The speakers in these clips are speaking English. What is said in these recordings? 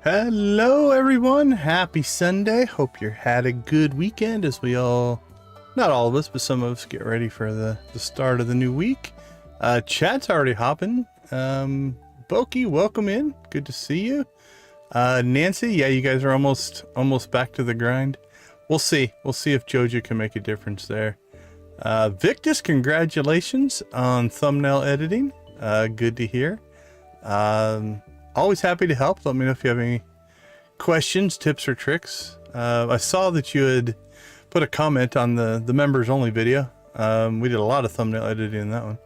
Hello everyone, happy Sunday. Hope you had a good weekend as we all, not all of us, but some of us get ready for the start of the new week. Chat's already hopping. Boki, welcome in. Good to see you. Nancy, yeah, you guys are almost back to the grind. We'll see. We'll see if Joja can make a difference there. Victus, congratulations on thumbnail editing. Good to hear. Always happy to help. Let me know if you have any questions, tips, or tricks. I saw that you had put a comment on the members only video. We did a lot of thumbnail editing in that one.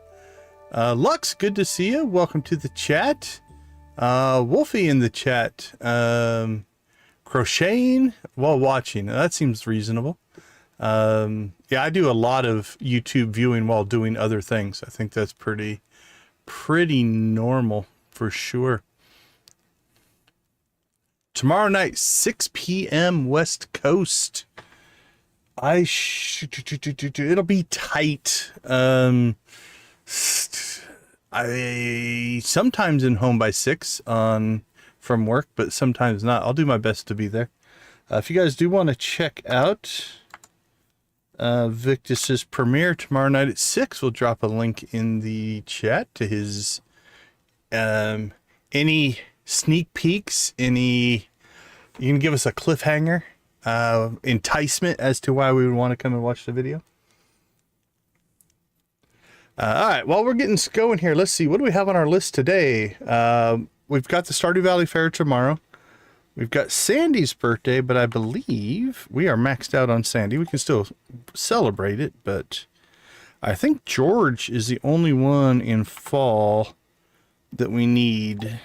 Lux, good to see you. Welcome to the chat. Wolfie in the chat. Crocheting while watching. That seems reasonable. Yeah, I do a lot of YouTube viewing while doing other things. I think that's pretty normal for sure. Tomorrow night, 6 p.m. West Coast. It'll be tight. I sometimes in home by 6 from work, but sometimes not. I'll do my best to be there. If you guys do want to check out Victus's premiere tomorrow night at 6, we'll drop a link in the chat to his any sneak peeks, you can give us a cliffhanger, enticement as to why we would want to come and watch the video. All right, while we're getting going here, let's see, what do we have on our list today? We've got the Stardew Valley Fair tomorrow. We've got Sandy's birthday, but I believe we are maxed out on Sandy. We can still celebrate it, but I think George is the only one in fall that we need.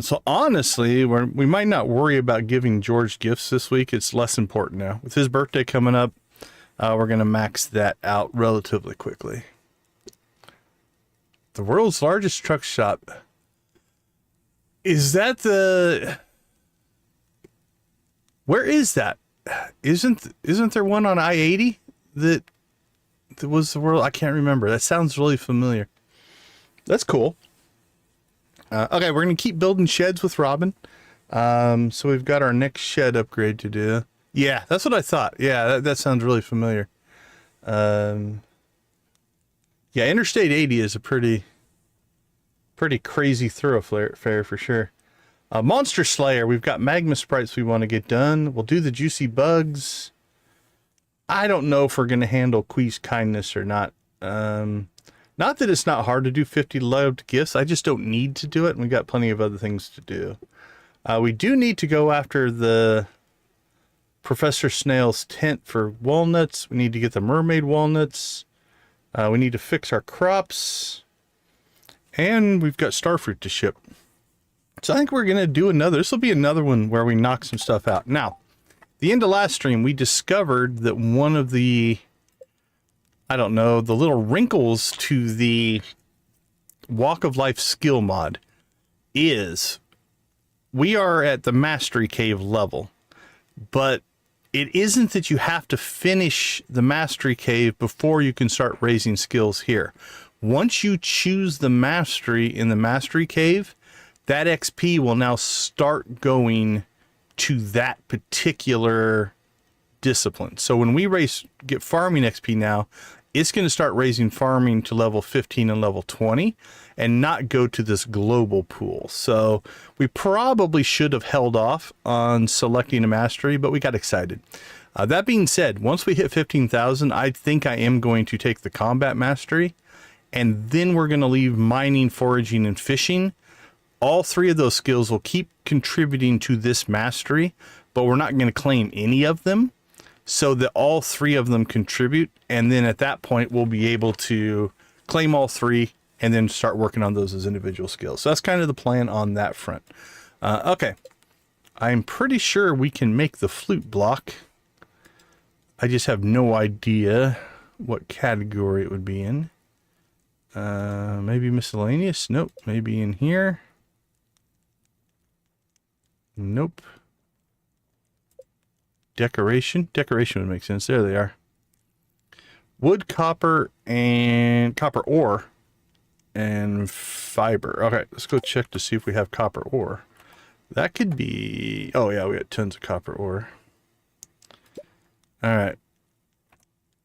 So honestly, we might not worry about giving George gifts this week. It's less important now. With his birthday coming up, we're going to max that out relatively quickly. The world's largest truck shop. Is that where is that? Isn't there one on I-80 that was the world? I can't remember. That sounds really familiar. That's cool. Okay, we're going to keep building sheds with Robin. So we've got our next shed upgrade to do. Yeah, that's what I thought. Yeah, that sounds really familiar. Yeah, Interstate 80 is a pretty crazy thoroughfare for sure. Monster Slayer, we've got Magma Sprites we want to get done. We'll do the Juicy Bugs. I don't know if we're going to handle Quee's Kindness or not. Not that it's not hard to do 50 loved gifts. I just don't need to do it, and we got plenty of other things to do. We do need to go after the Professor Snail's tent for walnuts. We need to get the mermaid walnuts. We need to fix our crops. And we've got starfruit to ship. So I think we're going to do another. This will be another one where we knock some stuff out. Now, the end of last stream, we discovered that one of the, I don't know, the little wrinkles to the Walk of Life skill mod is we are at the Mastery Cave level, but it isn't that you have to finish the Mastery Cave before you can start raising skills here. Once you choose the Mastery in the Mastery Cave, that XP will now start going to that particular discipline. So when we get farming XP now, it's going to start raising farming to level 15 and level 20 and not go to this global pool. So we probably should have held off on selecting a mastery, but we got excited. That being said, once we hit 15,000, I think I am going to take the combat mastery, and then we're going to leave mining, foraging, and fishing. All three of those skills will keep contributing to this mastery, but we're not going to claim any of them, so that all three of them contribute, and then at that point we'll be able to claim all three and then start working on those as individual skills. So that's kind of the plan on that front. Okay, I'm pretty sure we can make the flute block. I just have no idea what category it would be in. Maybe miscellaneous? Nope. Maybe in here? Nope. Decoration? Decoration would make sense. There they are. Wood, copper, and copper ore, and fiber. Okay, let's go check to see if we have copper ore. That could be... Oh, yeah, we got tons of copper ore. All right.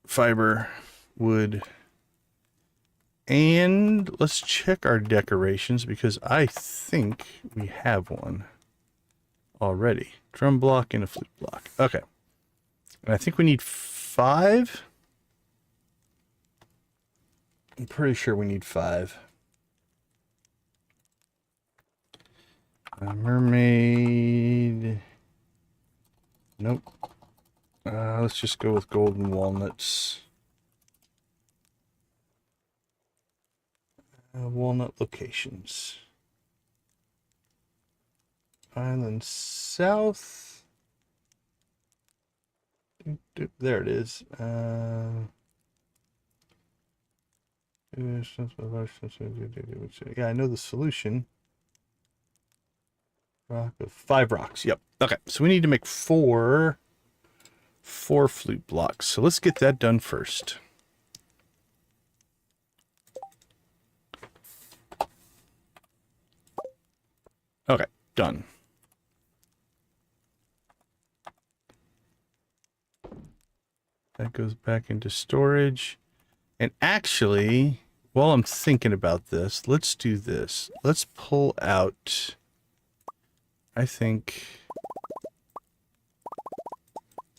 Fiber, wood. And let's check our decorations because I think we have one already. Drum block and a flute block. Okay. And I think we need 5. I'm pretty sure we need 5. Mermaid. Nope. Let's just go with golden walnuts. Walnut locations. Island South. There it is. Yeah, I know the solution. Rock of 5 rocks. Yep. Okay, so we need to make 4 flute blocks. So let's get that done first. Okay, done. That goes back into storage. And actually, while I'm thinking about this, let's do this. Let's pull out, I think,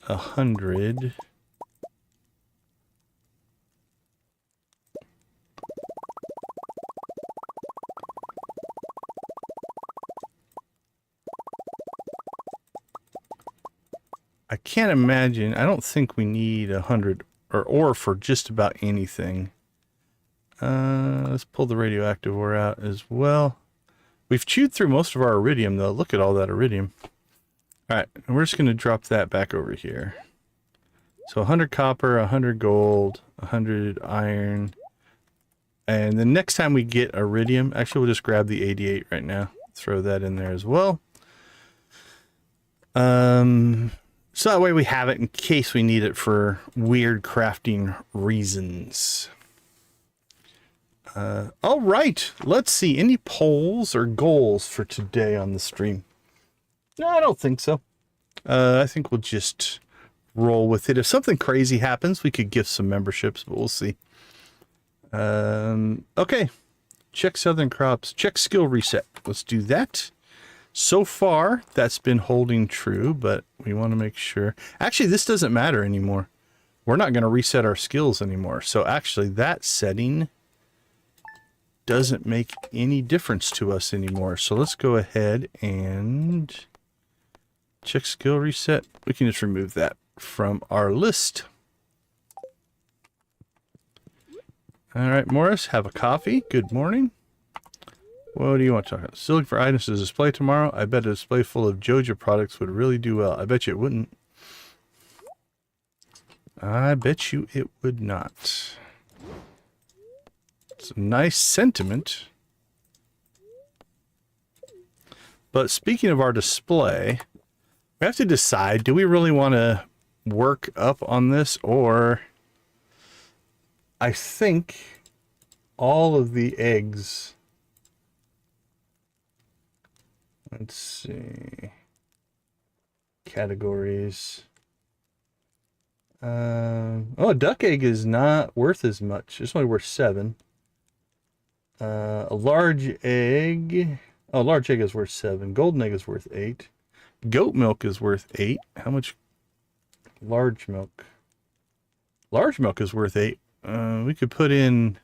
100. I can't imagine. I don't think we need 100 or ore for just about anything. Let's pull the radioactive ore out as well. We've chewed through most of our iridium, though. Look at all that iridium. All right, and we're just going to drop that back over here. So 100 copper, 100 gold, 100 iron. And the next time we get iridium, actually we'll just grab the 88 right now. Throw that in there as well. So that way we have it in case we need it for weird crafting reasons. All right, let's see. Any polls or goals for today on the stream? No, I don't think so. I think we'll just roll with it. If something crazy happens, we could give some memberships, but we'll see. Okay. Check Southern Crops. Check skill reset. Let's do that. So far, that's been holding true, but we want to make sure. Actually, this doesn't matter anymore. We're not going to reset our skills anymore. So actually, that setting doesn't make any difference to us anymore. So let's go ahead and check skill reset. We can just remove that from our list. All right, Morris, have a coffee. Good morning. What do you want to talk about? Still looking for items to display tomorrow? I bet a display full of Joja products would really do well. I bet you it wouldn't. I bet you it would not. It's a nice sentiment. But speaking of our display, we have to decide, do we really want to work up on this, or I think all of the eggs... Let's see. Categories. Oh, a duck egg is not worth as much. It's only worth 7. A large egg. Oh, large egg is worth 7. Golden egg is worth 8. Goat milk is worth 8. How much? Large milk. Large milk is worth 8. We could put in.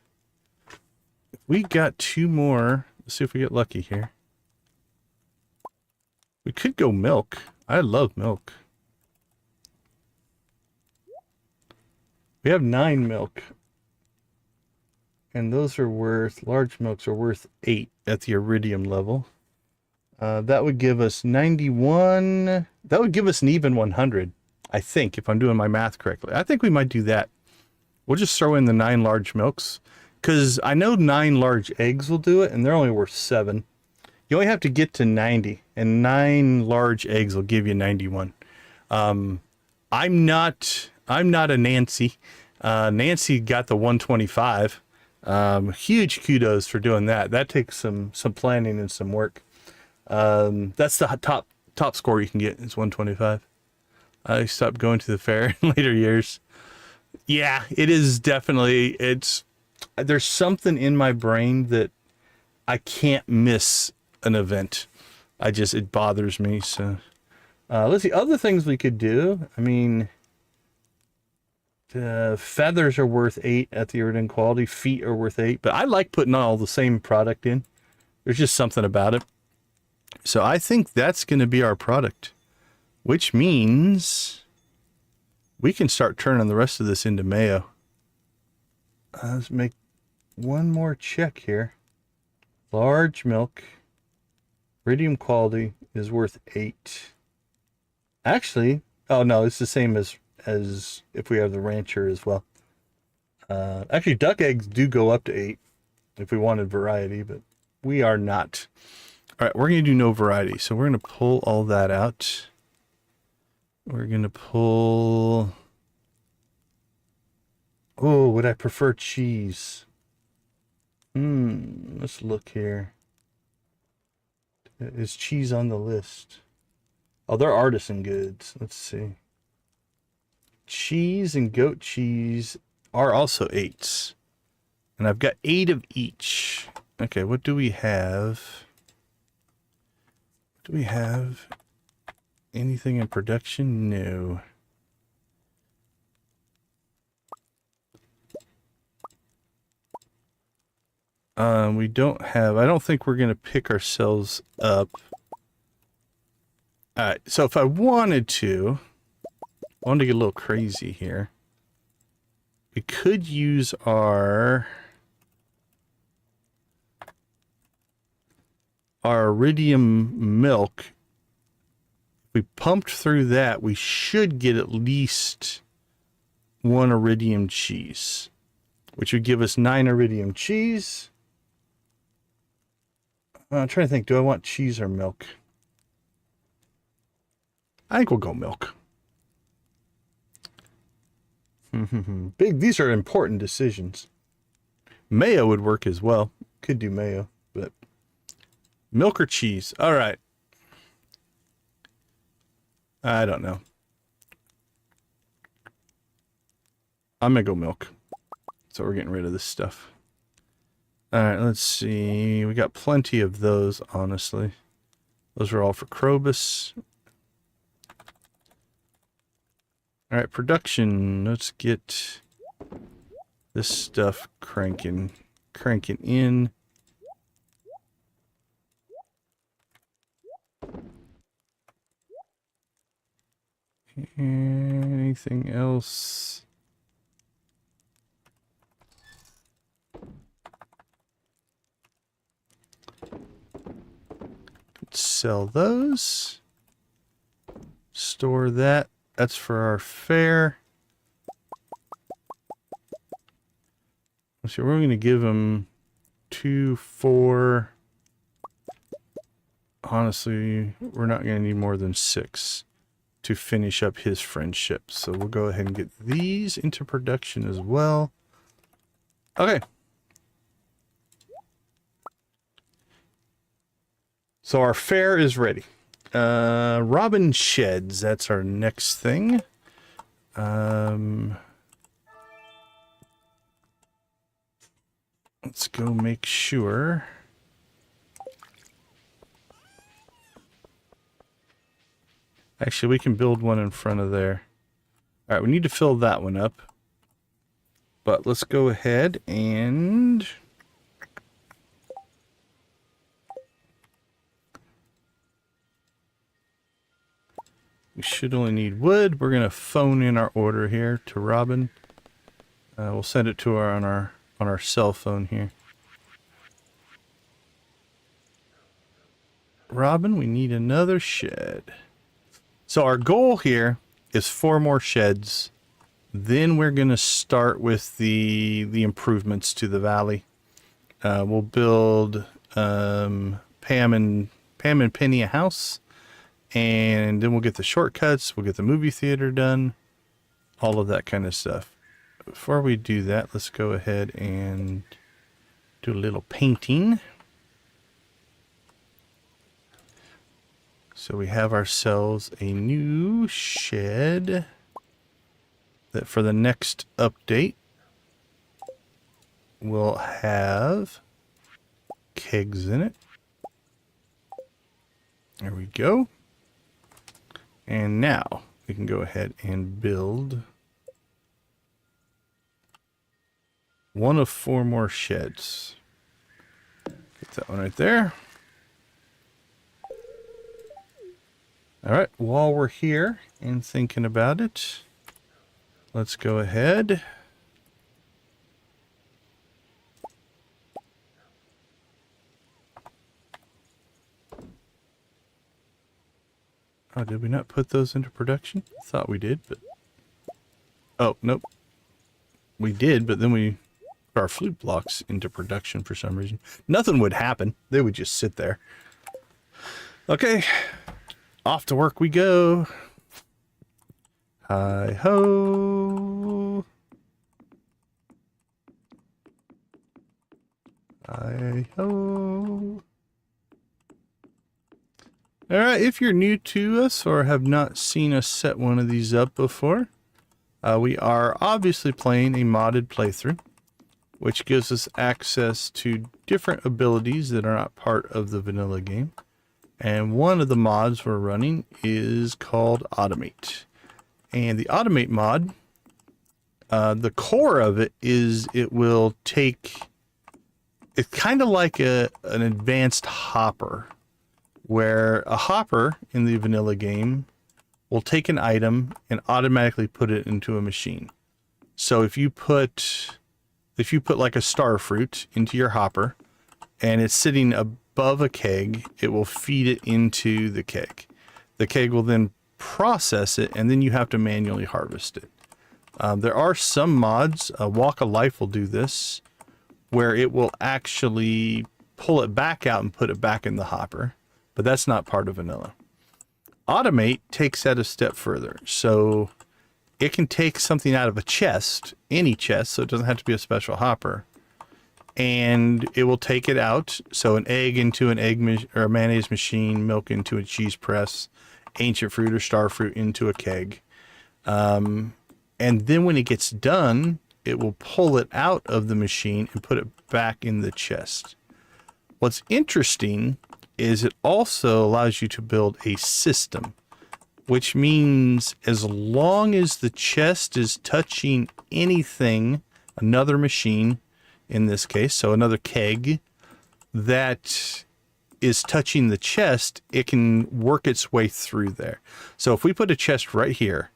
We got 2 more. Let's see if we get lucky here. We could go milk. I love milk. We have 9 milk. And those are worth, large milks are worth 8 at the iridium level. That would give us 91. That would give us an even 100, I think, if I'm doing my math correctly. I think we might do that. We'll just throw in the 9 large milks, because I know 9 large eggs will do it, and they're only worth 7. You only have to get to 90, and 9 large eggs will give you 91. I'm not a Nancy. Nancy got the 125. Huge kudos for doing that. That takes some planning and some work. That's the top score you can get is 125. I stopped going to the fair in later years. Yeah, it is definitely, there's something in my brain that I can't miss an event. It bothers me. So, let's see, other things we could do. I mean, feathers are worth 8 at the Iridium quality. Feet are worth 8, but I like putting all the same product in. There's just something about it. So I think that's going to be our product, which means we can start turning the rest of this into mayo. Let's make one more check here. Large milk. Iridium quality is worth 8. Actually, oh no, it's the same as if we have the rancher as well. Actually, duck eggs do go up to 8 if we wanted variety, but we are not. All right, we're going to do no variety. So we're going to pull all that out. We're going to pull... Oh, would I prefer cheese? Let's look here. Is cheese on the list? Oh, they're artisan goods. Let's see. Cheese and goat cheese are also 8s. And I've got 8 of each. Okay, what do we have? Do we have anything in production? No. We don't have, I don't think we're going to pick ourselves up. Alright, so if I wanted to get a little crazy here, we could use our iridium milk. If we pumped through that, we should get at least 1 iridium cheese, which would give us 9 iridium cheese. I'm trying to think, do I want cheese or milk? I think we'll go milk. These are important decisions. Mayo would work as well. Could do mayo, but milk or cheese? All right. I don't know. I'm gonna go milk. So we're getting rid of this stuff. All right, let's see. We got plenty of those, honestly. Those are all for Krobus. All right, production. Let's get this stuff cranking in. Anything else? Sell those. Store that. That's for our fair. So we're going to give him 2, 4. Honestly, we're not going to need more than 6 to finish up his friendship. So we'll go ahead and get these into production as well. Okay. So our fair is ready. Robin sheds, that's our next thing. Let's go make sure. Actually, we can build one in front of there. All right, we need to fill that one up. But let's go ahead and... we should only need wood. We're going to phone in our order here to Robin. We'll send it to her on our cell phone here. Robin, we need another shed. So our goal here is 4 more sheds. Then we're going to start with the improvements to the valley. We'll build Pam and Penny a house. And then we'll get the shortcuts, we'll get the movie theater done, all of that kind of stuff. Before we do that, let's go ahead and do a little painting. So we have ourselves a new shed that for the next update will have kegs in it. There we go. And now we can go ahead and build one of 4 more sheds. Get that one right there. All right, while we're here and thinking about it, let's go ahead. Oh, did we not put those into production? I thought we did, but... Oh, nope. We did, but then we put our flute blocks into production for some reason. Nothing would happen. They would just sit there. Okay. Off to work we go. Hi-ho. Hi-ho. Alright, if you're new to us or have not seen us set one of these up before, we are obviously playing a modded playthrough, which gives us access to different abilities that are not part of the vanilla game. And one of the mods we're running is called Automate. And the Automate mod, the core of it is it will take... It's kind of like an advanced hopper, where a hopper in the vanilla game will take an item and automatically put it into a machine. So if you put like a star fruit into your hopper and it's sitting above a keg, it will feed it into the keg. The keg will then process it, and then you have to manually harvest it. There are some mods, Walk of Life will do this, where it will actually pull it back out and put it back in the hopper, but that's not part of vanilla. Automate takes that a step further. So it can take something out of a chest, any chest, so it doesn't have to be a special hopper, and it will take it out. So an egg into an or a mayonnaise machine, milk into a cheese press, ancient fruit or star fruit into a keg. And then when it gets done, it will pull it out of the machine and put it back in the chest. What's interesting is it also allows you to build a system, which means as long as the chest is touching anything, another machine in this case, so another keg that is touching the chest, it can work its way through there. So if we put a chest right here,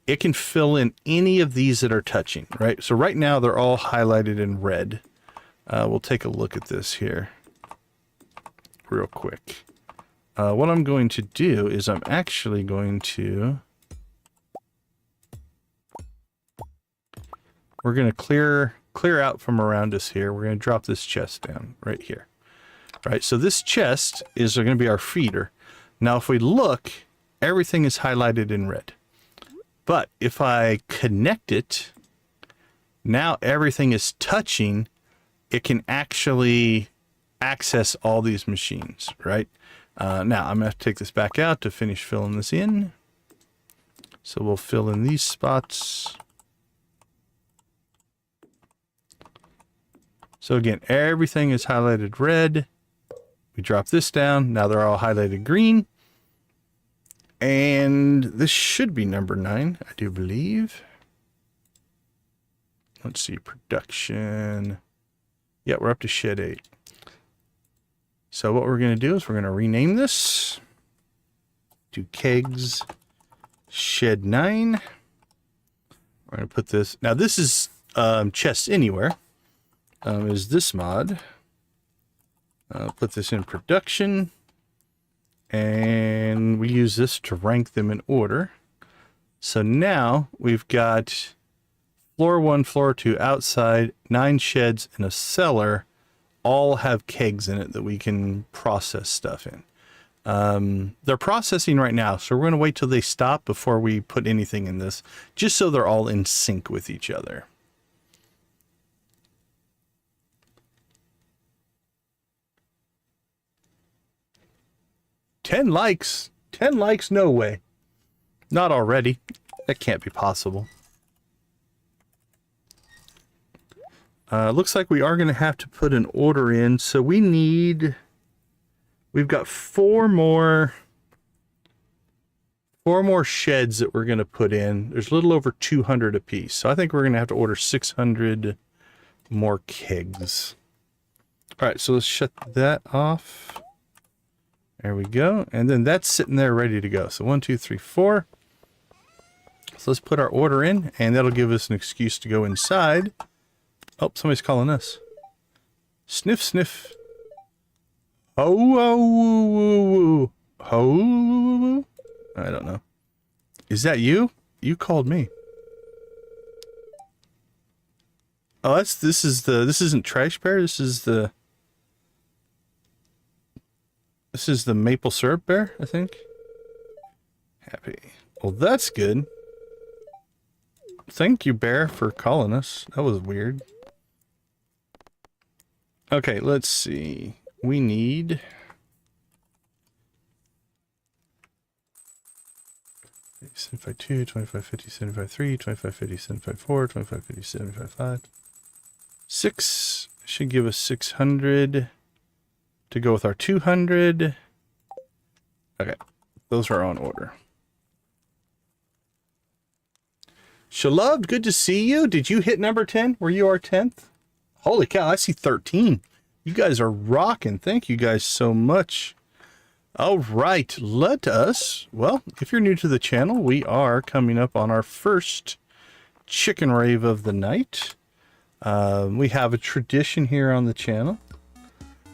it can fill in any of these that are touching, right? So right now they're all highlighted in red. We'll take a look at this here real quick. What I'm going to do is I'm actually going to... We're going to clear out from around us here. We're going to drop this chest down right here. Right, so this chest is going to be our feeder. Now if we look, everything is highlighted in red. But if I connect it, now everything is touching. It can actually access all these machines, right? Now I'm going to have to take this back out to finish filling this in. So we'll fill in these spots. So again, everything is highlighted red. We drop this down. Now they're all highlighted green. And this should be number 9, I do believe. Let's see, production. Yeah, we're up to shed 8. So what we're going to do is we're going to rename this to kegs shed 9. We're going to put this. Now this is chest anywhere. Is this mod. Put this in production. And we use this to rank them in order. So now we've got floor 1, floor 2, outside, 9 sheds, and a cellar. All have kegs in it that we can process stuff in. They're processing right now, so we're going to wait till they stop before we put anything in this, just so they're all in sync with each other. 10 likes. 10 likes, no way. Not already. That can't be possible. Looks like we are going to have to put an order in. So we've got four more sheds that we're going to put in. There's a little over 200 apiece. So I think we're going to have to order 600 more kegs. All right, so let's shut that off. There we go. And then that's sitting there ready to go. So 1, 2, 3, 4. So let's put our order in, and that'll give us an excuse to go inside. Oh, somebody's calling us. Sniff, sniff. Oh, oh, oh, I don't know. Is that you? You called me. Oh, this isn't Trash Bear. This is the maple syrup bear, I think. Happy. Well, that's good. Thank you, Bear, for calling us. That was weird. Okay, let's see. We need... 75.2, 25.50, 75.3, 25.50, 75.4, 25.50, 75.5. 6 should give us 600 to go with our 200. Okay, those are on order. Shaloved, good to see you. Did you hit number 10? Were you our 10th? Holy cow, I see 13. You guys are rocking. Thank you guys so much. All right, let us, well, if you're new to the channel, we are coming up on our first chicken rave of the night. We have a tradition here on the channel,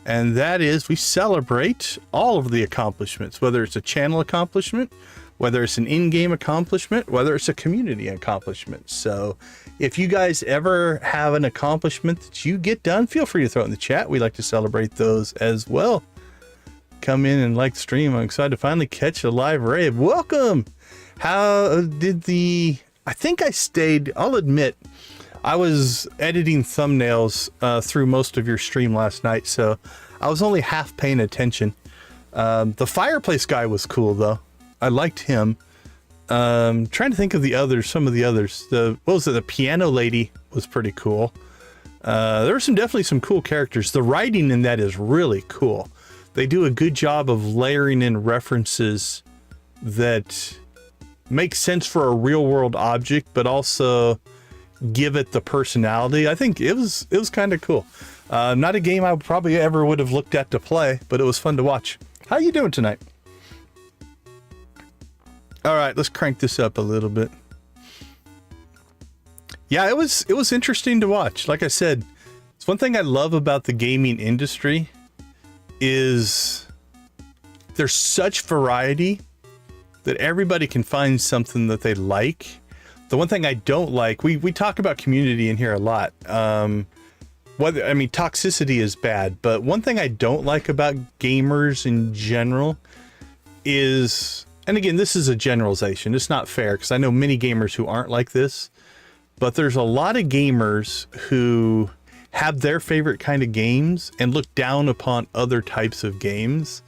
and that is we celebrate all of the accomplishments, whether it's a channel accomplishment, whether it's an in-game accomplishment, whether it's a community accomplishment. So if you guys ever have an accomplishment that you get done, feel free to throw it in the chat. We like to celebrate those as well. Come in and like the stream. I'm excited to finally catch a live rave. Welcome. How did I think I stayed, I'll admit, I was editing thumbnails through most of your stream last night, so I was only half paying attention. The fireplace guy was cool though. I liked him. Trying to think of some of the others. The piano lady was pretty cool. There were definitely some cool characters. The writing in that is really cool. They do a good job of layering in references that make sense for a real world object, but also give it the personality. I think it was kind of cool. Not a game I probably ever would have looked at to play, but it was fun to watch. How you doing tonight? All right, let's crank this up a little bit. Yeah, it was interesting to watch. Like I said, it's one thing I love about the gaming industry is there's such variety that everybody can find something that they like. The one thing I don't like, we talk about community in here a lot. Toxicity is bad, but one thing I don't like about gamers in general is, and again, this is a generalization, it's not fair because I know many gamers who aren't like this, but there's a lot of gamers who have their favorite kind of games and look down upon other types of games.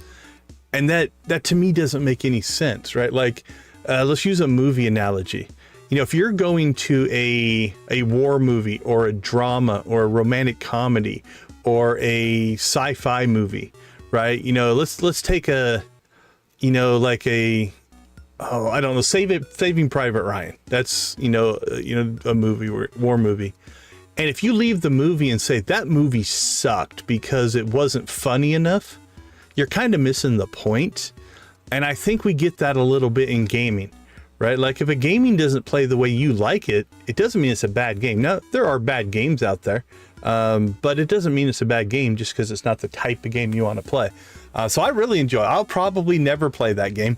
And that to me doesn't make any sense, right? Like, let's use a movie analogy. You know, if you're going to a war movie or a drama or a romantic comedy or a sci-fi movie, right? You know, let's take I don't know, Saving Private Ryan. That's, a movie, war movie. And if you leave the movie and say that movie sucked because it wasn't funny enough, you're kind of missing the point. And I think we get that a little bit in gaming, right? Like if a gaming doesn't play the way you like it, it doesn't mean it's a bad game. Now, there are bad games out there, but it doesn't mean it's a bad game just because it's not the type of game you want to play. So I really enjoy it. I'll probably never play that game,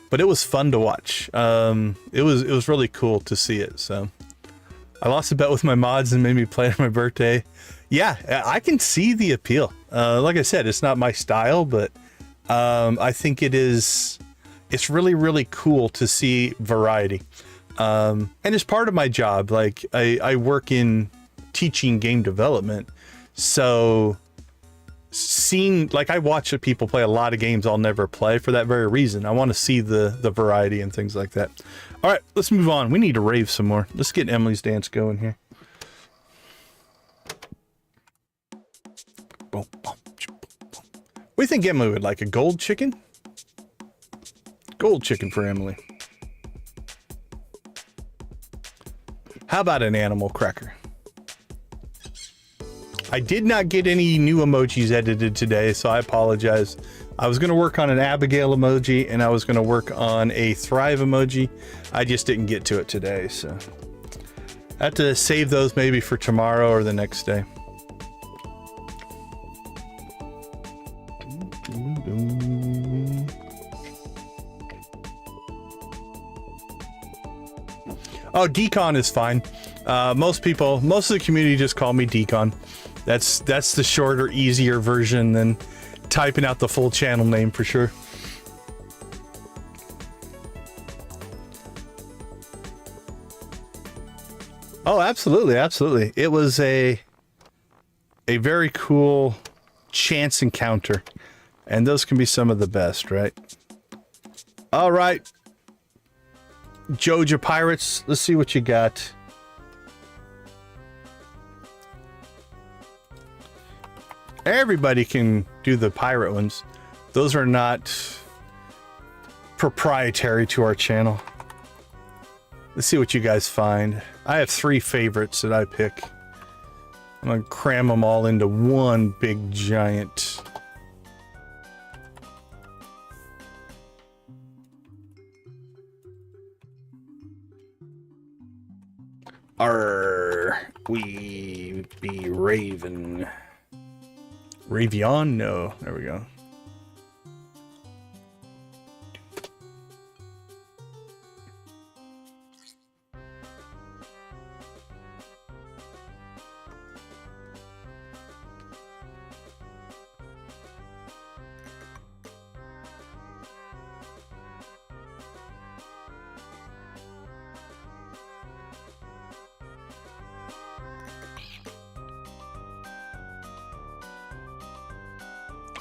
but it was fun to watch. It was really cool to see it. So I lost a bet with my mods and made me play on my birthday. Yeah, I can see the appeal. Like I said, it's not my style, but I think it's really, really cool to see variety. And it's part of my job. Like I work in teaching game development. So seen, like I watch people play a lot of games I'll never play for that very reason. I want to see the variety and things like that. All right, let's move on. We need to rave some more. Let's get Emily's dance going here. What do you think Emily would like? A gold chicken? Gold chicken for Emily. How about an animal cracker? I did not get any new emojis edited today, so I apologize. I was going to work on an Abigail emoji, and I was going to work on a Thrive emoji. I just didn't get to it today, so I have to save those maybe for tomorrow or the next day. Oh, Decon is fine. Most of the community just call me Decon. That's the shorter, easier version than typing out the full channel name for sure. Oh, absolutely, absolutely. It was a very cool chance encounter, and those can be some of the best, right? All right, Joja Pirates, let's see what you got. Everybody can do the pirate ones. Those are not proprietary to our channel. Let's see what you guys find. I have 3 favorites that I pick. I'm gonna cram them all into one big giant. We be Raven. Ravion? No. There we go.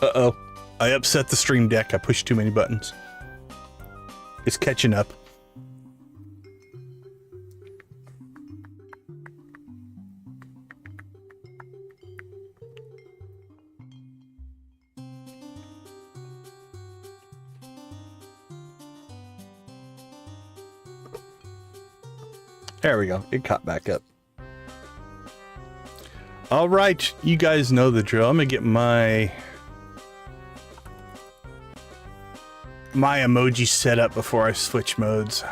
Uh-oh. I upset the stream deck. I pushed too many buttons. It's catching up. There we go. It caught back up. All right. You guys know the drill. I'm going to get my emoji set up before I switch modes.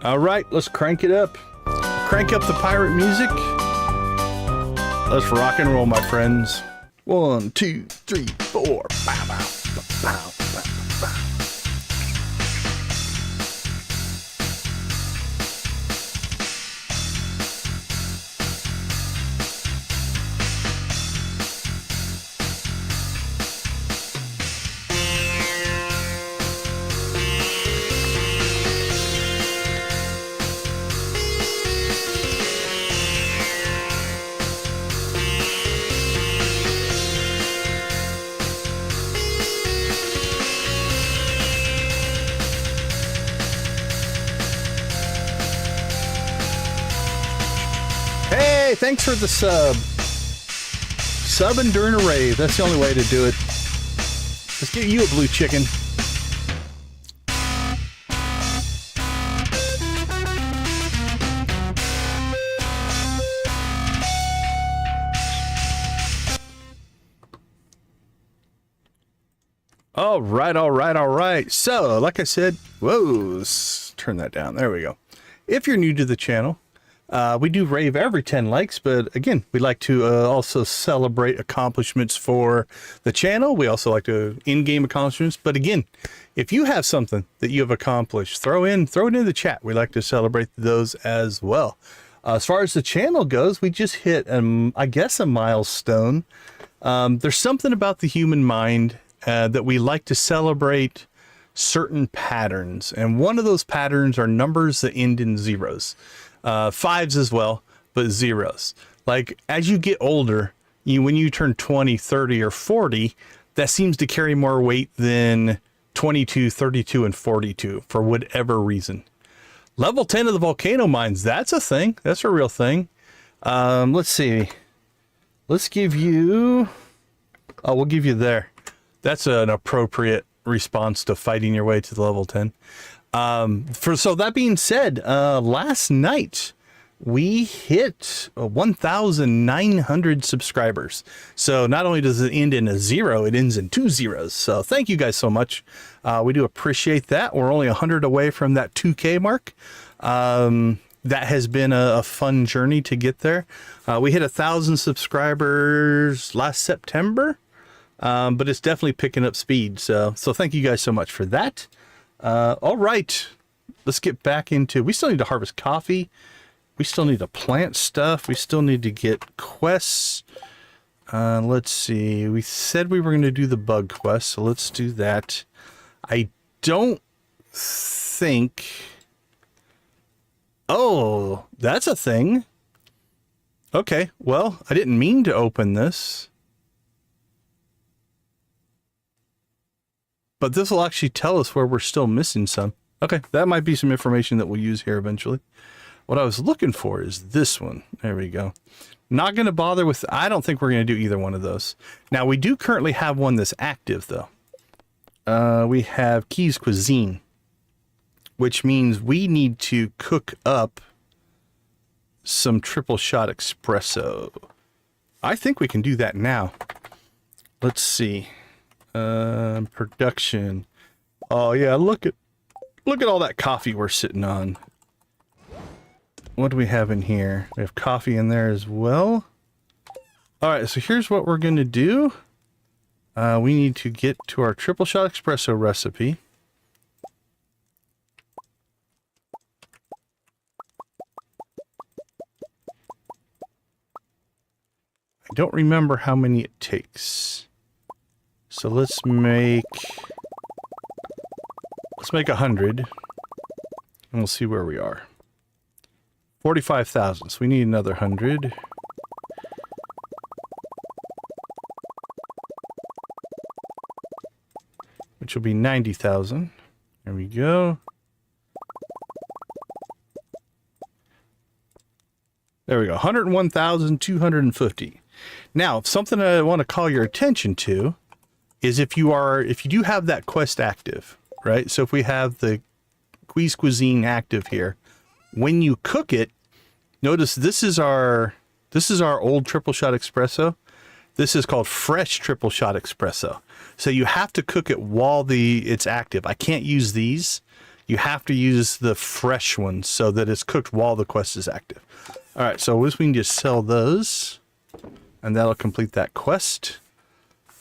All right, let's crank it up. Crank up the pirate music. Let's rock and roll, my friends. 1, 2, 3, 4. Bow, bow, bow, bow, bow, bow. Hey, thanks for the sub. Subbing during a rave. That's the only way to do it. Let's get you a blue chicken. All right, all right, all right. So, like I said, whoa, let's turn that down. There we go. If you're new to the channel, we do rave every 10 likes, but again, we like to also celebrate accomplishments for the channel. We also like to in-game accomplishments. But again, if you have something that you have accomplished, throw it in the chat. We like to celebrate those as well. As far as the channel goes, we just hit, I guess, a milestone. There's something about the human mind that we like to celebrate certain patterns. And one of those patterns are numbers that end in zeros. Fives as well, but zeros. Like as you get older, when you turn 20, 30, or 40, that seems to carry more weight than 22, 32, and 42 for whatever reason. Level 10 of the volcano mines, that's a thing. That's a real thing. Let's see. Let's give you... Oh, we'll give you there. That's an appropriate response to fighting your way to the level 10. So that being said, last night we hit 1,900 subscribers. So not only does it end in a 0, it ends in 2 zeros. So thank you guys so much. We do appreciate that. We're only 100 away from that 2K mark. That has been a fun journey to get there. We hit 1,000 subscribers last September, but it's definitely picking up speed. So thank you guys so much for that. All right, let's get back into, we still need to harvest coffee. We still need to plant stuff. We still need to get quests. Let's see. We said we were going to do the bug quest, so let's do that. I don't think... Oh, that's a thing. Okay, well, I didn't mean to open this. But this will actually tell us where we're still missing some. Okay, that might be some information that we'll use here eventually. What I was looking for is this one. There we go. Not going to bother with... I don't think we're going to do either one of those. Now, we do currently have one that's active, though. We have Keys Cuisine, which means we need to cook up some triple shot espresso. I think we can do that now. Let's see. Production. Oh, yeah, look at all that coffee we're sitting on. What do we have in here? We have coffee in there as well. All right, so here's what we're going to do. We need to get to our triple shot espresso recipe. I don't remember how many it takes. So let's make 100 and we'll see where we are. 45,000, so we need another 100. Which will be 90,000. There we go. There we go, 101,250. Now, something I want to call your attention to is if you do have that quest active, right? So if we have the Keys Cuisine active here, when you cook it, notice this is our old triple shot espresso. This is called fresh triple shot espresso. So you have to cook it while it's active. I can't use these. You have to use the fresh ones so that it's cooked while the quest is active. All right, so we can just sell those, and that'll complete that quest.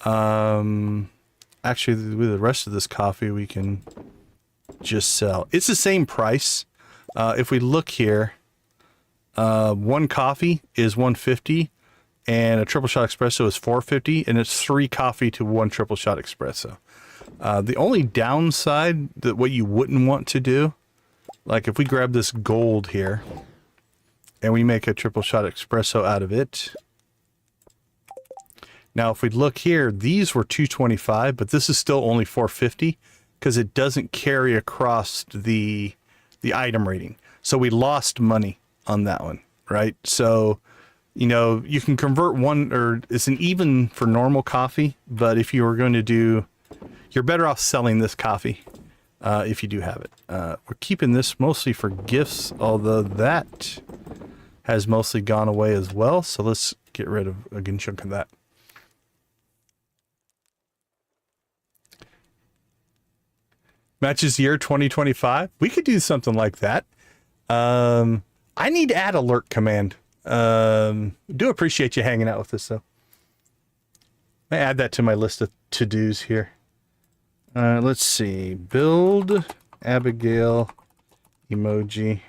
Actually, with the rest of this coffee, we can just sell. It's the same price. If we look here, one coffee is 150 and a triple shot espresso is 450, and it's 3 coffee to 1 triple shot espresso. The only downside that what you wouldn't want to do, like if we grab this gold here and we make a triple shot espresso out of it. Now, if we look here, these were 225, but this is still only 450 because it doesn't carry across the item rating. So we lost money on that one, right? So, you know, you can convert one, or it's an even for normal coffee, but if you were going to do, you're better off selling this coffee if you do have it. We're keeping this mostly for gifts, although that has mostly gone away as well. So let's get rid of a good chunk of that. Matches year 2025. We could do something like that. I need to add alert command. Do appreciate you hanging out with us, though. I add that to my list of to-dos here. Let's see. Build Abigail emoji.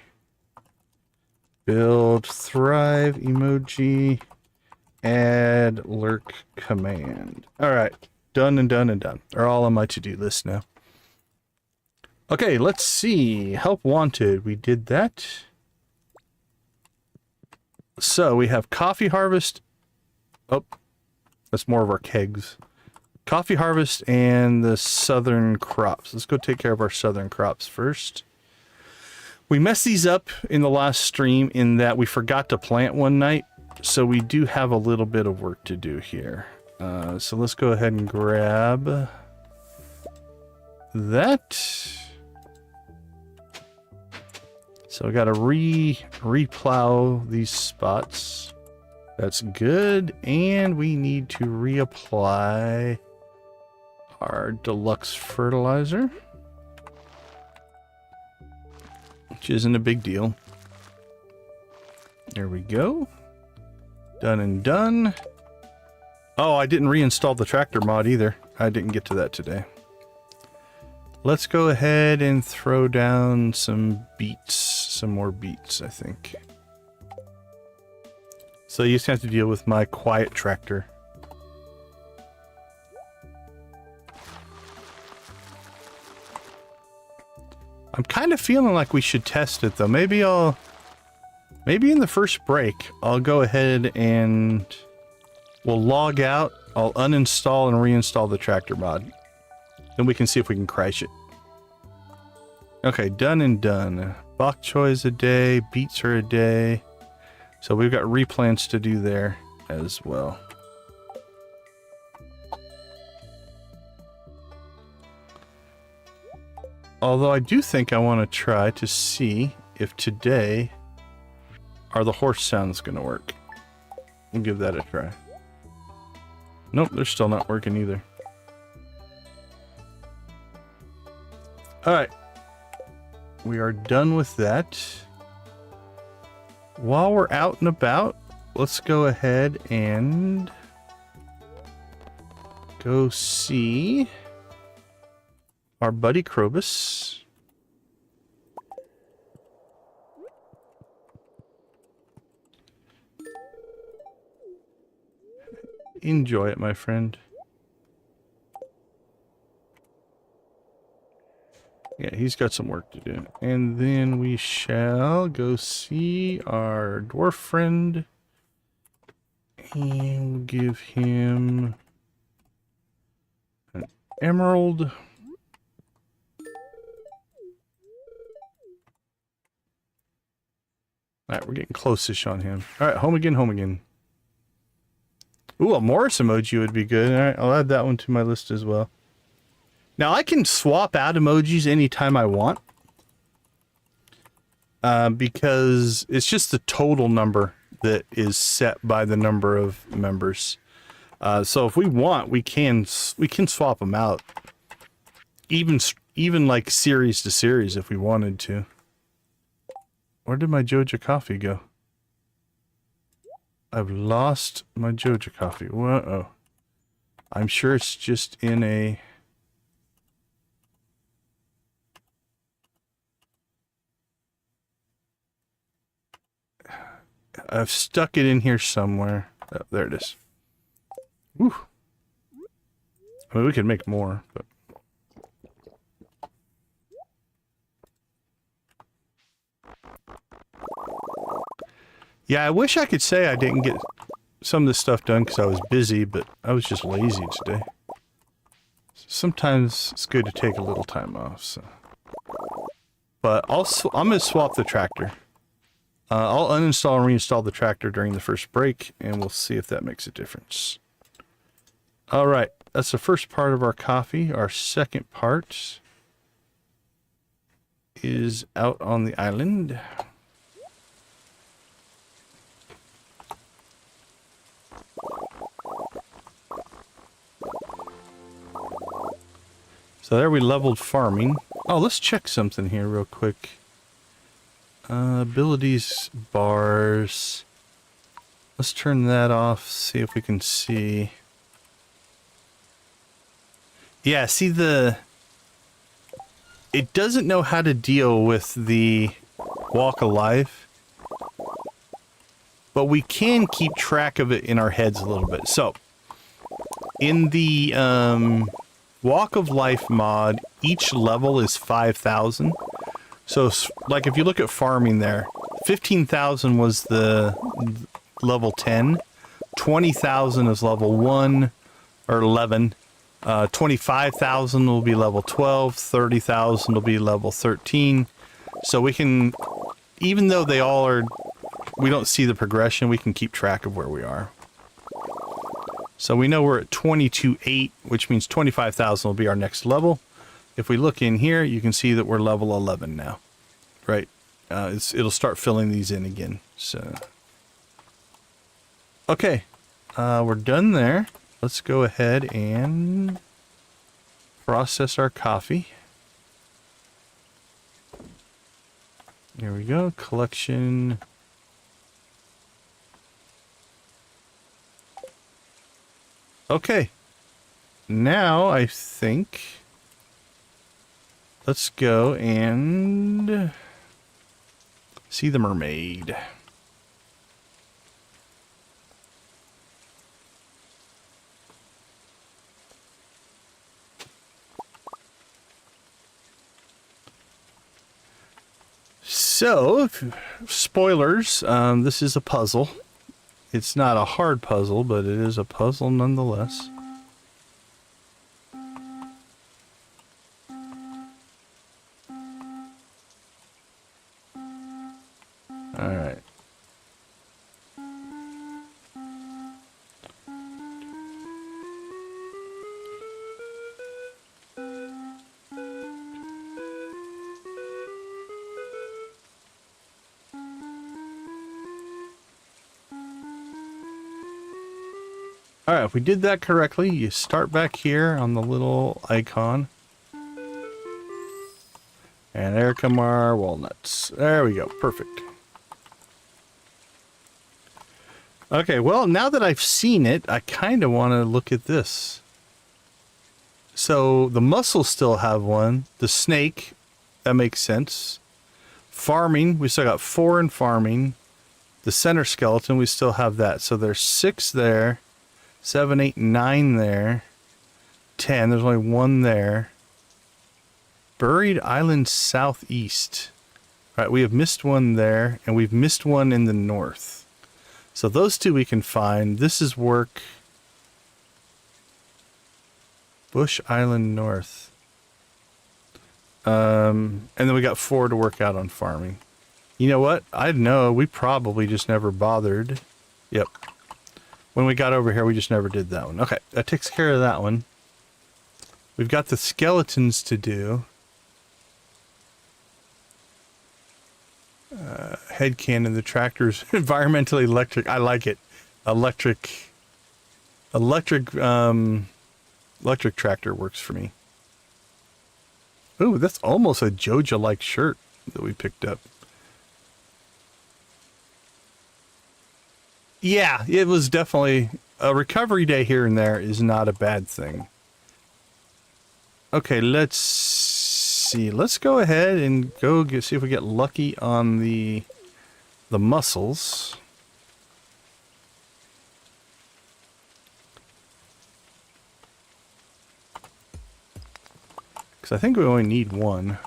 Build Thrive emoji. Add lurk command. All right. Done and done and done. They're all on my to-do list now. Okay, let's see. Help wanted. We did that. So we have coffee harvest. Oh, that's more of our kegs. Coffee harvest and the southern crops. Let's go take care of our southern crops first. We messed these up in the last stream in that we forgot to plant one night. So we do have a little bit of work to do here. So let's go ahead and grab that. So I got to re-plow these spots. That's good. And we need to reapply our deluxe fertilizer, which isn't a big deal. There we go. Done and done. Oh, I didn't reinstall the tractor mod either. I didn't get to that today. Let's go ahead and throw down some beets. Some more beets, I think. So you just have to deal with my quiet tractor. I'm kind of feeling like we should test it though. Maybe in the first break, I'll go ahead and we'll log out. I'll uninstall and reinstall the tractor mod. Then we can see if we can crash it. Okay, done and done. Bok choy's a day, beets are a day. So we've got replants to do there as well. Although I do think I want to try to see if today are the horse sounds going to work. We'll give that a try. Nope, they're still not working either. Alright. We are done with that. While we're out and about, let's go ahead and go see our buddy Krobus. Enjoy it, my friend. Yeah, he's got some work to do. And then we shall go see our dwarf friend. And we'll give him an emerald. Alright, we're getting close-ish on him. Alright, home again, home again. Ooh, a Morris emoji would be good. Alright, I'll add that one to my list as well. Now, I can swap out emojis anytime I want. Because it's just the total number that is set by the number of members. So if we want, we can swap them out. Even like series to series if we wanted to. Where did my Joja coffee go? I've lost my Joja coffee. Whoa. I'm sure it's just in a... I've stuck it in here somewhere. Oh, there it is. Whew. I mean, we could make more, but... Yeah, I wish I could say I didn't get some of this stuff done because I was busy, but I was just lazy today. Sometimes it's good to take a little time off, so... But I'm going to swap the tractor. I'll uninstall and reinstall the tractor during the first break, and we'll see if that makes a difference. Alright, that's the first part of our coffee. Our second part is out on the island. So there we leveled farming. Oh, let's check something here real quick. Abilities, bars. Let's turn that off, see if we can see. Yeah, see it doesn't know how to deal with the walk of life. But we can keep track of it in our heads a little bit. So, in the walk of life mod, each level is 5,000. So, like, if you look at farming there, 15,000 was the level 10, 20,000 is level 1 or 11, 25,000 will be level 12, 30,000 will be level 13. So we can, even though they all are, we don't see the progression, we can keep track of where we are. So we know we're at 22.8, which means 25,000 will be our next level. If we look in here, you can see that we're level 11 now, right? It'll start filling these in again. So, okay, we're done there. Let's go ahead and process our coffee. Here we go, collection. Okay, now I think let's go and see the mermaid. So, spoilers, this is a puzzle. It's not a hard puzzle, but it is a puzzle nonetheless. Alright. Alright, if we did that correctly, you start back here on the little icon. And there come our walnuts. There we go, perfect. Okay, well, now that I've seen it, I kind of want to look at this. So, the mussels still have one. The snake, that makes sense. Farming, we still got 4 in farming. The center skeleton, we still have that. So there's 6 there. 7, 8, 9 there. 10, there's only 1 there. Buried Island Southeast. All right, we have missed 1 there, and we've missed 1 in the north. So those 2 we can find. This is work. Bush Island North. And then we got 4 to work out on farming. You know what? I know, we probably just never bothered. Yep. When we got over here, we just never did that one. Okay, that takes care of that one. We've got the skeletons to do. Headcanon, the tractor's environmentally electric. I like it. Electric tractor works for me. Ooh, that's almost a Joja-like shirt that we picked up. Yeah, it was definitely a recovery day here and there is not a bad thing. Okay, let's see. Let's go ahead and see if we get lucky on the mussels. Because I think we only need 1.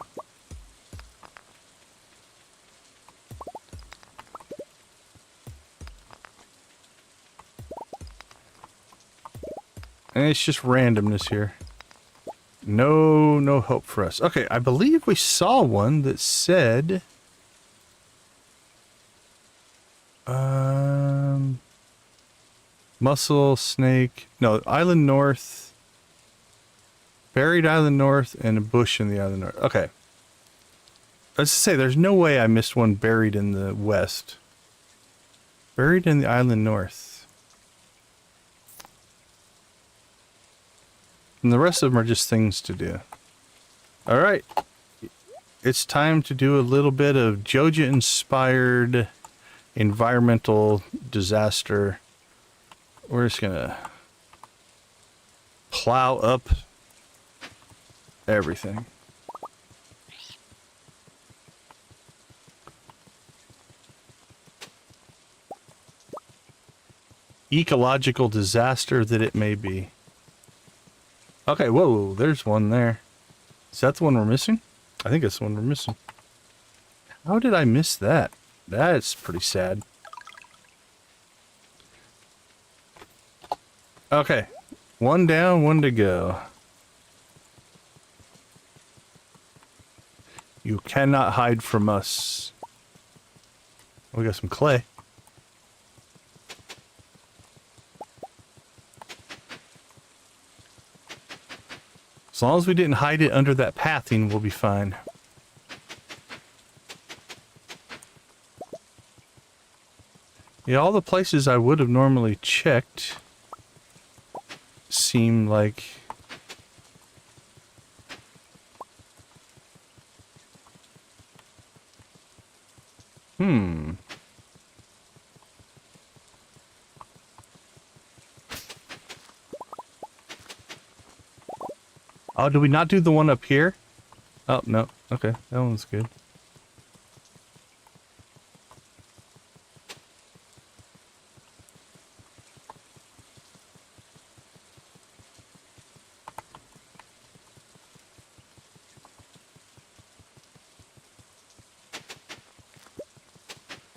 And it's just randomness here. No hope for us. Okay, I believe we saw one that said... mussel, snake... No, Island North. Buried Island North and a bush in the Island North. Okay. Let's say there's no way I missed one buried in the west. Buried in the Island North. And the rest of them are just things to do. Alright. It's time to do a little bit of Joja-inspired environmental disaster. We're just gonna plow up everything. Ecological disaster that it may be. Okay, whoa, there's one there. Is that the one we're missing? I think that's the one we're missing. How did I miss that? That's pretty sad. Okay. One down, one to go. You cannot hide from us. We got some clay. As long as we didn't hide it under that pathing, we'll be fine. Yeah, all the places I would have normally checked seem like... Oh, did we not do the one up here? Oh, no. Okay, that one's good.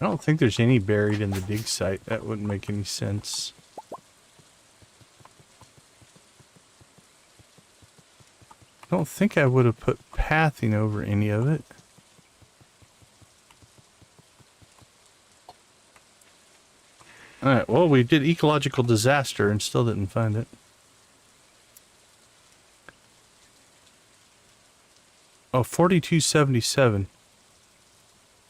I don't think there's any buried in the dig site. That wouldn't make any sense. I don't think I would have put pathing over any of it. Alright, well, we did ecological disaster and still didn't find it. Oh, 4277.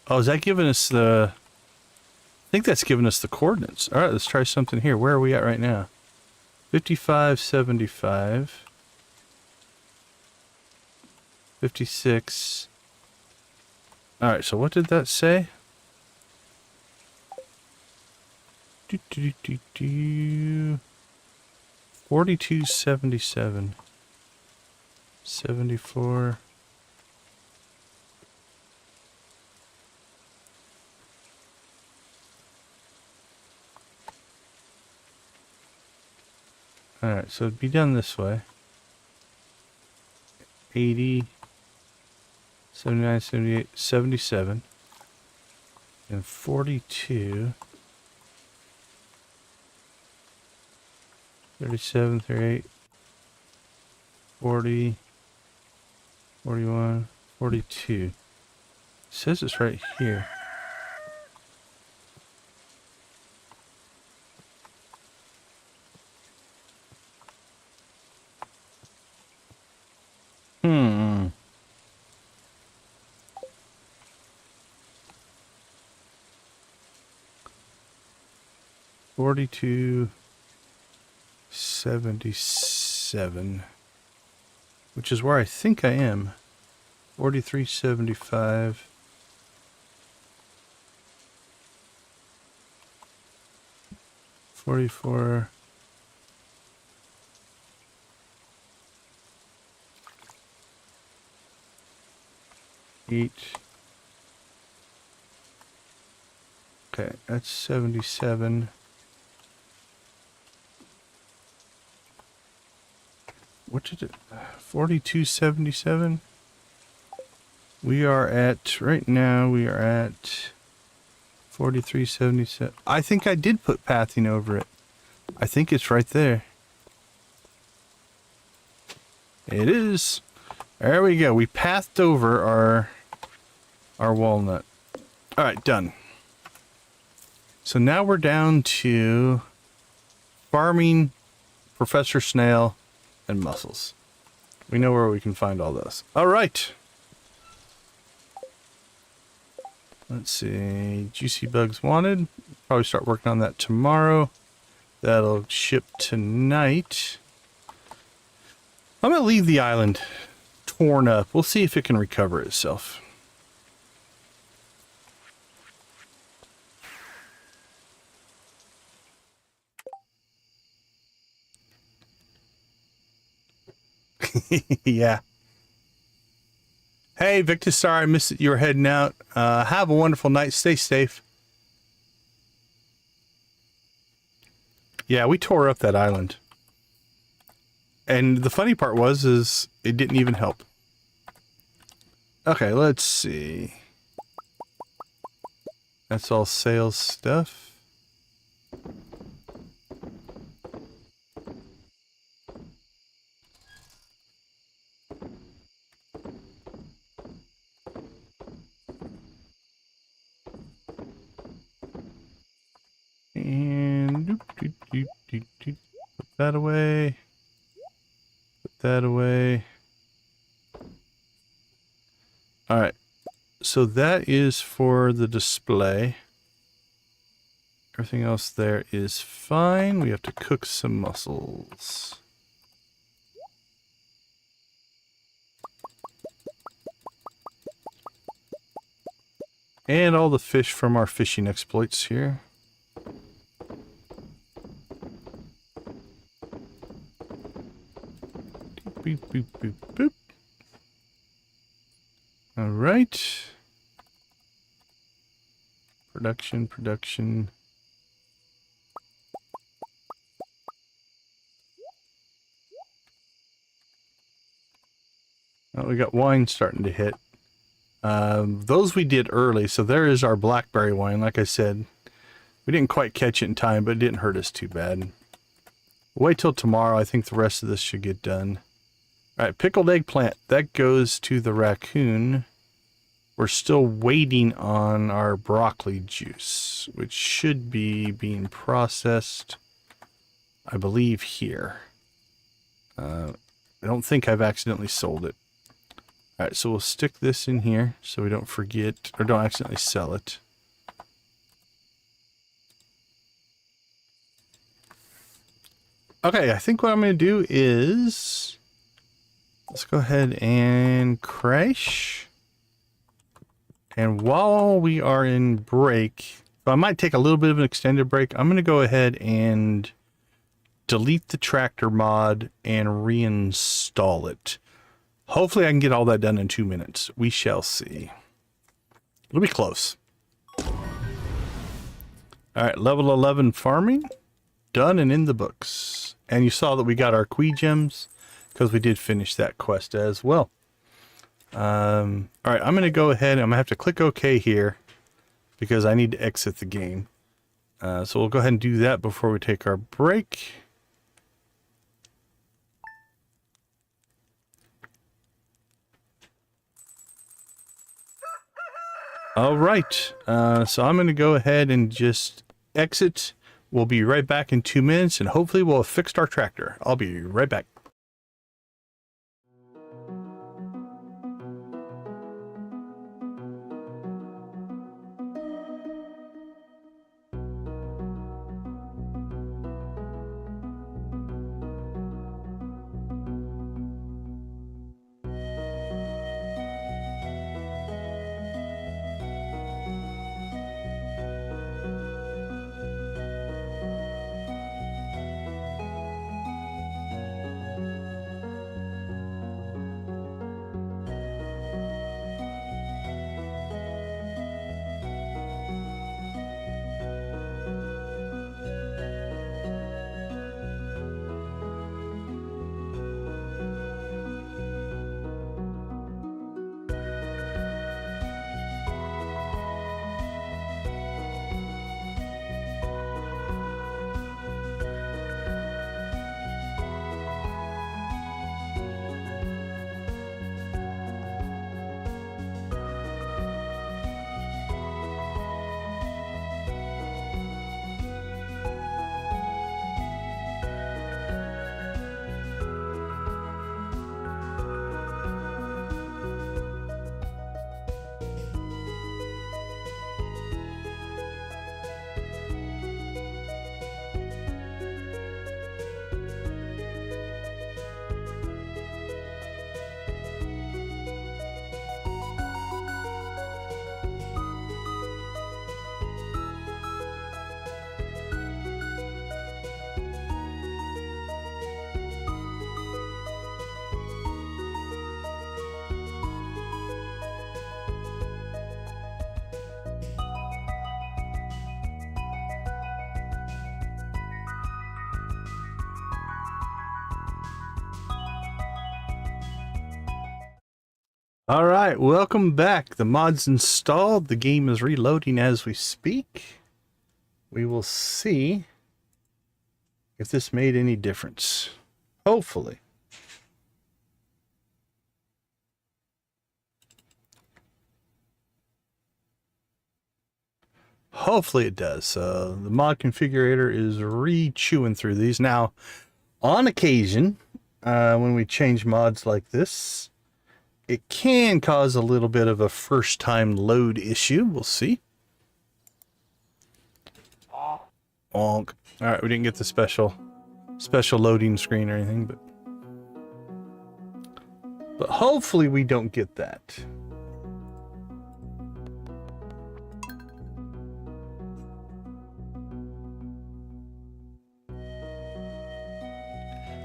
Oh, is that giving us the... I think that's giving us the coordinates. Alright, let's try something here. Where are we at right now? 5575. 56. Alright, so what did that say? 4277. 74. Alright, so it'd be done this way. 80. 79, 78, 77, and 42, 37, 38, 40, 41, 42. It says it's right here. Hmm. 4277, which is where I think I am. 4375. $44. $8. Okay, that's 77. What did it... 4277? We are at... Right now, we are at... 4377. I think I did put pathing over it. I think it's right there. It is. There we go. We pathed over our walnut. Alright, done. So now we're down to farming, Professor Snail, and mussels. We know where we can find all those. Alright. Let's see. Juicy bugs wanted. Probably start working on that tomorrow. That'll ship tonight. I'm going to leave the island torn up. We'll see if it can recover itself. Yeah. Hey, Victor, sorry I missed it. You were heading out. Have a wonderful night. Stay safe. Yeah, we tore up that island. And the funny part was, is it didn't even help. Okay, let's see. That's all sales stuff. And doop, doop, doop, doop, doop. Put that away. Put that away. All right. So that is for the display. Everything else there is fine. We have to cook some mussels. And all the fish from our fishing exploits here. Boop, boop, boop, boop. All right. Production, production. Oh, we got wine starting to hit. Those we did early, so there is our blackberry wine. Like I said, we didn't quite catch it in time, but it didn't hurt us too bad. Wait till tomorrow. I think the rest of this should get done. All right, pickled eggplant. That goes to the raccoon. We're still waiting on our broccoli juice, which should be being processed, I believe, here. I don't think I've accidentally sold it. All right, so we'll stick this in here so we don't forget or don't accidentally sell it. Okay, I think what I'm going to do is let's go ahead and crash. And while we are in break, so I might take a little bit of an extended break. I'm going to go ahead and delete the tractor mod and reinstall it. Hopefully I can get all that done in 2 minutes. We shall see. It'll be close. All right, level 11 farming. Done and in the books. And you saw that we got our Quee gems because we did finish that quest as well. All right, I'm going to go ahead and I'm going to have to click OK here because I need to exit the game. So we'll go ahead and do that before we take our break. All right, so I'm going to go ahead and just exit. We'll be right back in 2 minutes, and hopefully we'll have fixed our tractor. I'll be right back. All right, welcome back. The mod's installed. The game is reloading as we speak. We will see if this made any difference. Hopefully. Hopefully it does. The mod configurator is re-chewing through these. Now, on occasion, when we change mods like this, it can cause a little bit of a first-time load issue. We'll see. Bonk. All right, we didn't get the special loading screen or anything, but hopefully we don't get that.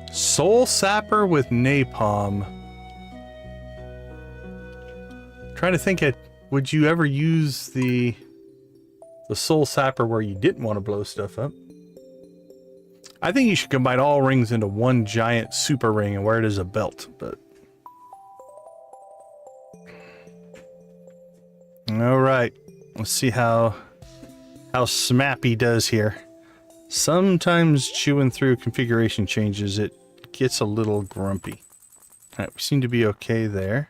Soul Sapper with napalm. Trying to think, would you ever use the Soul Sapper where you didn't want to blow stuff up? I think you should combine all rings into one giant super ring and wear it as a belt, but... Alright, let's see how Smappy does here. Sometimes chewing through configuration changes, it gets a little grumpy. Alright, we seem to be okay there.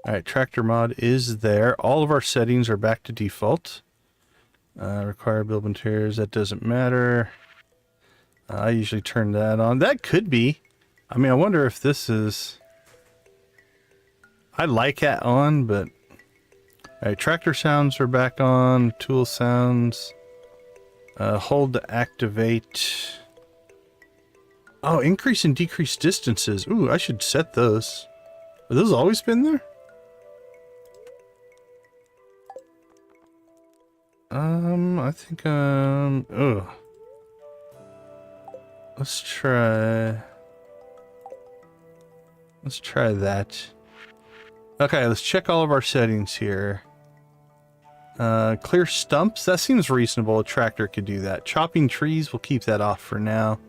Alright, tractor mod is there. All of our settings are back to default. Require build materials, that doesn't matter. I usually turn that on. That could be. I mean, I wonder if this is... I like that on, but... Alright, tractor sounds are back on. Tool sounds. Hold to activate. Oh, increase and decrease distances. Ooh, I should set those. Have those always been there? I think, oh. Let's try that. Okay, let's check all of our settings here. Clear stumps, that seems reasonable. A tractor could do that. Chopping trees, we'll keep that off for now.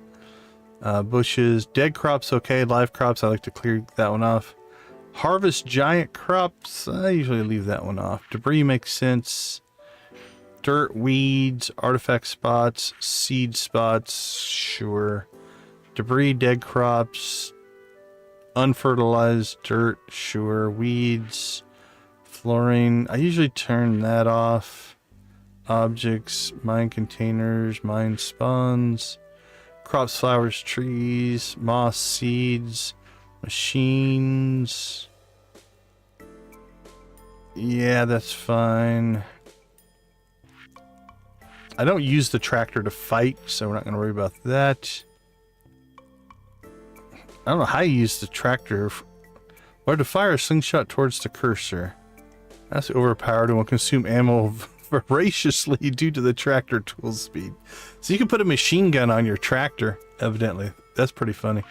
Bushes, dead crops, okay. Live crops, I like to clear that one off. Harvest giant crops, I usually leave that one off. Debris makes sense. Dirt, weeds, artifact spots, seed spots, sure. Debris, dead crops, unfertilized dirt, sure. Weeds, flooring, I usually turn that off. Objects, mine containers, mine spawns, crops, flowers, trees, moss, seeds, machines. Yeah, that's fine. I don't use the tractor to fight, so we're not going to worry about that. I don't know how you use the tractor. Or to fire a slingshot towards the cursor. That's overpowered and will consume ammo voraciously due to the tractor tool speed. So you can put a machine gun on your tractor, evidently. That's pretty funny.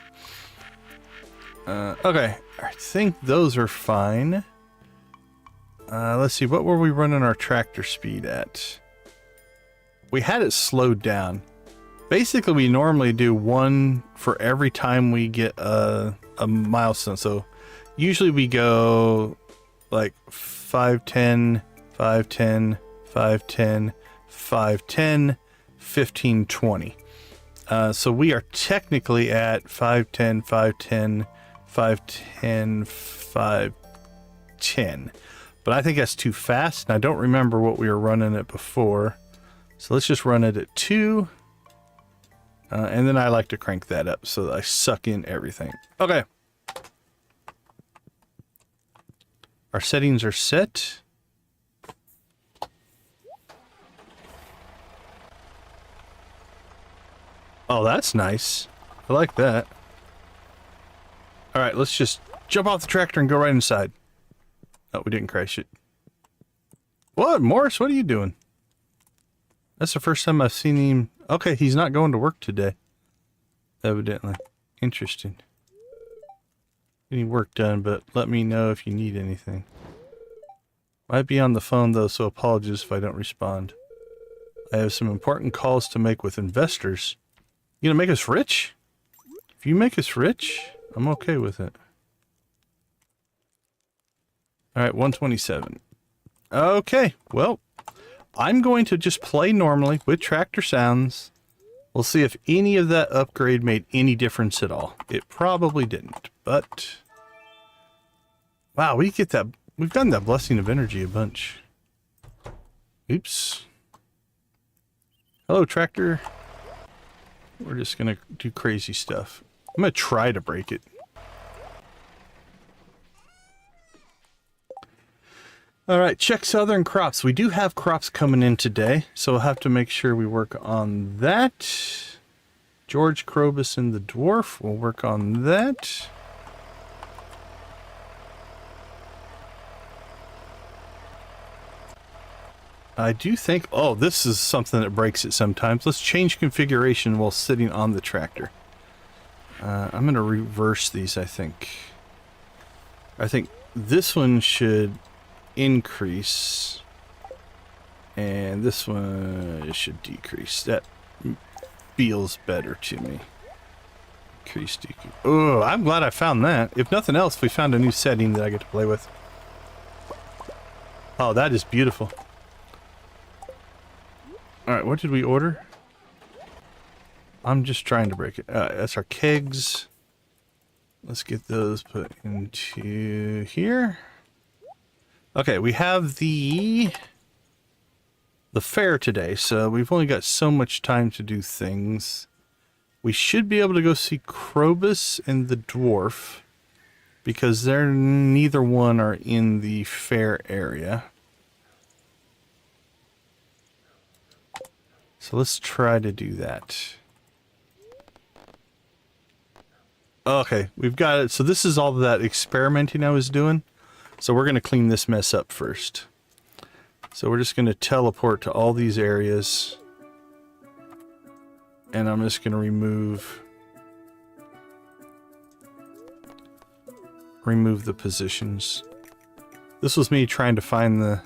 Okay, I think those are fine. Let's see, what were we running our tractor speed at? We had it slowed down. Basically, we normally do one for every time we get a milestone. So usually we go like 510, 510, 510, 510, 15, 20. So we are technically at 510, 510, 510, 510. But I think that's too fast, and I don't remember what we were running it before. So let's just run it at 2. And then I like to crank that up so that I suck in everything. Okay. Our settings are set. Oh, that's nice. I like that. All right, let's just jump off the tractor and go right inside. Oh, we didn't crash it. What, Morris? What are you doing? That's the first time I've seen him. Okay, he's not going to work today. Evidently. Interesting. Any work done, but let me know if you need anything. Might be on the phone though, so apologies if I don't respond. I have some important calls to make with investors. You gonna make us rich? If you make us rich, I'm okay with it. All right, 127. Okay, well, I'm going to just play normally with tractor sounds. We'll see if any of that upgrade made any difference at all. It probably didn't, but... Wow, we get that... We've gotten that blessing of energy a bunch. Oops. Hello, tractor. We're just gonna do crazy stuff. I'm gonna try to break it. Alright, check southern crops. We do have crops coming in today, so we'll have to make sure we work on that. George Krobus and the Dwarf, we'll work on that. I do think... Oh, this is something that breaks it sometimes. Let's change configuration while sitting on the tractor. I'm going to reverse these, I think. I think this one should increase. And this one should decrease. That feels better to me. Increase, decrease. Oh, I'm glad I found that. If nothing else, we found a new setting that I get to play with. Oh, that is beautiful. Alright, what did we order? I'm just trying to break it. That's our kegs. Let's get those put into here. Okay, we have the fair today, so we've only got so much time to do things. We should be able to go see Krobus and the Dwarf, because they're neither one are in the fair area. So let's try to do that. Okay, we've got it. So this is all that experimenting I was doing. So we're going to clean this mess up first. So we're just going to teleport to all these areas. And I'm just going to remove the positions. This was me trying to find the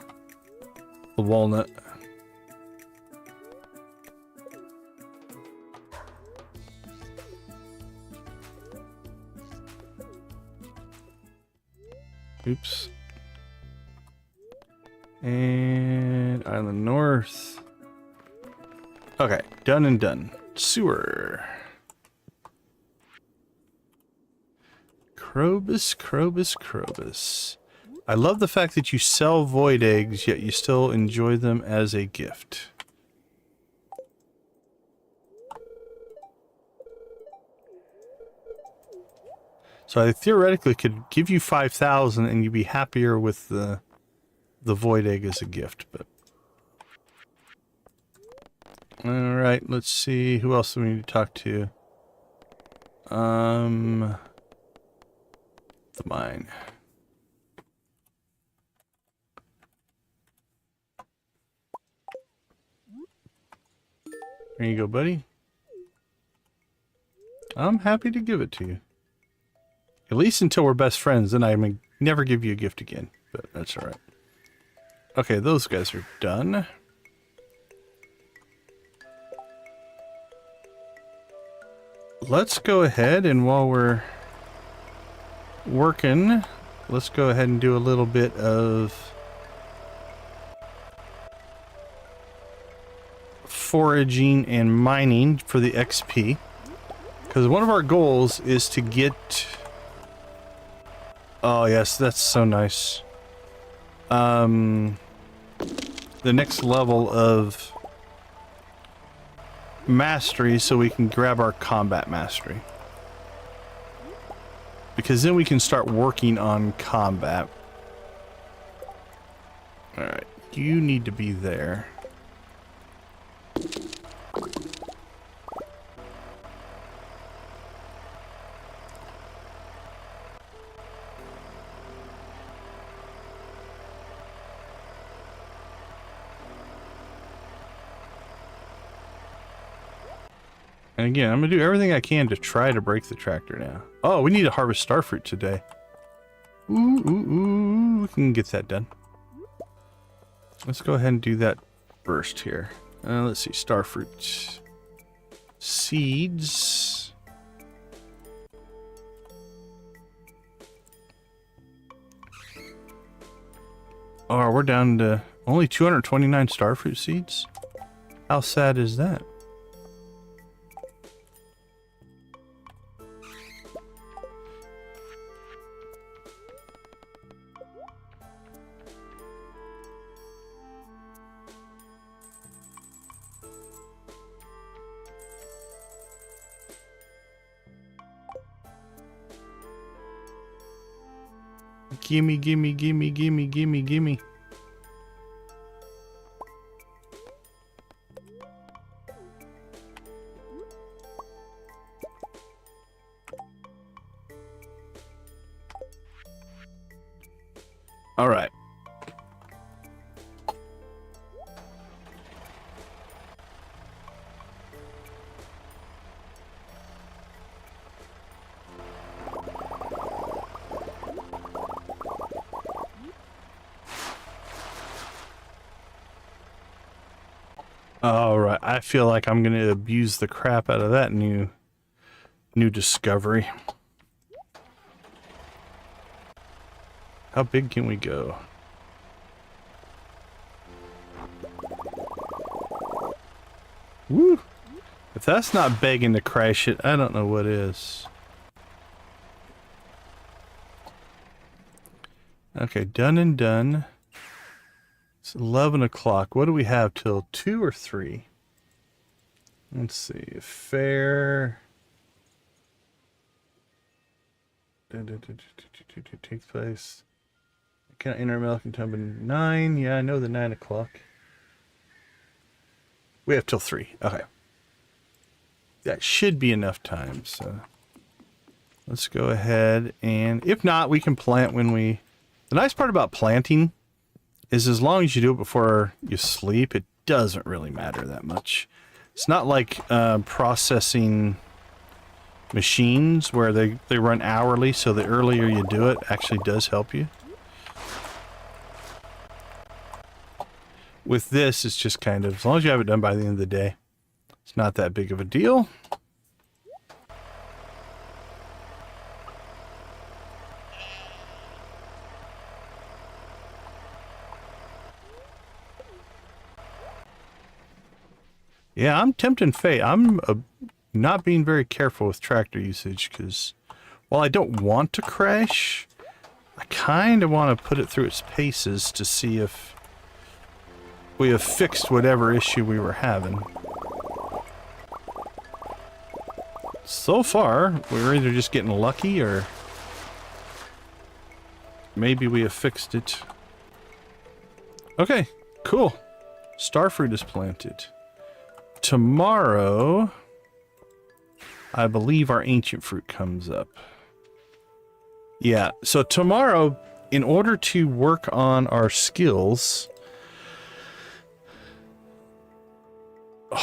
walnut. Oops. And Island North. Okay, done and done. Sewer. Krobus, Krobus, Krobus. I love the fact that you sell void eggs, yet you still enjoy them as a gift. So I theoretically could give you 5,000 and you'd be happier with the void egg as a gift, but... Alright, let's see. Who else do we need to talk to? The mine. There you go, buddy. I'm happy to give it to you. At least until we're best friends, then I may never give you a gift again. But that's alright. Okay, those guys are done. Let's go ahead and while we're working, let's go ahead and do a little bit of foraging and mining for the XP. Because one of our goals is to get... Oh yes, that's so nice. The next level of mastery so we can grab our combat mastery. Because then we can start working on combat. Alright, you need to be there. And again, I'm going to do everything I can to try to break the tractor now. Oh, we need to harvest starfruit today. Ooh, we can get that done. Let's go ahead and do that first here. Let's see, starfruit. Seeds. Oh, we're down to only 229 starfruit seeds? How sad is that? Gimme, gimme, gimme, gimme, gimme, gimme. All right. All right. I feel like I'm going to abuse the crap out of that new discovery. How big can we go? Woo! If that's not begging to crash it, I don't know what is. Okay, done and done. It's 11 o'clock. What do we have till 2 or 3? Let's see. Fair. Takes place. Can I enter American time 9? Yeah, I know the 9 o'clock. We have till 3. Okay. That should be enough time, so let's go ahead, and if not, we can plant when we... The nice part about planting is as long as you do it before you sleep, it doesn't really matter that much. It's not like processing machines where they run hourly, so the earlier you do it actually does help you. With this, it's just kind of, as long as you have it done by the end of the day, it's not that big of a deal. Yeah, I'm tempting fate. I'm not being very careful with tractor usage because while I don't want to crash, I kind of want to put it through its paces to see if we have fixed whatever issue we were having. So far, we're either just getting lucky or maybe we have fixed it. Okay, cool. Starfruit is planted. Tomorrow, I believe our ancient fruit comes up. Yeah, so tomorrow, in order to work on our skills...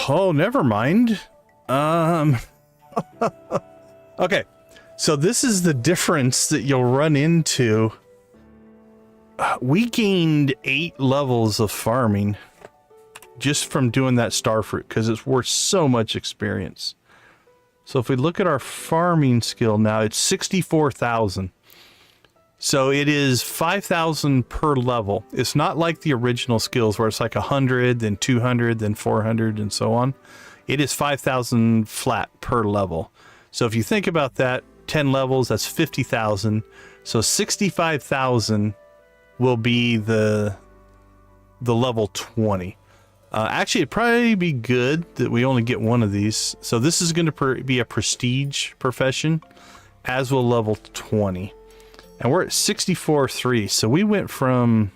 Oh, never mind. Okay, so this is the difference that you'll run into. We gained 8 levels of farming just from doing that starfruit because it's worth so much experience. So if we look at our farming skill now, it's 64,000. So it is 5,000 per level. It's not like the original skills where it's like 100, then 200, then 400, and so on. It is 5,000 flat per level. So if you think about that, 10 levels, that's 50,000. So 65,000 will be the level 20. Actually, it'd probably be good that we only get one of these. So this is going to be a prestige profession, as will level 20. And we're at 64,300. So we went from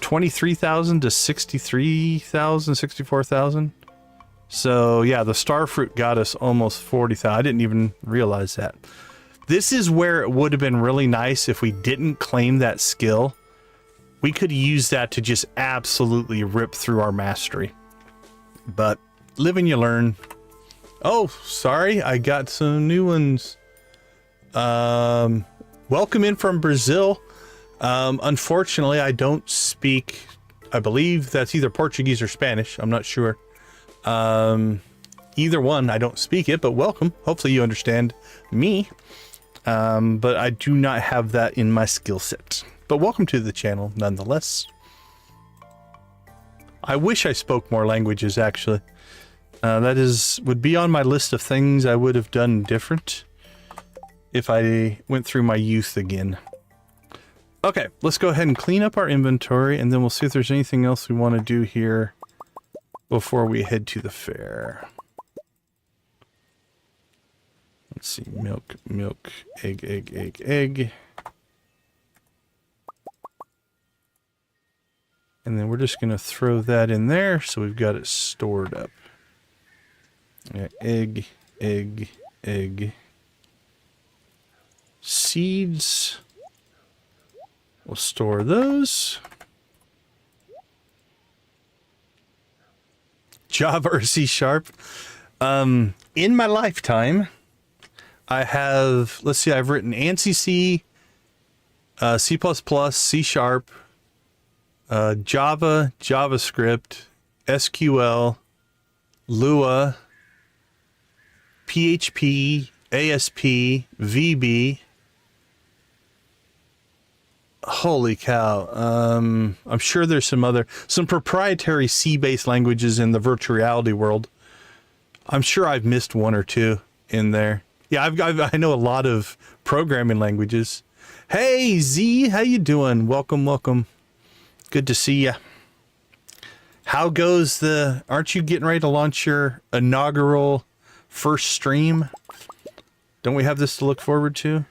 23,000 to 63,000, 64,000. So yeah, the starfruit got us almost 40,000. I didn't even realize that. This is where it would have been really nice if we didn't claim that skill. We could use that to just absolutely rip through our mastery. But live and you learn. Oh, sorry, I got some new ones. Welcome in from Brazil. Unfortunately, I don't speak, I believe that's either Portuguese or Spanish. I'm not sure. Either one, I don't speak it, but welcome. Hopefully you understand me. But I do not have that in my skill set. but welcome to the channel nonetheless. I wish I spoke more languages, actually. That would be on my list of things I would have done different if I went through my youth again. Okay, let's go ahead and clean up our inventory, and then we'll see if there's anything else we want to do here before we head to the fair. Let's see, milk, milk, egg, egg, egg, egg. And then we're just going to throw that in there so we've got it stored up. Yeah, egg, egg, egg. Seeds. We'll store those. Java or C#. In my lifetime, I have, let's see, I've written ANSI C, C++, C#, Java, JavaScript, SQL, Lua, PHP, ASP, VB. Holy cow. I'm sure there's some proprietary C-based languages in the virtual reality world. I'm sure I've missed one or two in there. Yeah, I know a lot of programming languages. Hey, Z, how you doing? Welcome, welcome. Good to see ya. How goes aren't you getting ready to launch your inaugural first stream? Don't we have this to look forward to?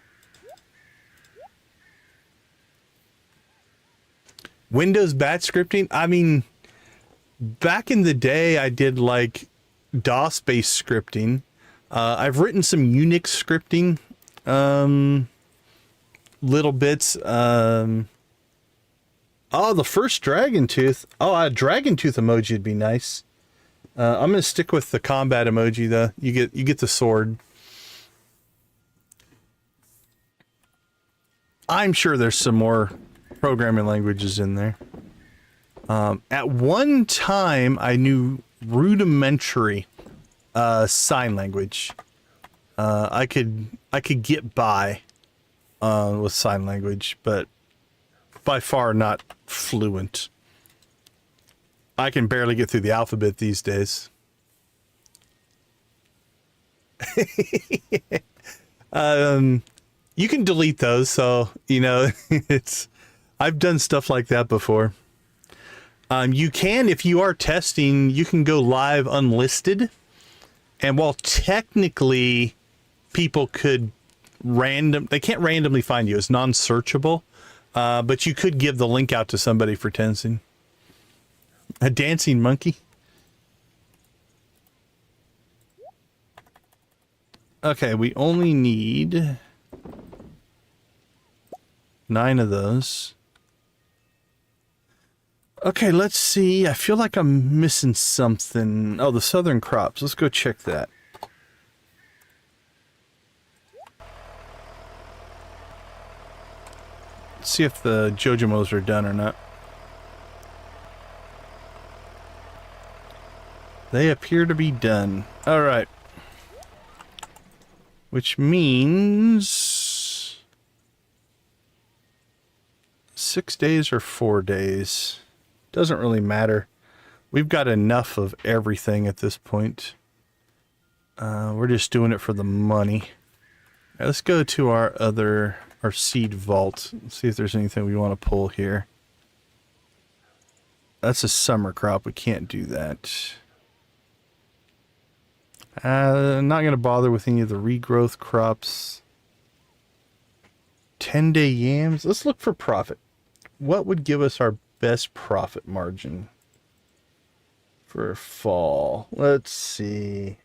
Windows batch scripting? I mean, back in the day, I did like DOS-based scripting. I've written some Unix scripting, little bits. Oh, the first dragon tooth. Oh, a dragon tooth emoji would be nice. I'm gonna stick with the combat emoji though. You get the sword. I'm sure there's some more programming languages in there. At one time, I knew rudimentary sign language. I could get by with sign language, but by far not fluent. I can barely get through the alphabet these days. You can delete those, so you know I've done stuff like that before. You can, if you are testing, you can go live unlisted. And while technically people could they can't randomly find you. It's non-searchable. But you could give the link out to somebody for testing. A dancing monkey? Okay, we only need 9 of those. Okay, let's see. I feel like I'm missing something. Oh, the southern crops. Let's go check that. Let's see if the Jojamos are done or not. They appear to be done. All right. Which means 6 days or 4 days. Doesn't really matter. We've got enough of everything at this point. We're just doing it for the money. Right, let's go to our seed vault. Let's see if there's anything we want to pull here. That's a summer crop. We can't do that. I'm not going to bother with any of the regrowth crops. 10-day yams. Let's look for profit. What would give us our best profit margin for fall? Let's see.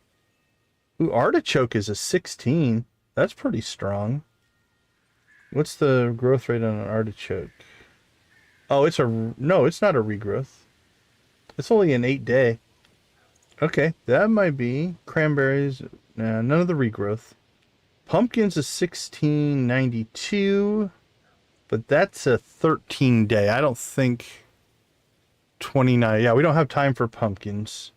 Ooh, artichoke is a 16. That's pretty strong. What's the growth rate on an artichoke? Oh, no, it's not a regrowth. It's only an 8-day. Okay, that might be. Cranberries, nah, none of the regrowth. Pumpkins is 1692, but that's a 13-day. I don't think 29. Yeah, we don't have time for pumpkins.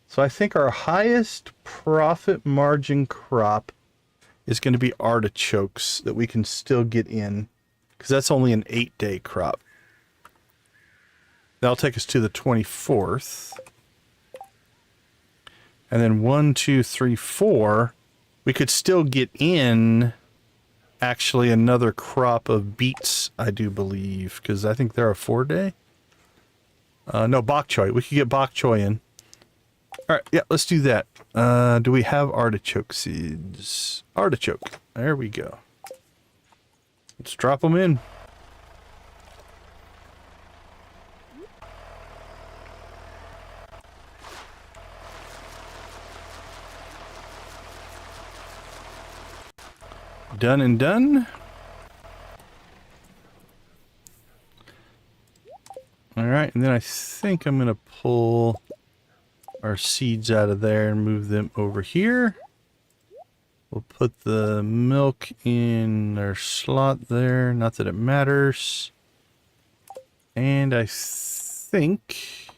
So I think our highest profit margin crop is going to be artichokes that we can still get in. because that's only an 8-day crop. That'll take us to the 24th. And then 1, 2, 3, 4. We could still get in actually another crop of beets, I do believe, because I think they're a 4-day. No, bok choy. We could get bok choy in. All right, yeah, let's do that. Do we have artichoke seeds? Artichoke. There we go. Let's drop them in. Done and done. All right, and then I think I'm going to pull our seeds out of there and move them over here. We'll put the milk in our slot there. Not that it matters. And I think...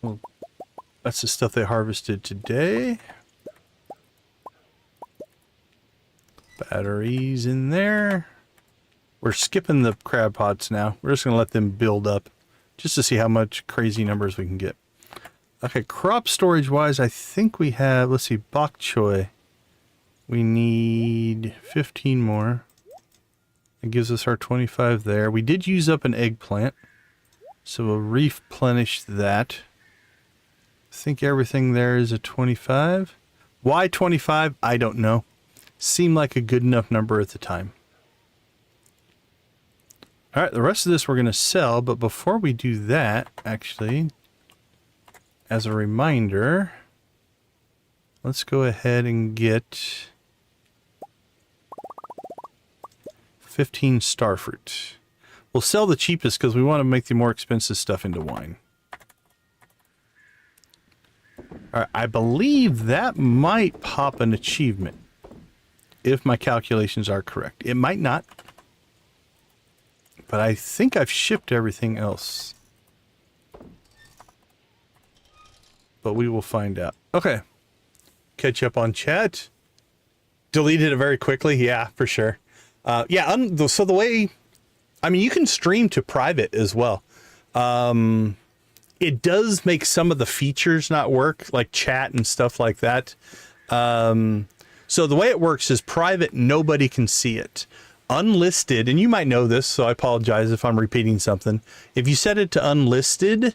well, that's the stuff they harvested today. Batteries in there. We're skipping the crab pots now. We're just going to let them build up just to see how much crazy numbers we can get. Okay, crop storage wise, I think we have, let's see, bok choy. We need 15 more. It gives us our 25 there. We did use up an eggplant, so we'll replenish that. I think everything there is a 25. Why 25? I don't know. Seemed like a good enough number at the time. All right, the rest of this we're going to sell, but before we do that, actually, as a reminder, let's go ahead and get 15 starfruit. We'll sell the cheapest because we want to make the more expensive stuff into wine. All right, I believe that might pop an achievement, if my calculations are correct. It might not. But I think I've shipped everything else. But we will find out. Okay. Catch up on chat. Deleted it very quickly. Yeah, for sure. Yeah, so the way... I mean, you can stream to private as well. It does make some of the features not work, like chat and stuff like that. So the way it works is private, nobody can see it. Unlisted, and you might know this, so I apologize if I'm repeating something. If you set it to unlisted,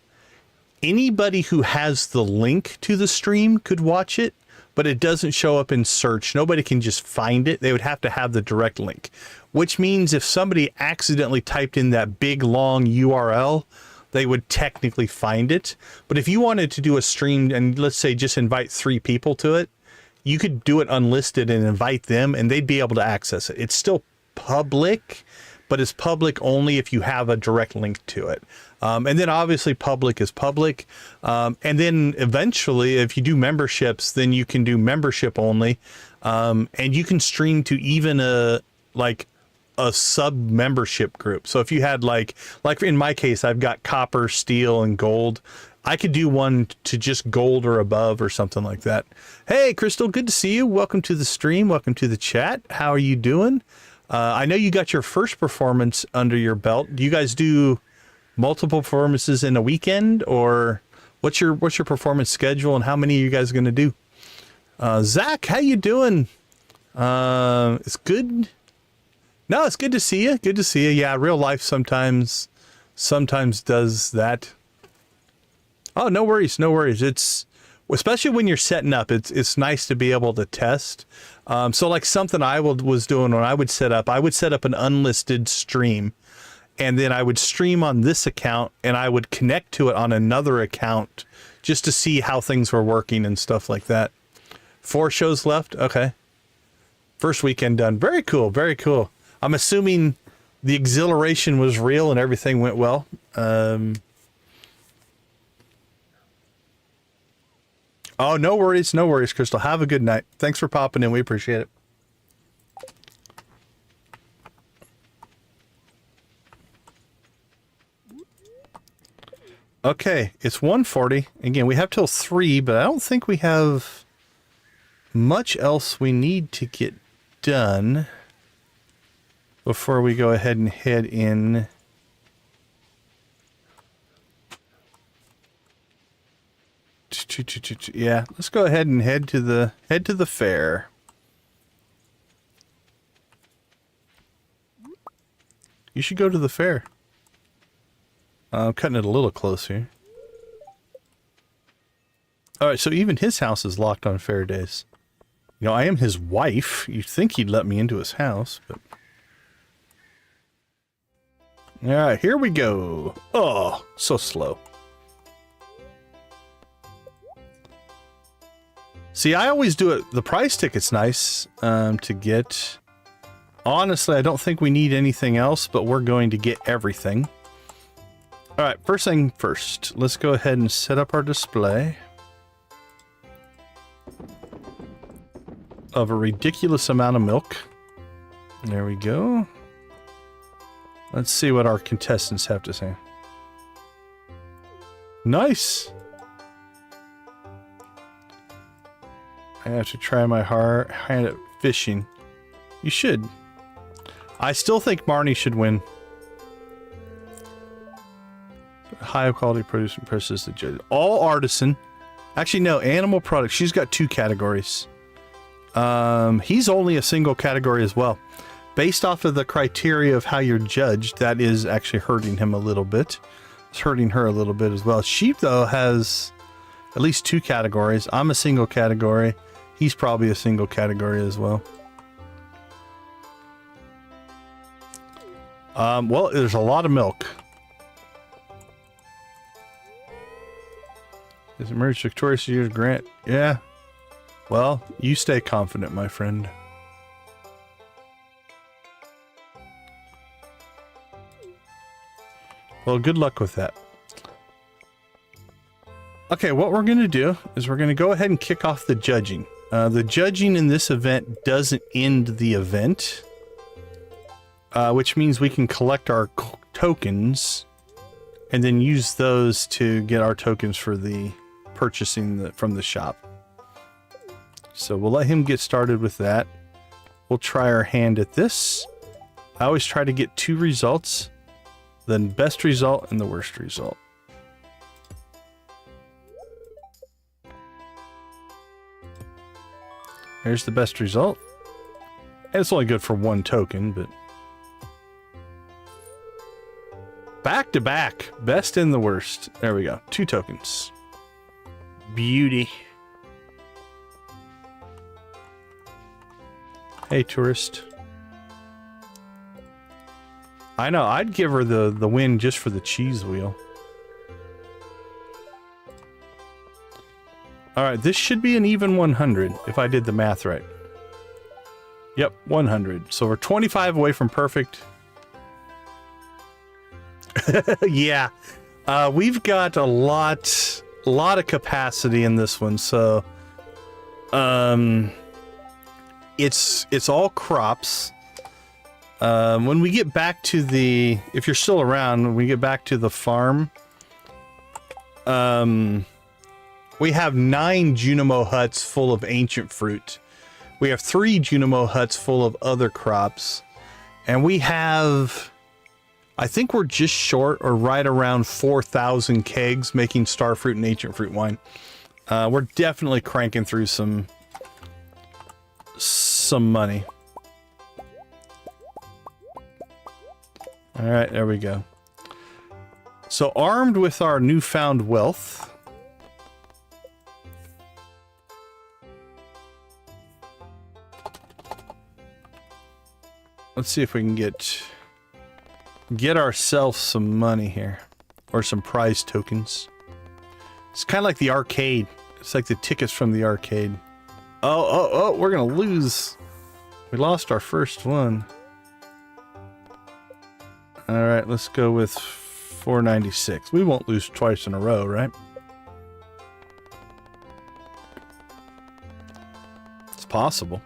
anybody who has the link to the stream could watch it, but it doesn't show up in search. Nobody can just find it. They would have to have the direct link, which means if somebody accidentally typed in that big long URL, they would technically find it. But if you wanted to do a stream and let's say just invite 3 people to it, you could do it unlisted and invite them and they'd be able to access it. It's still public, but it's public only if you have a direct link to it. And then obviously public is public. And then eventually if you do memberships, then you can do membership only. And you can stream to even a sub membership group. So if you had like in my case, I've got copper, steel, and gold. I could do one to just gold or above or something like that. Hey, Crystal, good to see you. Welcome to the stream. Welcome to the chat. How are you doing? I know you got your first performance under your belt. Do you guys do multiple performances in a weekend, or what's your performance schedule, and how many are you guys going to do? Zach, how you doing? It's good. No, it's good to see you. Good to see you. Yeah, real life sometimes does that. Oh, no worries, no worries. It's especially when you're setting up. It's nice to be able to test. So like something I was doing when I would set up an unlisted stream, and then I would stream on this account, and I would connect to it on another account just to see how things were working and stuff like that. 4 shows left. Okay. First weekend done. Very cool. Very cool. I'm assuming the exhilaration was real and everything went well. Oh, no worries, Crystal. Have a good night. Thanks for popping in. We appreciate it. Okay, it's 1:40. Again, we have till 3, but I don't think we have much else we need to get done before we go ahead and head in. Yeah, let's go ahead and head to the fair. You should go to the fair. I'm cutting it a little close here. Alright, so even his house is locked on fair days. You know, I am his wife. You'd think he'd let me into his house, but... Alright, here we go. Oh, so slow. See, I always do it. The price ticket's nice to get. Honestly, I don't think we need anything else, but we're going to get everything. All right, first thing first. Let's go ahead and set up our display of a ridiculous amount of milk. There we go. Let's see what our contestants have to say. Nice. I have to try my hand at fishing. You should. I still think Marnie should win. High quality produce and prices the judge. All artisan. Actually, no, animal products. She's got 2 categories. He's only a single category as well. Based off of the criteria of how you're judged, that is actually hurting him a little bit. It's hurting her a little bit as well. Sheep, though, has at least 2 categories. I'm a single category. He's probably a single category as well. Well, there's a lot of milk. Is emerged victorious year's grant? Yeah. Well, you stay confident, my friend. Well, good luck with that. Okay, what we're going to do is we're going to go ahead and kick off the judging. The judging in this event doesn't end the event, which means we can collect our tokens and then use those to get our tokens for the purchasing from the shop. So we'll let him get started with that. We'll try our hand at this. I always try to get 2 results, the best result and the worst result. Here's the best result. And it's only good for 1 token, but... Back to back. Best and the worst. There we go. 2 tokens. Beauty. Hey, tourist. I know, I'd give her the win just for the cheese wheel. Alright, this should be an even 100, if I did the math right. Yep, 100. So we're 25 away from perfect. Yeah. We've got a lot of capacity in this one, so... It's all crops. When we get back to the... If you're still around, when we get back to the farm... we have 9 Junimo huts full of ancient fruit. We have 3 Junimo huts full of other crops. And we have... I think we're just short or right around 4,000 kegs making starfruit and ancient fruit wine. We're definitely cranking through some money. All right, there we go. So armed with our newfound wealth, let's see if we can get ourselves some money here, or some prize tokens. It's kind of like the arcade. It's like the tickets from the arcade. Oh, we're gonna lose. We lost our first one. All right, let's go with 496. We won't lose twice in a row, right? It's possible.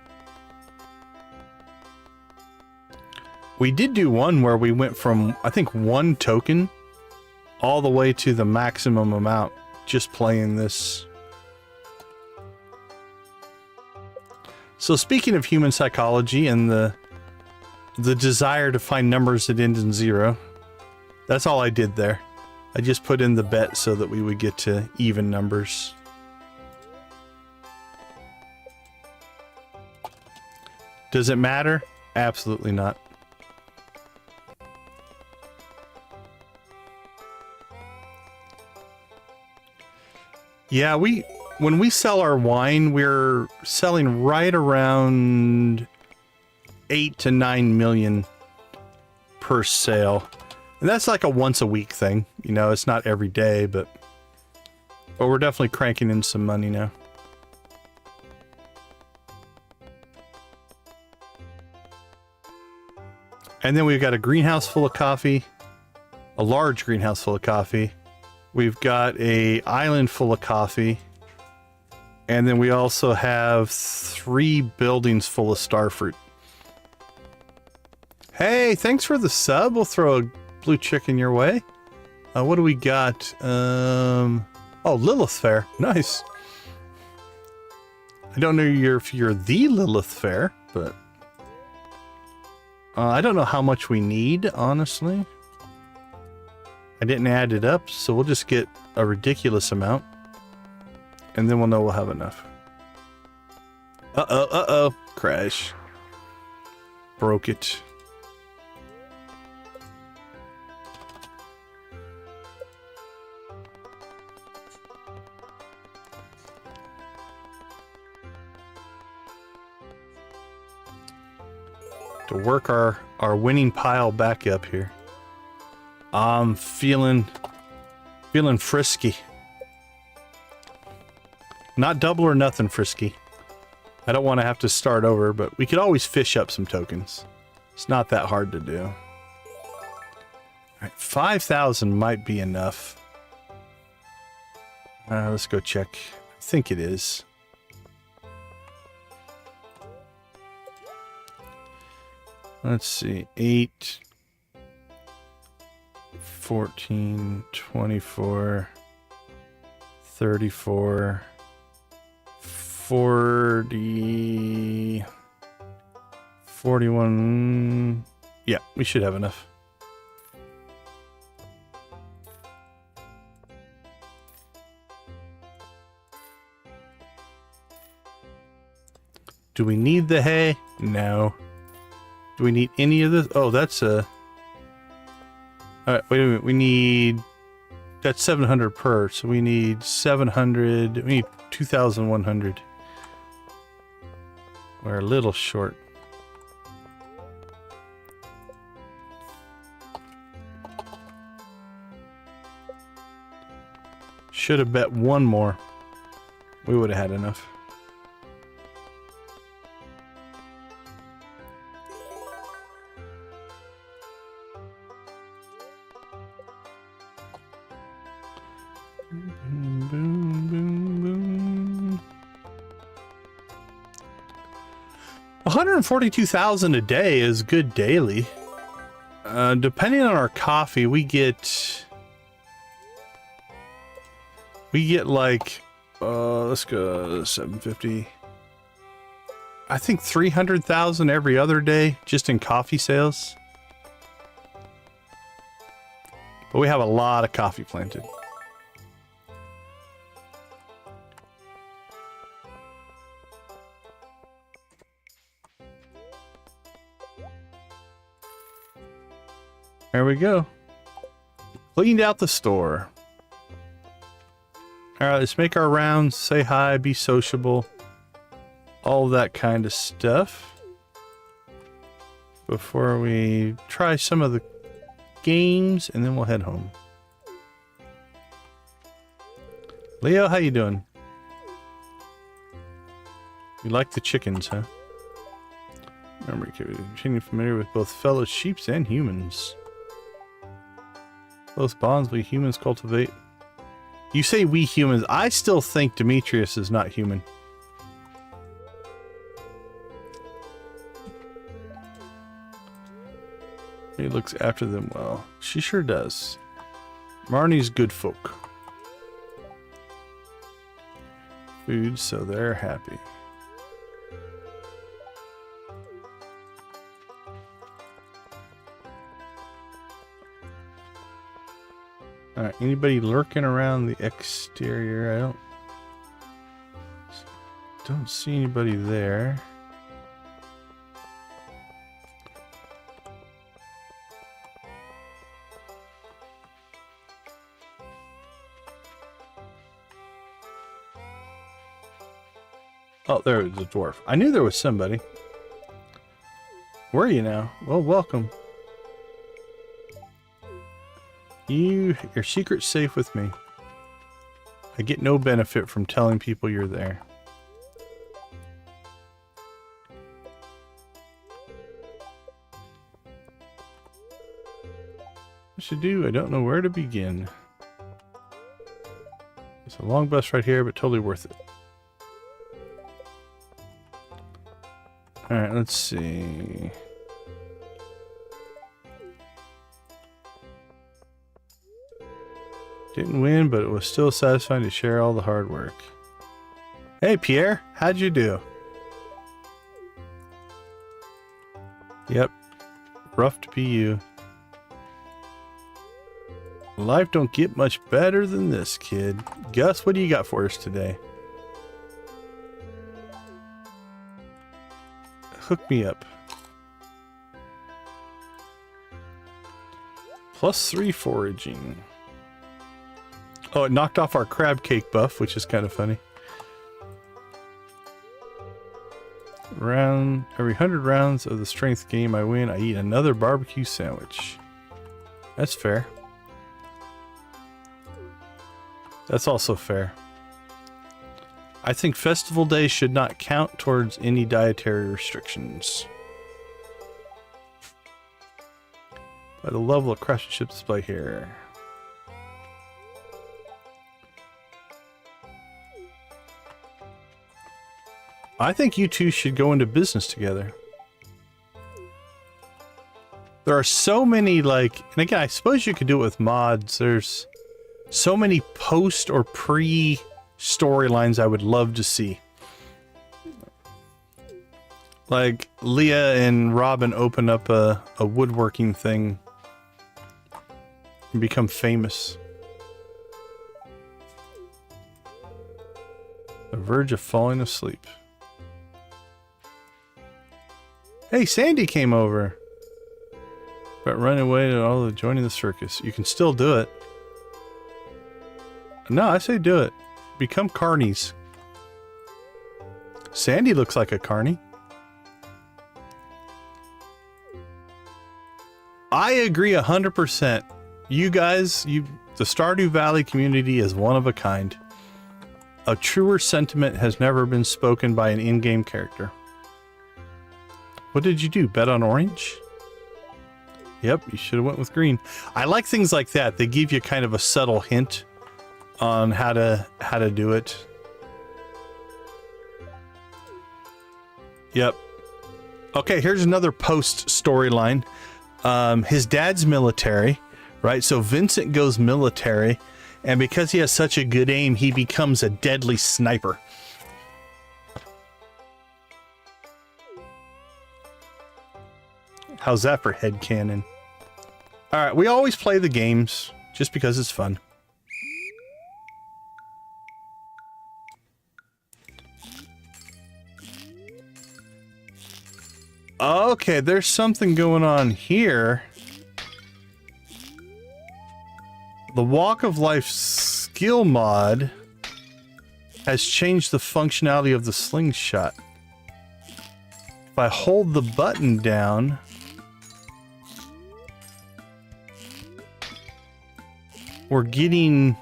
We did do one where we went from, I think, 1 token all the way to the maximum amount just playing this. So speaking of human psychology and the desire to find numbers that end in 0, that's all I did there. I just put in the bet so that we would get to even numbers. Does it matter? Absolutely not. Yeah, when we sell our wine, we're selling right around 8 to 9 million per sale. And that's like a once a week thing. You know, it's not every day, but we're definitely cranking in some money now. And then we've got a greenhouse full of coffee, a large greenhouse full of coffee. We've got a island full of coffee. And then we also have 3 buildings full of starfruit. Hey, thanks for the sub. We'll throw a blue chicken your way. What do we got? Oh, Lilith Fair. Nice. I don't know if you're the Lilith Fair, but I don't know how much we need, honestly. I didn't add it up, so we'll just get a ridiculous amount. And then we'll know we'll have enough. Uh-oh. Crash. Broke it. To work our winning pile back up here. I'm feeling frisky. Not double or nothing frisky. I don't want to have to start over, but we could always fish up some tokens. It's not that hard to do. All right, 5,000 might be enough. Let's go check. I think it is. Let's see, 8, 14, 24, 34, 40, 41. Yeah, we should have enough. Do we need the hay? No. Do we need any of this? Oh, that's a... Alright, wait a minute. We need... That's 700 per, so we need 700... We need 2,100. We're a little short. Should have bet one more. We would have had enough. Boom, boom, boom, boom. 142,000 a day is good daily. Depending on our coffee, we get like, let's go 750. I think 300,000 every other day just in coffee sales. But we have a lot of coffee planted. There we go. Cleaned out the store. Alright, let's make our rounds, say hi, be sociable. All that kind of stuff. Before we try some of the games, and then we'll head home. Leo, how you doing? You like the chickens, huh? Remember, continue familiar with both fellow sheeps and humans. Close bonds we humans cultivate. You say we humans. I still think Demetrius is not human. He looks after them well. She sure does. Marnie's good folk. Food, so they're happy. Alright, anybody lurking around the exterior? I don't see anybody there. Oh, there was a dwarf. I knew there was somebody. Where are you now? Well, welcome. Your secret's safe with me. I get no benefit from telling people you're there. What should do? I don't know where to begin. It's a long bus right here, but totally worth it. Alright, let's see. Didn't win, but it was still satisfying to share all the hard work. Hey, Pierre, how'd you do? Yep, rough to be you. Life don't get much better than this, kid. Gus, what do you got for us today? Hook me up. +3 foraging. Oh, it knocked off our crab cake buff, which is kind of funny. Every 100 rounds of the strength game I win, I eat another barbecue sandwich. That's fair. That's also fair. I think festival days should not count towards any dietary restrictions. By the level of craftsmanship display here. I think you two should go into business together. There are so many, like, and again, I suppose you could do it with mods. There's so many post or pre storylines I would love to see. Like Leah and Robin open up a woodworking thing and become famous. The verge of falling asleep. Hey, Sandy came over. But running away to all the joining the circus. You can still do it. No, I say do it. Become carnies. Sandy looks like a carny. I agree 100%. You guys, the Stardew Valley community is one of a kind. A truer sentiment has never been spoken by an in-game character. What did you do? Bet on orange? Yep, you should have went with green. I like things like that. They give you kind of a subtle hint on how to do it. Yep. Okay, here's another post storyline. His dad's military, right? So Vincent goes military, and because he has such a good aim, he becomes a deadly sniper. How's that for headcanon? All right, we always play the games just because it's fun. Okay, there's something going on here. The Walk of Life skill mod has changed the functionality of the slingshot. If I hold the button down, we're getting...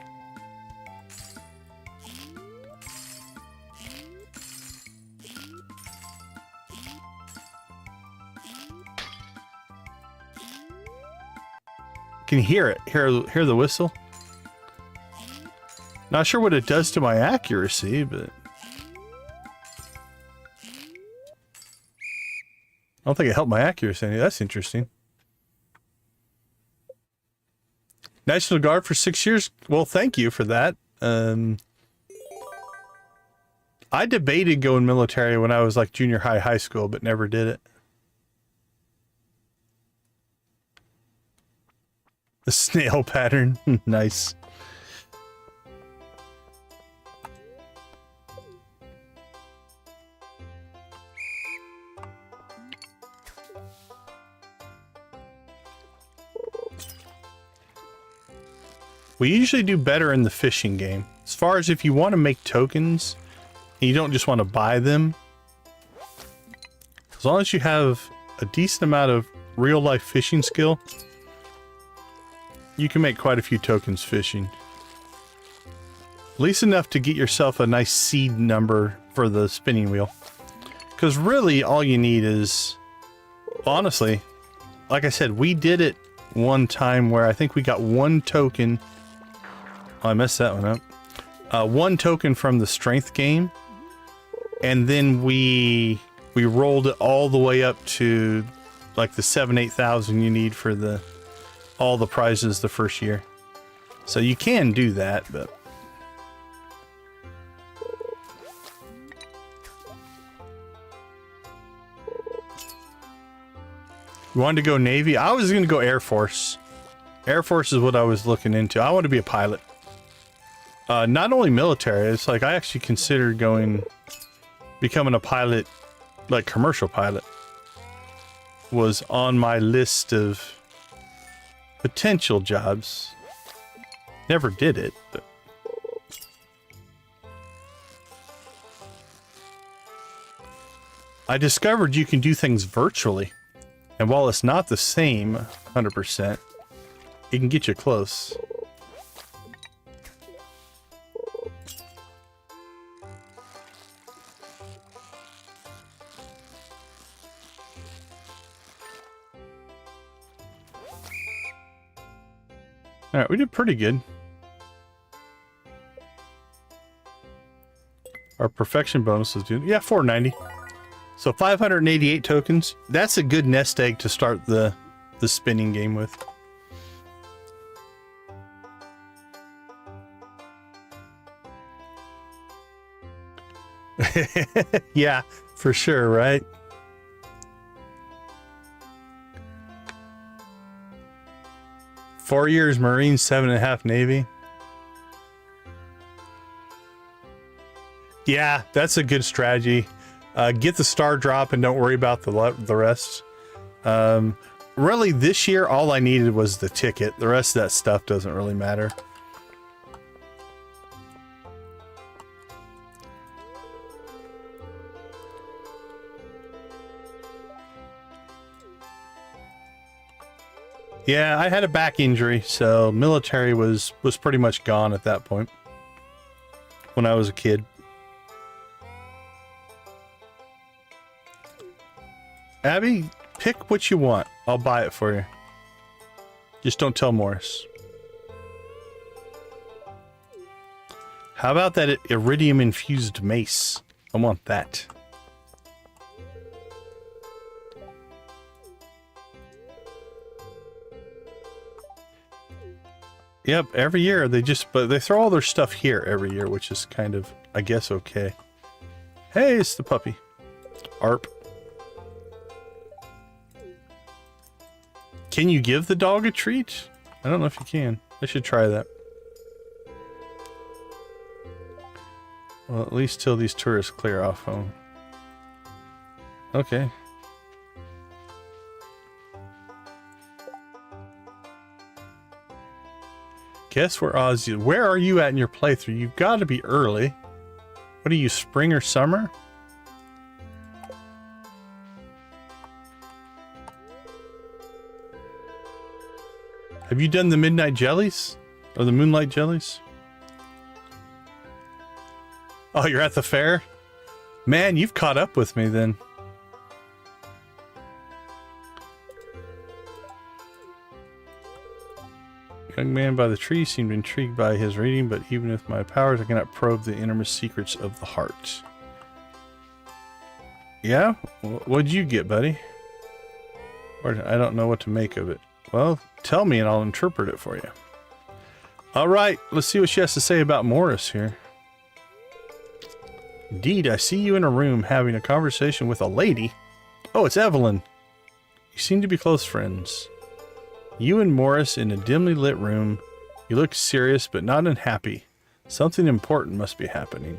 Can you hear it? Hear the whistle? Not sure what it does to my accuracy, but... I don't think it helped my accuracy any. That's interesting. National Guard for 6 years. Well, thank you for that. I debated going military when I was like junior high, high school, but never did it. The snail pattern. Nice. We usually do better in the fishing game. As far as if you want to make tokens, and you don't just want to buy them, as long as you have a decent amount of real life fishing skill, you can make quite a few tokens fishing. At least enough to get yourself a nice seed number for the spinning wheel. Because really all you need is, honestly, like I said, we did it one time where I think we got one token. Oh, I messed that one up. One token from the strength game, and then we rolled it all the way up to like the 7,000-8,000 you need for all the prizes the first year. So you can do that, but you wanted to go Navy? I was going to go Air Force. Air Force is what I was looking into. I want to be a pilot. Not only military, it's like I actually considered becoming a pilot, like commercial pilot, was on my list of potential jobs. Never did it, but I discovered you can do things virtually. And while it's not the same 100%, it can get you close. All right, we did pretty good. Our perfection bonus is due. Yeah, 490. So 588 tokens. That's a good nest egg to start the spinning game with. Yeah, for sure, right? Four years Marines, 7.5 Navy. Yeah, that's a good strategy. Get the star drop and don't worry about the rest. Really, this year, all I needed was the ticket. The rest of that stuff doesn't really matter. Yeah, I had a back injury, so military was pretty much gone at that point when I was a kid. Abby, pick what you want. I'll buy it for you. Just don't tell Morris. How about that iridium infused mace? I want that. Yep, every year but they throw all their stuff here every year, which is kind of, I guess, okay. Hey, it's the puppy. Arp. Can you give the dog a treat? I don't know if you can. I should try that. Well, at least till these tourists clear off home. Okay. Guess where Ozzy? Where are you at in your playthrough? You've got to be early. What are you, spring or summer? Have you done the midnight jellies? Or the moonlight jellies? Oh, you're at the fair? Man, you've caught up with me then. Young man by the tree seemed intrigued by his reading, but even with my powers, I cannot probe the innermost secrets of the heart. Yeah? What'd you get, buddy? Or I don't know what to make of it. Well, tell me and I'll interpret it for you. All right, let's see what she has to say about Morris here. Indeed, I see you in a room having a conversation with a lady. Oh, it's Evelyn. You seem to be close friends. You and Morris in a dimly lit room. You look serious, but not unhappy. Something important must be happening.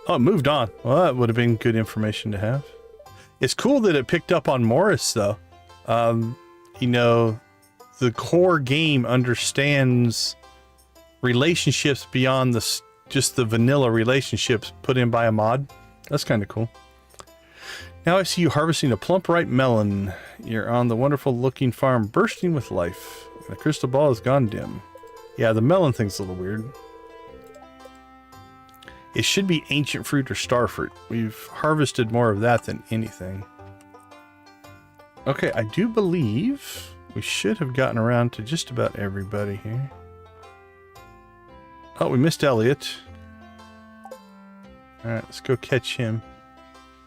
Oh, it moved on. Well, that would have been good information to have. It's cool that it picked up on Morris, though. You know, the core game understands relationships beyond just the vanilla relationships put in by a mod. That's kind of cool. Now I see you harvesting a plump ripe melon. You're on the wonderful looking farm bursting with life. The crystal ball has gone dim. Yeah, the melon thing's a little weird. It should be ancient fruit or star fruit. We've harvested more of that than anything. Okay, I do believe we should have gotten around to just about everybody here. Oh, we missed Elliot. Alright, let's go catch him.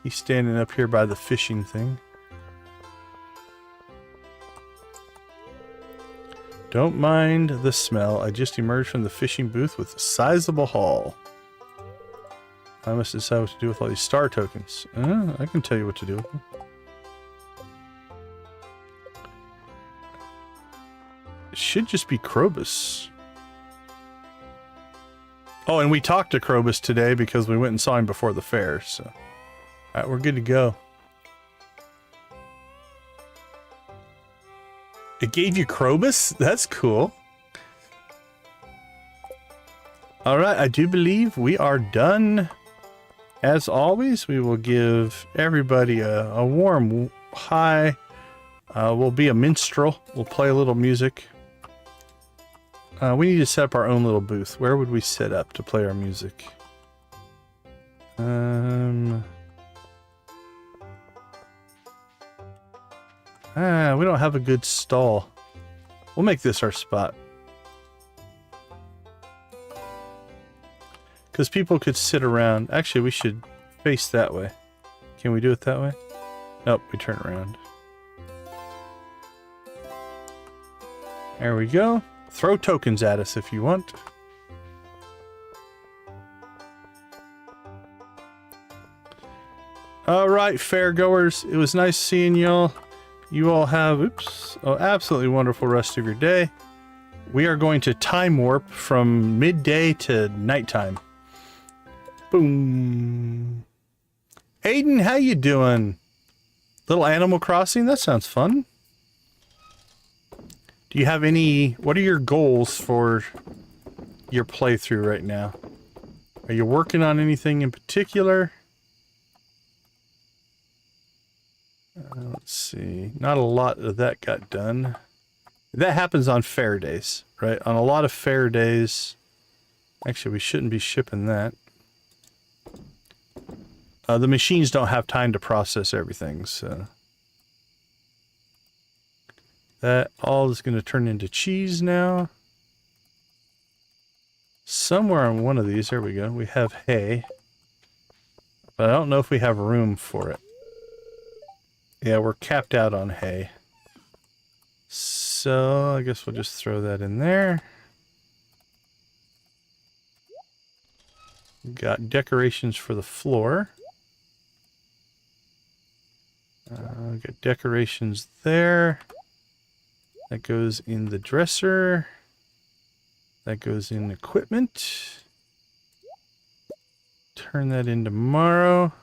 He's standing up here by the fishing thing. Don't mind the smell. I just emerged from the fishing booth with a sizable haul. I must decide what to do with all these star tokens. I can tell you what to do with them. It should just be Krobus. Oh, and we talked to Krobus today because we went and saw him before the fair, so... Alright, we're good to go. It gave you Krobus? That's cool. Alright, I do believe we are done. As always, we will give everybody a warm hi. We'll be a minstrel. We'll play a little music. We need to set up our own little booth. Where would we set up to play our music? We don't have a good stall. We'll make this our spot. Because people could sit around. Actually, we should face that way. Can we do it that way? Nope, we turn around. There we go. Throw tokens at us if you want. Alright, fairgoers. It was nice seeing y'all. You all have, absolutely wonderful rest of your day. We are going to time warp from midday to nighttime. Boom. Aiden, how you doing? Little Animal Crossing? That sounds fun. Do you have any... What are your goals for your playthrough right now? Are you working on anything in particular? Let's see. Not a lot of that got done. That happens on fair days, right? On a lot of fair days... Actually, we shouldn't be shipping that. The machines don't have time to process everything, so... That all is going to turn into cheese now. Somewhere on one of these, there we go, we have hay. But I don't know if we have room for it. Yeah, we're capped out on hay. So, I guess we'll just throw that in there. Got decorations for the floor. Got decorations there. That goes in the dresser. That goes in equipment. Turn that in tomorrow.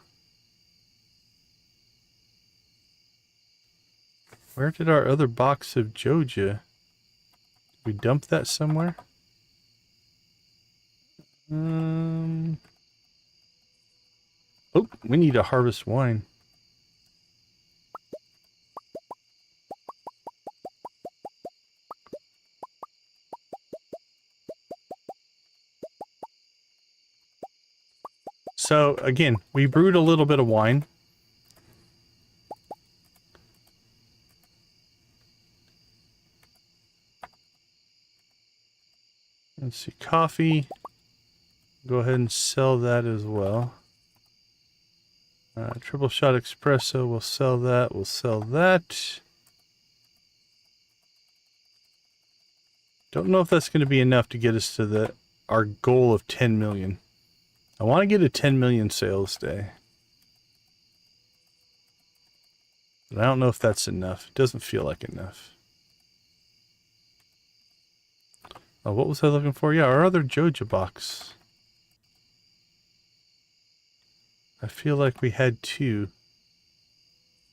Where did our other box of Joja? Did we dump that somewhere? Oh, we need to harvest wine. So, again, we brewed a little bit of wine. Let's see, coffee. Go ahead and sell that as well. Triple shot espresso, we'll sell that, we'll sell that. Don't know if that's going to be enough to get us to our goal of 10 million. I want to get a 10 million sales day. But I don't know if that's enough. It doesn't feel like enough. Oh, what was I looking for? Yeah, our other Joja box. I feel like we had two.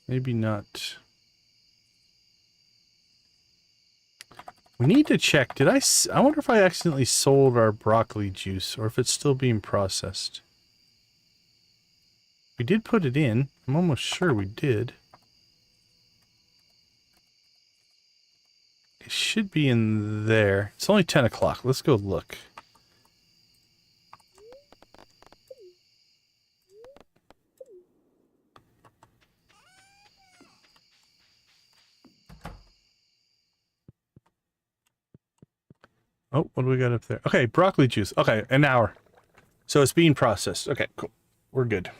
Maybe not. We need to check. I wonder if I accidentally sold our broccoli juice or if it's still being processed. We did put it in. I'm almost sure we did. It should be in there. It's only 10 o'clock. Let's go look. Oh, what do we got up there? Okay, broccoli juice. Okay, an hour. So it's being processed. Okay, cool. We're good.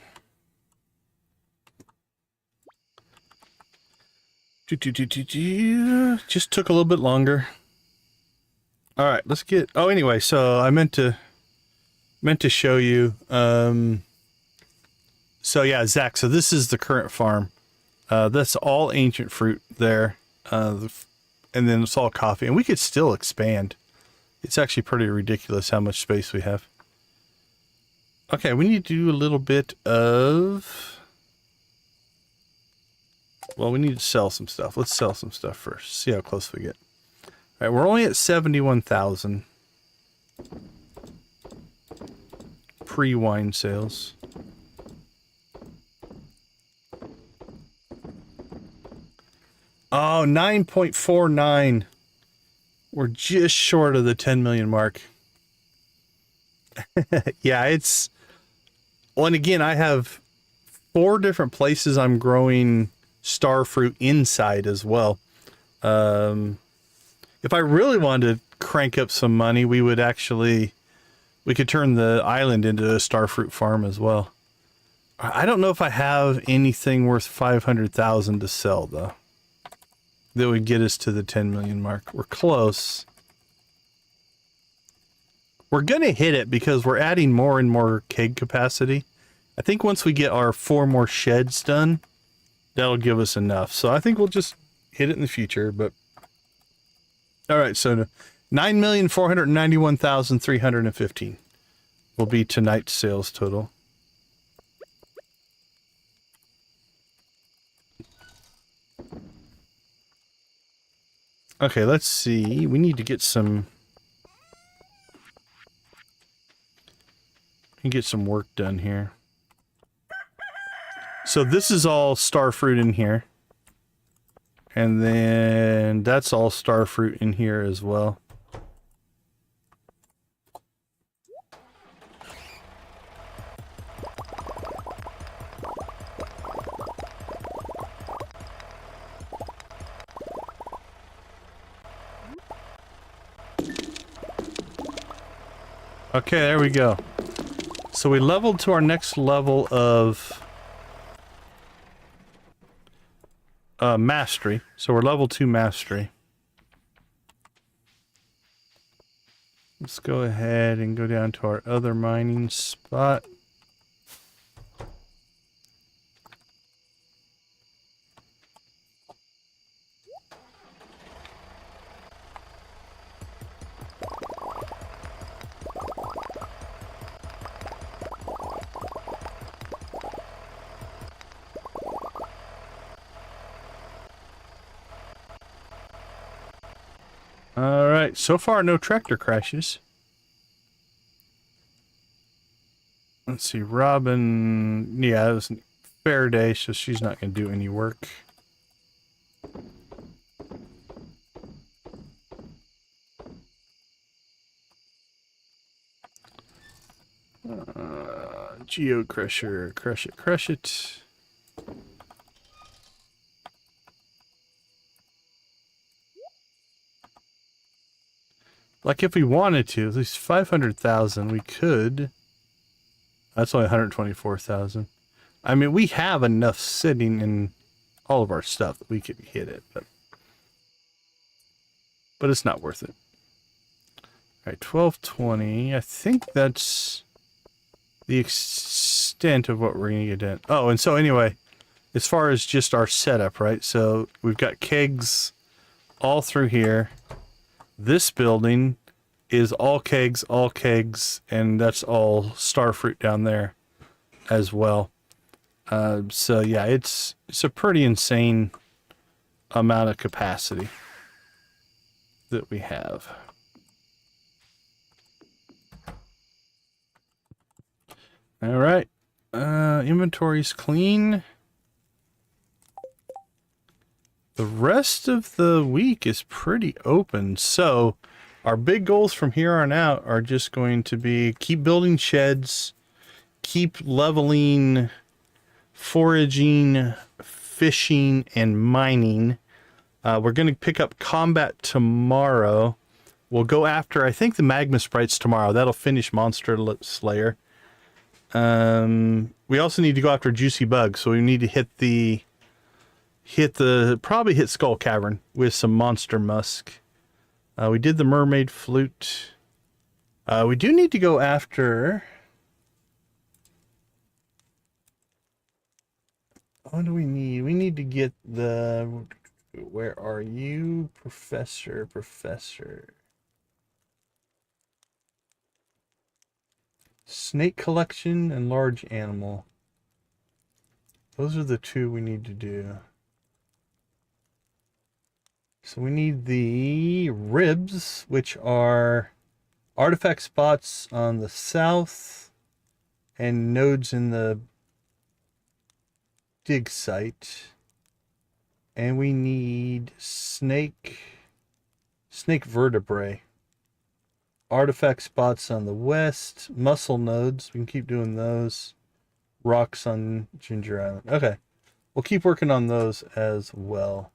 Just took a little bit longer. All right, let's get... Oh, anyway, so I meant to show you. So yeah, Zach, so this is the current farm. That's all ancient fruit there. And then it's all coffee. And we could still expand. It's actually pretty ridiculous how much space we have. Okay, we need to do a little bit of... Well, we need to sell some stuff. Let's sell some stuff first. See how close we get. All right, we're only at 71,000. Pre-wine sales. Oh, 9.49. We're just short of the 10 million mark. Yeah, it's... Well, and again, I have 4 different places I'm growing star fruit inside as well. If I really wanted to crank up some money, we could turn the island into a star fruit farm as well. I don't know if I have anything worth 500,000 to sell though. That would get us to the 10 million mark. We're close. We're going to hit it because we're adding more and more keg capacity. I think once we get our 4 more sheds done, that'll give us enough. So I think we'll just hit it in the future, but... All right, so 9,491,315 will be tonight's sales total. Okay, let's see. We need to get some... work done here. So this is all star fruit in here. And then that's all star fruit in here as well. Okay, there we go. So we leveled to our next level of mastery. So we're level 2 mastery. Let's go ahead and go down to our other mining spot. Alright, so far no tractor crashes. Let's see, Robin... Yeah, it was a fair day, so she's not going to do any work. Geo Crusher, crush it, crush it. Like if we wanted to, at least 500,000, we could. That's only 124,000. I mean, we have enough sitting in all of our stuff that we could hit it, but it's not worth it. right, 1220. I think that's the extent of what we're going to get in. Oh, and so anyway, as far as just our setup, right? So we've got kegs all through here. This building is all kegs, and that's all starfruit down there as well. So yeah, it's a pretty insane amount of capacity that we have. All right, inventory's clean. The rest of the week is pretty open, so our big goals from here on out are just going to be keep building sheds, keep leveling, foraging, fishing, and mining. We're going to pick up combat tomorrow. We'll go after, I think, the Magma Sprites tomorrow. That'll finish Monster Slayer. We also need to go after Juicy Bugs, so we need to probably hit Skull Cavern with some Monster Musk. We did the Mermaid Flute. We do need to go after... What do we need? We need to get the... Where are you? Professor. Snake collection and large animal. Those are the two we need to do. So we need the ribs, which are artifact spots on the south and nodes in the dig site. And we need snake vertebrae. Artifact spots on the west, muscle nodes. We can keep doing those. Rocks on Ginger Island. Okay. We'll keep working on those as well.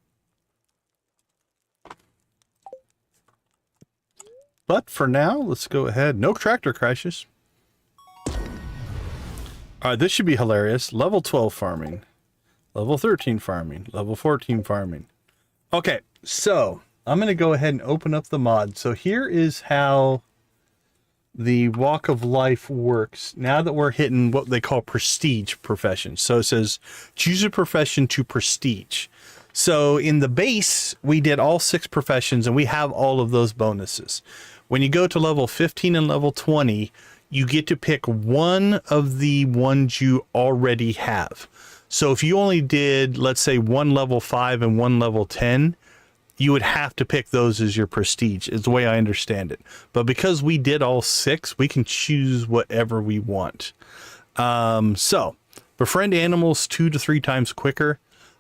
But for now, let's go ahead. No tractor crashes. All right, this should be hilarious. Level 12 farming. Level 13 farming. Level 14 farming. Okay, so I'm going to go ahead and open up the mod. So here is how the Walk of Life works. Now that we're hitting what they call prestige professions. So it says, choose a profession to prestige. So in the base, we did all 6 professions and we have all of those bonuses. When you go to level 15 and level 20, you get to pick one of the ones you already have. So if you only did, let's say, one level 5 and one level 10, you would have to pick those as your prestige, is the way I understand it. But because we did all 6, we can choose whatever we want. So befriend animals 2 to 3 times quicker.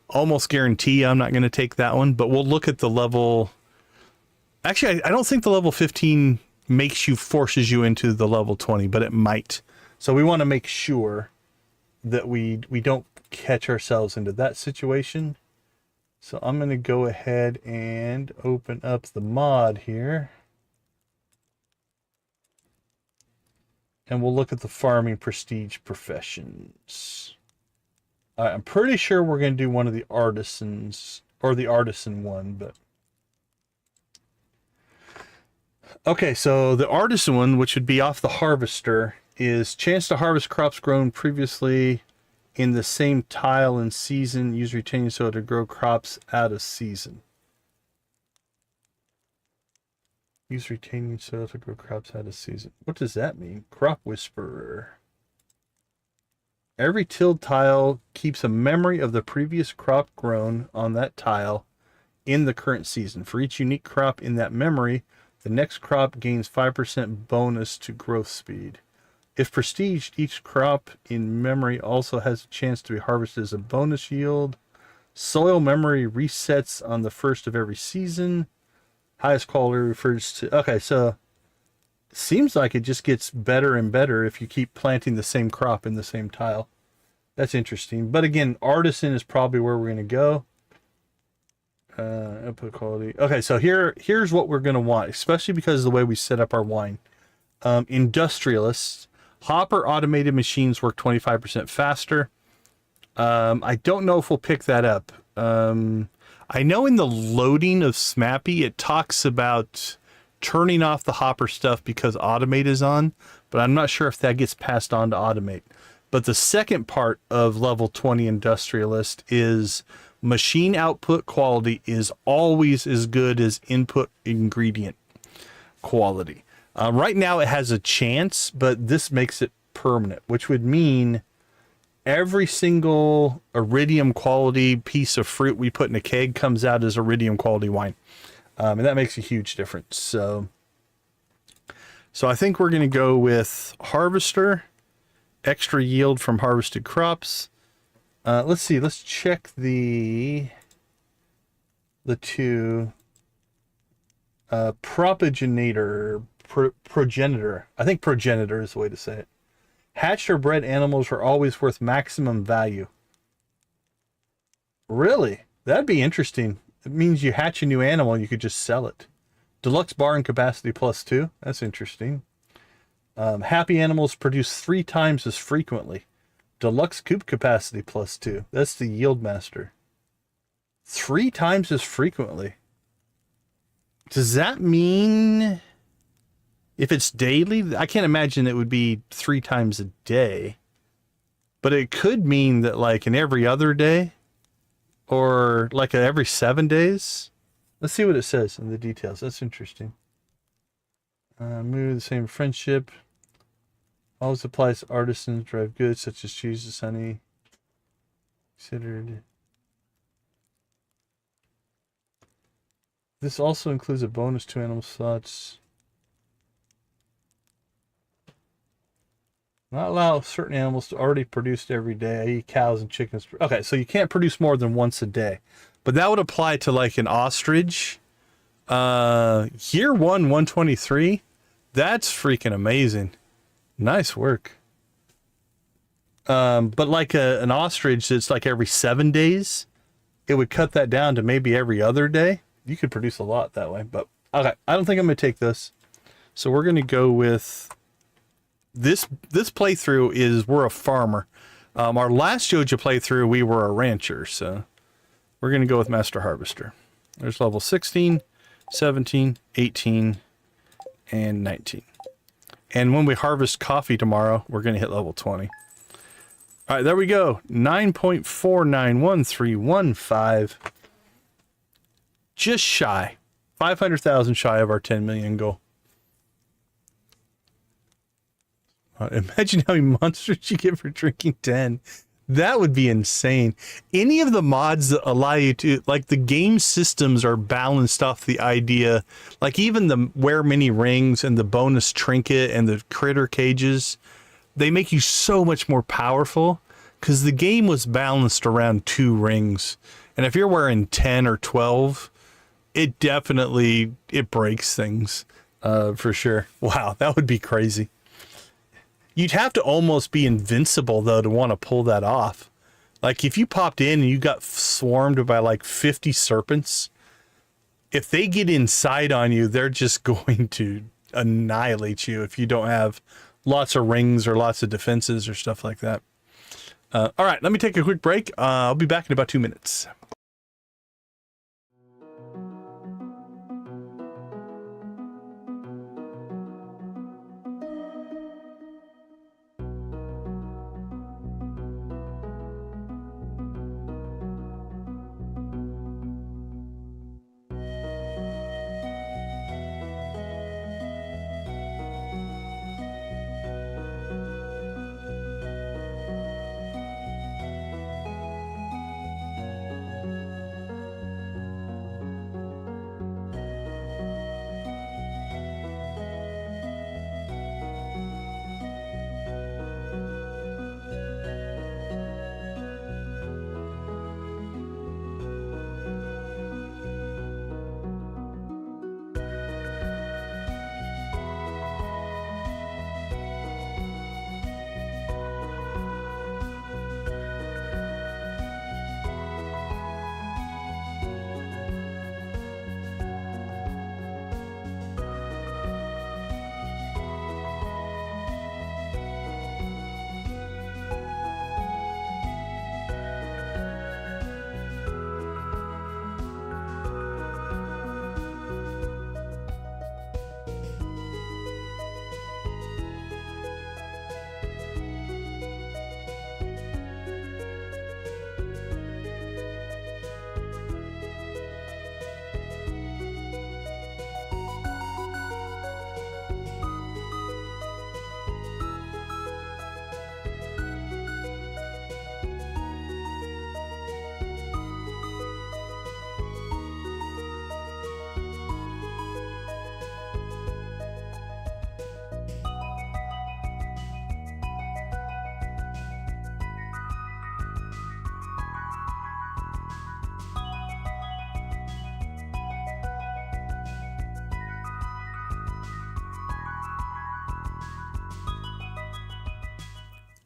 Almost guarantee I'm not going to take that one, but we'll look at the level. Actually, I don't think the level 15 forces you into the level 20, but it might. So we want to make sure that we don't catch ourselves into that situation. So I'm going to go ahead and open up the mod here. And we'll look at the farming prestige professions. I'm pretty sure we're going to do one of the artisans, or the artisan one, but... Okay, so the artisan one, which would be off the harvester, is chance to harvest crops grown previously in the same tile and season. Use retaining soil to grow crops out of season. Use retaining soil to grow crops out of season. What does that mean? Crop whisperer. Every tilled tile keeps a memory of the previous crop grown on that tile in the current season. For each unique crop in that memory, the next crop gains 5% bonus to growth speed. If prestiged, each crop in memory also has a chance to be harvested as a bonus yield. Soil memory resets on the first of every season. Highest quality refers to... Okay, so it seems like it just gets better and better if you keep planting the same crop in the same tile. That's interesting. But again, artisan is probably where we're going to go. Output quality. Okay, so here's what we're going to want, especially because of the way we set up our wine. Industrialists. Hopper automated machines work 25% faster. I don't know if we'll pick that up. I know in the loading of Smappy, it talks about turning off the hopper stuff because automate is on, but I'm not sure if that gets passed on to automate. But the second part of level 20 industrialist is machine output quality is always as good as input ingredient quality. Right now it has a chance, but this makes it permanent, which would mean every single iridium quality piece of fruit we put in a keg comes out as iridium quality wine. And that makes a huge difference. So I think we're going to go with harvester, extra yield from harvested crops. Let's see. Let's check the two propaginator, progenitor. I think progenitor is the way to say it. Hatched or bred animals are always worth maximum value. Really? That'd be interesting. It means you hatch a new animal and you could just sell it. Deluxe barn capacity +2. That's interesting. Happy animals produce 3 times as frequently. Deluxe coop capacity +2. That's the yield master. 3 times as frequently. Does that mean if it's daily? I can't imagine it would be 3 times a day. But it could mean that like in every other day or like every 7 days. Let's see what it says in the details. That's interesting. Move the same friendship. Always applies to artisans, drive goods such as cheese, honey. Considered. This also includes a bonus to animal slots. Not allow certain animals to already produce every day, i.e. cows and chickens. Okay, so you can't produce more than once a day. But that would apply to like an ostrich. Year 123. That's freaking amazing. Nice work. But like an ostrich, it's like every 7 days. It would cut that down to maybe every other day. You could produce a lot that way. But okay, I don't think I'm going to take this. So we're going to go with this playthrough is we're a farmer. Our last Joja playthrough, we were a rancher. So we're going to go with Master Harvester. There's level 16, 17, 18, and 19. And when we harvest coffee tomorrow, we're going to hit level 20. All right, there we go. 9.491315. Just shy. 500,000 shy of our 10 million goal. Imagine how many monsters you get for drinking 10. That would be insane. Any of the mods that allow you to, like the game systems are balanced off the idea, like even the wear many rings and the bonus trinket and the critter cages, they make you so much more powerful because the game was balanced around 2 rings. And if you're wearing 10 or 12, it definitely, it breaks things for sure. Wow, that would be crazy. You'd have to almost be invincible, though, to want to pull that off. Like, if you popped in and you got swarmed by, like, 50 serpents, if they get inside on you, they're just going to annihilate you if you don't have lots of rings or lots of defenses or stuff like that. All right, let me take a quick break. I'll be back in about 2 minutes.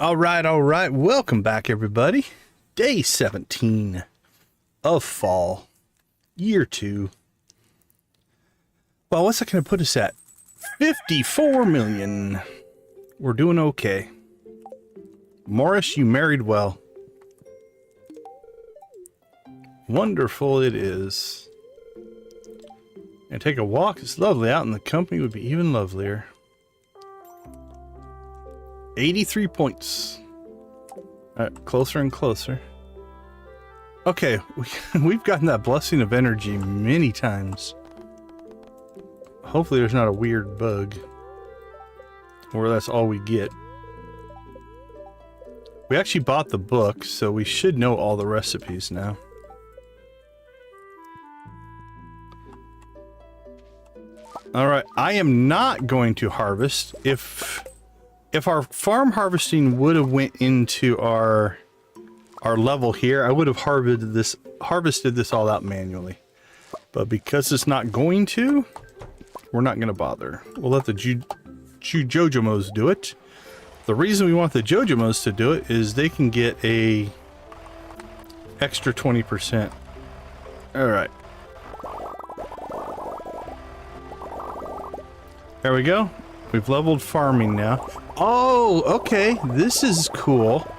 All right. Welcome back, everybody. Day 17 of fall, year 2. Well, what's that going to put us at? 54 million. We're doing okay. Morris, you married well. Wonderful it is. And take a walk. It's lovely out, and the company would be even lovelier. 83 points. All right, closer and closer. Okay, we've gotten that blessing of energy many times. Hopefully there's not a weird bug. Or that's all we get. We actually bought the book, so we should know all the recipes now. Alright, I am not going to harvest. If our farm harvesting would have went into our level here, I would have harvested this all out manually. But because it's not going to, we're not going to bother. We'll let the Jojamos do it. The reason we want the Jojamos to do it is they can get a extra 20%. Alright. There we go. We've leveled farming now. Oh, okay. This is cool.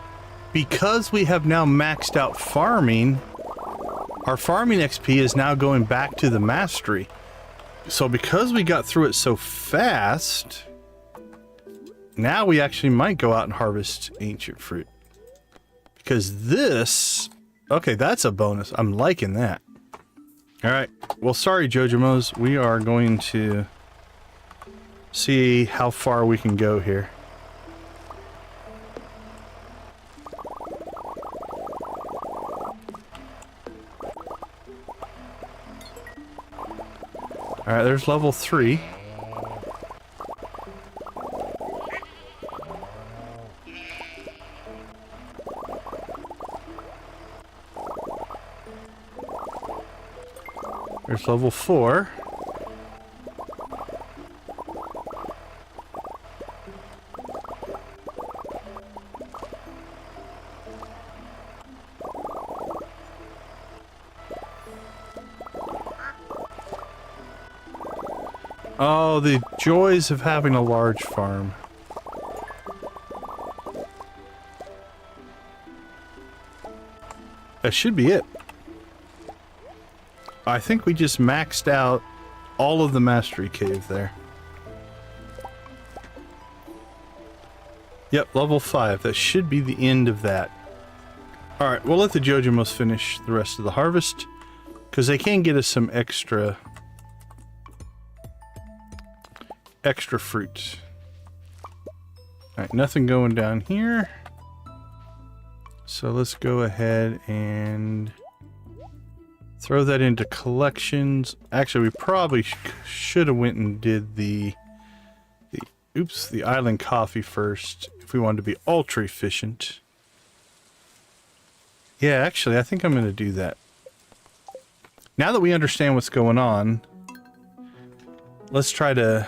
Because we have now maxed out farming, our farming XP is now going back to the mastery. So because we got through it so fast, now we actually might go out and harvest ancient fruit. Because this... Okay, that's a bonus. I'm liking that. Alright. Well, sorry, Jojamos. We are going to see how far we can go here. Alright, there's level 3. There's level 4. Oh, the joys of having a large farm. That should be it. I think we just maxed out all of the mastery cave there. Yep, level 5. That should be the end of that. Alright, we'll let the Jojamos finish the rest of the harvest, because they can get us some extra fruit. Alright, nothing going down here. So let's go ahead and throw that into collections. Actually, we probably should have went and did the island coffee first if we wanted to be ultra efficient. Yeah, actually, I think I'm going to do that. Now that we understand what's going on, let's try to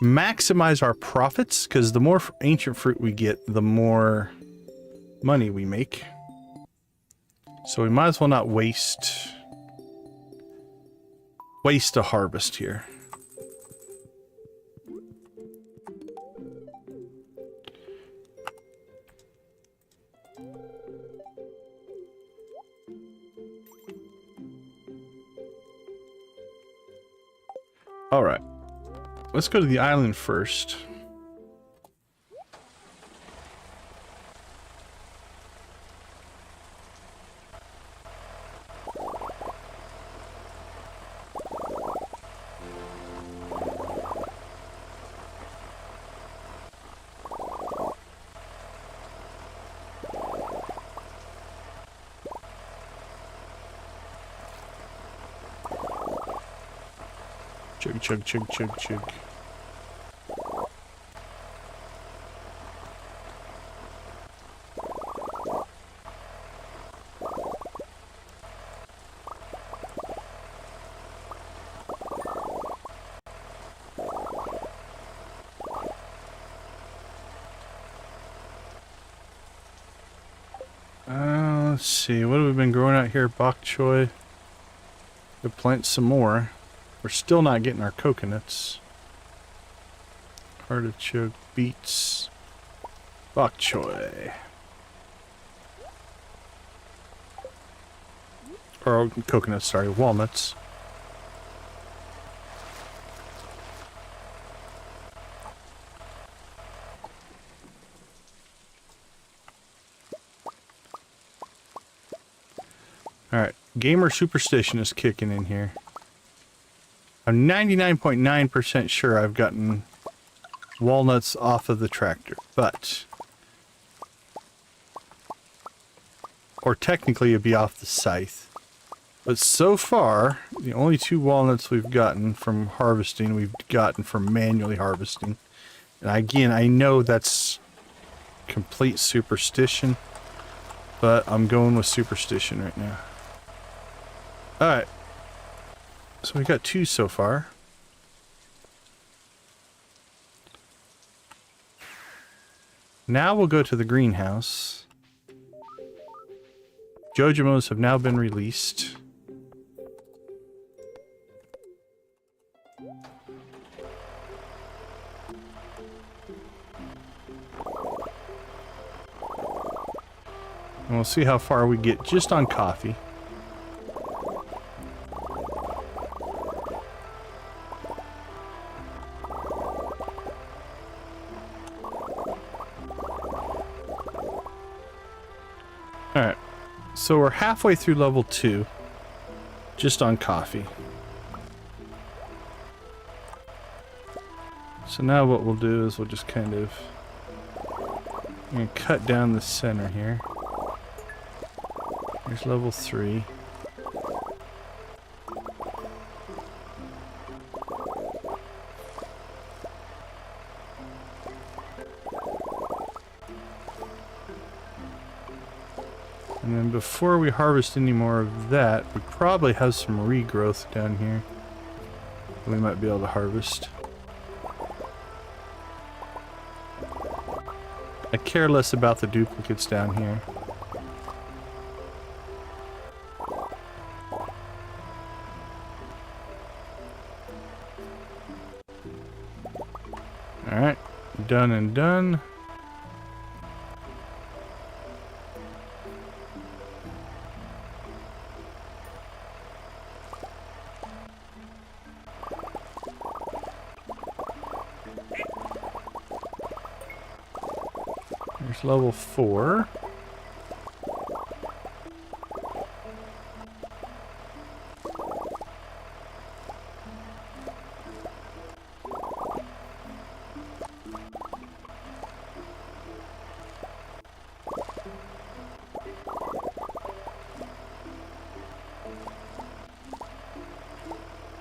maximize our profits, because the more ancient fruit we get, the more money we make. So we might as well not waste a harvest here. All right. Let's go to the island first. Chug. Let's see, what have we been growing out here? Bok choy. We'll plant some more. We're still not getting our coconuts. Artichoke, beets, bok choy. Or coconuts, sorry, walnuts. Alright, gamer superstition is kicking in here. I'm 99.9% sure I've gotten walnuts off of the tractor, but... Or technically it'd be off the scythe. But so far, the only 2 walnuts we've gotten from harvesting, we've gotten from manually harvesting. And again, I know that's complete superstition, but I'm going with superstition right now. Alright. So we got 2 so far. Now we'll go to the greenhouse. Jojamos have now been released. And we'll see how far we get just on coffee. Alright, so we're halfway through level 2, just on coffee. So now what we'll do is we'll just kind of cut down the center here. Here's level 3. And then before we harvest any more of that, we probably have some regrowth down here we might be able to harvest. I care less about the duplicates down here. Alright, done and done. There's level 4.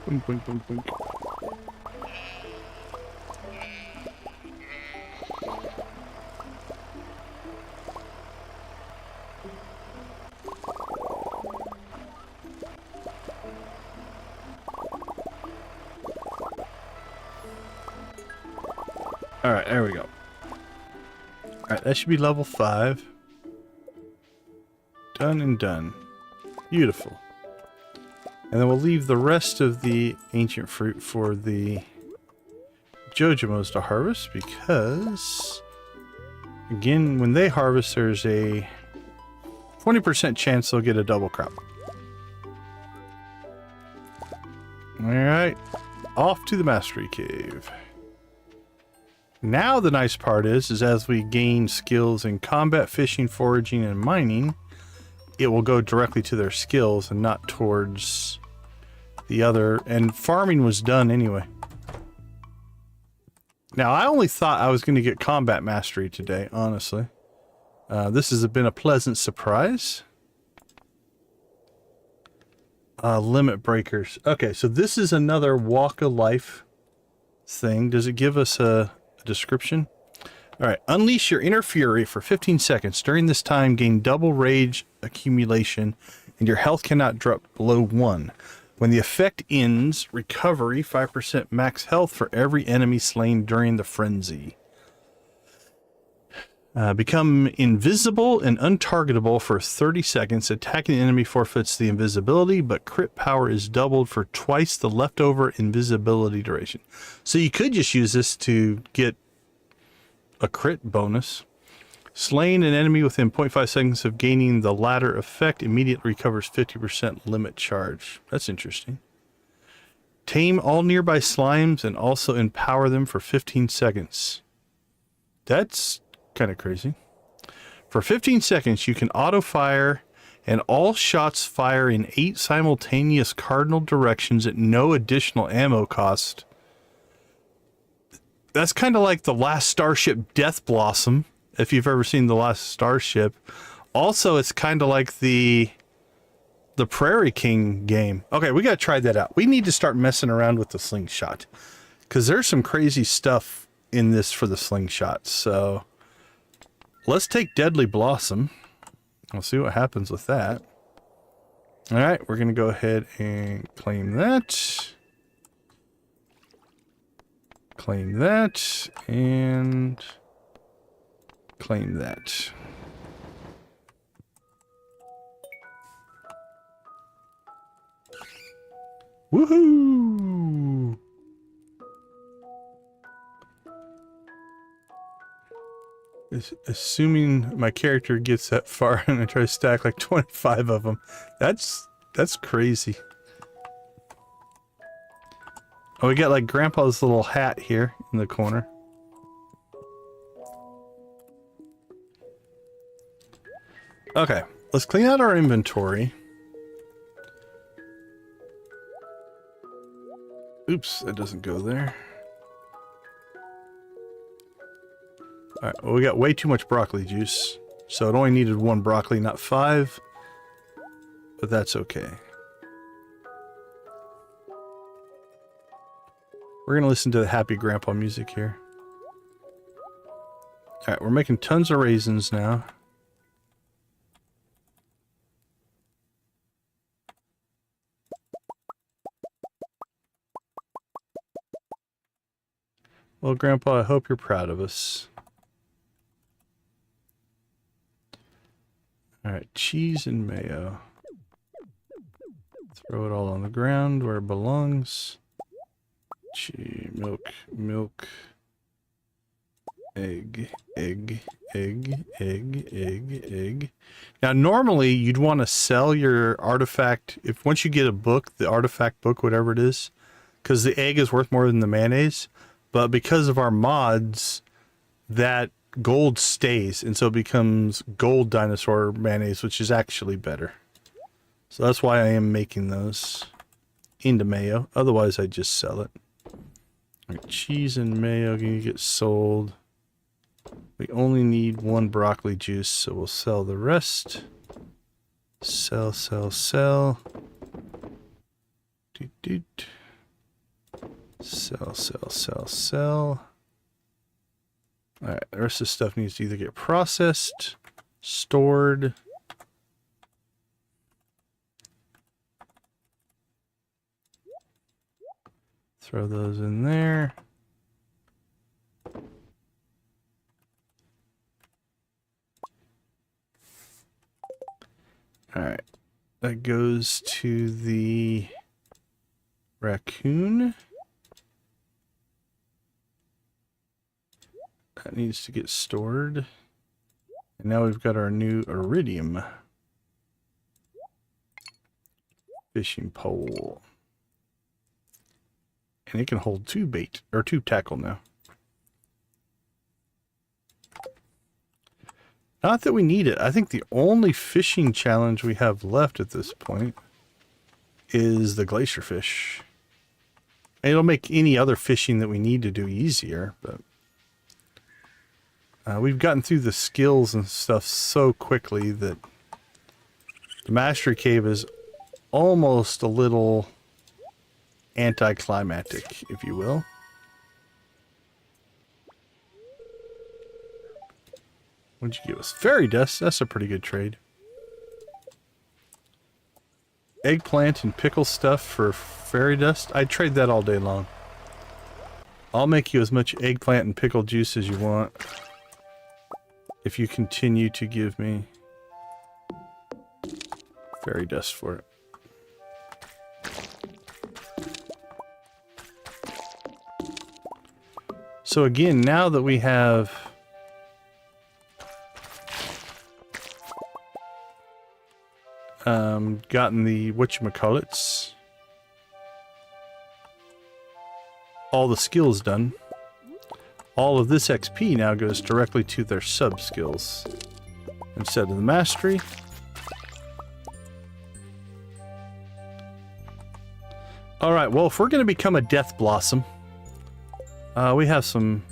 Boink, boink, boink, boink. Alright, there we go. Alright, that should be level 5. Done and done. Beautiful. And then we'll leave the rest of the ancient fruit for the Jojamos to harvest because, again, when they harvest, there's a 20% chance they'll get a double crop. Alright, off to the Mastery Cave. Now the nice part is as we gain skills in combat, fishing, foraging, and mining, it will go directly to their skills and not towards the other. And farming was done anyway. Now, I only thought I was going to get combat mastery today, honestly. This has been a pleasant surprise. Limit breakers. Okay, so this is another walk of life thing. Does it give us a description? All right, unleash your inner fury for 15 seconds. During this time, gain double rage accumulation, and your health cannot drop below 1. When the effect ends, recovery 5% max health for every enemy slain during the frenzy. Become invisible and untargetable for 30 seconds. Attacking the enemy forfeits the invisibility, but crit power is doubled for twice the leftover invisibility duration. So you could just use this to get a crit bonus. Slaying an enemy within 0.5 seconds of gaining the latter effect immediately recovers 50% limit charge. That's interesting. Tame all nearby slimes and also empower them for 15 seconds. That's kind of crazy. For 15 seconds, you can auto fire, and all shots fire in 8 simultaneous cardinal directions at no additional ammo cost. That's kind of like the last Starship Death Blossom, if you've ever seen the last Starship. Also, it's kind of like the Prairie King game. Okay, we got to try that out. We need to start messing around with the slingshot, because there's some crazy stuff in this for the slingshot. So let's take Deadly Blossom. We'll see what happens with that. All right, we're going to go ahead and claim that. Claim that. And claim that. Woohoo! Assuming my character gets that far and I try to stack like 25 of them. That's crazy. Oh, we got like Grandpa's little hat here in the corner. Okay, let's clean out our inventory. Oops, that doesn't go there. Alright, well, we got way too much broccoli juice. So it only needed 1 broccoli, not 5. But that's okay. We're going to listen to the Happy Grandpa music here. Alright, we're making tons of raisins now. Well, Grandpa, I hope you're proud of us. Alright, cheese and mayo. Throw it all on the ground where it belongs. Cheese, milk, egg. Now, normally, you'd want to sell your artifact. If once you get a book, the artifact book, whatever it is, because the egg is worth more than the mayonnaise. But because of our mods, that gold stays, and so it becomes gold dinosaur mayonnaise, which is actually better. So that's why I am making those into mayo. Otherwise, I'd just sell it. Right, cheese and mayo can get sold. We only need 1 broccoli juice, so we'll sell the rest. Sell. Doot. Sell. Alright, the rest of the stuff needs to either get processed, stored. Throw those in there. Alright, that goes to the raccoon. That needs to get stored. And now we've got our new iridium fishing pole. And it can hold 2 bait, or 2 tackle now. Not that we need it. I think the only fishing challenge we have left at this point is the glacier fish. It'll make any other fishing that we need to do easier, but we've gotten through the skills and stuff so quickly that the Mastery Cave is almost a little anticlimactic, if you will. What'd you give us? Fairy dust. That's a pretty good trade. Eggplant and pickle stuff for fairy dust. I'd trade that all day long. I'll make you as much eggplant and pickle juice as you want. if you continue to give me fairy dust for it. So again, now that we have gotten the whatchamacallits, all the skills done, all of this XP now goes directly to their sub skills instead of the mastery. Alright, well, if we're going to become a Death Blossom, we have some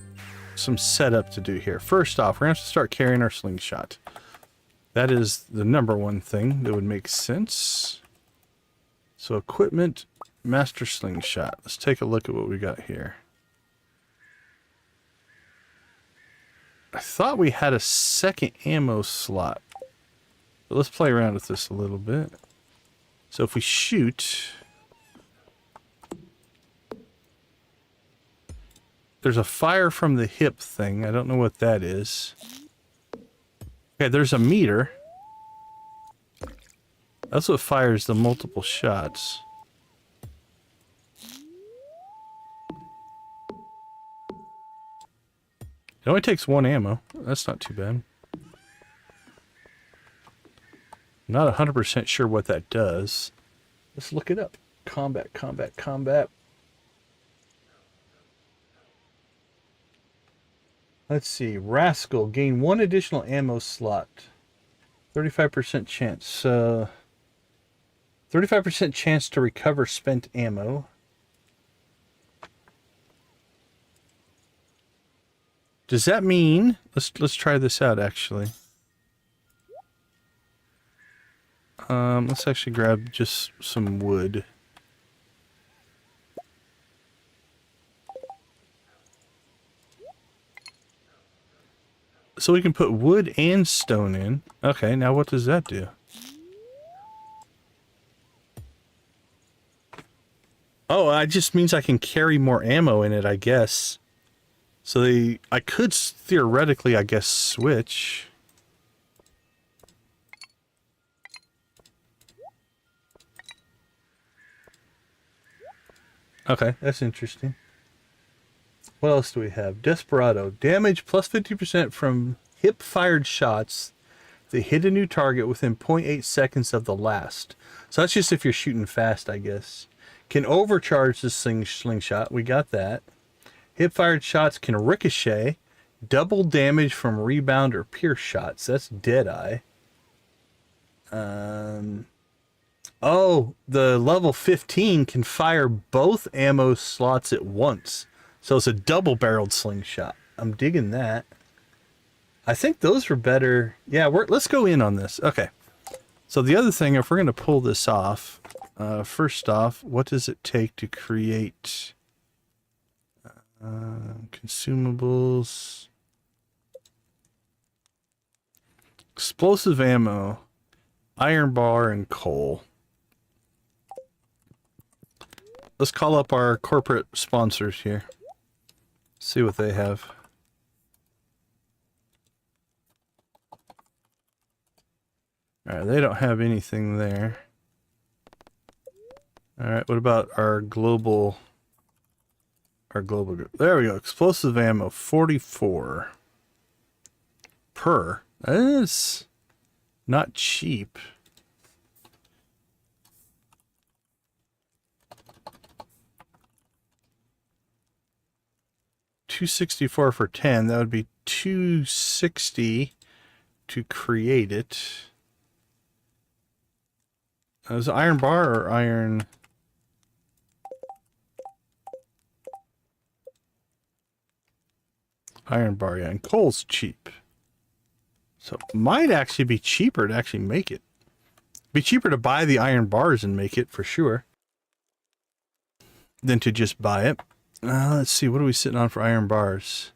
setup to do here. First off, we're going to have to start carrying our slingshot. That is the number one thing that would make sense. So equipment, master slingshot. Let's take a look at what we got here. I thought we had a second ammo slot. But let's play around with this a little bit. So if we shoot, there's a fire from the hip thing. I don't know what that is. Okay, there's a meter. That's what fires the multiple shots. It only takes one ammo. That's not too bad. I'm not 100% sure what that does. Let's look it up. Combat, combat, combat. Let's see. Rascal. Gain 1 additional ammo slot. 35% chance. 35% chance to recover spent ammo. Does that mean... Let's try this out, actually. Let's actually grab just some wood. So we can put wood and stone in. Okay, now what does that do? Oh, it just means I can carry more ammo in it, I guess. So I could theoretically, I guess, switch. Okay, that's interesting. What else do we have? Desperado. Damage plus 50% from hip-fired shots that hit a new target within 0.8 seconds of the last. So that's just if you're shooting fast, I guess. Can overcharge the slingshot. We got that. Hip-fired shots can ricochet. Double damage from rebound or pierce shots. That's Deadeye. Oh, the level 15 can fire both ammo slots at once. So it's a double-barreled slingshot. I'm digging that. I think those were better. Yeah, let's go in on this. Okay. So the other thing, if we're going to pull this off, first off, what does it take to create consumables? Explosive ammo, iron bar, and coal. Let's call up our corporate sponsors here. See what they have. Alright, they don't have anything there. Alright, what about our global group? There we go. Explosive ammo, 44 per. That is not cheap. $264 for 10. That would be $260 to create it. Is it iron bar or iron? Iron bar, yeah. And coal's cheap. So it might actually be cheaper to actually make it. Be cheaper to buy the iron bars and make it for sure than to just buy it. Let's see, what are we sitting on for iron bars?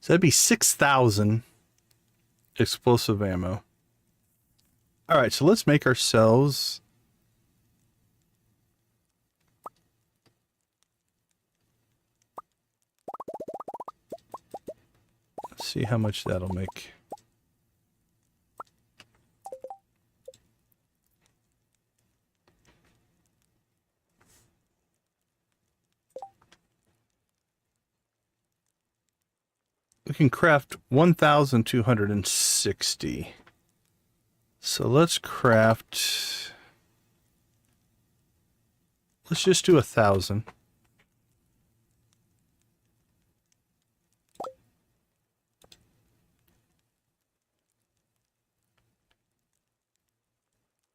So that'd be 6,000 explosive ammo. Alright, so let's make ourselves... Let's see how much that'll make. we can craft 1,260. So let's craft, let's just do 1,000.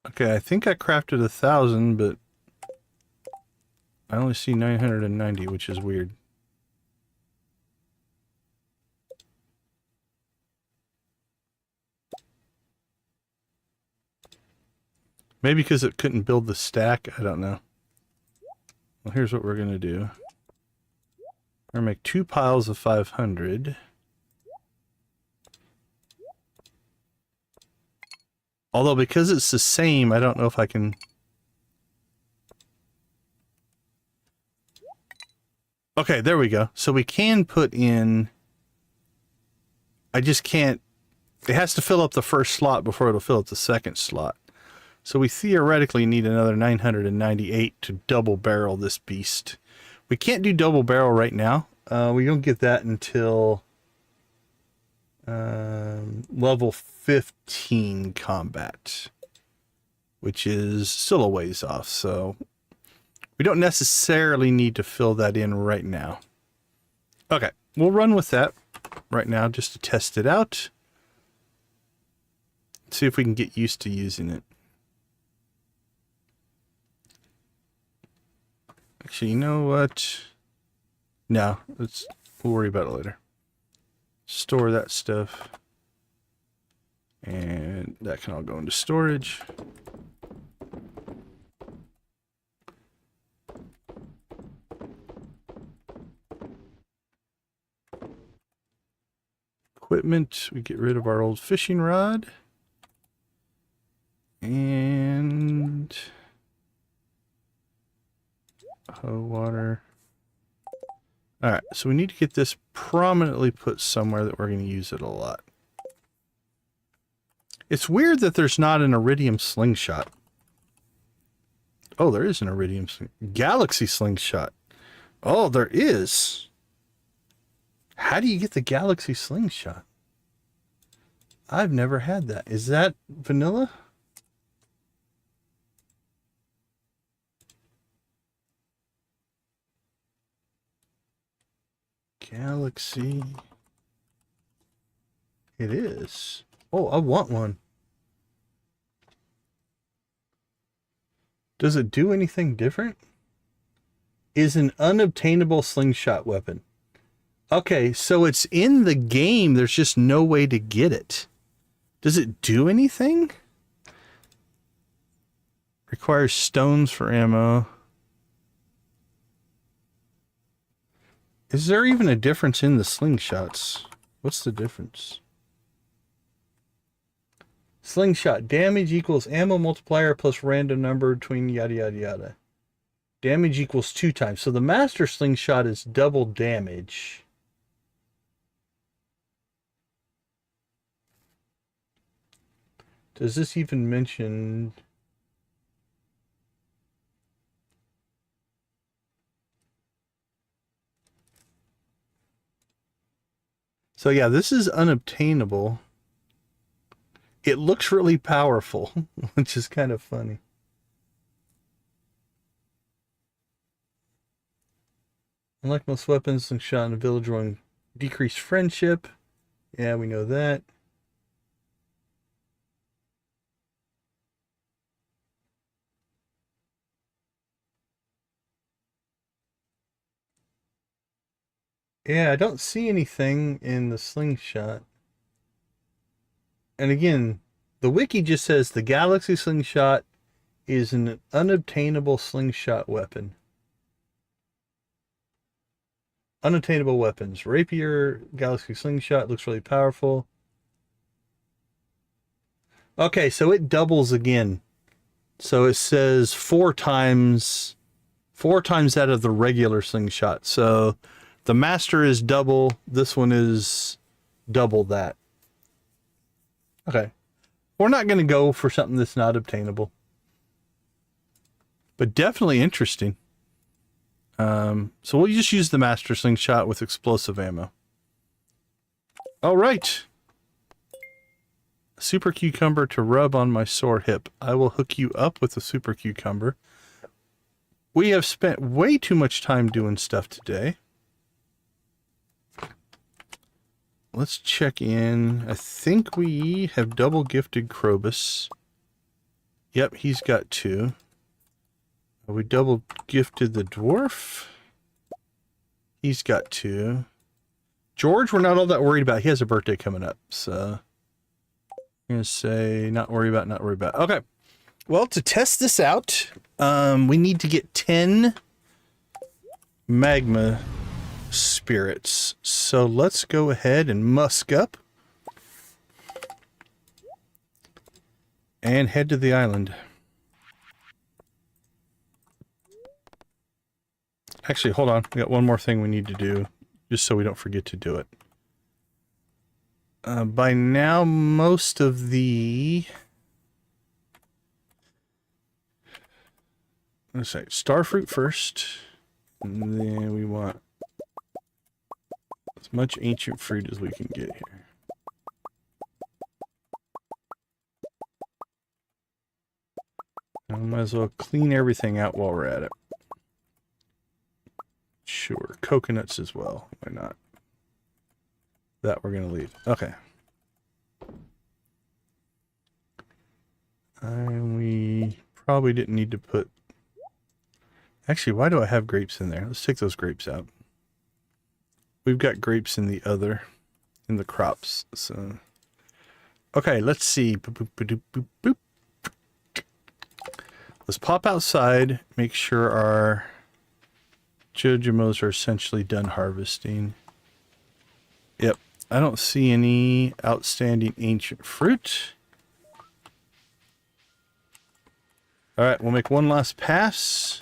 Okay, I think I crafted 1,000, but I only see 990, which is weird. Maybe because it couldn't build the stack. I don't know. Well, here's what we're going to do. We're going to make 2 piles of 500. Although because it's the same, I don't know if I can... Okay, there we go. So we can put in... I just can't... It has to fill up the first slot before it'll fill up the second slot. So we theoretically need another 998 to double barrel this beast. We can't do double barrel right now. We don't get that until level 15 combat, which is still a ways off. So we don't necessarily need to fill that in right now. Okay, we'll run with that right now just to test it out. See if we can get used to using it. Actually, you know what? No, we'll worry about it later. Store that stuff. And that can all go into storage. Equipment, we get rid of our old fishing rod. And... water. Alright, so we need to get this prominently put somewhere that we're going to use it a lot. It's weird that there's not an iridium slingshot. Oh, there is an iridium galaxy slingshot. Oh, there is. How do you get the galaxy slingshot? I've never had that. Is that vanilla? Galaxy. It is. Oh, I want one. Does it do anything different? Is an unobtainable slingshot weapon. Okay, so it's in the game. There's just no way to get it. Does it do anything? Requires stones for ammo. Is there even a difference in the slingshots? What's the difference? Slingshot. Damage equals ammo multiplier plus random number between yada yada yada. Damage equals 2 times. So the master slingshot is double damage. Does this even mention... So yeah, this is unobtainable. It looks really powerful, which is kind of funny. Unlike most weapons, slingshot in a village will decrease friendship. Yeah, we know that. Yeah, I don't see anything in the slingshot. And again, the wiki just says the galaxy slingshot is an unobtainable slingshot weapon. Unobtainable weapons. Rapier, galaxy slingshot looks really powerful. Okay, so it doubles again. So it says 4 times out of the regular slingshot. So the master is double. This one is double that. Okay. We're not going to go for something that's not obtainable. But definitely interesting. So we'll just use the master slingshot with explosive ammo. All right. Super cucumber to rub on my sore hip. I will hook you up with a super cucumber. We have spent way too much time doing stuff today. Let's check in. I think we have double gifted Krobus. Yep, he's got 2. We double gifted the dwarf. He's got 2. George, we're not all that worried about. He has a birthday coming up, so I'm going to say not worry about, not worry about. Okay. Well, to test this out, we need to get 10 Magma Spirits. So let's go ahead and musk up and head to the island. Actually, hold on. We got one more thing we need to do, just so we don't forget to do it. By now, most of the... Let's say starfruit first, and then we want as much ancient fruit as we can get here. I might as well clean everything out while we're at it. Sure, coconuts as well. Why not? That we're going to leave. Okay. And we probably didn't need to put... Actually, why do I have grapes in there? Let's take those grapes out. We've got grapes in the other, in the crops. So, okay, let's see. Boop, boop, boop, boop, boop. Let's pop outside, make sure our Jojamos are essentially done harvesting. Yep, I don't see any outstanding ancient fruit. All right, we'll make one last pass.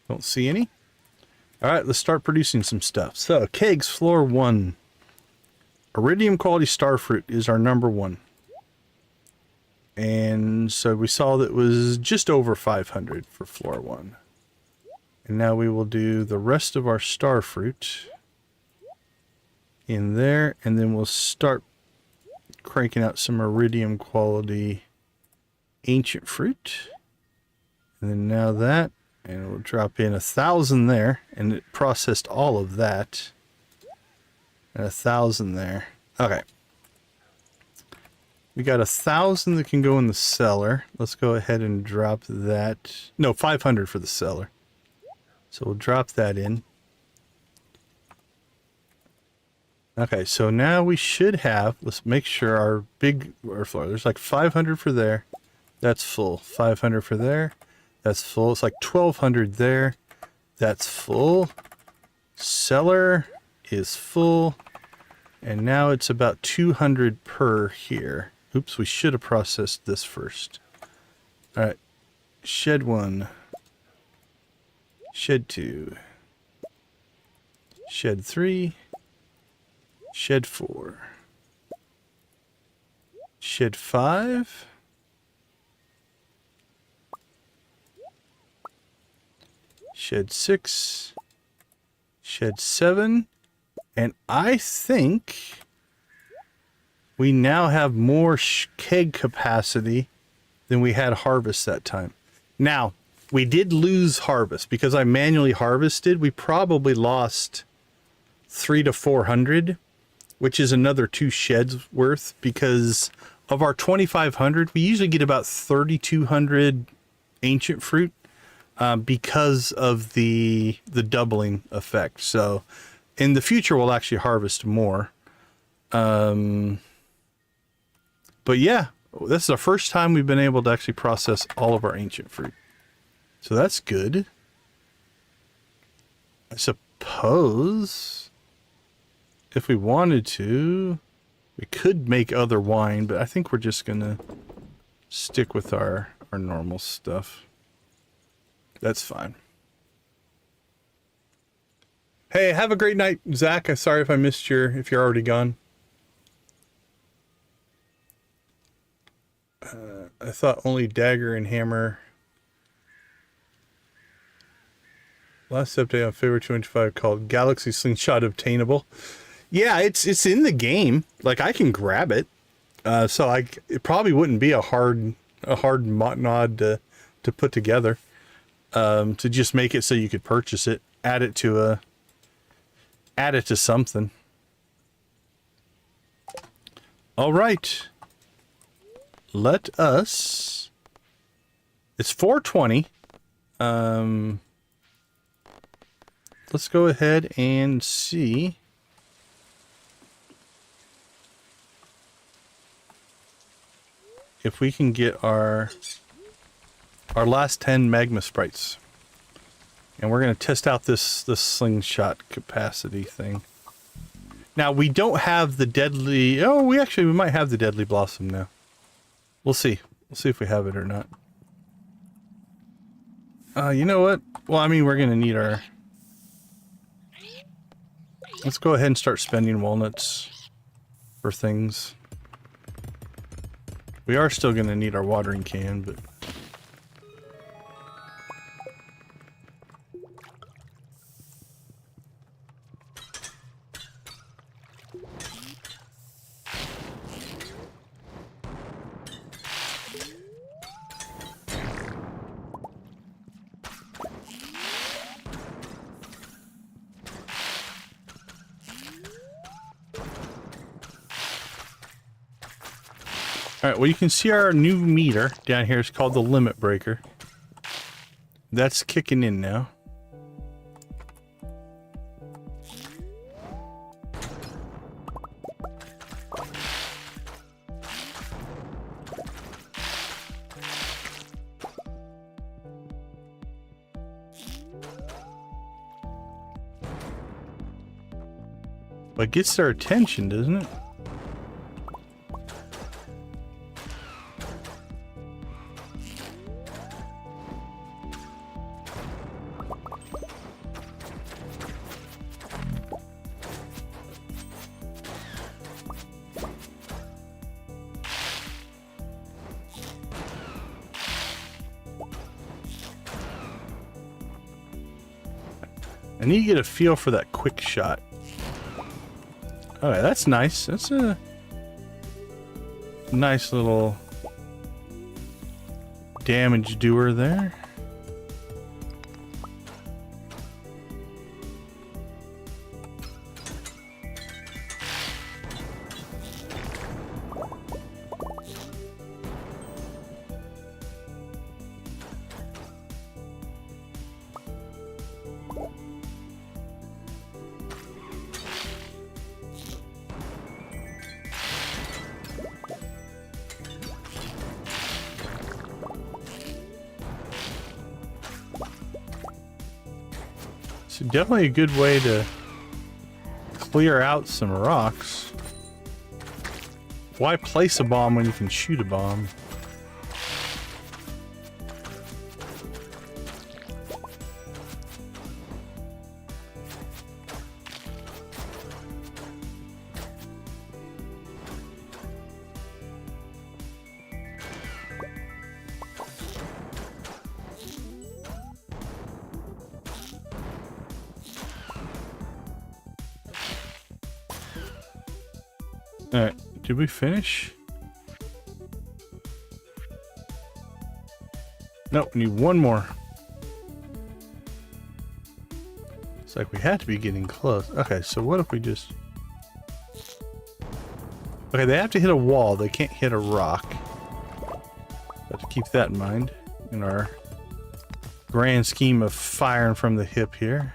Don't see any. All right, let's start producing some stuff. So, kegs, floor 1. Iridium quality starfruit is our number 1. And so we saw that it was just over 500 for floor 1. And now we will do the rest of our starfruit in there, and then we'll start cranking out some iridium quality ancient fruit. And then now that, and we'll drop in 1,000 there, and it processed all of that. And 1,000 there. Okay. We got 1,000 that can go in the cellar. Let's go ahead and drop that. No, 500 for the cellar. So we'll drop that in. Okay, so now we should have, let's make sure our floor, there's like 500 for there. That's full. 500 for there. That's full. It's like 1,200 there. That's full. Cellar is full. And now it's about 200 per here. Oops, we should have processed this first. All right. Shed 1. Shed 2. Shed 3. Shed 4. Shed 5. Shed 6. Shed 7. And I think we now have more keg capacity than we had harvest that time. Now, we did lose harvest because I manually harvested. We probably lost 300 to 400, which is another 2 sheds worth, because of our 2,500, we usually get about 3,200 ancient fruit because of the doubling effect. So in the future, we'll actually harvest more. But yeah, this is the first time we've been able to actually process all of our ancient fruit. So that's good. I suppose if we wanted to, we could make other wine, but I think we're just going to stick with our normal stuff. That's fine. Hey, have a great night, Zach. I'm sorry if I missed if you're already gone. I thought only dagger and hammer. Last update on February 25 called Galaxy Slingshot obtainable. Yeah, it's in the game. Like I can grab it. So it probably wouldn't be a hard mod to put together. To just make it so you could purchase it, add it to something. All right. Let us. It's 4:20. Let's go ahead and see. If we can get our last 10 Magma Sprites. And we're going to test out this slingshot capacity thing. Now, we don't have the deadly... Oh, we might have the deadly blossom now. We'll see. We'll see if we have it or not. You know what? Well, I mean, we're going to need our... Let's go ahead and start spending walnuts for things. We are still going to need our watering can, but... Alright, well you can see our new meter down here is called the limit breaker. That's kicking in now. But it gets their attention, doesn't it? I need to get a feel for that quick shot. Alright, that's nice. That's a nice little damage doer there. So definitely a good way to clear out some rocks. Why place a bomb when you can shoot a bomb? Alright, did we finish? Nope, we need one more. It's like we had to be getting close. Okay, so what if we just... Okay, they have to hit a wall. They can't hit a rock. Have to keep that in mind in our grand scheme of firing from the hip here.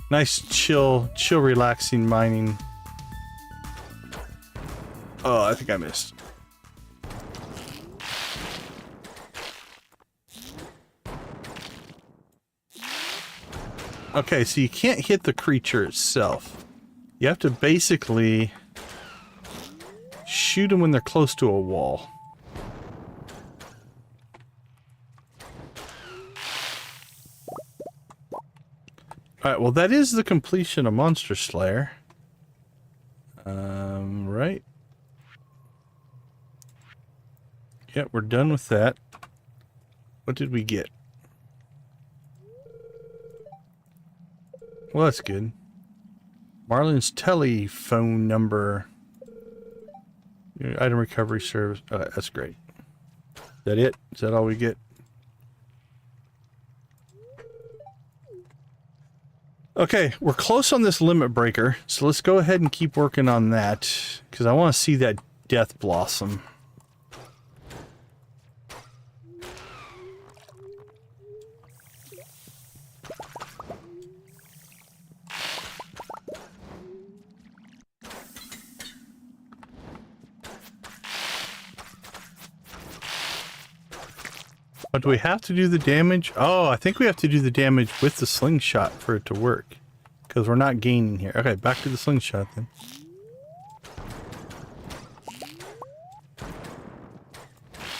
Nice, chill, relaxing mining. Oh, I think I missed. Okay, so you can't hit the creature itself. You have to basically shoot them when they're close to a wall. Alright, well that is the completion of Monster Slayer. Right? Yep, we're done with that. What did we get? Well, that's good. Marlon's telephone number. Your item recovery service. Oh, that's great. Is that it? Is that all we get? Okay, we're close on this limit breaker, so let's go ahead and keep working on that, because I want to see that death blossom. But do we have to do the damage? Oh, I think we have to do the damage with the slingshot for it to work. Because we're not gaining here. Okay, back to the slingshot then.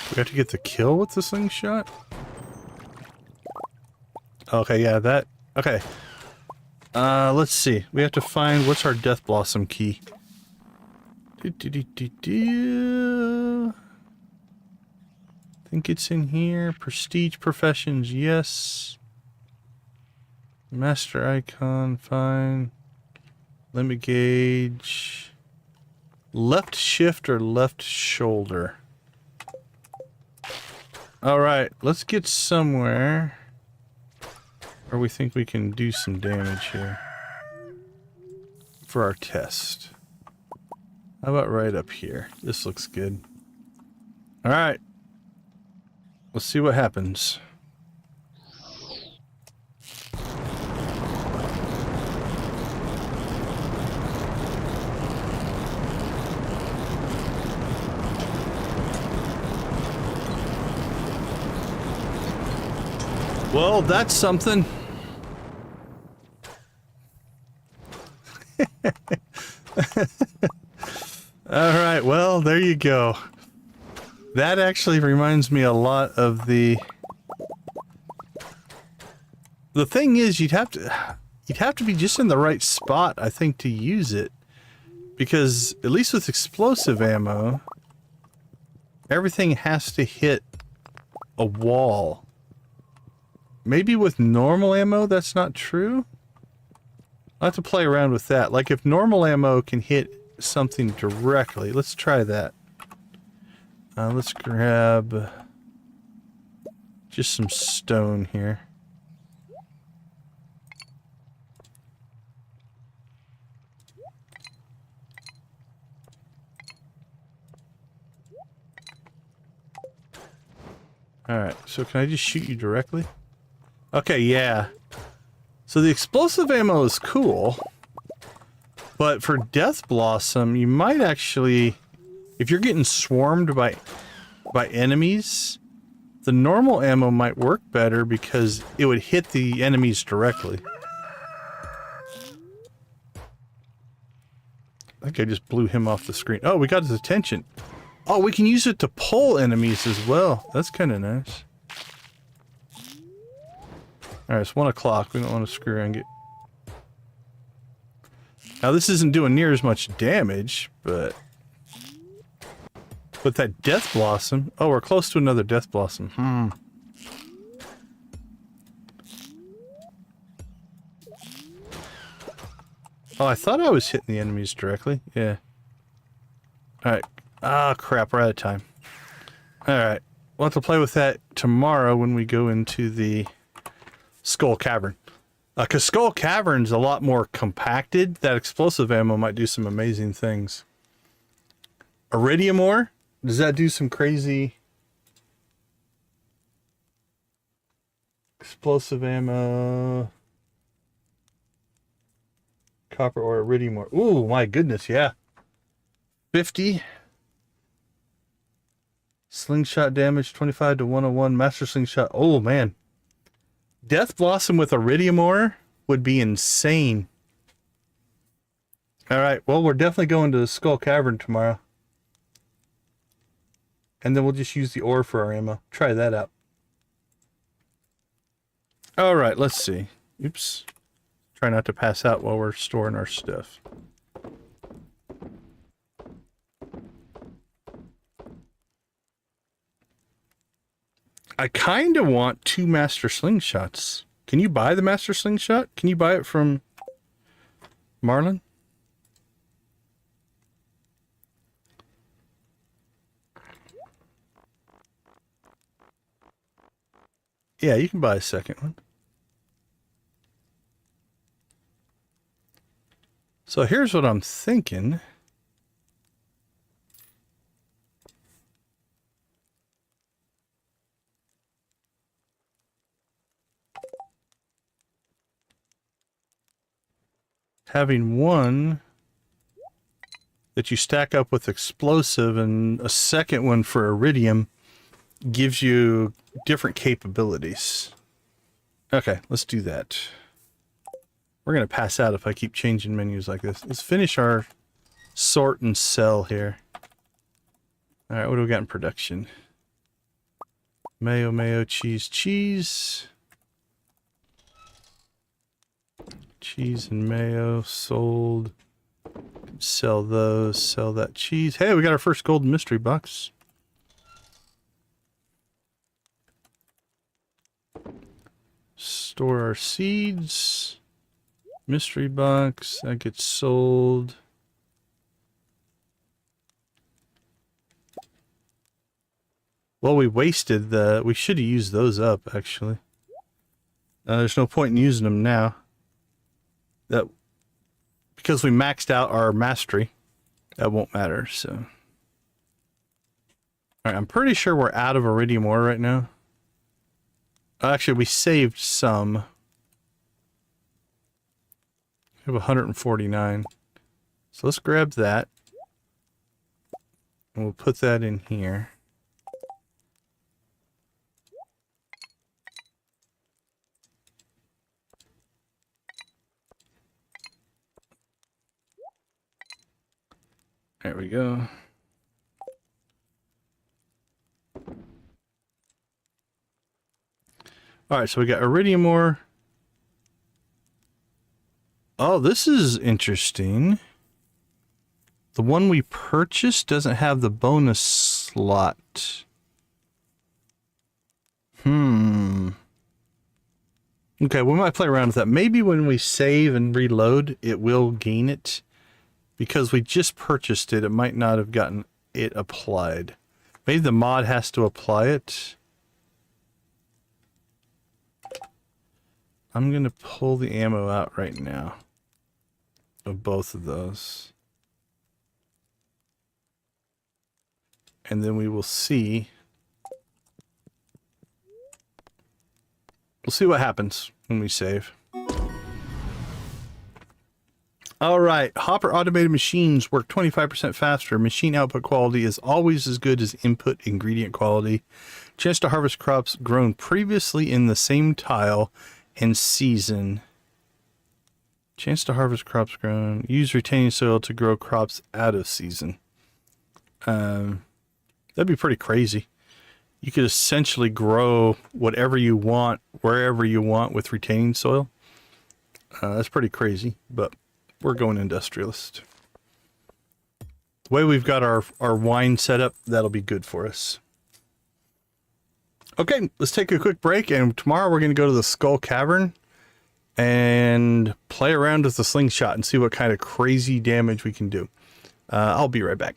We have to get the kill with the slingshot? Okay, yeah, that... Okay. Let's see. We have to find... What's our Death Blossom key? I think it's in here. Prestige professions, yes. Master icon, fine. Limit gauge. Left shift or left shoulder. Alright, let's get somewhere where we think we can do some damage here for our test. How about right up here? This looks good. Alright. Let's see what happens. Well, that's something. Alright, well, there you go. That actually reminds me a lot of the thing is you'd have to be just in the right spot, I think, to use it. Because at least with explosive ammo, everything has to hit a wall. Maybe with normal ammo that's not true? I'll have to play around with that. Like if normal ammo can hit something directly, let's try that. Let's grab just some stone here. Alright, so can I just shoot you directly? Okay, yeah. So the explosive ammo is cool, but for Death Blossom, you might actually... If you're getting swarmed by enemies, the normal ammo might work better because it would hit the enemies directly. I think I just blew him off the screen. Oh, we got his attention. Oh, we can use it to pull enemies as well. That's kind of nice. Alright, it's 1 o'clock. We don't want to screw around and get... Now, this isn't doing near as much damage, but... With that Death Blossom... Oh, we're close to another Death Blossom. Oh, I thought I was hitting the enemies directly. Yeah. Alright. Ah, crap. We're out of time. Alright. We'll have to play with that tomorrow when we go into the Skull Cavern. Because Skull Cavern's a lot more compacted. That explosive ammo might do some amazing things. Iridium ore? Does that do some crazy... Explosive ammo... Copper ore, iridium ore. Ooh, my goodness, yeah. 50. Slingshot damage, 25 to 101. Master Slingshot. Oh, man. Death Blossom with iridium ore would be insane. Alright, well, we're definitely going to the Skull Cavern tomorrow. And then we'll just use the ore for our ammo. Try that out. Alright, let's see. Oops. Try not to pass out while we're storing our stuff. I kind of want 2 master slingshots. Can you buy the master slingshot? Can you buy it from Marlin? Yeah, you can buy a second one. So here's what I'm thinking. Having one that you stack up with explosive and a second one for iridium gives you different capabilities. Okay, let's do that. We're going to pass out if I keep changing menus like this. Let's finish our sort and sell here. All right, what do we got in production? Mayo, mayo, cheese, cheese. Cheese and mayo sold. Sell those, sell that cheese. Hey, we got our first golden mystery box. Store our seeds. Mystery box, that gets sold. Well, we wasted the... We should have used those up, actually. There's no point in using them now. Because we maxed out our mastery, that won't matter, so... Alright, I'm pretty sure we're out of iridium ore right now. Actually, we saved some. We have 149. So let's grab that. And we'll put that in here. There we go. Alright, so we got iridium ore. Oh, this is interesting. The one we purchased doesn't have the bonus slot. Okay, we might play around with that. Maybe when we save and reload, it will gain it. Because we just purchased it, it might not have gotten it applied. Maybe the mod has to apply it. I'm going to pull the ammo out right now. Of both of those. And then we will see. We'll see what happens when we save. All right, Hopper automated machines work 25% faster. Machine output quality is always as good as input ingredient quality. Chance to harvest crops grown previously in the same tile and season. Chance to harvest crops grown. Use retaining soil to grow crops out of season. That'd be pretty crazy. You could essentially grow whatever you want, wherever you want with retaining soil. That's pretty crazy, but we're going industrialist. The way we've got our wine set up, that'll be good for us. Okay, let's take a quick break, and tomorrow we're going to go to the Skull Cavern and play around with the slingshot and see what kind of crazy damage we can do. I'll be right back.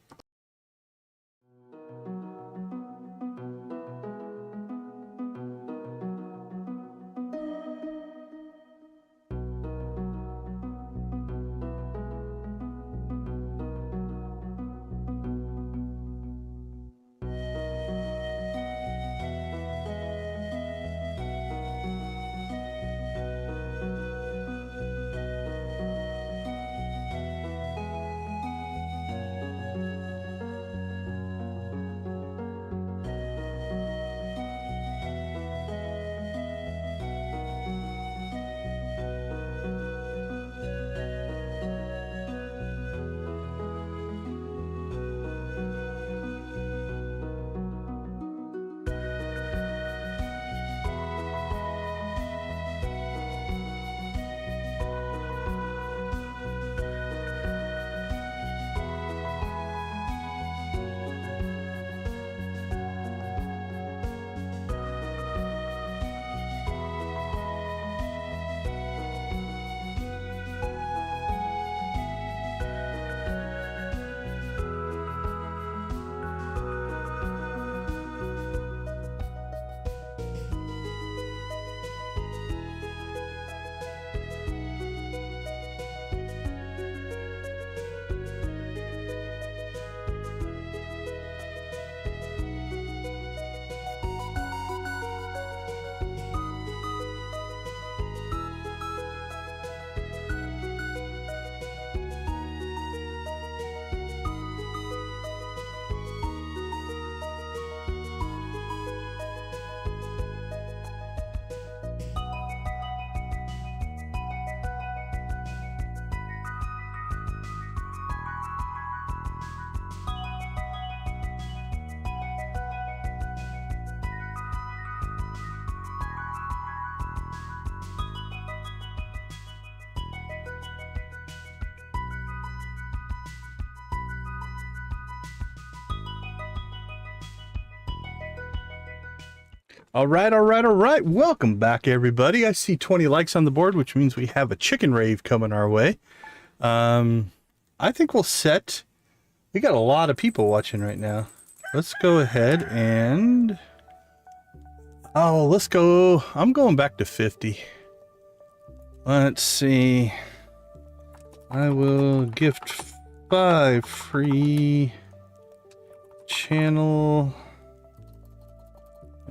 All right, all right, all right. Welcome back, everybody. I see 20 likes on the board, which means we have a chicken rave coming our way. I think we'll set... We got a lot of people watching right now. Let's go ahead and... Oh, let's go... I'm going back to 50. Let's see. I will gift 5 free channel...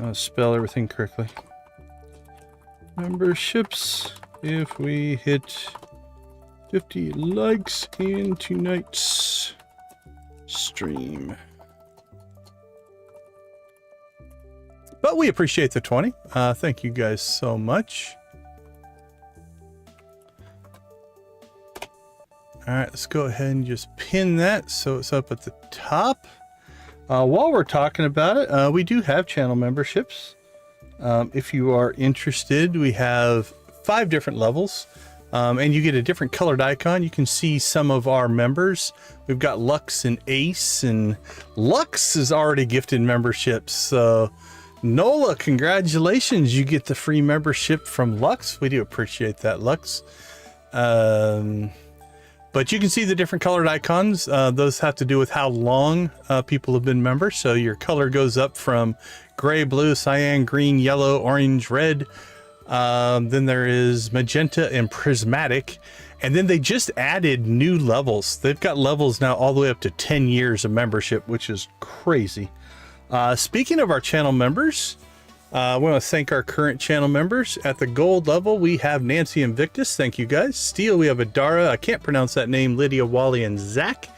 I'll spell everything correctly. Memberships if we hit 50 likes in tonight's stream. But we appreciate the 20. Thank you guys so much. All right, let's go ahead and just pin that so it's up at the top. While we're talking about it, we do have channel memberships. If you are interested, we have 5 different levels, and you get a different colored icon. You can see some of our members. We've got Lux and Ace, and Lux is already gifted memberships. So Nola, congratulations. You get the free membership from Lux. We do appreciate that, Lux. But you can see the different colored icons. Those have to do with how long people have been members. So your color goes up from gray, blue, cyan, green, yellow, orange, red. Then there is magenta and prismatic. And then they just added new levels. They've got levels now all the way up to 10 years of membership, which is crazy. Speaking of our channel members, I want to thank our current channel members. At the gold level, we have Nancy and Victus. Thank you, guys. Steel, we have Adara. I can't pronounce that name. Lydia, Wally, and Zach.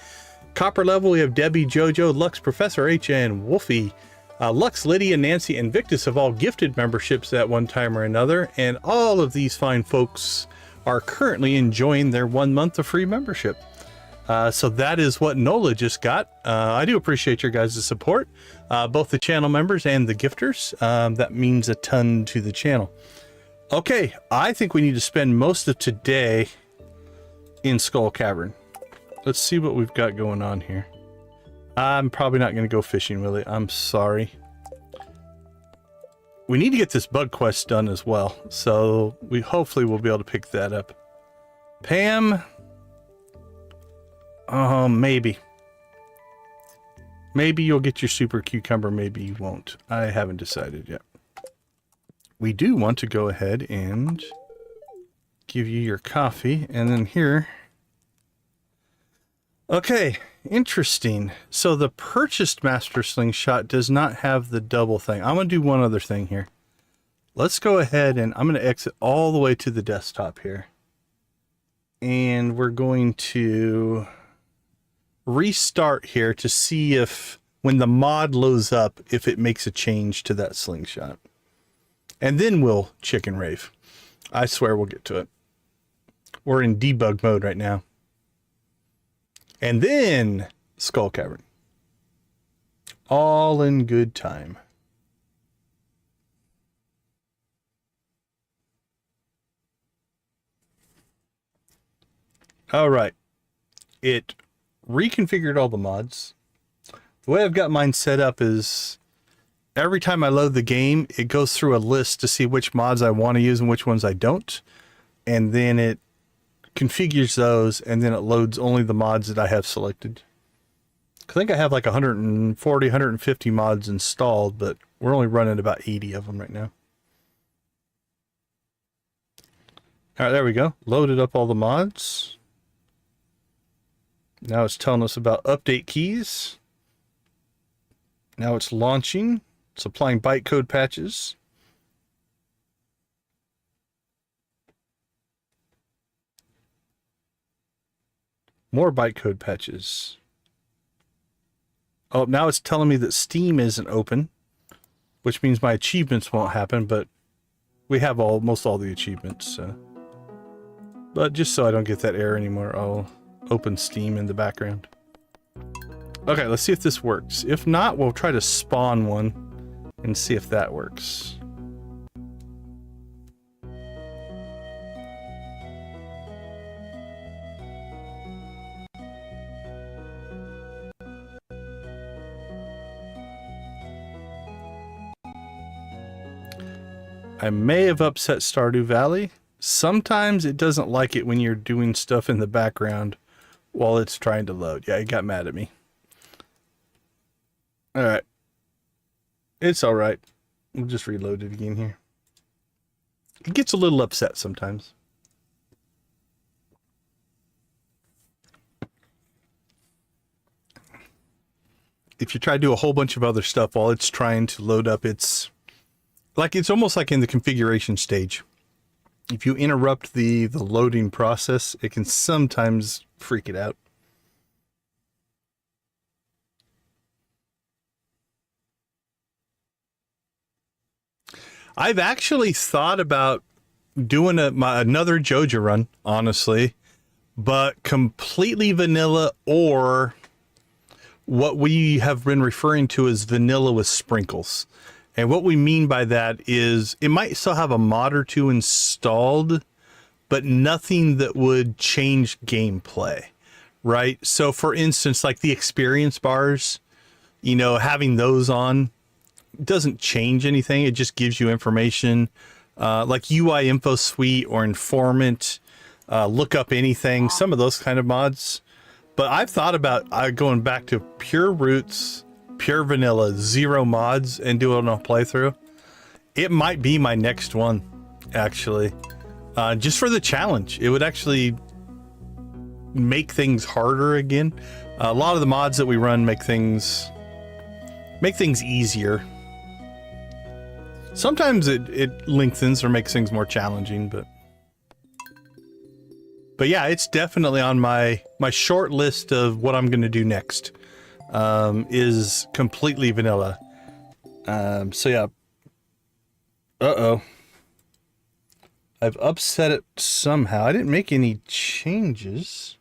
Copper level, we have Debbie, Jojo, Lux, Professor H, and Wolfie. Lux, Lydia, Nancy, and Victus have all gifted memberships at one time or another. And all of these fine folks are currently enjoying their 1 month of free membership. So that is what Nola just got. I do appreciate your guys' support, both the channel members and the gifters. That means a ton to the channel. Okay, I think we need to spend most of today in Skull Cavern. Let's see what we've got going on here. I'm probably not going to go fishing, Willie. I'm sorry. We need to get this bug quest done as well, so we hopefully will be able to pick that up. Pam... maybe. Maybe you'll get your super cucumber, maybe you won't. I haven't decided yet. We do want to go ahead and give you your coffee, and then here. Okay, interesting. So the purchased Master Slingshot does not have the double thing. I'm going to do one other thing here. Let's go ahead and I'm going to exit all the way to the desktop here. And we're going to restart here to see if when the mod loads up, if it makes a change to that slingshot. And then we'll chicken rave. I swear we'll get to it. We're in debug mode right now. And then Skull Cavern. All in good time. All right. It reconfigured all the mods. The way I've got mine set up is every time I load the game, it goes through a list to see which mods I want to use and which ones I don't. And then it configures those, and then it loads only the mods that I have selected. I think I have like 140, 150 mods installed, but we're only running about 80 of them right now. All right, there we go. Loaded up all the mods. Now it's telling us about update keys. Now it's launching. It's applying bytecode patches. More bytecode patches. Oh, now it's telling me that Steam isn't open, which means my achievements won't happen, but we have almost all the achievements. But just so I don't get that error anymore, I'll open Steam in the background. Okay, let's see if this works. If not, we'll try to spawn one and see if that works. I may have upset Stardew Valley. Sometimes it doesn't like it when you're doing stuff in the background while it's trying to load. Yeah, it got mad at me. All right. It's all right. We'll just reload it again here. It gets a little upset sometimes. If you try to do a whole bunch of other stuff while it's trying to load up, it's almost like in the configuration stage. If you interrupt the loading process, it can sometimes freak it out. I've actually thought about doing another Joja Run, honestly, but completely vanilla, or what we have been referring to as vanilla with sprinkles. And what we mean by that is it might still have a mod or two installed, but nothing that would change gameplay, right? So for instance, like the experience bars, you know, having those on doesn't change anything. It just gives you information, like UI info suite or informant, look up anything, some of those kind of mods. But I've thought about going back to pure roots, pure vanilla, 0 mods, and doing a playthrough. It might be my next one, actually. Just for the challenge. It would actually make things harder again. A lot of the mods that we run make things easier. Sometimes it lengthens or makes things more challenging, but yeah, it's definitely on my short list of what I'm going to do next. Is completely vanilla. So yeah. Uh-oh. I've upset it somehow. I didn't make any changes.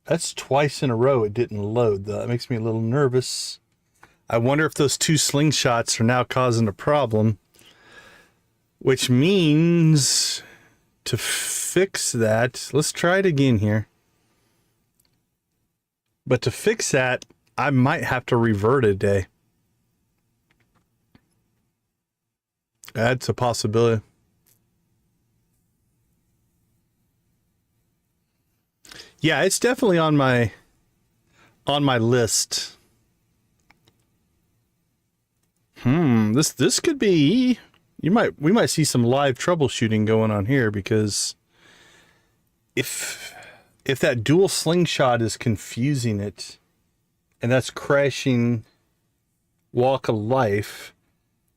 That's twice in a row it didn't load, though. That makes me a little nervous. I wonder if those 2 slingshots are now causing a problem. Which means to fix that, let's try it again here. But to fix that, I might have to revert a day. That's a possibility. Yeah, it's definitely on my list. This could be, we might see some live troubleshooting going on here, because if that dual slingshot is confusing it, and that's crashing Walk of Life,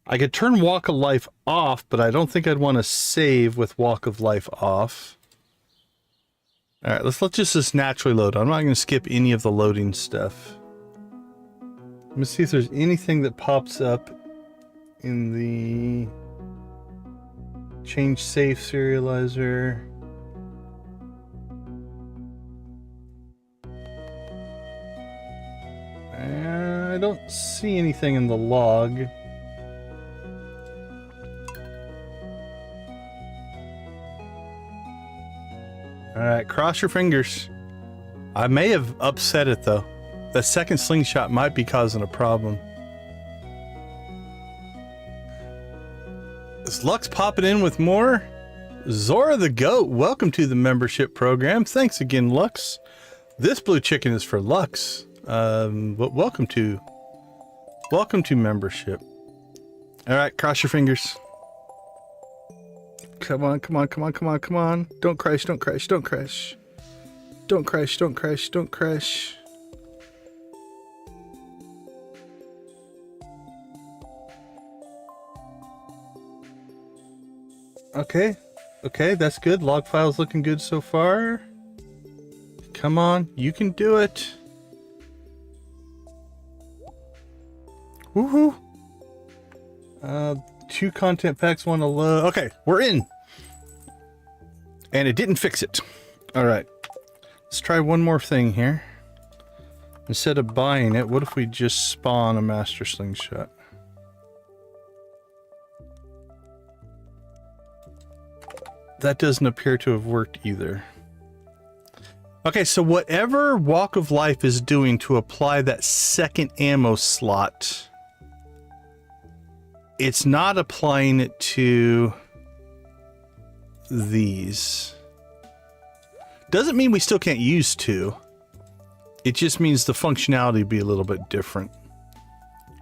I could turn Walk of Life off, but I don't think I'd want to save with Walk of Life off. All right, let's let this naturally load. I'm not going to skip any of the loading stuff. Let me see if there's anything that pops up in the change safe serializer. I don't see anything in the log. All right, cross your fingers. I may have upset it though. The second slingshot might be causing a problem. Is Lux popping in with more? Zora the Goat, welcome to the membership program. Thanks again, Lux. This blue chicken is for Lux. But welcome to membership. All right, cross your fingers. Come on, come on, come on, come on, come on. Don't crash, don't crash, don't crash. Don't crash, don't crash, don't crash. Okay, okay, that's good. Log file's looking good so far. Come on, you can do it. Woohoo! 2 content packs, 1 to load. Okay, we're in. And it didn't fix it. All right, let's try one more thing here. Instead of buying it, what if we just spawn a master slingshot? That doesn't appear to have worked either. Okay, so whatever Walk of Life is doing to apply that second ammo slot, it's not applying it to these. Doesn't mean we still can't use 2. It just means the functionality would be a little bit different.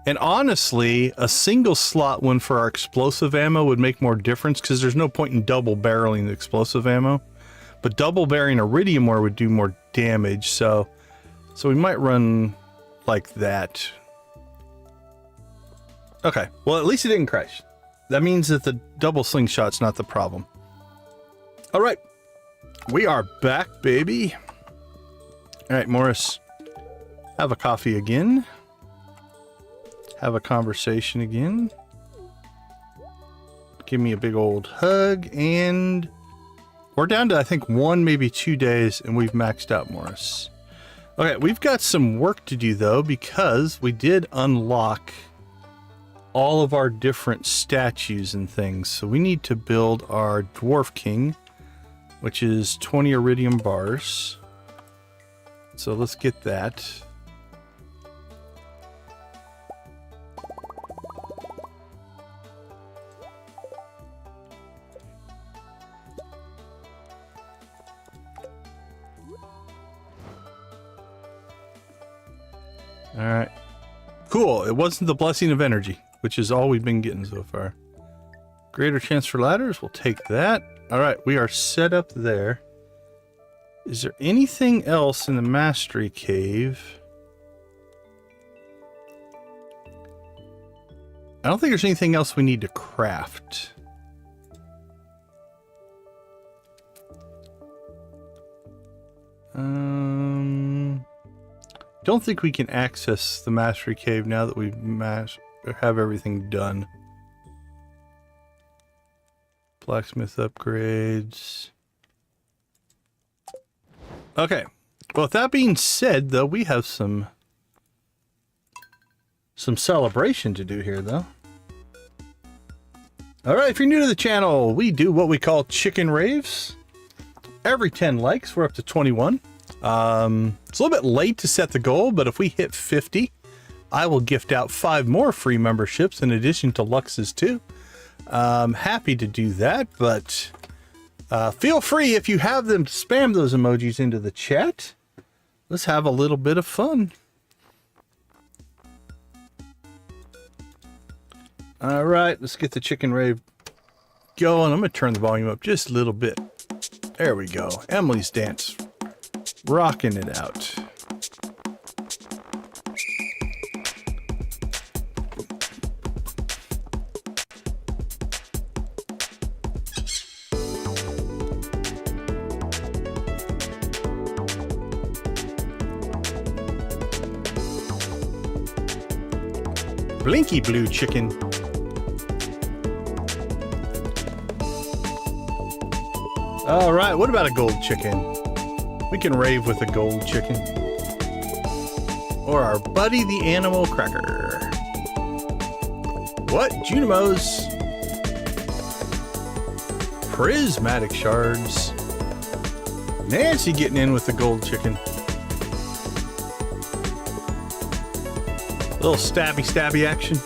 And honestly, a single slot one for our explosive ammo would make more difference because there's no point in double barreling the explosive ammo. But double barreling iridium ore would do more damage, so we might run like that. Okay, well at least it didn't crash. That means that the double slingshot's not the problem. All right, we are back, baby. All right, Morris, have a coffee again. Have a conversation again. Give me a big old hug, and we're down to, I think, 1, maybe 2 days, and we've maxed out, Morris. Okay, we've got some work to do, though, because we did unlock all of our different statues and things. So we need to build our Dwarf King, which is 20 iridium bars. So let's get that. All right. Cool. It wasn't the blessing of energy, which is all we've been getting so far. Greater chance for ladders. We'll take that. All right. We are set up there. Is there anything else in the mastery cave? I don't think there's anything else we need to craft. Don't think we can access the mastery cave now that we have everything done. Blacksmith upgrades. Okay. Well, with that being said, though, we have some celebration to do here, though. All right, if you're new to the channel, we do what we call chicken raves. Every 10 likes, we're up to 21. It's a little bit late to set the goal, but if we hit 50, I will gift out 5 more free memberships in addition to Lux's too. Happy to do that, but feel free, if you have them, to spam those emojis into the chat. Let's have a little bit of fun. All right, let's get the chicken rave going. I'm going to turn the volume up just a little bit. There we go. Emily's dance. Rocking it out. Blinky blue chicken. All right, what about a gold chicken? We can rave with a gold chicken. Or our buddy the animal cracker. What? Junimos. Prismatic shards. Nancy getting in with the gold chicken. Little stabby action.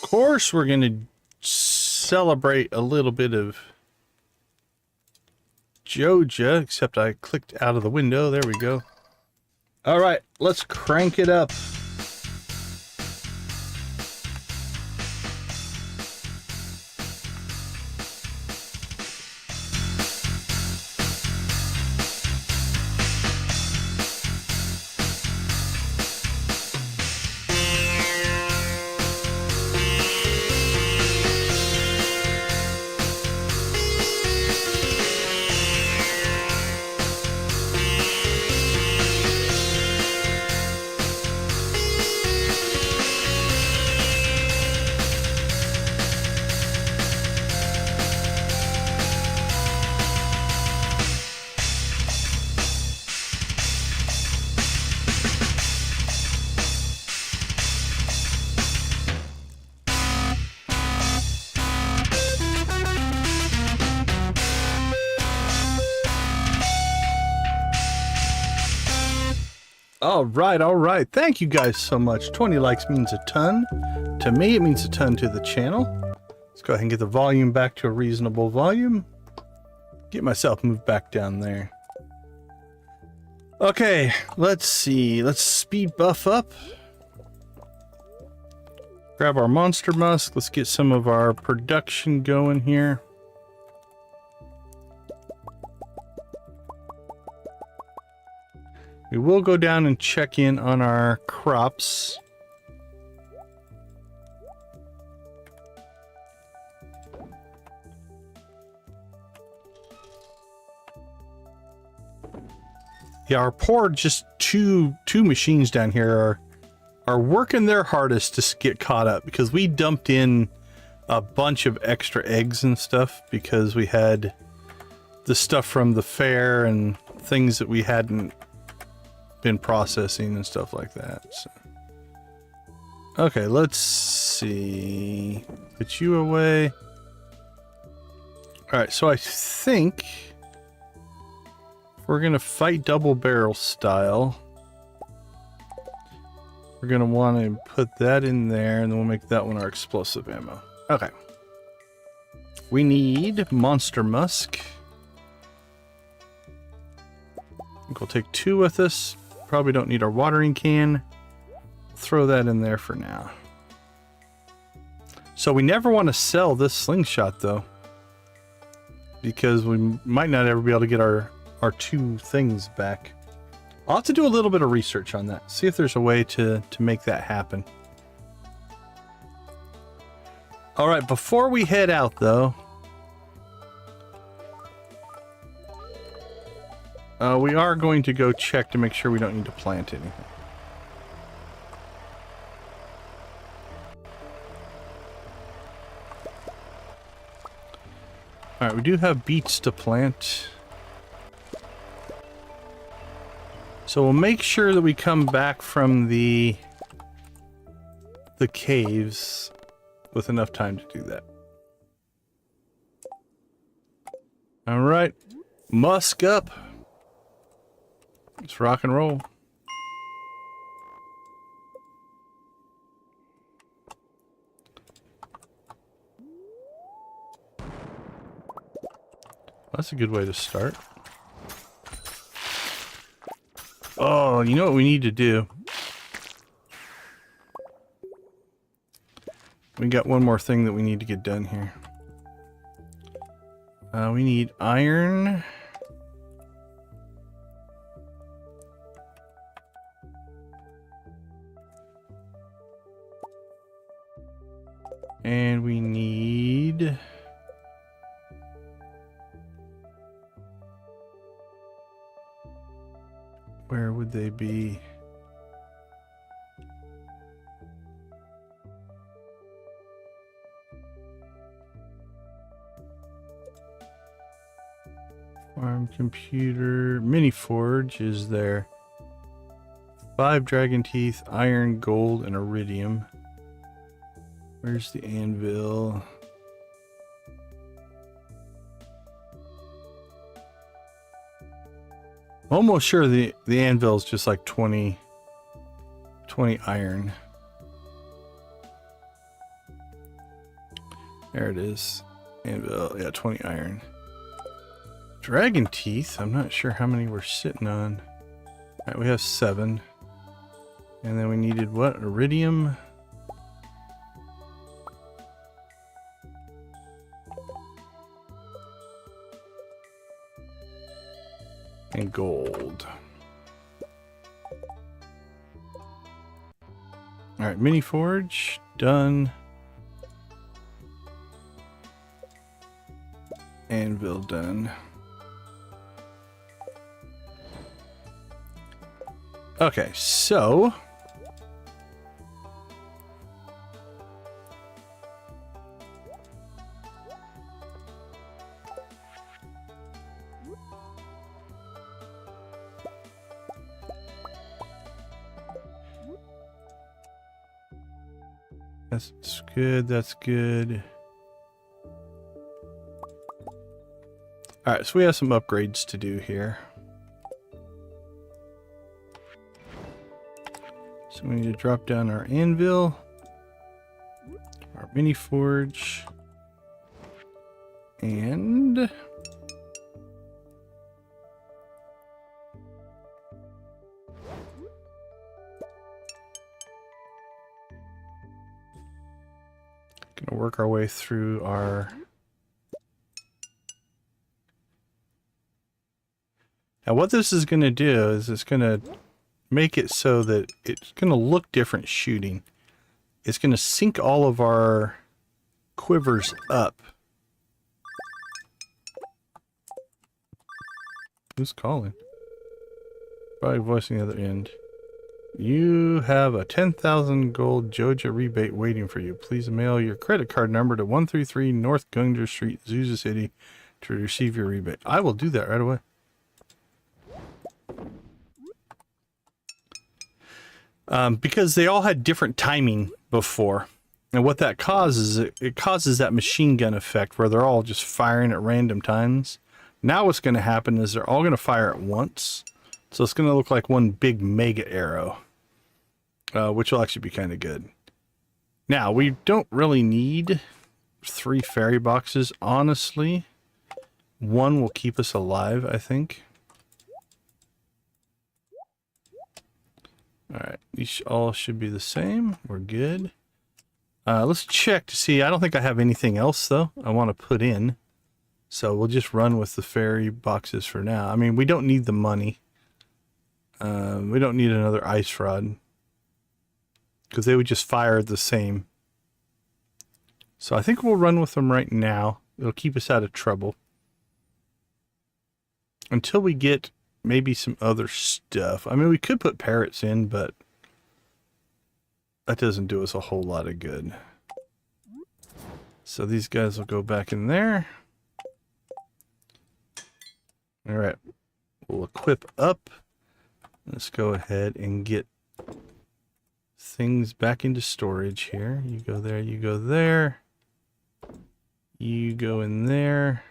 Of course, we're going to celebrate a little bit of Joja, except I clicked out of the window. There we go. All right, let's crank it up. All right, all right. Thank you guys so much. 20 likes means a ton. To me, it means a ton to the channel. Let's go ahead and get the volume back to a reasonable volume. Get myself moved back down there. Okay, let's see. Let's speed buff up. Grab our monster musk. Let's get some of our production going here. We will go down and check in on our crops. Yeah, our poor just two machines down here are working their hardest to get caught up because we dumped in a bunch of extra eggs and stuff because we had the stuff from the fair and things that we hadn't been processing and stuff like that. So. Okay, let's see. Put you away. All right, so I think we're gonna fight double barrel style. We're gonna want to put that in there, and then we'll make that one our explosive ammo. Okay. We need monster musk. I think we'll take 2 with us. Probably don't need our watering can. Throw that in there for now. So we never want to sell this slingshot though, because we might not ever be able to get our 2 things back. I'll have to do a little bit of research on that. See if there's a way to make that happen. All right, before we head out though, we are going to go check to make sure we don't need to plant anything. All right, we do have beets to plant. So we'll make sure that we come back from the caves with enough time to do that. All right, musk up. Let's rock and roll. That's a good way to start. Oh, you know what we need to do? We got one more thing that we need to get done here. We need iron. And we need... Where would they be? Farm computer, mini forge is there. 5 dragon teeth, iron, gold, and iridium. Where's the anvil? Almost sure the anvil is just like 20 iron. There it is. Anvil, yeah, 20 iron. Dragon teeth, I'm not sure how many we're sitting on. Alright, we have 7. And then we needed what? Iridium. And gold. Alright, mini forge, done. Anvil done. Okay, so that's good, that's good. Alright, so we have some upgrades to do here. So we need to drop down our anvil, our mini forge, and gonna work our way through our. Now what this is going to do is it's going to make it so that it's going to look different shooting. It's going to sync all of our quivers up. Who's calling? Probably voicing the other end. You have a 10,000 gold Joja rebate waiting for you. Please mail your credit card number to 133 North Gunger Street, Zuza City to receive your rebate. I will do that right away. Because they all had different timing before. And what that causes, it causes that machine gun effect where they're all just firing at random times. Now what's going to happen is they're all going to fire at once. So it's going to look like one big mega arrow. Which will actually be kind of good. Now, we don't really need 3 fairy boxes, honestly. 1 will keep us alive, I think. Alright, these all should be the same. We're good. Let's check to see. I don't think I have anything else, though, I want to put in. So we'll just run with the fairy boxes for now. I mean, we don't need the money. We don't need another ice rod. Because they would just fire the same. So I think we'll run with them right now. It'll keep us out of trouble. Until we get maybe some other stuff. I mean, we could put parrots in, but that doesn't do us a whole lot of good. So these guys will go back in there. All right. We'll equip up. Let's go ahead and get things back into storage here. You go there, you go there. You go in there.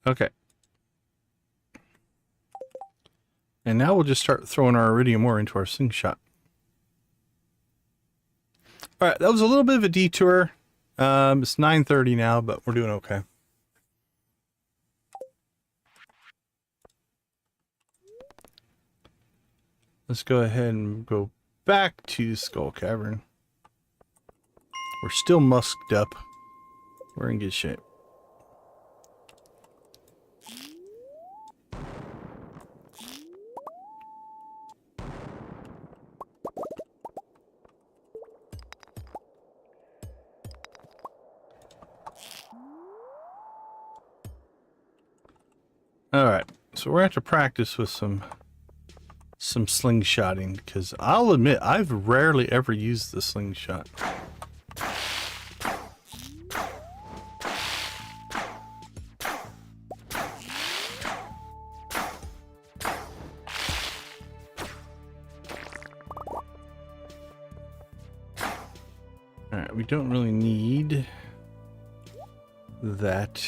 Okay. And now we'll just start throwing our iridium ore into our slingshot. All right, that was a little bit of a detour. It's 9:30 now, but we're doing okay. Let's go ahead and go back to Skull Cavern. We're still musked up. We're in good shape. Alright, so we're going to have to practice with some slingshotting, because I'll admit, I've rarely ever used the slingshot. Alright, we don't really need that.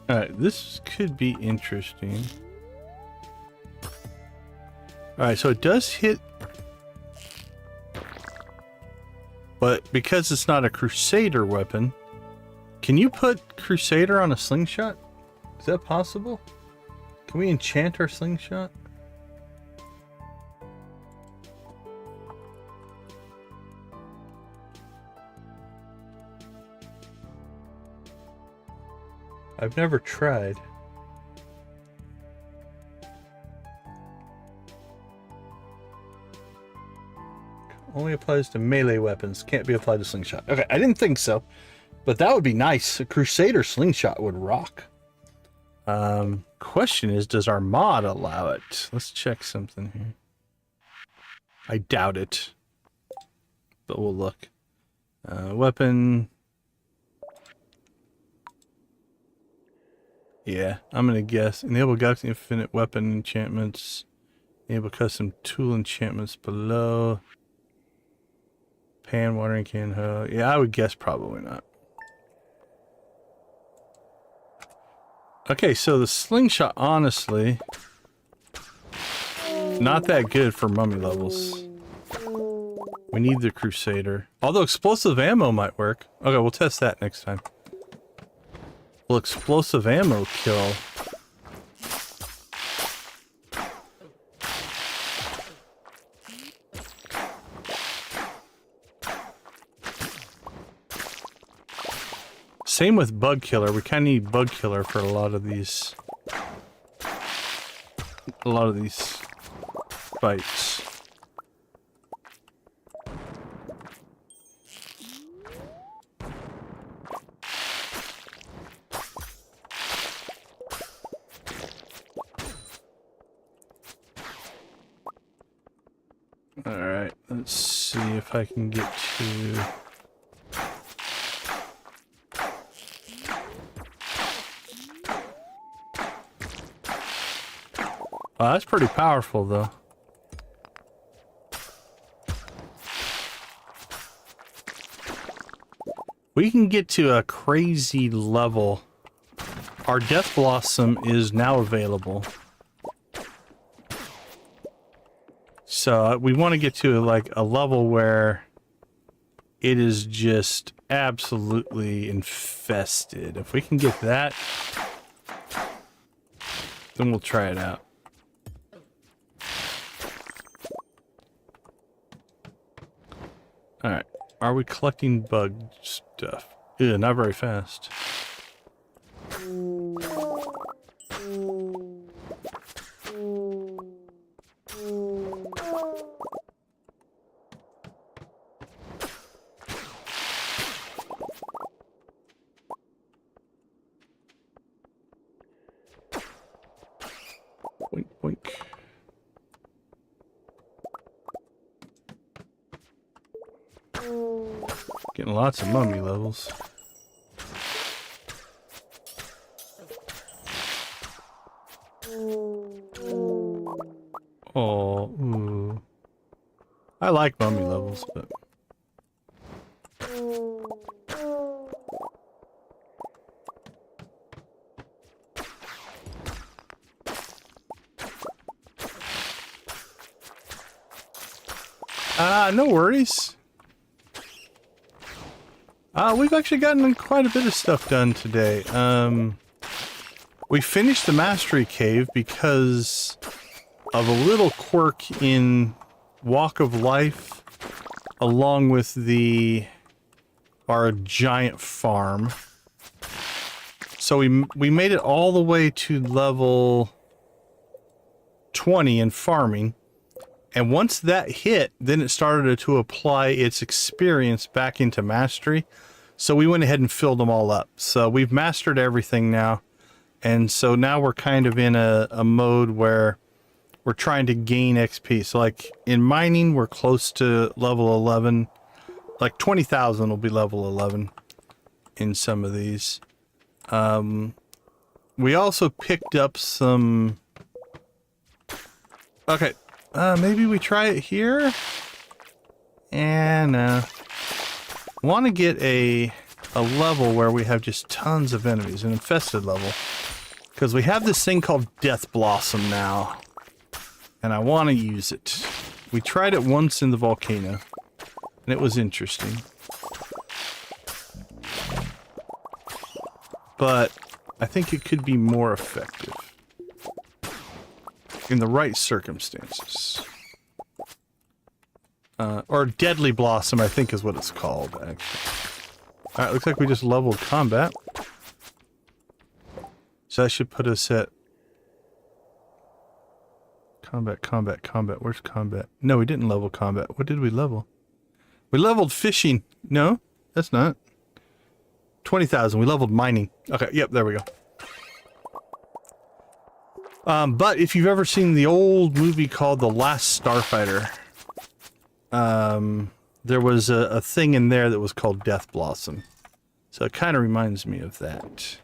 Alright, this could be interesting. Alright, so it does hit, but because it's not a Crusader weapon, can you put Crusader on a slingshot? Is that possible? Can we enchant our slingshot? I've never tried. Only applies to melee weapons. Can't be applied to slingshot. Okay, I didn't think so. But that would be nice. A Crusader slingshot would rock. Question is, does our mod allow it? Let's check something here. I doubt it. But we'll look. Weapon. Yeah, I'm gonna guess. Enable Galaxy Infinite weapon enchantments. Enable custom tool enchantments below. Pan, watering can, hoe. Yeah, I would guess probably not. Okay, so the slingshot, honestly, not that good for mummy levels. We need the Crusader. Although explosive ammo might work. Okay, we'll test that next time. Will explosive ammo kill? Same with bug killer. We kind of need bug killer for a lot of these fights. All right, let's see if I can get to. Wow, that's pretty powerful, though. We can get to a crazy level. Our Death Blossom is now available. So we want to get to like a level where it is just absolutely infested. If we can get that, then we'll try it out. Alright, are we collecting bug stuff? Ew, not very fast. Boink, boink. Getting lots of mummy levels. Oh, ooh. I like mummy levels, but... no worries. We've actually gotten quite a bit of stuff done today. We finished the Mastery Cave because of a little quirk in Walk of Life, along with our giant farm. So we made it all the way to level 20 in farming. And once that hit, then it started to apply its experience back into mastery. So we went ahead and filled them all up. So we've mastered everything now. And so now we're kind of in a mode where we're trying to gain XP. So like in mining, we're close to level 11. Like 20,000 will be level 11 in some of these. We also picked up some... Okay. Maybe we try it here? And, want to get a level where we have just tons of enemies, an infested level. Because we have this thing called Death Blossom now. And I want to use it. We tried it once in the volcano. And it was interesting. But I think it could be more effective. In the right circumstances. Or Deadly Blossom, I think is what it's called, actually. Alright, looks like we just leveled combat. So that should put us at... Combat, combat, combat. Where's combat? No, we didn't level combat. What did we level? We leveled fishing. No, that's not. 20,000. We leveled mining. Okay, yep, there we go. But if you've ever seen the old movie called The Last Starfighter, there was a thing in there that was called Death Blossom. So it kind of reminds me of that.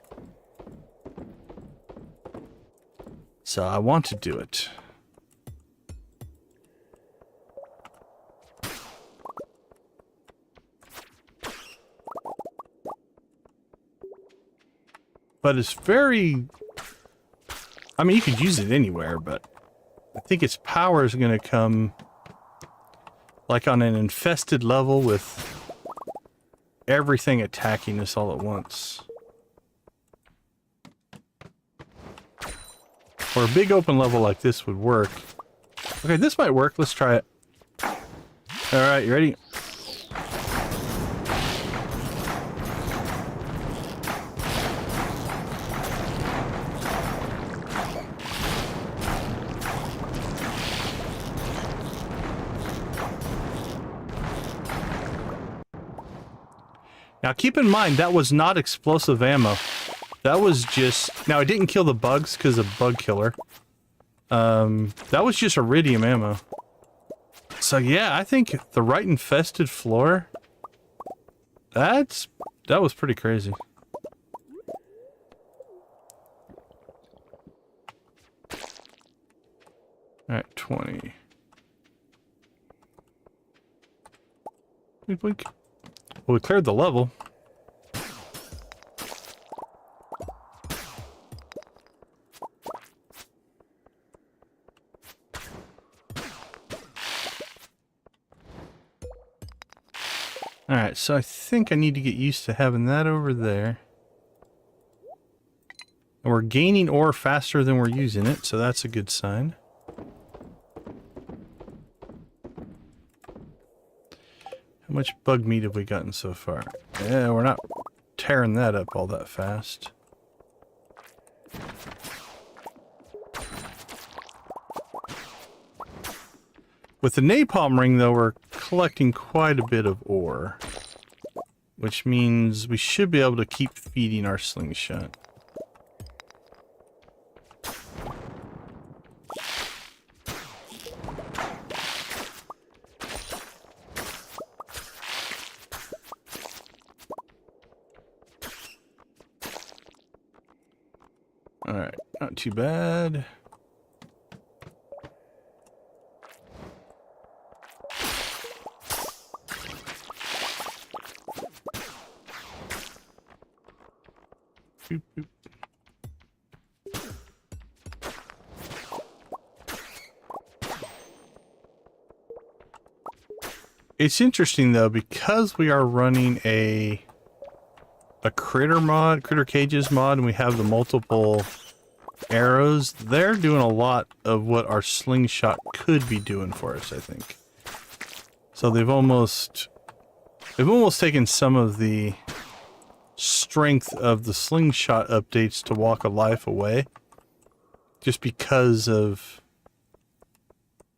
So I want to do it. But it's very... I mean, you could use it anywhere, but I think its power is going to come like on an infested level with everything attacking us all at once. Or a big open level like this would work. Okay, this might work. Let's try it. Alright, you ready? Now keep in mind, that was not explosive ammo. That was just... Now, it didn't kill the bugs because of bug killer. That was just iridium ammo. So yeah, I think the right infested floor... That was pretty crazy. Alright, 20. Blink, blink. Well, we cleared the level. Alright, so I think I need to get used to having that over there. And we're gaining ore faster than we're using it, so that's a good sign. How much bug meat have we gotten so far? Yeah, we're not tearing that up all that fast. With the napalm ring, though, we're collecting quite a bit of ore, which means we should be able to keep feeding our slingshot. Alright, not too bad. Boop, boop. It's interesting though, because we are running a critter mod, critter cages mod, and we have the multiple arrows, they're doing a lot of what our slingshot could be doing for us, I think. So they've almost taken some of the strength of the slingshot updates to Walk of Life away, just because of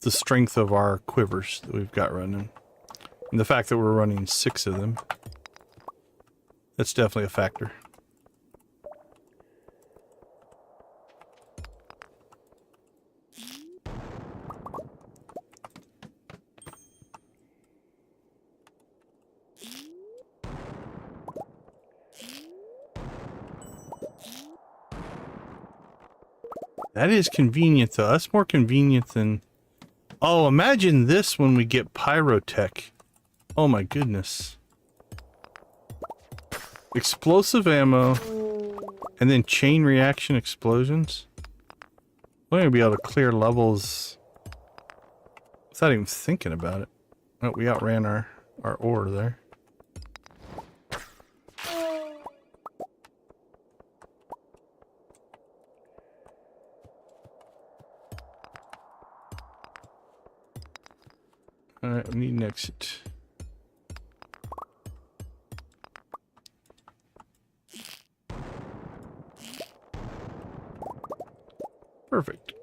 the strength of our quivers that we've got running, and the fact that we're running 6 of them. That's definitely a factor. That is convenient, though. That's more convenient than... Oh, imagine this when we get pyrotech. Oh my goodness. Explosive ammo, and then chain reaction explosions. We're going to be able to clear levels without even thinking about it. Oh, we outran our ore there. Alright, we need an exit. Perfect.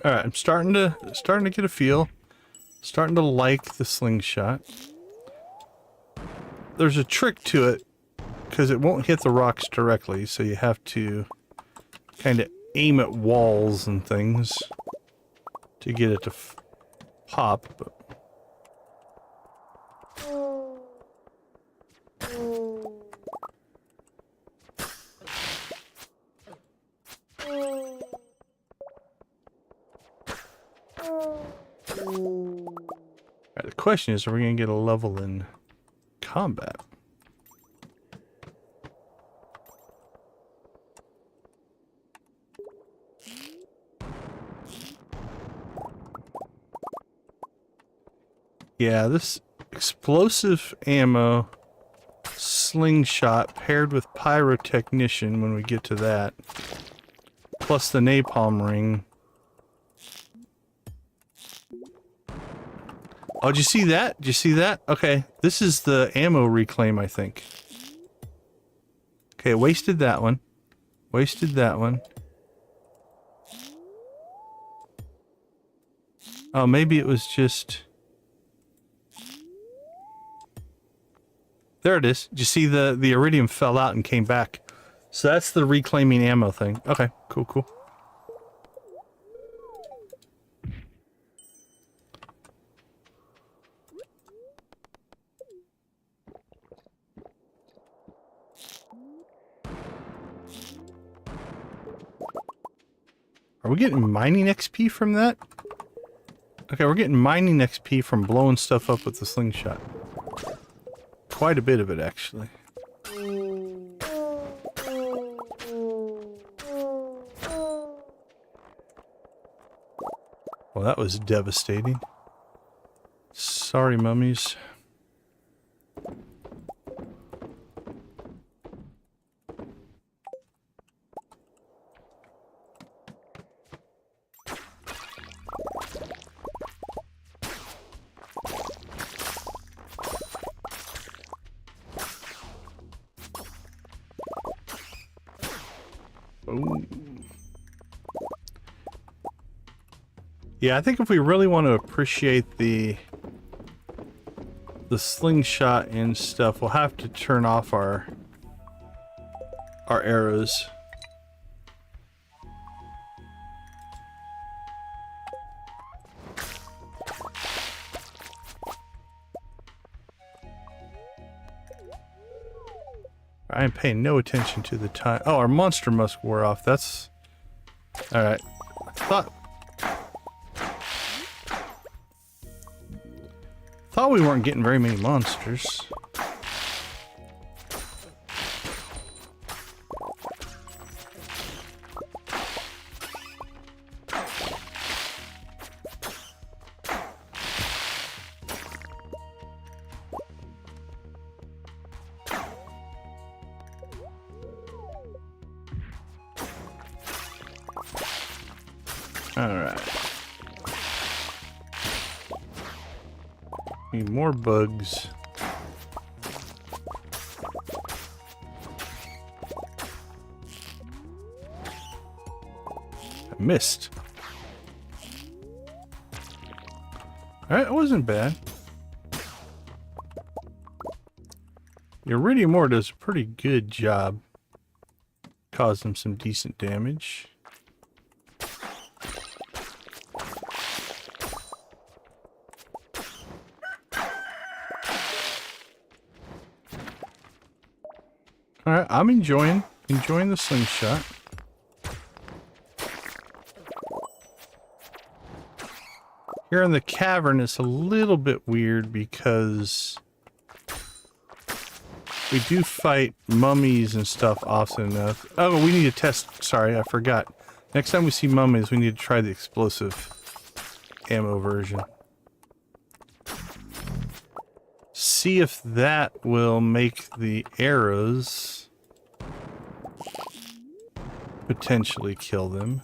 Alright, I'm starting to get a feel. Starting to like the slingshot. There's a trick to it, because it won't hit the rocks directly, so you have to kind of aim at walls and things to get it to pop. But the question is, are we going to get a level in combat? Yeah, this explosive ammo slingshot paired with pyrotechnician when we get to that, plus the napalm ring. Oh, did you see that? Did you see that? Okay, this is the ammo reclaim, I think. Okay, wasted that one. Wasted that one. Oh, maybe it was just... There it is. Did you see the iridium fell out and came back? So that's the reclaiming ammo thing. Okay, cool, cool. Are we getting mining XP from that? Okay, we're getting mining XP from blowing stuff up with the slingshot. Quite a bit of it, actually. Well, that was devastating. Sorry, mummies. Oh. Yeah, I think if we really want to appreciate the slingshot and stuff, we'll have to turn off our arrows. I am paying no attention to the time. Oh, our monster musk wore off. That's... Alright. Thought we weren't getting very many monsters. Alright. Need more bugs. I missed. Alright, it wasn't bad. The iridium ore does a pretty good job. Caused them some decent damage. Alright, I'm enjoying the slingshot. Here in the cavern, it's a little bit weird because we do fight mummies and stuff often enough. Oh, we need to test. Sorry, I forgot. Next time we see mummies, we need to try the explosive ammo version. See if that will make the arrows potentially kill them.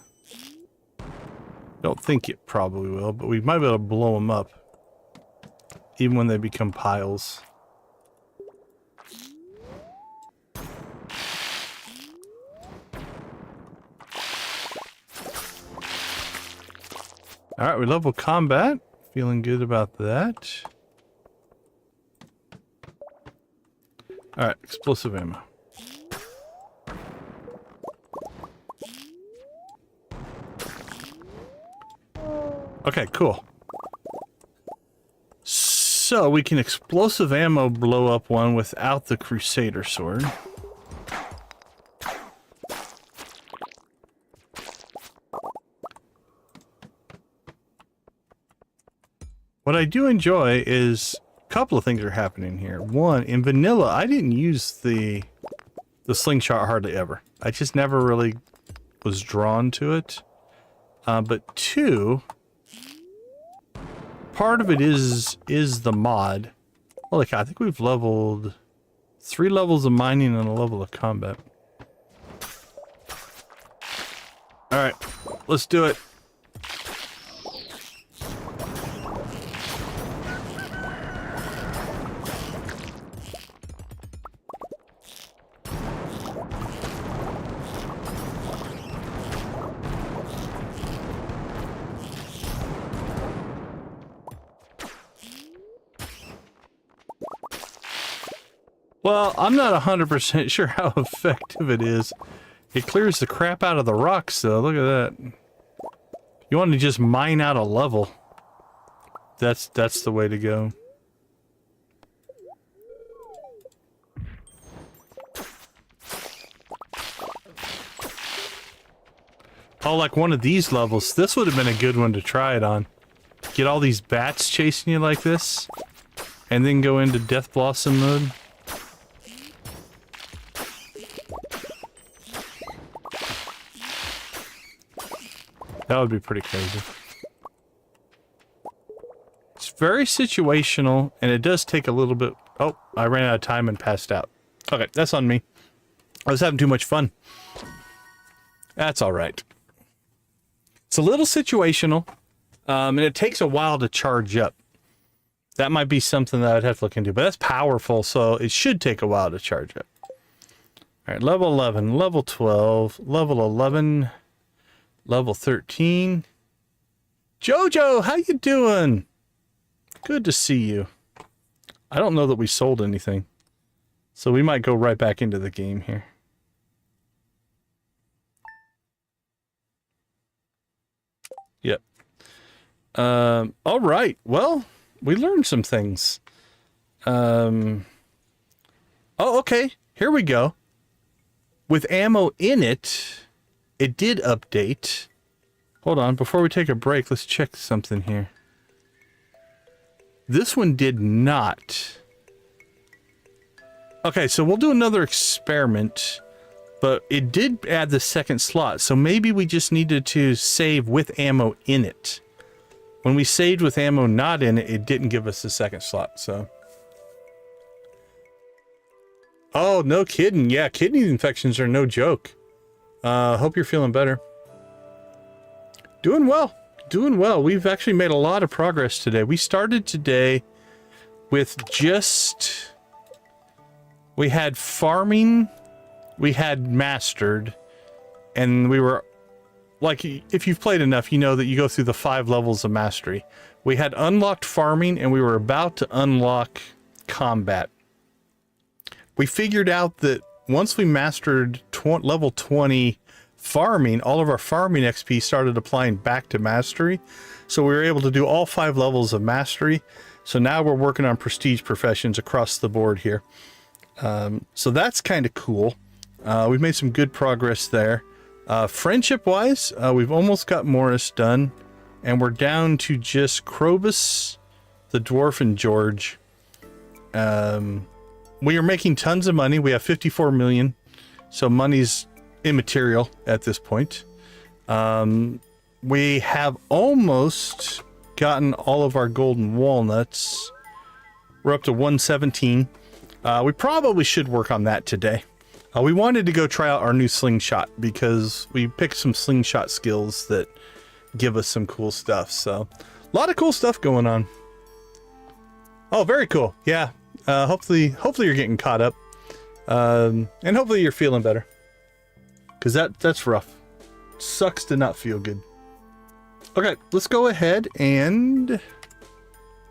Don't think it probably will, but we might be able to blow them up even when they become piles. Alright, we level combat. Feeling good about that. Alright, explosive ammo. Okay, cool. So we can explosive ammo blow up one without the Crusader sword. What I do enjoy is a couple of things are happening here. One, in vanilla, I didn't use the slingshot hardly ever. I just never really was drawn to it. But two, part of it is the mod. Holy cow, I think we've leveled 3 levels of mining and a level of combat. Alright, let's do it. Well, I'm not 100% sure how effective it is. It clears the crap out of the rocks, though. Look at that. You want to just mine out a level. That's the way to go. Oh, like one of these levels. This would have been a good one to try it on. Get all these bats chasing you like this, and then go into Death Blossom mode. That would be pretty crazy. It's very situational, and it does take a little bit... Oh, I ran out of time and passed out. Okay, that's on me. I was having too much fun. That's alright. It's a little situational, and it takes a while to charge up. That might be something that I'd have to look into, but that's powerful, so it should take a while to charge up. Alright, level 11, level 12, level 11... Level 13. Jojo, how you doing? Good to see you. I don't know that we sold anything, so we might go right back into the game here. Yep. All right. Well, we learned some things. Oh, okay. Here we go. With ammo in it... It did update. Hold on, before we take a break, let's check something here. This one did not. Okay, so we'll do another experiment, but it did add the second slot, so maybe we just needed to save with ammo in it. When we saved with ammo not in it, it didn't give us the second slot, so. Oh, no kidding. Yeah, kidney infections are no joke. Hope you're feeling better. Doing well. Doing well. We've actually made a lot of progress today. We started today with just... We had farming, we had mastered, and we were... Like, if you've played enough, you know that you go through the 5 levels of mastery. We had unlocked farming, and we were about to unlock combat. We figured out that once we mastered level 20 farming, all of our farming XP started applying back to mastery. So we were able to do all 5 levels of mastery. So now we're working on prestige professions across the board here. So that's kind of cool. We've made some good progress there. Friendship-wise, we've almost got Morris done. And we're down to just Krobus, the Dwarf, and George. We are making tons of money. We have 54 million. So money's immaterial at this point. We have almost gotten all of our golden walnuts. We're up to 117. We probably should work on that today. We wanted to go try out our new slingshot because we picked some slingshot skills that give us some cool stuff. So a lot of cool stuff going on. Oh, very cool. Yeah. Hopefully you're getting caught up, and hopefully you're feeling better, because that's rough. Sucks to not feel good. Okay, let's go ahead and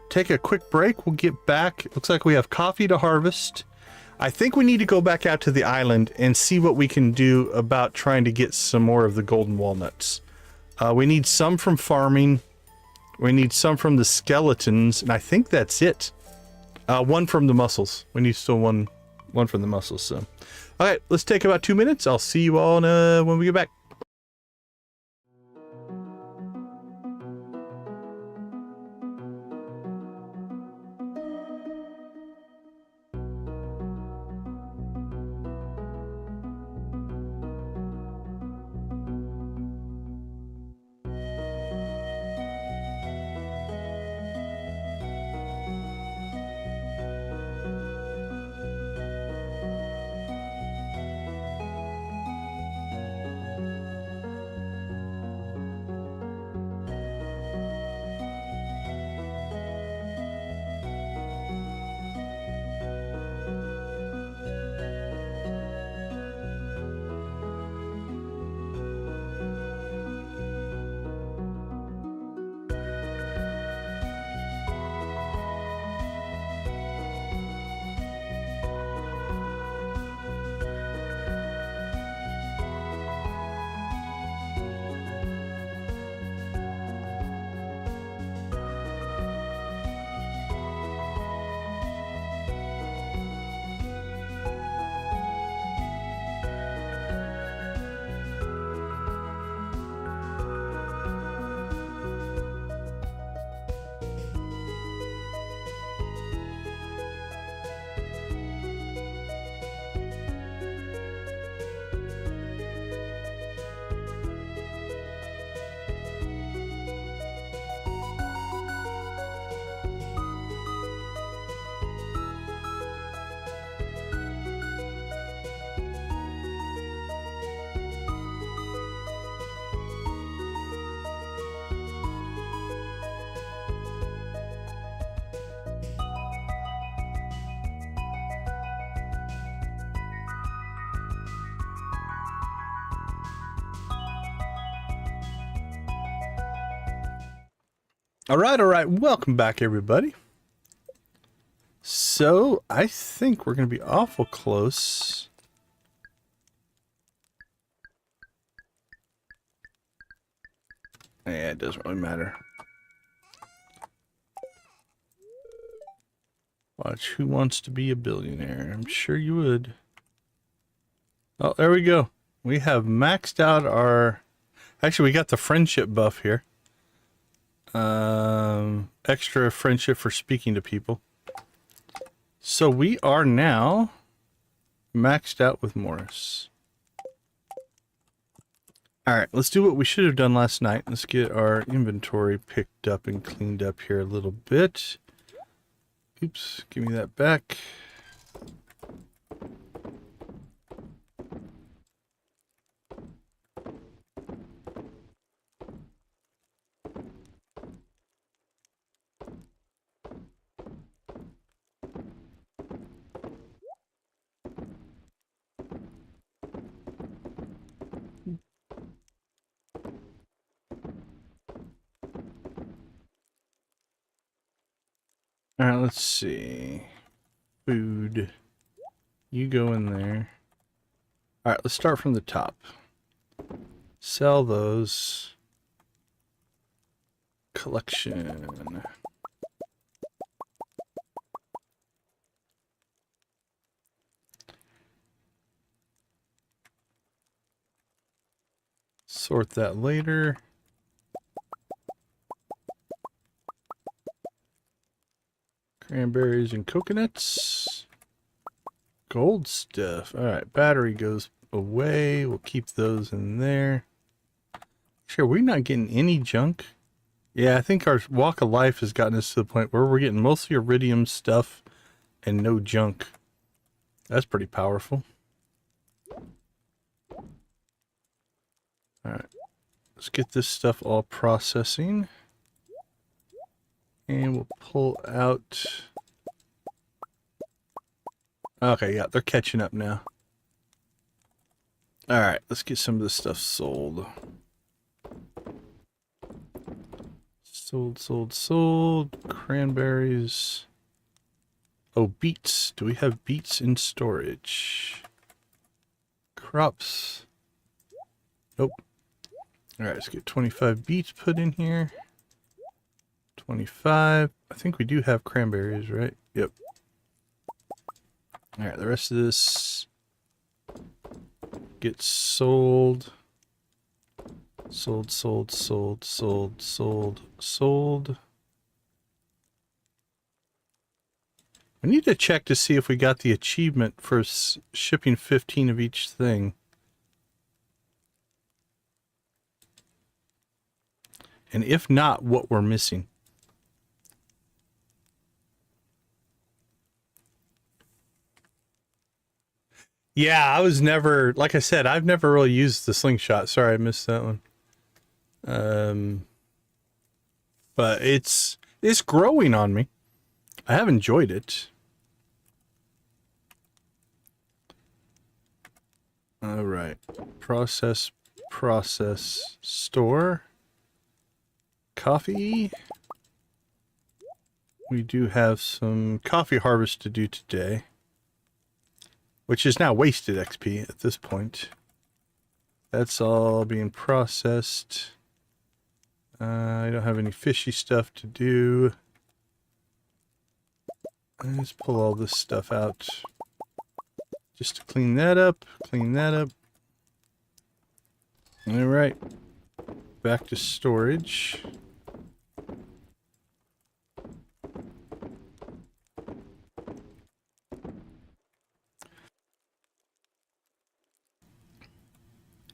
take a quick break. We'll get back. It looks like we have coffee to harvest. I think we need to go back out to the island and see what we can do about trying to get some more of the golden walnuts. We need some from farming, We need some from the skeletons, and I think that's it. One from the mussels. We need still one from the mussels. So, all right, let's take about 2 minutes. I'll see you all when we get back. All right. Welcome back, everybody. So, I think we're going to be awful close. Yeah, it doesn't really matter. Watch Who Wants to Be a Billionaire. I'm sure you would. Oh, there we go. We have maxed out our... Actually, we got the friendship buff here. Extra friendship for speaking to people. So we are now maxed out with Morris. Alright, let's do what we should have done last night. Let's get our inventory picked up and cleaned up here a little bit. Oops, give me that back. All right, let's see. Food. You go in there. All right, let's start from the top. Sell those. Collection. Sort that later. Cranberries and coconuts. Gold stuff. Alright, battery goes away. We'll keep those in there. Sure, we're not getting any junk. Yeah, I think our walk of life has gotten us to the point where we're getting mostly iridium stuff and no junk. That's pretty powerful. Alright, let's get this stuff all processing. And we'll pull out... Okay, yeah, they're catching up now. Alright, let's get some of this stuff sold. Sold. Cranberries. Oh, beets. Do we have beets in storage? Crops. Nope. Alright, let's get 25 beets put in here. 25. I think we do have cranberries, right? Yep. All right, the rest of this gets sold. Sold, sold, sold, sold, sold, sold. We need to check to see if we got the achievement for shipping 15 of each thing. And if not, what we're missing. Yeah, I was never, like I said, I've never really used the slingshot. Sorry, I missed that one. But it's growing on me. I have enjoyed it. All right. Process, store. Coffee. We do have some coffee harvest to do today, which is now wasted XP at this point. That's all being processed. I don't have any fishy stuff to do. Let's pull all this stuff out just to clean that up. Clean that up. All right. Back to storage.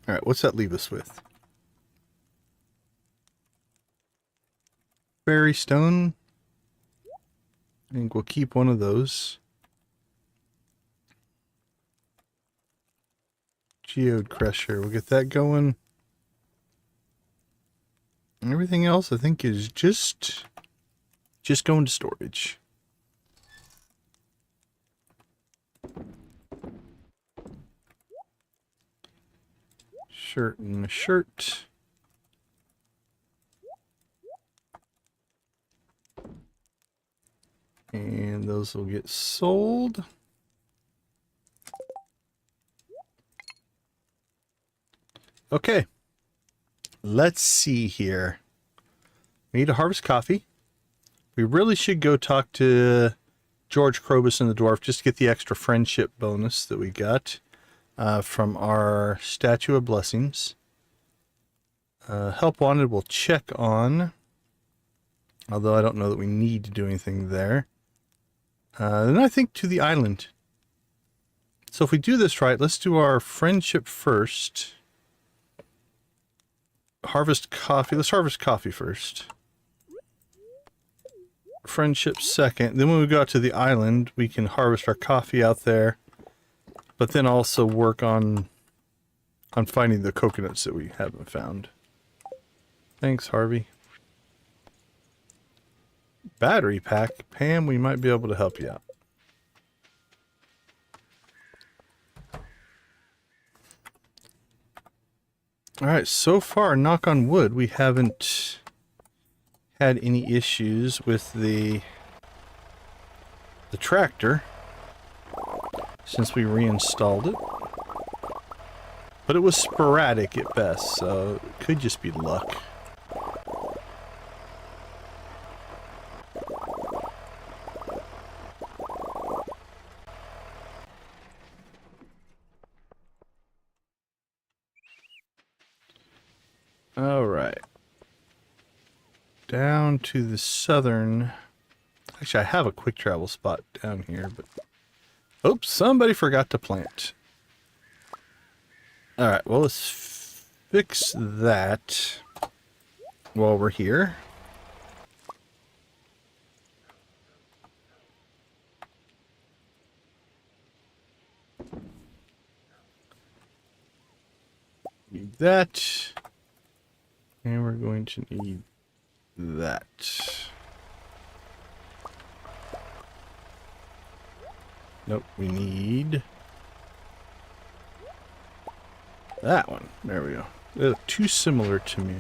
All right, what's that leave us with? Fairy stone. I think we'll keep one of those. Geode crusher, we'll get that going. And everything else I think is just going to storage. Shirt and a shirt. And those will get sold. Okay. Let's see here. We need to harvest coffee. We really should go talk to George Krobus and the dwarf just to get the extra friendship bonus that we got from our Statue of Blessings. Help wanted we'll check on, although I don't know that we need to do anything there. Then I think to the island. So if we do this right, let's do our friendship first. Harvest coffee. Let's harvest coffee first. Friendship second. Then when we go out to the island, we can harvest our coffee out there. But then also work on finding the coconuts that we haven't found. Thanks, Harvey. Battery pack. Pam, we might be able to help you out. Alright, so far, knock on wood, we haven't had any issues with the tractor since we reinstalled it. But it was sporadic at best, so it could just be luck. Alright. Down to the southern... Actually, I have a quick travel spot down here, but... Oops, somebody forgot to plant. Alright, well, let's fix that while we're here. Need that. And we're going to need that. Nope, we need that one. There we go. They look too similar to me.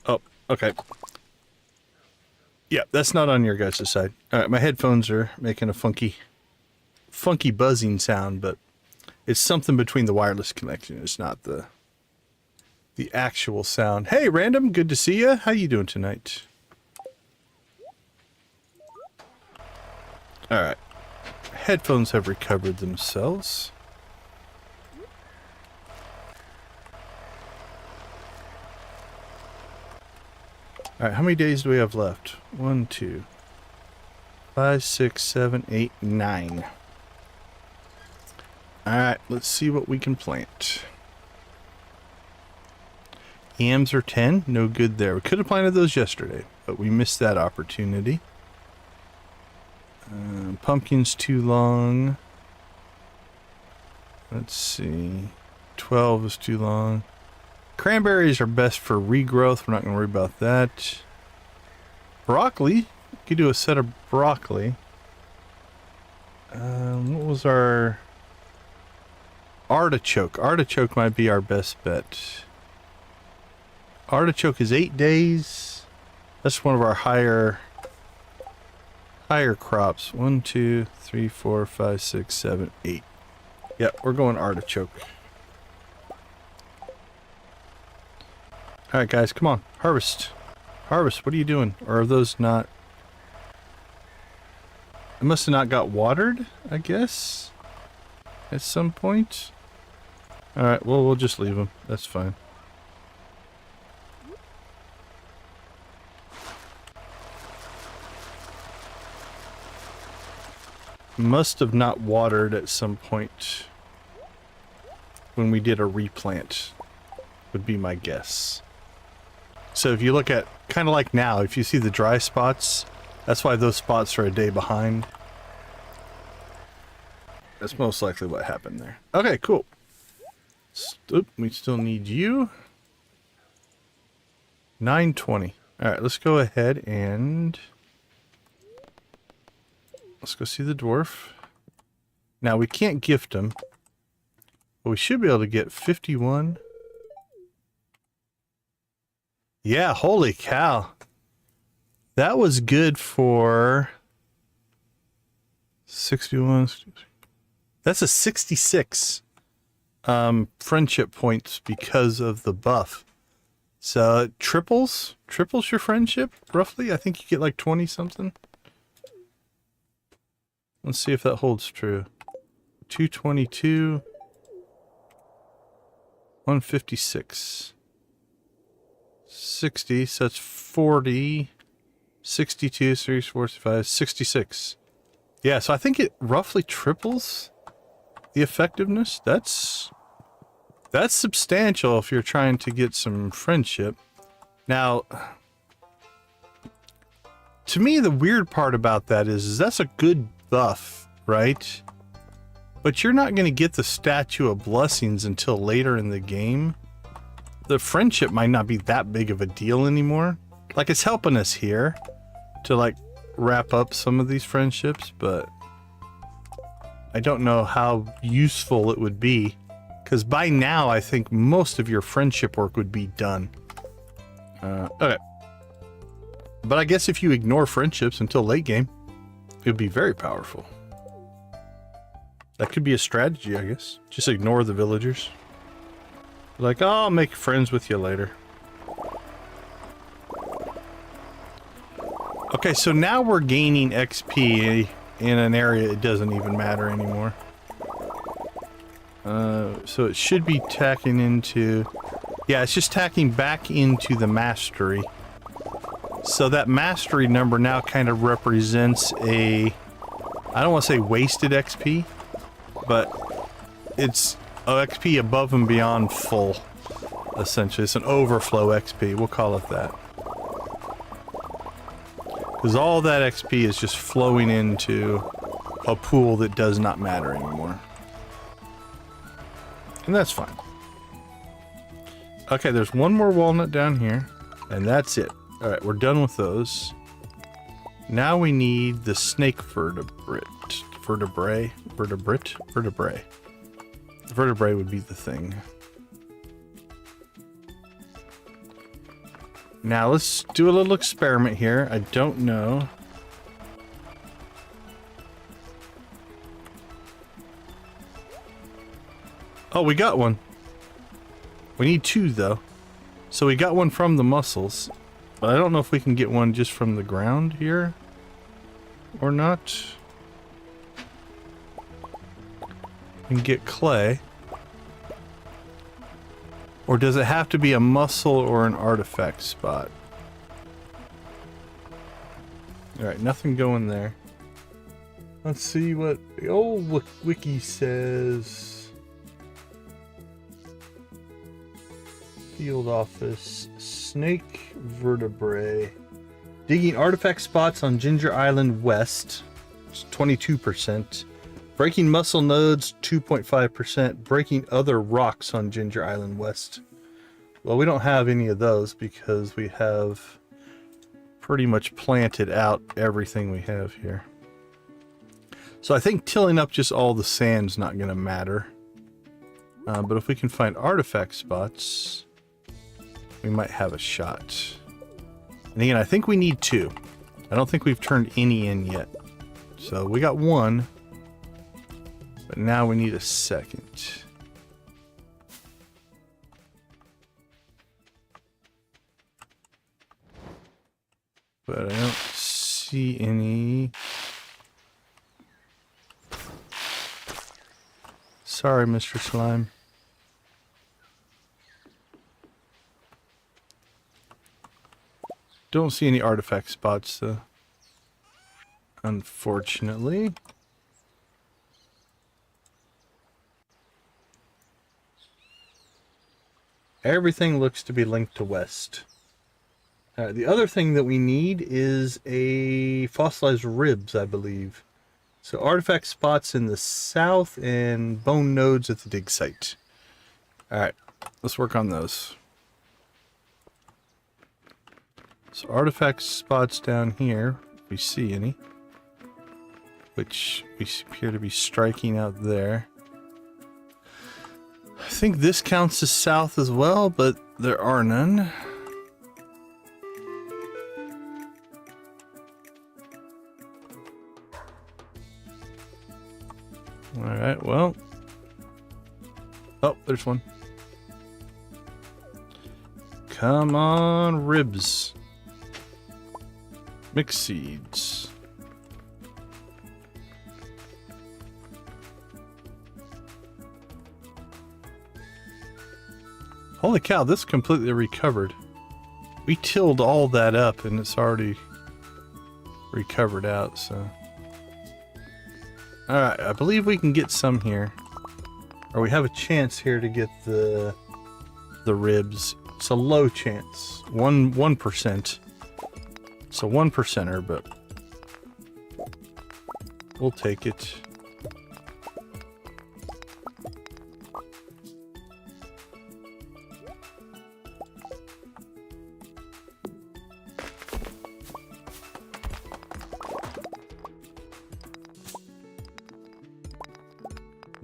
Oh, okay. Yeah, that's not on your guys' side. Alright, my headphones are making a funky buzzing sound, but it's something between the wireless connection. It's not the the actual sound. Hey, Random, good to see you. How you doing tonight? All right. Headphones have recovered themselves. All right, how many days do we have left? 1, 2, 5, 6, 7, 8, 9. All right, let's see what we can plant. Yams are 10, no good there. We could have planted those yesterday, but we missed that opportunity. Pumpkin's too long. Let's see. 12 is too long. Cranberries are best for regrowth. We're not going to worry about that. Broccoli. You could do a set of broccoli. What was our... Artichoke. Artichoke might be our best bet. Artichoke is 8 days. That's one of our higher crops. 1, 2, 3, 4, 5, 6, 7, 8. Yep, we're going artichoke. Alright guys, come on. Harvest. Harvest, what are you doing? Or are those not... It must have not got watered, I guess? At some point? Alright, well, we'll just leave them. That's fine. Must have not watered at some point when we did a replant, would be my guess. So if you look at, kind of like now, if you see the dry spots, that's why those spots are a day behind. That's most likely what happened there. Okay, cool. Oop, we still need you. 9:20. Alright, let's go ahead and... Let's go see the dwarf. Now, we can't gift him. But we should be able to get 51. Yeah, holy cow. That was good for... 61... That's a 66 friendship points because of the buff. So it triples your friendship, roughly. I think you get like 20 something. Let's see if that holds true. 222. 156. 60, so that's 40. 62, 45, 66. Yeah, so I think it roughly triples the effectiveness. That's substantial if you're trying to get some friendship. Now, to me, the weird part about that is that's a good buff, right? But you're not going to get the Statue of Blessings until later in the game. The friendship might not be that big of a deal anymore. Like, it's helping us here to, like, wrap up some of these friendships, but I don't know how useful it would be. Because by now, I think most of your friendship work would be done. Okay. But I guess if you ignore friendships until late game, it would be very powerful. That could be a strategy, I guess. Just ignore the villagers. Like, oh, I'll make friends with you later. Okay, so now we're gaining XP in an area it doesn't even matter anymore. So it should be tacking into... Yeah, it's just tacking back into the mastery. So that mastery number now kind of represents a... I don't want to say wasted XP, but it's XP above and beyond full, essentially. It's an overflow XP, we'll call it that. Because all that XP is just flowing into a pool that does not matter anymore. And that's fine. Okay, there's one more walnut down here, and that's it. Alright, we're done with those. Now we need the snake vertebrate. Vertebrae would be the thing. Now let's do a little experiment here. I don't know. Oh, we got one. We need 2 though. So we got one from the mussels, but I don't know if we can get one just from the ground here or not. We can get clay. Or does it have to be a mussel or an artifact spot? Alright, nothing going there. Let's see what the old wiki says. Field office. Snake vertebrae. Digging artifact spots on Ginger Island West. It's 22%. Breaking mussel nodes, 2.5%. Breaking other rocks on Ginger Island West. Well, we don't have any of those because we have pretty much planted out everything we have here. So I think tilling up just all the sand's not going to matter. But if we can find artifact spots, we might have a shot. And again, I think we need 2. I don't think we've turned any in yet. So we got 1. But now we need a second. But I don't see any. Sorry, Mr. Slime. Don't see any artifact spots, though. Unfortunately. Everything looks to be linked to west. The other thing that we need is a fossilized ribs, I believe. So artifact spots in the south and bone nodes at the dig site. Alright, let's work on those. So artifact spots down here, if we see any. Which we appear to be striking out there. I think this counts as south as well, but there are none. Alright, well. Oh, there's one. Come on, ribs. Mixed seeds. Holy cow, this completely recovered. We tilled all that up and it's already recovered out, so. Alright, I believe we can get some here. Or we have a chance here to get the ribs. It's a low chance. 1%. It's a 1%er, but we'll take it.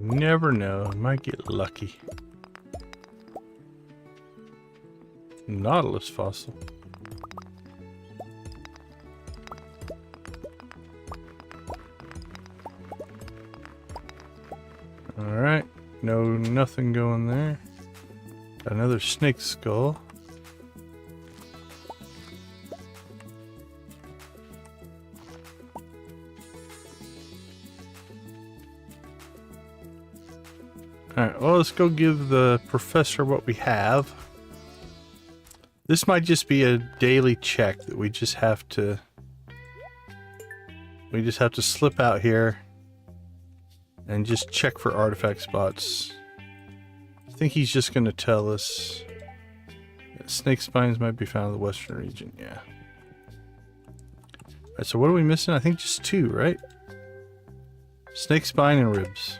Never know, I might get lucky. Nautilus fossil. Alright, no, nothing going there. Another snake skull. Alright, well, let's go give the professor what we have. This might just be a daily check that we just have to slip out here and just check for artifact spots. I think he's just going to tell us that snake spines might be found in the western region. Yeah. Alright, so what are we missing? I think just 2, right? Snake spine and ribs.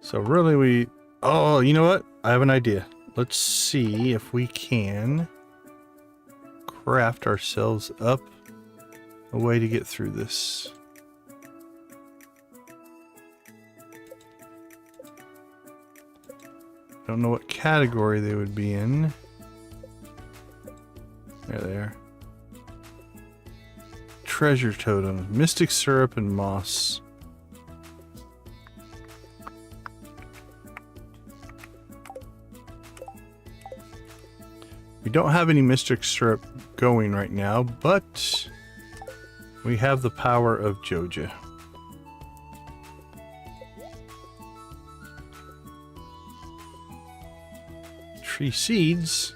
So really oh, you know what? I have an idea. Let's see if we can craft ourselves up a way to get through this. Don't know what category they would be in. There they are. Treasure totem, mystic syrup, and moss. We don't have any mystic syrup going right now, but we have the power of Joja. Tree seeds.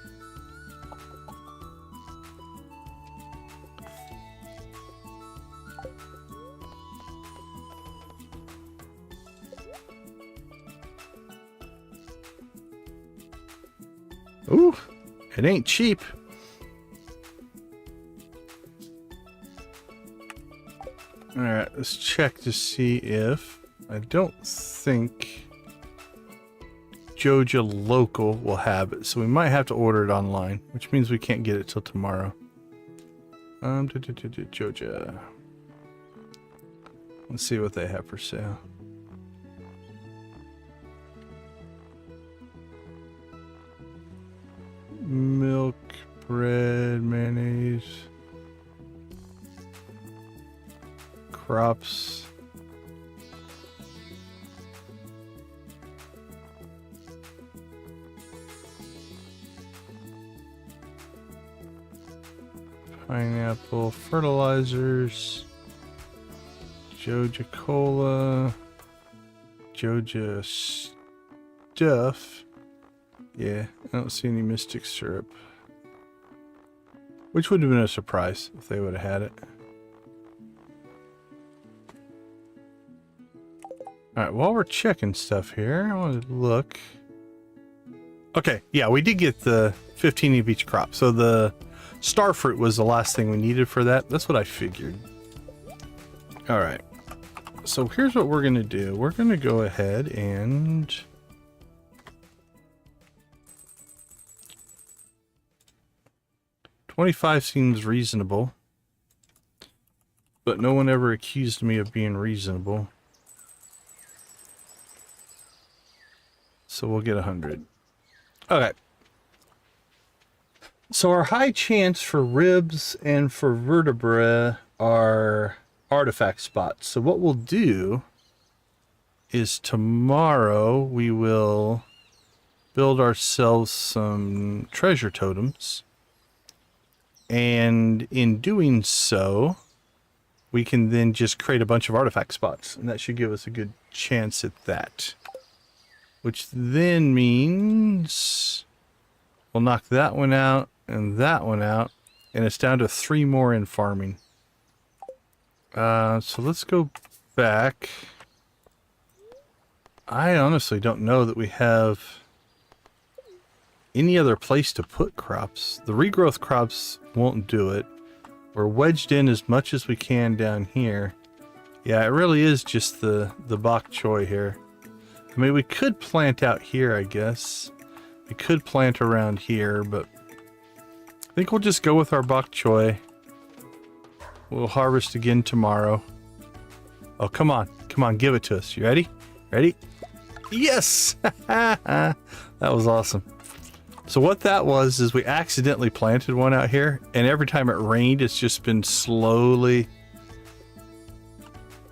Ooh, it ain't cheap. All right, let's check to see if... I don't think Joja Local will have it, so we might have to order it online, which means we can't get it till tomorrow. Joja. Let's see what they have for sale. Milk, bread, mayonnaise, crops. Pineapple, fertilizers, Joja Cola, Joja stuff. Yeah, I don't see any mystic syrup. Which would have been a surprise if they would have had it. Alright, while we're checking stuff here, I want to look. Okay, yeah, we did get the 15 of each crop. So the star fruit was the last thing we needed for that. That's what I figured. Alright. So here's what we're going to do. We're going to go ahead and... 25 seems reasonable, but no one ever accused me of being reasonable. So we'll get 100. Okay. So our high chance for ribs and for vertebra are artifact spots. So what we'll do is tomorrow we will build ourselves some treasure totems. And in doing so, we can then just create a bunch of artifact spots. And that should give us a good chance at that. Which then means we'll knock that one out and that one out. And it's down to 3 more in farming. So let's go back. I honestly don't know that we have any other place to put crops. The regrowth crops won't do it. We're wedged in as much as we can down here. Yeah, it really is just the bok choy here. I mean, we could plant out here, I guess. We could plant around here, but I think we'll just go with our bok choy. We'll harvest again tomorrow. Oh, come on. Come on, give it to us. You ready? Ready? Yes! That was awesome. So what that was is we accidentally planted one out here, and every time it rained, it's just been slowly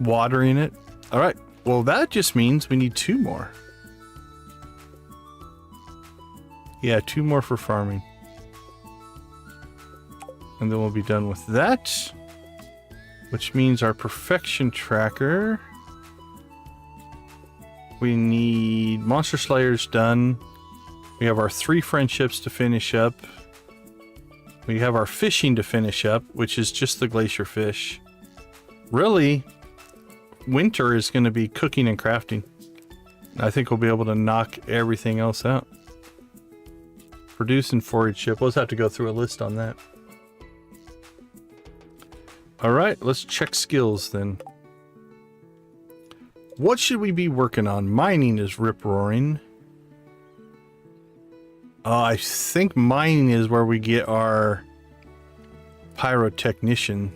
watering it. All right. Well, that just means we need 2 more. Yeah, 2 more for farming. And then we'll be done with that. Which means our perfection tracker. We need Monster Slayers done. We have our 3 friendships to finish up. We have our fishing to finish up, which is just the glacier fish. Really, winter is going to be cooking and crafting. I think we'll be able to knock everything else out. Produce and forage ship. We'll just have to go through a list on that. Alright, let's check skills then. What should we be working on? Mining is rip-roaring. I think mining is where we get our pyrotechnician.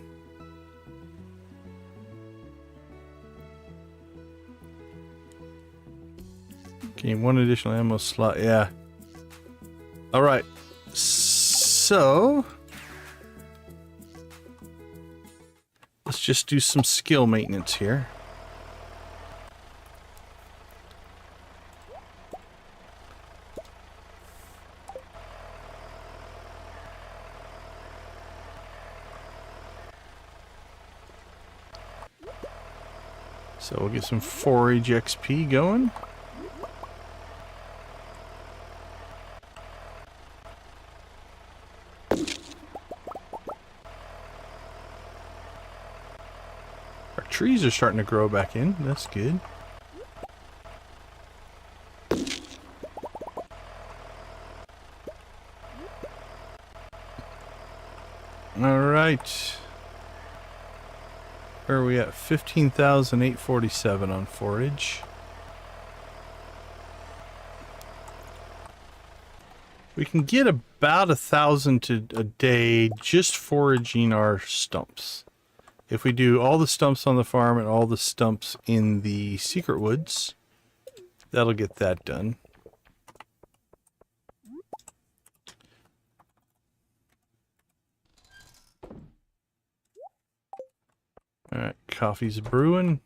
Okay, 1 additional ammo slot. Yeah. All right. So let's just do some skill maintenance here. So we'll get some forage XP going. Our trees are starting to grow back in. That's good. All right. Where are we at? 15,847 on forage. We can get about 1,000 a day just foraging our stumps. If we do all the stumps on the farm and all the stumps in the secret woods, that'll get that done. All right, coffee's brewing.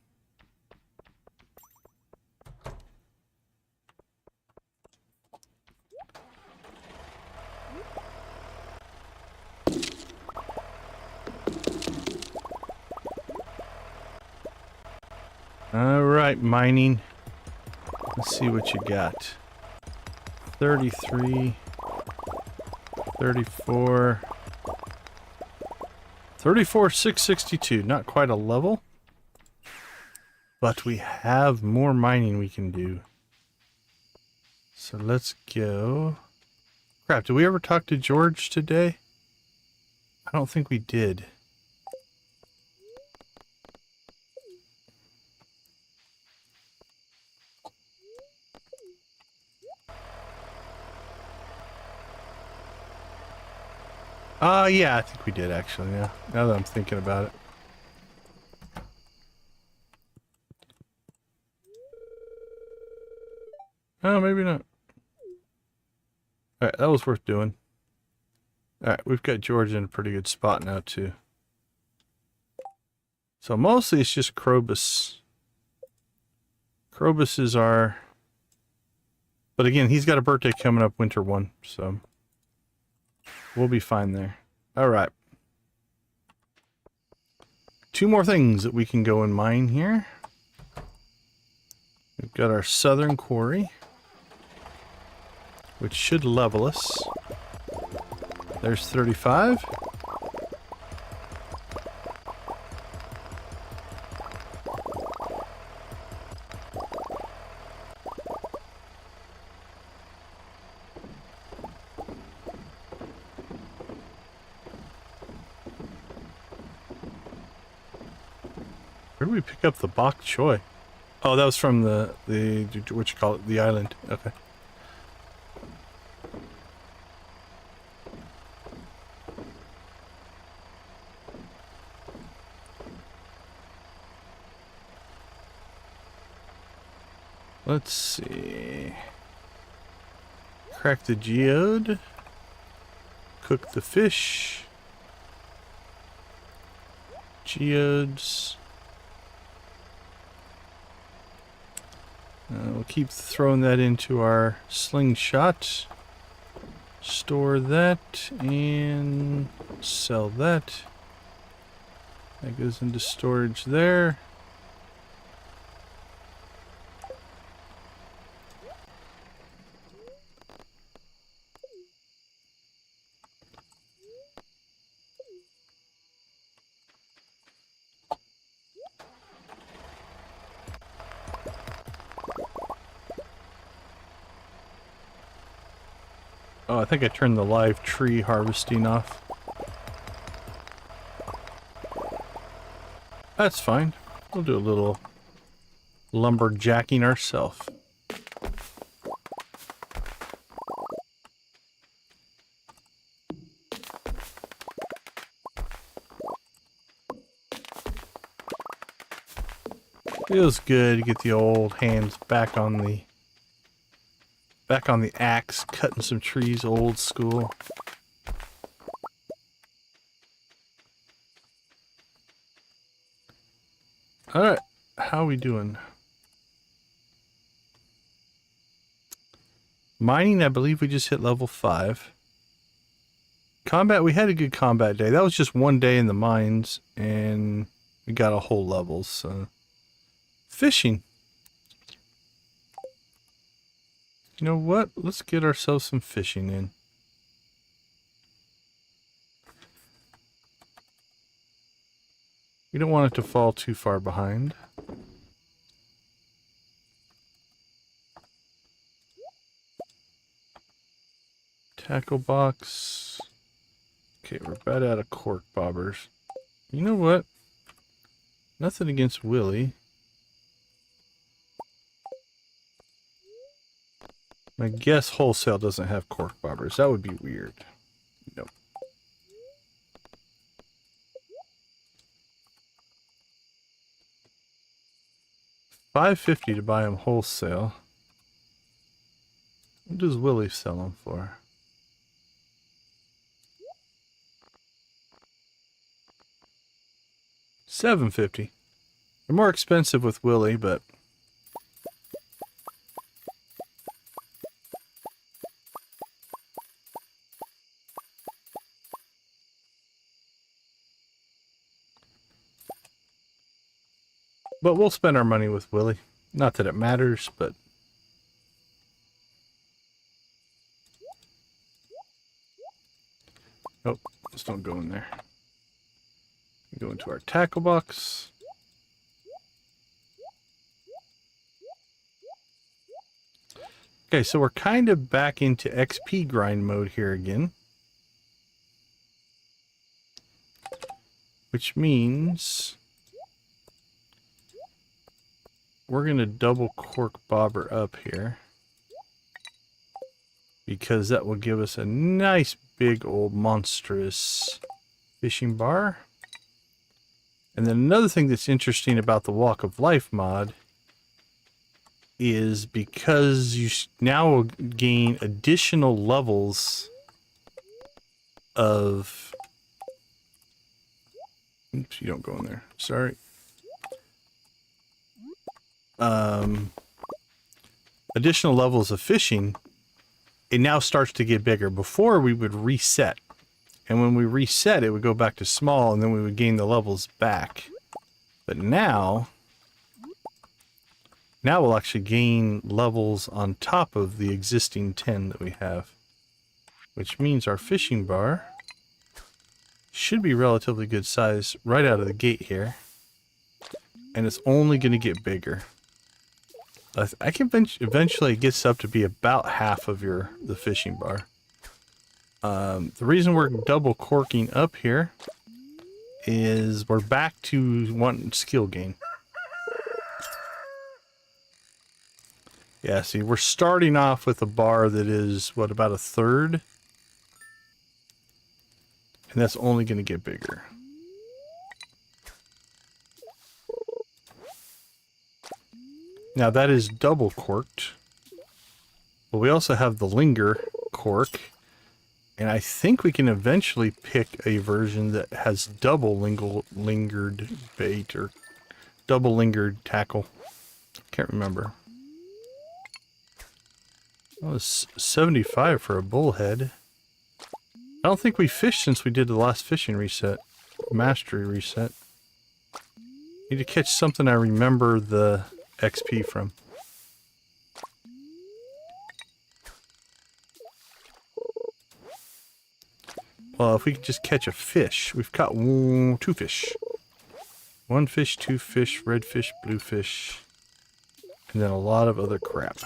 All right, mining. Let's see what you got. 33, 34, 34,662. Not quite a level, but we have more mining we can do. So let's go. Crap, did we ever talk to George today? I don't think we did. Yeah, I think we did actually, yeah. Now that I'm thinking about it. Oh, maybe not. Alright, that was worth doing. Alright, we've got George in a pretty good spot now, too. So mostly it's just Krobus. Krobus is our... But again, he's got a birthday coming up, winter one, so... We'll be fine there. Alright. 2 more things that we can go and mine here. We've got our southern quarry, which should level us. There's 35. Where did we pick up the bok choy? Oh, that was from the what you call it, the island. Okay. Let's see. Crack the geode. Cook the fish. Geodes. We'll keep throwing that into our slingshot. Store that and sell that. That goes into storage there. Oh, I think I turned the live tree harvesting off. That's fine. We'll do a little lumberjacking ourselves. Feels good to get the old hands back on the axe, cutting some trees old school. Alright, how are we doing? Mining, I believe we just hit level 5. Combat, we had a good combat day. That was just one day in the mines, and we got a whole level, so Fishing. You know what? Let's get ourselves some fishing in. We don't want it to fall too far behind. Tackle box. Okay, we're about out of cork bobbers. You know what? Nothing against Willie. I guess wholesale doesn't have cork bobbers. That would be weird. Nope. $5.50 to buy them wholesale. What does Willie sell them for? $7.50. They're more expensive with Willie, but we'll spend our money with Willie. Not that it matters, but oh, let's don't go in there. Go into our tackle box. Okay, so we're kind of back into XP grind mode here again. Which means we're going to double cork bobber up here. Because that will give us a nice big old monstrous fishing bar. And then another thing that's interesting about the Walk of Life mod is because you now will gain additional levels of... Oops, you don't go in there. Sorry. Additional levels of fishing, it now starts to get bigger. Before we would reset. And when we reset, it would go back to small, and then we would gain the levels back. But now we'll actually gain levels on top of the existing 10 that we have. Which means our fishing bar should be relatively good size right out of the gate here. And it's only going to get bigger. I can eventually it gets up to be about half of the fishing bar. The reason we're double corking up here is we're back to wanting skill gain. Yeah, see, we're starting off with a bar that is, what, about a third? And that's only going to get bigger. Now that is double corked. But we also have the linger cork. And I think we can eventually pick a version that has double lingered bait or double lingered tackle. Can't remember. That was 75 for a bullhead. I don't think we fished since we did the last fishing reset. Mastery reset. Need to catch something I remember the XP from. Well, if we can just catch a fish. We've caught 2 fish. 1 fish, 2 fish, red fish, blue fish. And then a lot of other crap.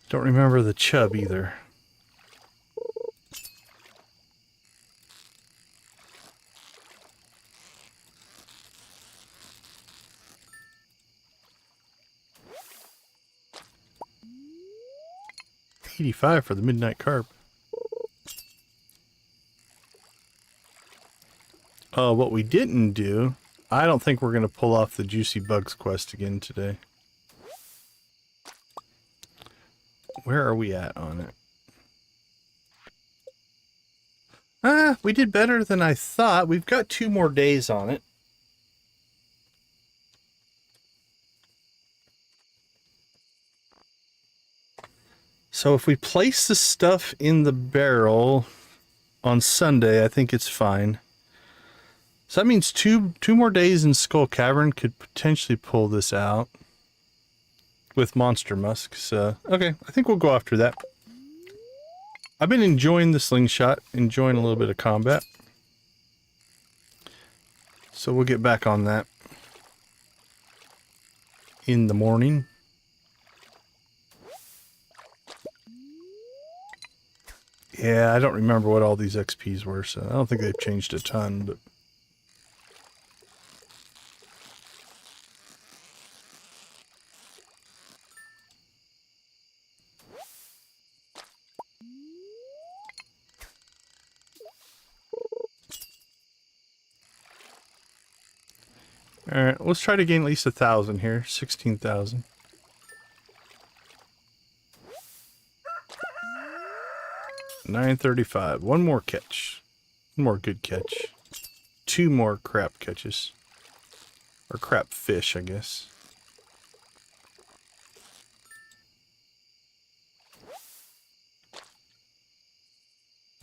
Don't remember the chub either. $85 for the midnight carp. What we didn't do, I don't think we're going to pull off the Juicy Bugs quest again today. Where are we at on it? We did better than I thought. We've got 2 more days on it. So if we place the stuff in the barrel on Sunday, I think it's fine. So that means two more days in Skull Cavern could potentially pull this out with Monster Musk. So, okay, I think we'll go after that. I've been enjoying the slingshot, enjoying a little bit of combat. So we'll get back on that in the morning. Yeah, I don't remember what all these XPs were, so I don't think they've changed a ton, but... Alright, let's try to gain at least 1,000 here. 16,000. $935. One more catch. One more good catch. 2 more crap catches. Or crap fish, I guess.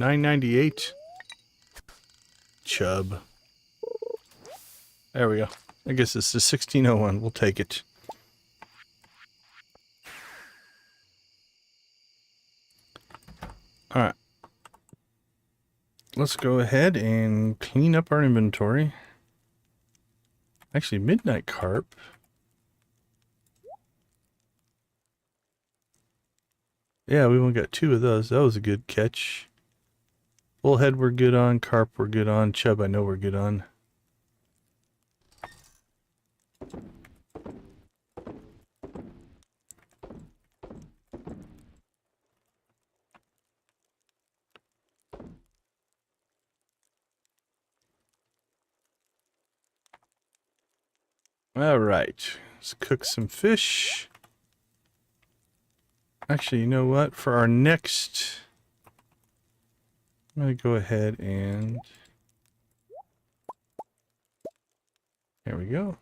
$9.98. Chub. There we go. I guess it's the 1601. We'll take it. Alright. Let's go ahead and clean up our inventory. Actually, Midnight Carp. Yeah, we only got 2 of those. That was a good catch. Bullhead we're good on. Carp we're good on. Chub I know we're good on. Alright, let's cook some fish. Actually, you know what? For our next... I'm going to go ahead and... There we go.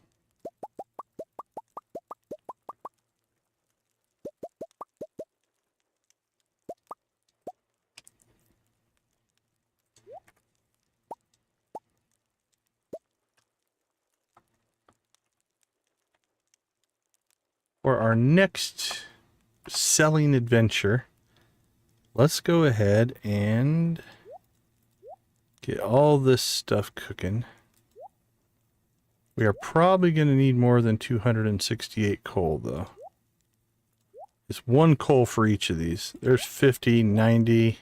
For our next selling adventure, let's go ahead and get all this stuff cooking. We are probably going to need more than 268 coal, though. It's 1 coal for each of these. There's 50, 90.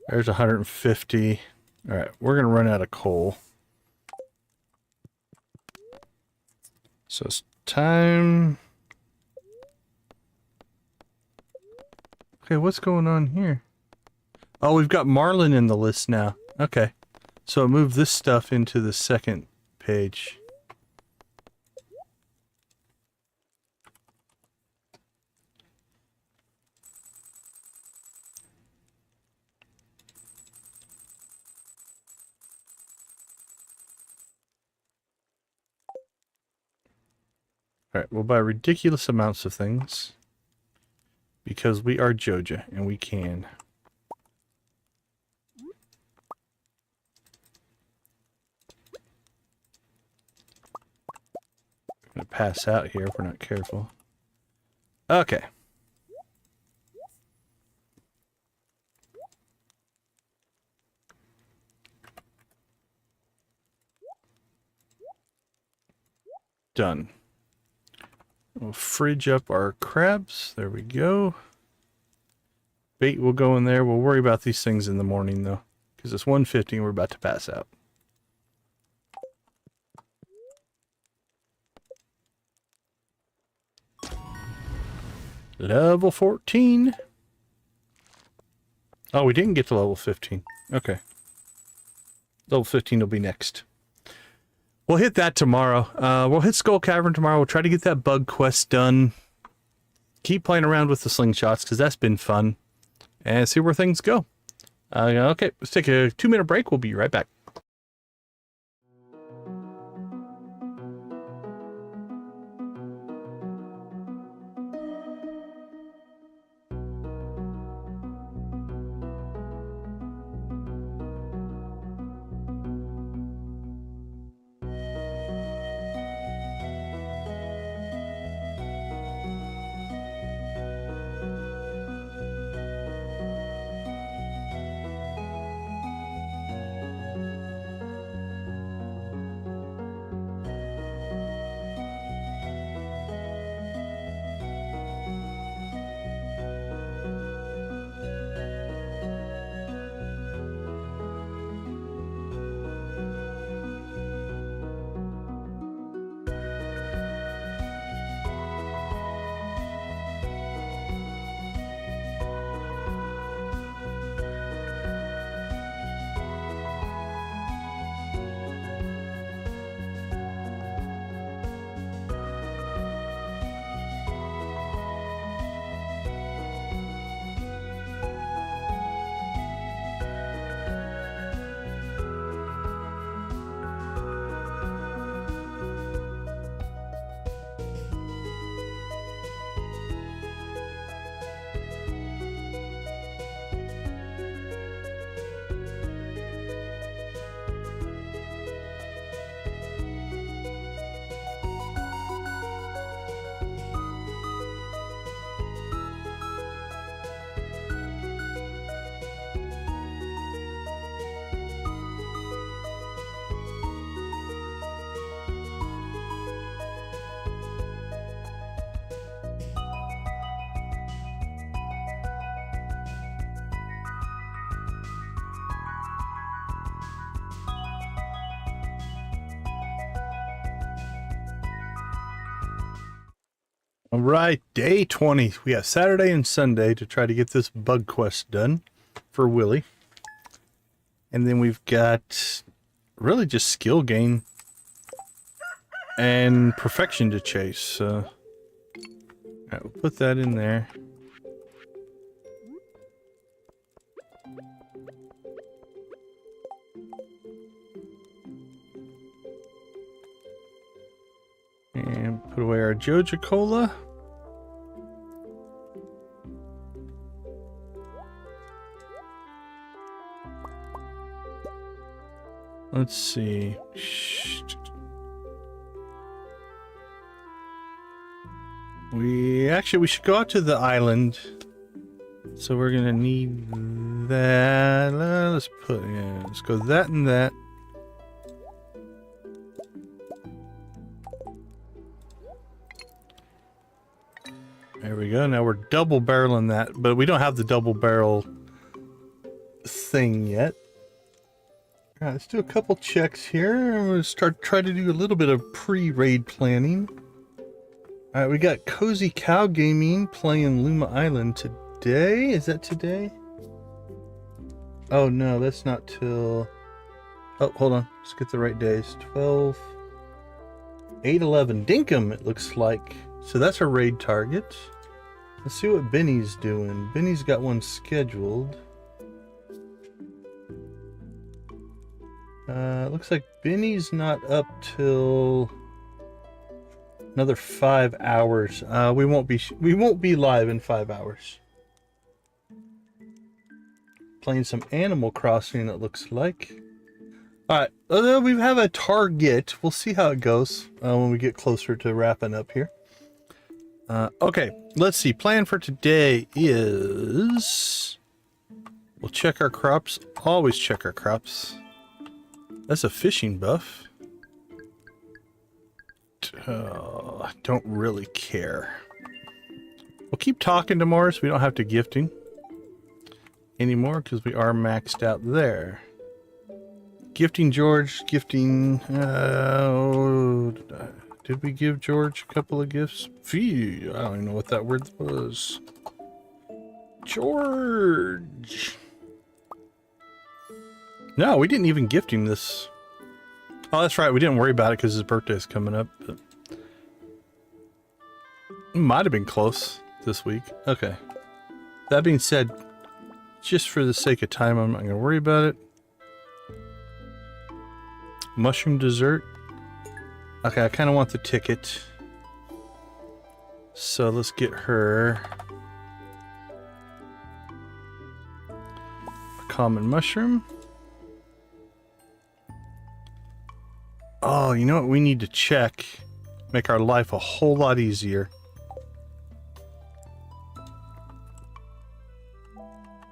There's 150. All right, we're going to run out of coal. So it's time... Okay, what's going on here? Oh, we've got Marlin in the list now. Okay. So move this stuff into the second page. Alright, we'll buy ridiculous amounts of things. Because we are Joja, and we can. I'm going to pass out here if we're not careful. Okay. Done. We'll fridge up our crabs. There we go. Bait will go in there. We'll worry about these things in the morning, though. Because it's 1:50 and we're about to pass out. Level 14. Oh, we didn't get to level 15. Okay. Level 15 will be next. We'll hit that tomorrow. We'll hit Skull Cavern tomorrow. We'll try to get that bug quest done. Keep playing around with the slingshots because that's been fun. And see where things go. Okay, let's take a 2-minute break. We'll be right back. All right, day 20. We have Saturday and Sunday to try to get this bug quest done for Willie. And then we've got really just skill gain and perfection to chase. So, all right, we'll put that in there. And put away our Joja Cola. Let's see. We should go out to the island. So we're gonna need that. Let's go that and that. There we go. Now we're double barreling that, but we don't have the double barrel thing yet. All right, let's do a couple checks here. I'm going to try to do a little bit of pre-raid planning. All right, we got Cozy Cow Gaming playing Luma Island today. Is that today? Oh no, that's not till... Oh, hold on. Let's get the right days. 12... 8/11. Dinkum, it looks like. So that's a raid target. Let's see what Benny's doing. Benny's got one scheduled. Looks like Benny's not up till another 5 hours. We won't be live in 5 hours. Playing some Animal Crossing, it looks like. All right, we have a target. We'll see how it goes when we get closer to wrapping up here. Okay, let's see. Plan for today is... We'll check our crops. Always check our crops. That's a fishing buff. I don't really care. We'll keep talking to Morris. We don't have to gifting anymore because we are maxed out there. Gifting George, gifting... did we give George a couple of gifts? Phew, I don't even know what that word was. George! No, we didn't even gift him this. Oh, that's right. We didn't worry about it because his birthday is coming up. But it might have been close this week. Okay. That being said, just for the sake of time, I'm not going to worry about it. Mushroom dessert. Okay, I kind of want the ticket. So let's get her a common mushroom. Oh, you know what we need to check? Make our life a whole lot easier.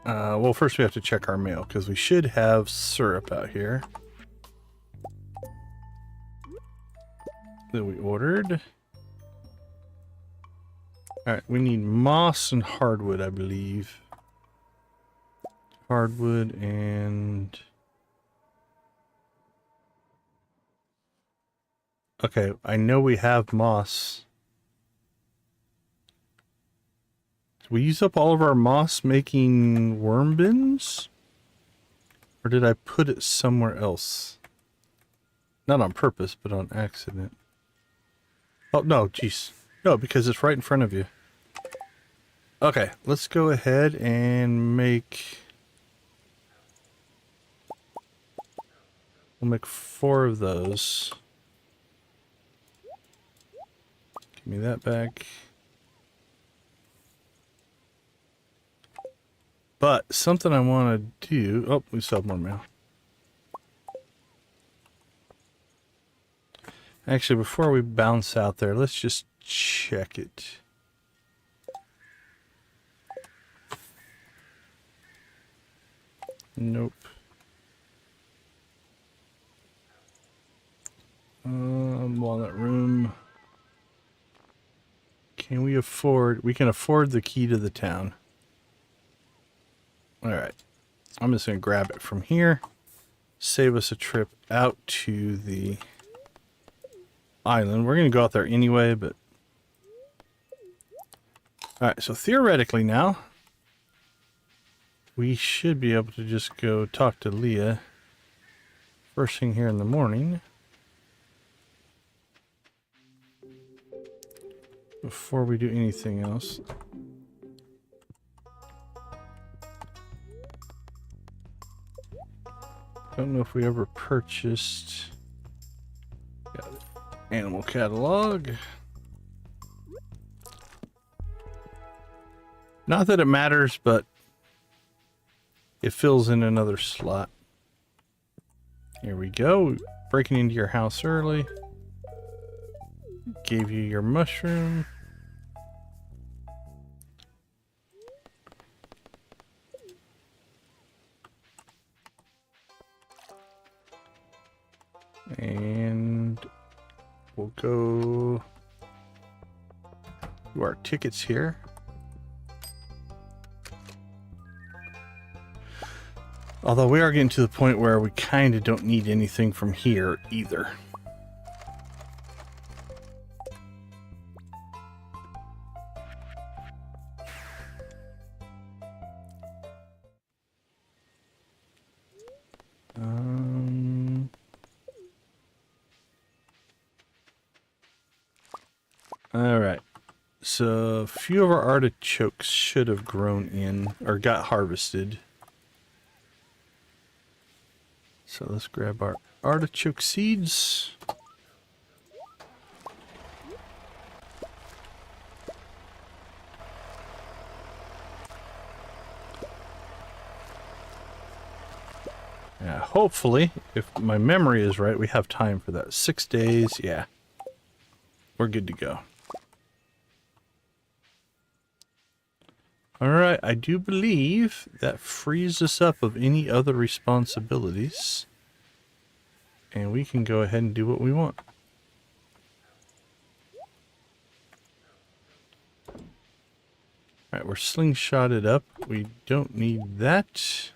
Well, first we have to check our mail because we should have syrup out here that we ordered. Alright, we need moss and hardwood, I believe. Hardwood and... Okay, I know we have moss. Did we use up all of our moss making worm bins? Or did I put it somewhere else? Not on purpose, but on accident. Oh, no, jeez. No, because it's right in front of you. Okay, let's go ahead and make... We'll make 4 of those. Give me that back. But something I want to do... Oh, we still have more mail. Actually, before we bounce out there, let's just check it. Nope. Walnut room. Can we afford... We can afford the key to the town. Alright. I'm just going to grab it from here. Save us a trip out to the island. We're going to go out there anyway, but... Alright, so theoretically now, we should be able to just go talk to Leah first thing here in the morning. Before we do anything else. Don't know if we ever purchased. Got it. Animal catalog. Not that it matters, but it fills in another slot. Here we go. Breaking into your house early. Gave you your mushroom. And we'll go to our tickets here. Although we are getting to the point where we kind of don't need anything from here either. Alright, so a few of our artichokes should have grown in, or got harvested. So let's grab our artichoke seeds. Yeah, hopefully, if my memory is right, we have time for that. 6 days, yeah. We're good to go. Alright, I do believe that frees us up of any other responsibilities. And we can go ahead and do what we want. Alright, we're slingshotted up. We don't need that.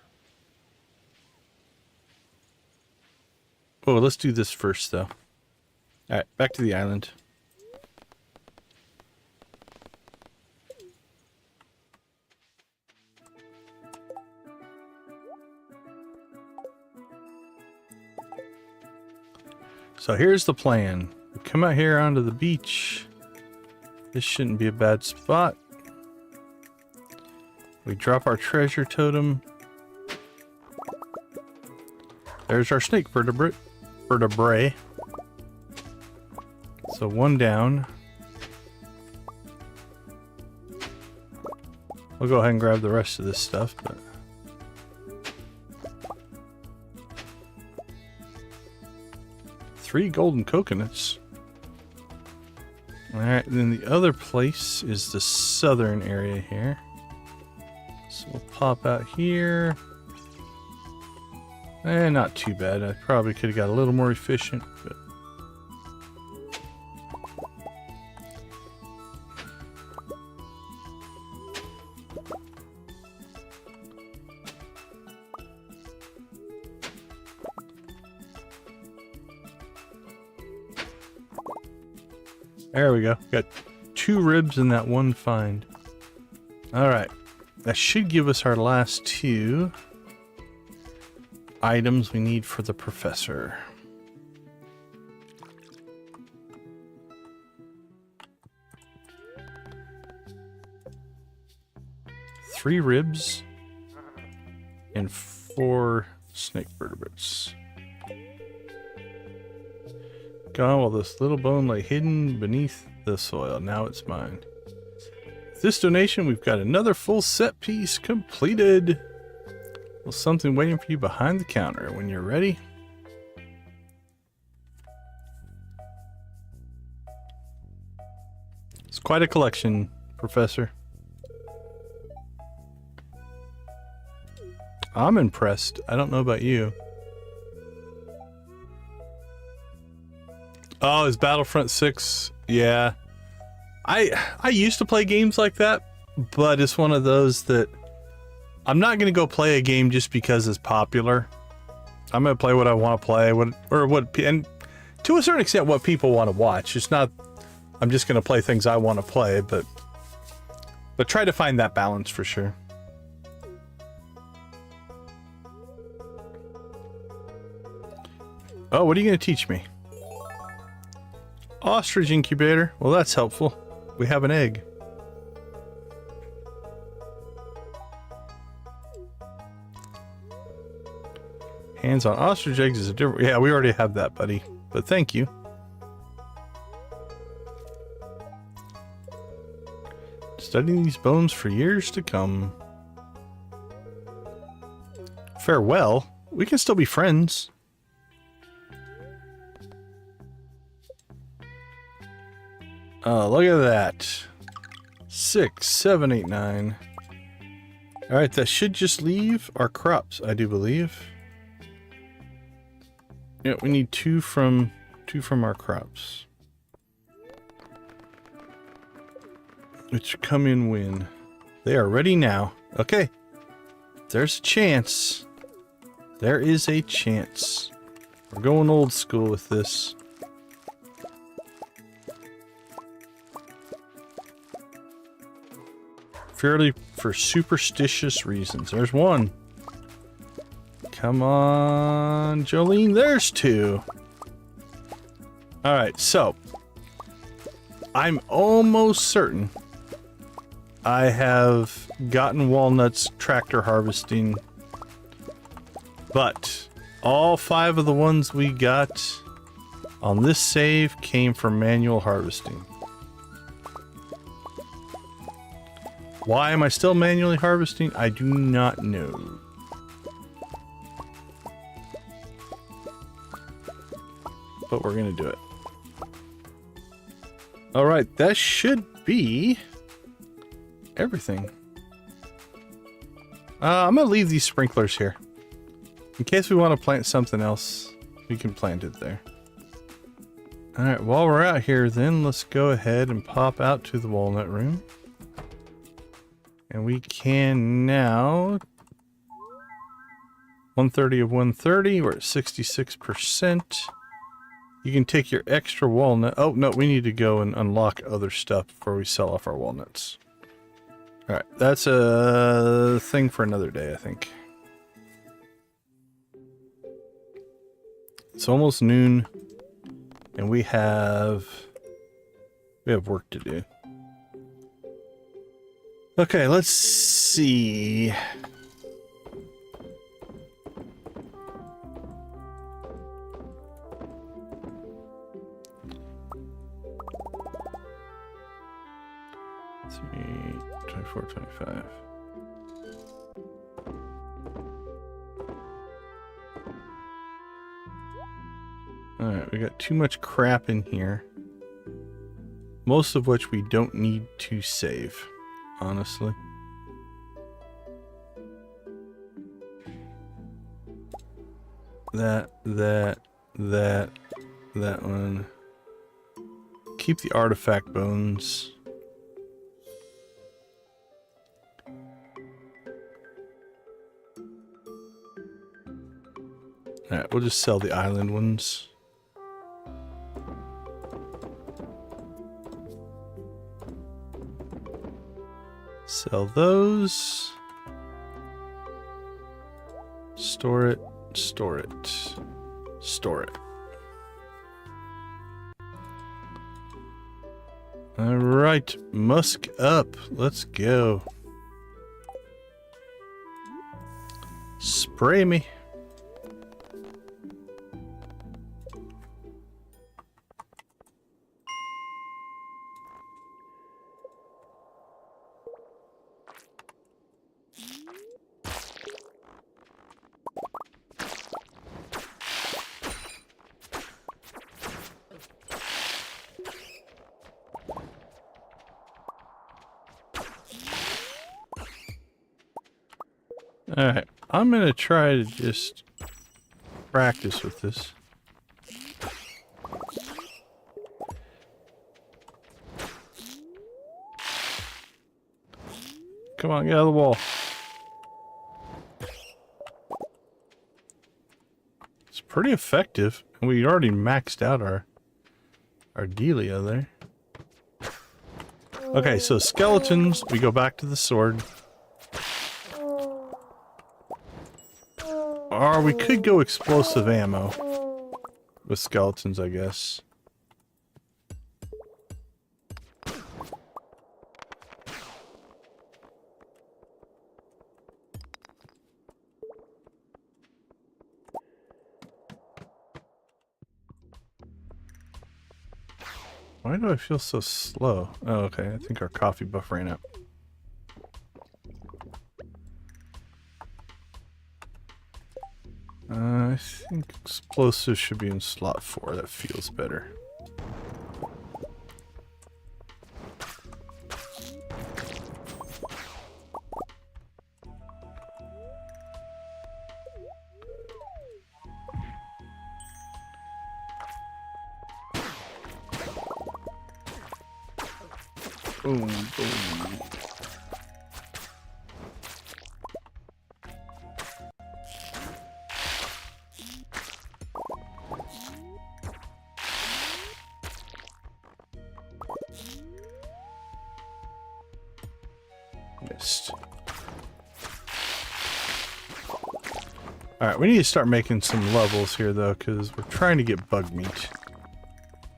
Oh, let's do this first, though. Alright, back to the island. So here's the plan. We come out here onto the beach. This shouldn't be a bad spot. We drop our treasure totem. There's our snake vertebrae. So one down. We'll go ahead and grab the rest of this stuff, but 3 golden coconuts. Alright, then the other place is the southern area here. So we'll pop out here. Not too bad. I probably could have got a little more efficient, but there we go. Got 2 ribs in that one find. Alright. That should give us our last 2 items we need for the professor. Three ribs and 4 snake vertebrates. Gone while this little bone lay hidden beneath the soil. Now it's mine. With this donation, we've got another full set piece completed. Well, something waiting for you behind the counter when you're ready. It's quite a collection, Professor. I'm impressed. I don't know about you. Oh, is Battlefront 6? Yeah. I used to play games like that, but it's one of those that I'm not going to go play a game just because it's popular. I'm going to play what I want to play, and to a certain extent what people want to watch. It's not I'm just going to play things I want to play, but But try to find that balance for sure. Oh, what are you going to teach me? Ostrich incubator. Well, that's helpful. We have an egg. Hands on ostrich eggs is a different... Yeah, we already have that, buddy. But thank you. Studying these bones for years to come. Farewell? We can still be friends. Look at that. 6, 7, 8, 9. Alright, that should just leave our crops, I do believe. Yeah, we need two from our crops. Which come in when? They are ready now. Okay. There's a chance. There is a chance. We're going old school with this. Purely for superstitious reasons. There's one. Come on, Jolene. There's two. Alright, so. I'm almost certain I have gotten walnuts tractor harvesting. But all 5 of the ones we got on this save came from manual harvesting. Why am I still manually harvesting? I do not know. But we're gonna do it. Alright, that should be everything. I'm gonna leave these sprinklers here. In case we want to plant something else, we can plant it there. Alright, while we're out here then, let's go ahead and pop out to the walnut room. And we can now... 130 of 130, we're at 66%. You can take your extra walnut... Oh, no, we need to go and unlock other stuff before we sell off our walnuts. Alright, that's a thing for another day, I think. It's almost noon, and we have work to do. Okay, let's see. Let's see, 24, 25. Alright, we got too much crap in here. Most of which we don't need to save, honestly. That one. Keep the artifact bones. Alright, we'll just sell the island ones. Sell those. Store it, store it, store it. All right, musk up. Let's go. Spray me. Alright, I'm gonna try to just practice with this. Come on, get out of the wall. It's pretty effective, and we already maxed out our dealio there. Okay, so skeletons, we go back to the sword. Or we could go explosive ammo with skeletons, I guess. Why do I feel so slow? Oh, okay. I think our coffee buff ran out. I think explosives should be in slot 4. That feels better. Boom, boom. Missed. Alright, we need to start making some levels here, though, because we're trying to get bug meat.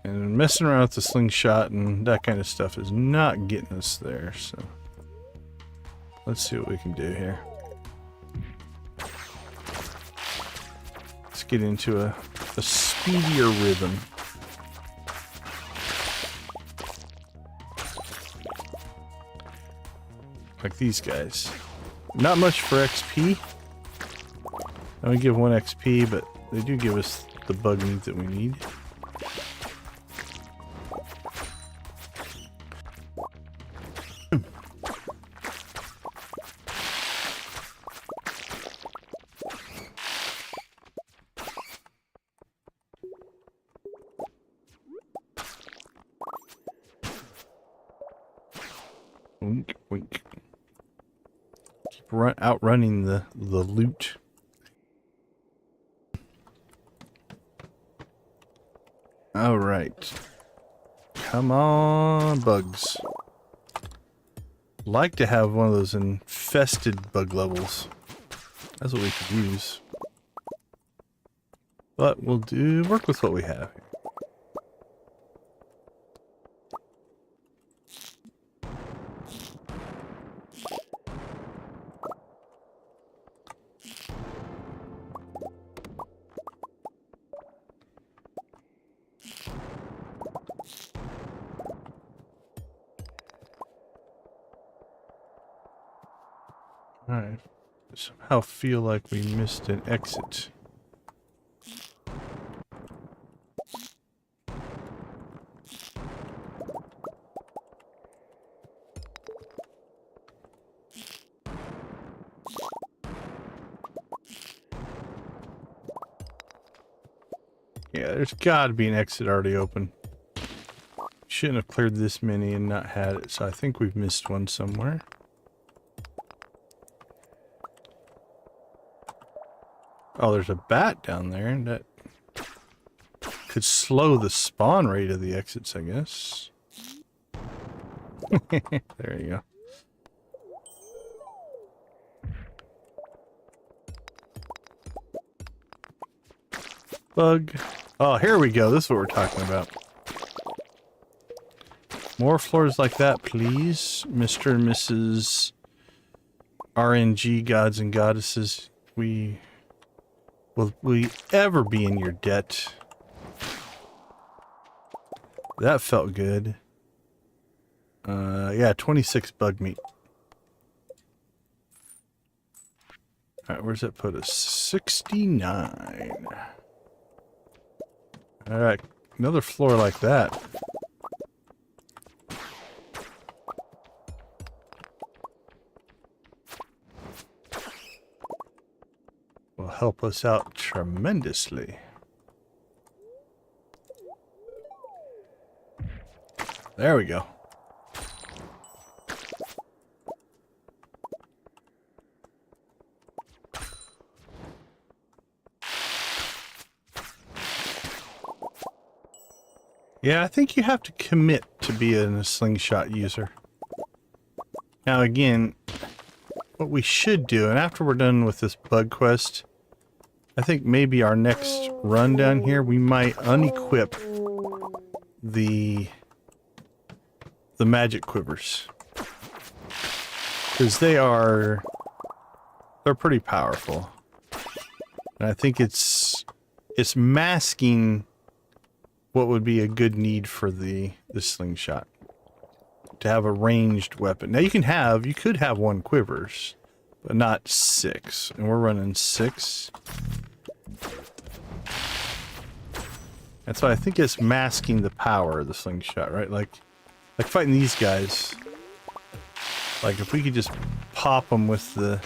And messing around with the slingshot and that kind of stuff is not getting us there, so... Let's see what we can do here. Let's get into a speedier rhythm. Like these guys. Not much for XP. I only give 1 XP, but they do give us the bug meat that we need. Wink, wink. Keep outrunning the loot. All right. Come on, bugs. Like to have one of those infested bug levels. That's what we could use. But we'll work with what we have. Alright. Somehow feel like we missed an exit. Yeah, there's gotta be an exit already open. Shouldn't have cleared this many and not had it, so I think we've missed one somewhere. Oh, there's a bat down there, and that could slow the spawn rate of the exits, I guess. There you go. Bug. Oh, here we go. This is what we're talking about. More floors like that, please, Mr. and Mrs. RNG gods and goddesses. Will we ever be in your debt? That felt good. Yeah, 26 bug meat. Alright, where's that put us? 69. Alright, another floor like that. Will help us out tremendously. There we go. Yeah, I think you have to commit to be a slingshot user. Now again, what we should do, and after we're done with this bug quest, I think maybe our next run down here, we might unequip the magic quivers. Because they're pretty powerful. And I think it's masking what would be a good need for the slingshot. To have a ranged weapon. Now you could have 1 quivers, but not 6. And we're running 6. And so I think it's masking the power of the slingshot, right? Like fighting these guys. Like if we could just pop them with the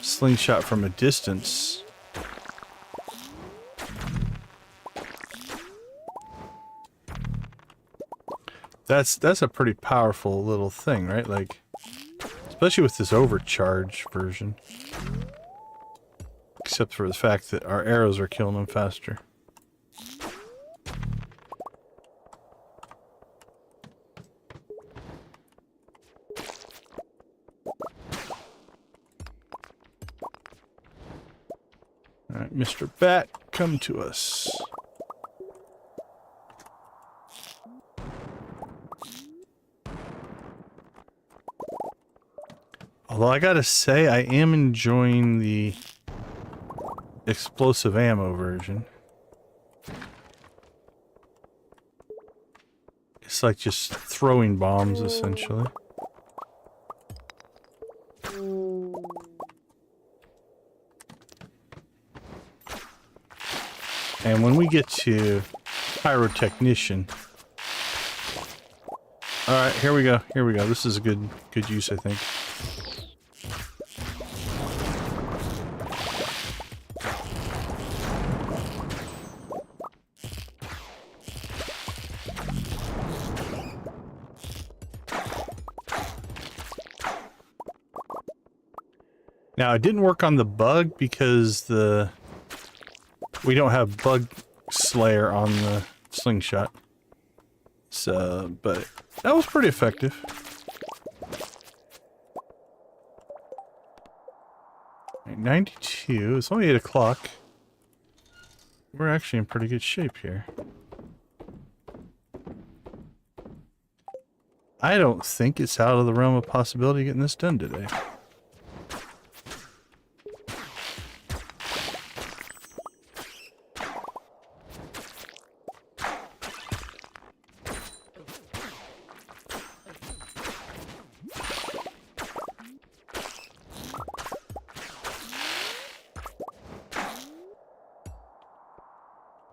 slingshot from a distance. That's a pretty powerful little thing, right? Like, especially with this overcharge version. Except for the fact that our arrows are killing them faster. Alright, Mr. Bat, come to us. Although I gotta say, I am enjoying the explosive ammo version. It's like just throwing bombs, essentially. And when we get to pyrotechnician... Alright, here we go. Here we go. This is a good use, I think. Now, it didn't work on the bug because we don't have bug slayer on the slingshot. So, but that was pretty effective. Right, 92. It's only 8 o'clock. We're actually in pretty good shape here. I don't think it's out of the realm of possibility getting this done today.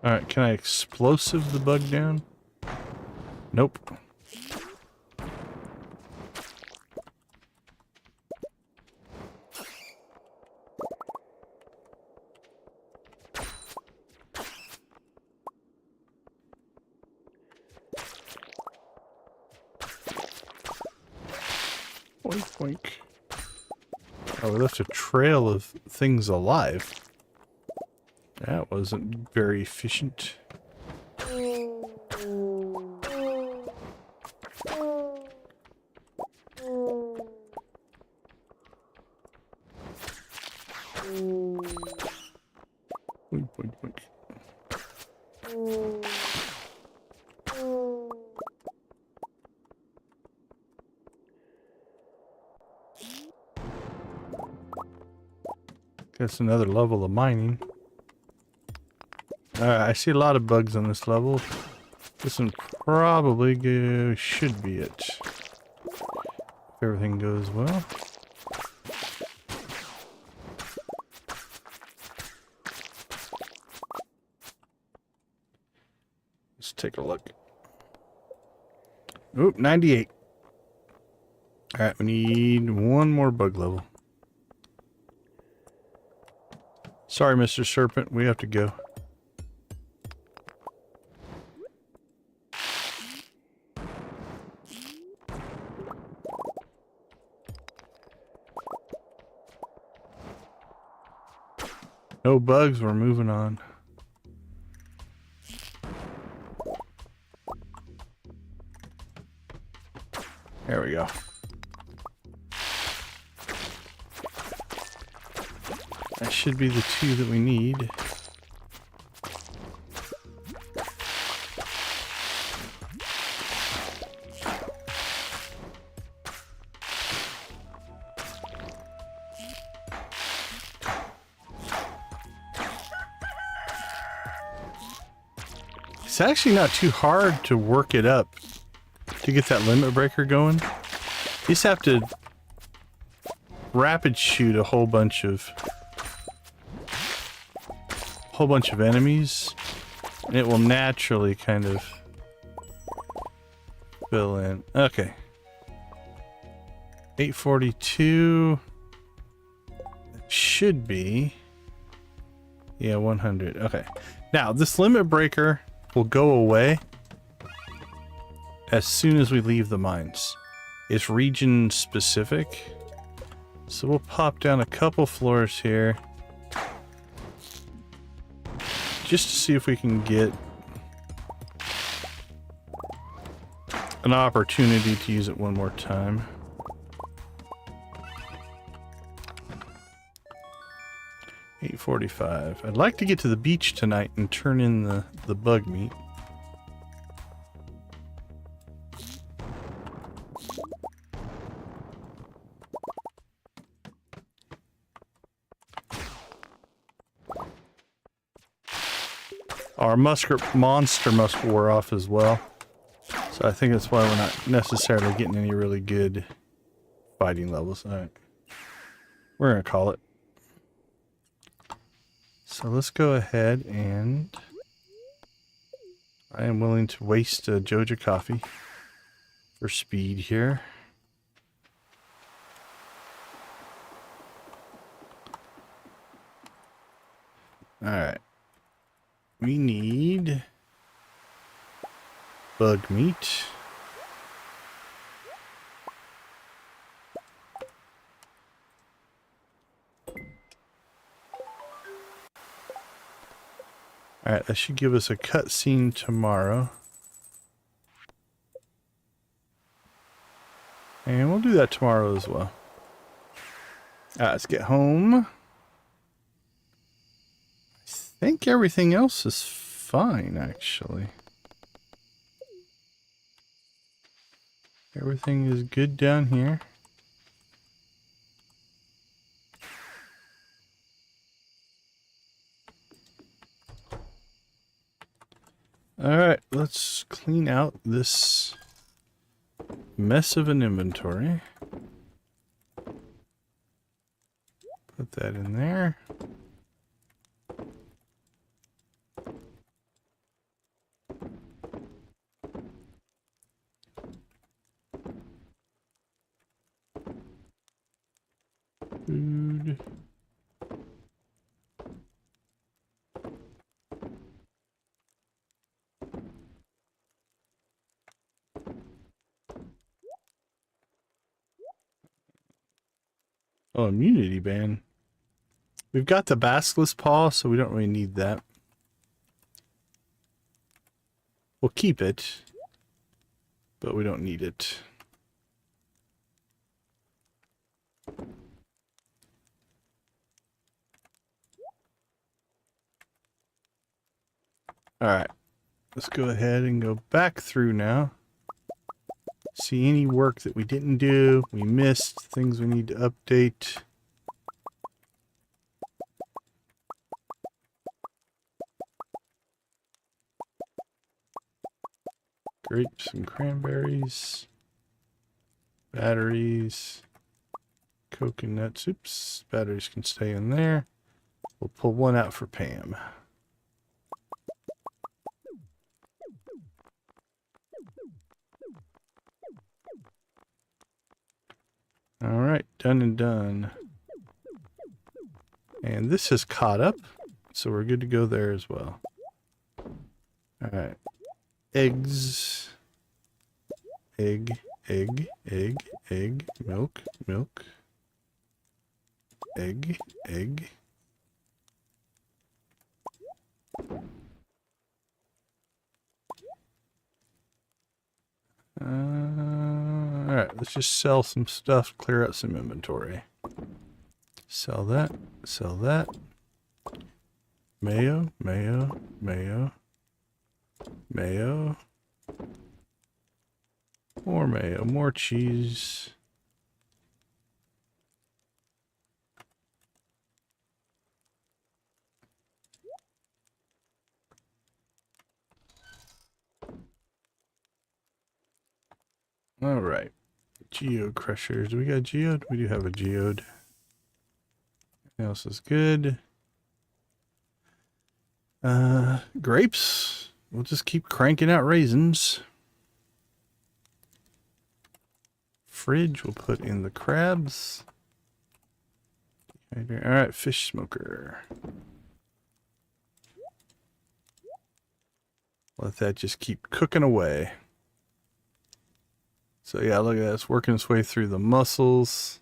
Alright, can I explosive the bug down? Nope. Boink, boink. Oh, we left a trail of things alive. That wasn't very efficient. Boink, boink, boink. That's another level of mining. I see a lot of bugs on this level. This one probably should be it. If everything goes well. Let's take a look. Oop, 98. Alright, we need one more bug level. Sorry, Mr. Serpent, we have to go. No bugs, we're moving on. There we go. That should be the 2 that we need. It's actually not too hard to work it up to get that limit breaker going. You just have to rapid shoot a whole bunch of enemies, and it will naturally kind of fill in. Okay. 842 should be, yeah, 100. Okay. Now, this limit breaker will go away as soon as we leave the mines. It's region specific. So we'll pop down a couple floors here just to see if we can get an opportunity to use it one more time. $8:45. I'd like to get to the beach tonight and turn in the bug meat. Our monster musk wore off as well. So I think that's why we're not necessarily getting any really good fighting levels. Alright. We're going to call it. So let's go ahead and I am willing to waste a Joja coffee for speed here. Alright. We need bug meat. Alright, that should give us a cutscene tomorrow. And we'll do that tomorrow as well. Alright, let's get home. I think everything else is fine, actually. Everything is good down here. Alright, let's clean out this mess of an inventory. Put that in there. Food. Oh, immunity ban. We've got the basilisk paw, so we don't really need that. We'll keep it, but we don't need it. Alright, let's go ahead and go back through now. See any work that we didn't do, we missed, things we need to update. Grapes and cranberries. Batteries. Coconuts. Oops, batteries can stay in there. We'll pull one out for Pam. Alright, done and done. And this is caught up, so we're good to go there as well. Alright. Eggs. Egg, egg, egg, egg, milk, milk. Egg, egg. Alright, let's just sell some stuff, clear out some inventory. Sell that. Sell that. Mayo, mayo, mayo, mayo. More mayo, more cheese. All right. Geode crushers. Do we got a geode? We do have a geode. Everything else is good. Grapes. We'll just keep cranking out raisins. Fridge, we'll put in the crabs. All right, fish smoker. Let that just keep cooking away. So yeah, look at that. It's working its way through the mussels.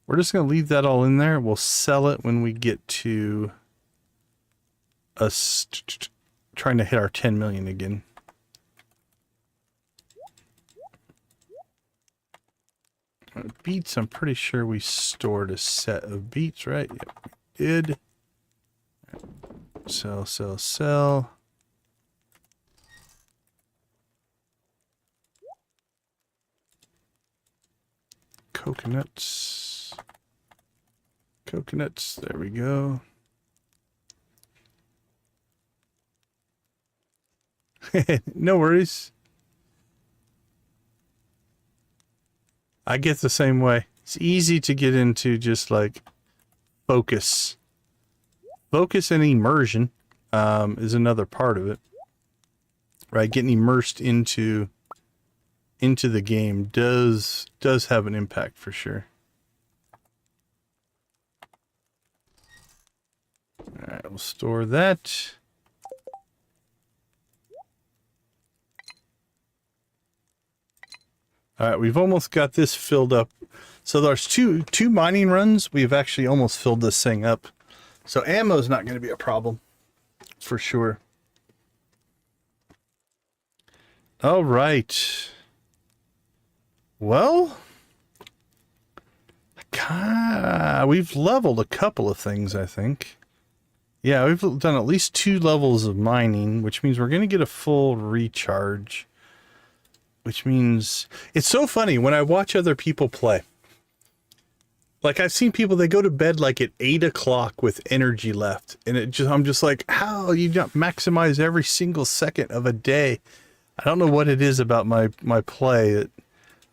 We're just going to leave that all in there. We'll sell it when we get to us trying to hit our 10 million again. Beets, I'm pretty sure we stored a set of beets, right? Yep, we did. Sell, sell, sell. Coconuts. Coconuts, there we go. No worries. I get the same way. It's easy to get into just like focus. Focus and immersion is another part of it. Right? Getting immersed into the game does have an impact for sure. All right, we'll store that. All right, we've almost got this filled up. So there's two mining runs. We've actually almost filled this thing up. So ammo's not going to be a problem for sure. All right. Well, we've leveled a couple of things, I think. Yeah, we've done at least 2 levels of mining, which means we're going to get a full recharge. Which means it's so funny when I watch other people play. Like I've seen people, they go to bed like at 8 o'clock with energy left. And I'm just like, how you don't maximize every single second of a day? I don't know what it is about my play.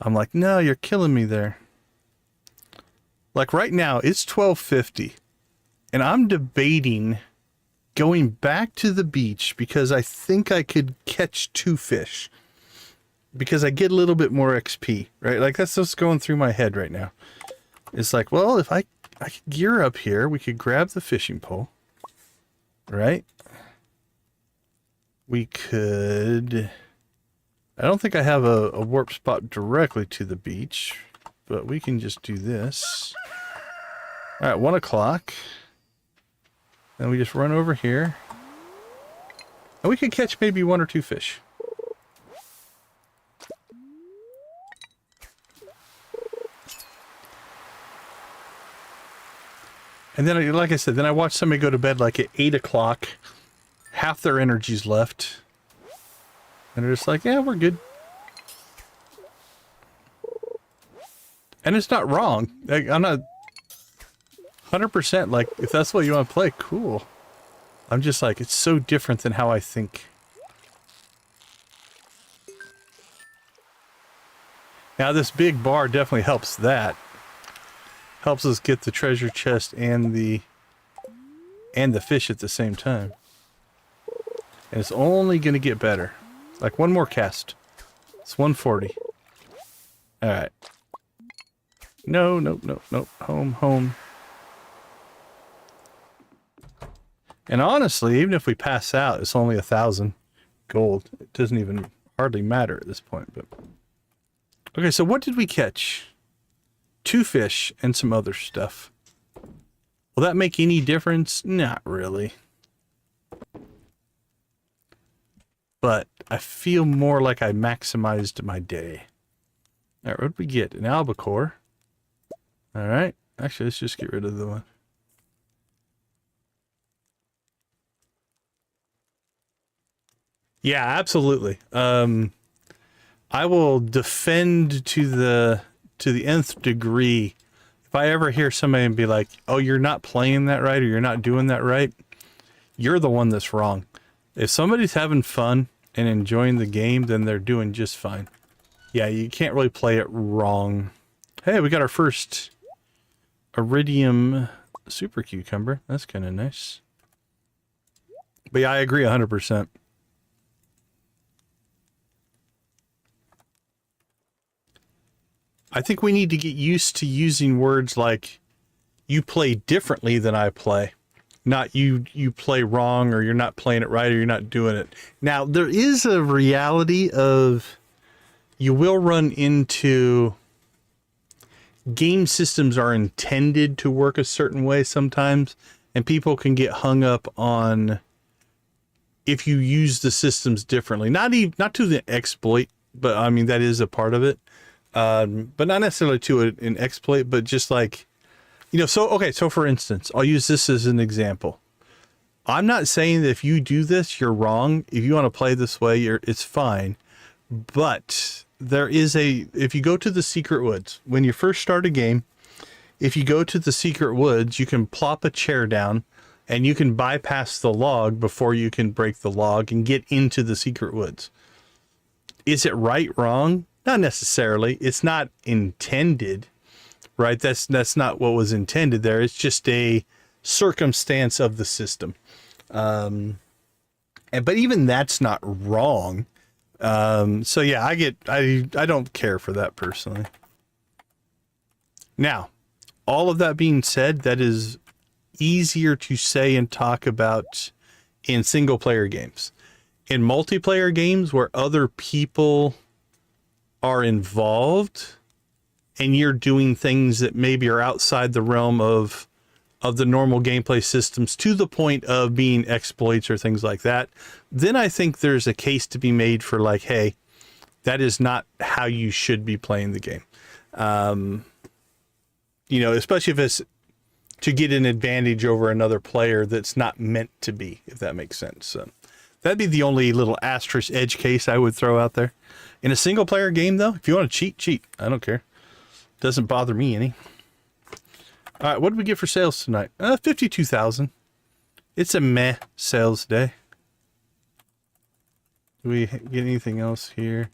I'm like, no, you're killing me there. Like right now, it's 12:50. And I'm debating going back to the beach because I think I could catch 2 fish. Because I get a little bit more XP, right? Like that's what's going through my head right now. It's like, well, if I could gear up here, we could grab the fishing pole, right? We could, I don't think I have a warp spot directly to the beach, but we can just do this. All right, 1 o'clock. Then we just run over here. And we could catch maybe 1 or 2 fish. And then, like I said, then I watch somebody go to bed like at 8 o'clock. Half their energy's left. And they're just like, yeah, we're good. And it's not wrong. Like, I'm not 100% like, if that's what you want to play, cool. I'm just like, it's so different than how I think. Now, this big bar definitely helps that. Helps us get the treasure chest and the fish at the same time. And it's only going to get better. Like one more cast. It's 140. Alright. No, no, no, no. Home, home. And honestly, even if we pass out, it's only 1,000 gold. It doesn't even hardly matter at this point. But okay, so what did we catch? 2 fish and some other stuff. Will that make any difference? Not really. But I feel more like I maximized my day. All right, what did we get? An albacore. All right. Actually, let's just get rid of the one. Yeah, absolutely. I will defend to the nth degree. If I ever hear somebody be like, "Oh, you're not playing that right," or "You're not doing that right," you're the one that's wrong. If somebody's having fun and enjoying the game, then they're doing just fine. Yeah, you can't really play it wrong. Hey, we got our first iridium super cucumber. That's kind of nice. But yeah, I agree 100%. I think we need to get used to using words like "you play differently than I play," not you play wrong, or "you're not playing it right," or "you're not doing it." Now, there is a reality of you will run into game systems are intended to work a certain way sometimes, and people can get hung up on if you use the systems differently. Not to the exploit, but I mean, that is a part of it. But not necessarily to an exploit, but just like, so for instance, I'll use this as an example. I'm not saying that if you do this, you're wrong. If you want to play this way, it's fine. But there is if you go to the secret woods, when you first start a game, if you go to the secret woods, you can plop a chair down and you can bypass the log before you can break the log and get into the secret woods. Is it right, wrong? Not necessarily. It's not intended, right? That's not what was intended there. It's just a circumstance of the system. But even that's not wrong. So yeah, I don't care for that personally. Now, all of that being said, that is easier to say and talk about in single player games. In multiplayer games where other people are involved and you're doing things that maybe are outside the realm of the normal gameplay systems to the point of being exploits or things like that, then I think there's a case to be made for like, hey, that is not how you should be playing the game. Especially if it's to get an advantage over another player that's not meant to be, if that makes sense. So that'd be the only little asterisk edge case I would throw out there. In a single player game, though, if you want to cheat. I don't care. Doesn't bother me any. All right, what did we get for sales tonight? 52,000. It's a meh sales day. Do we get anything else here?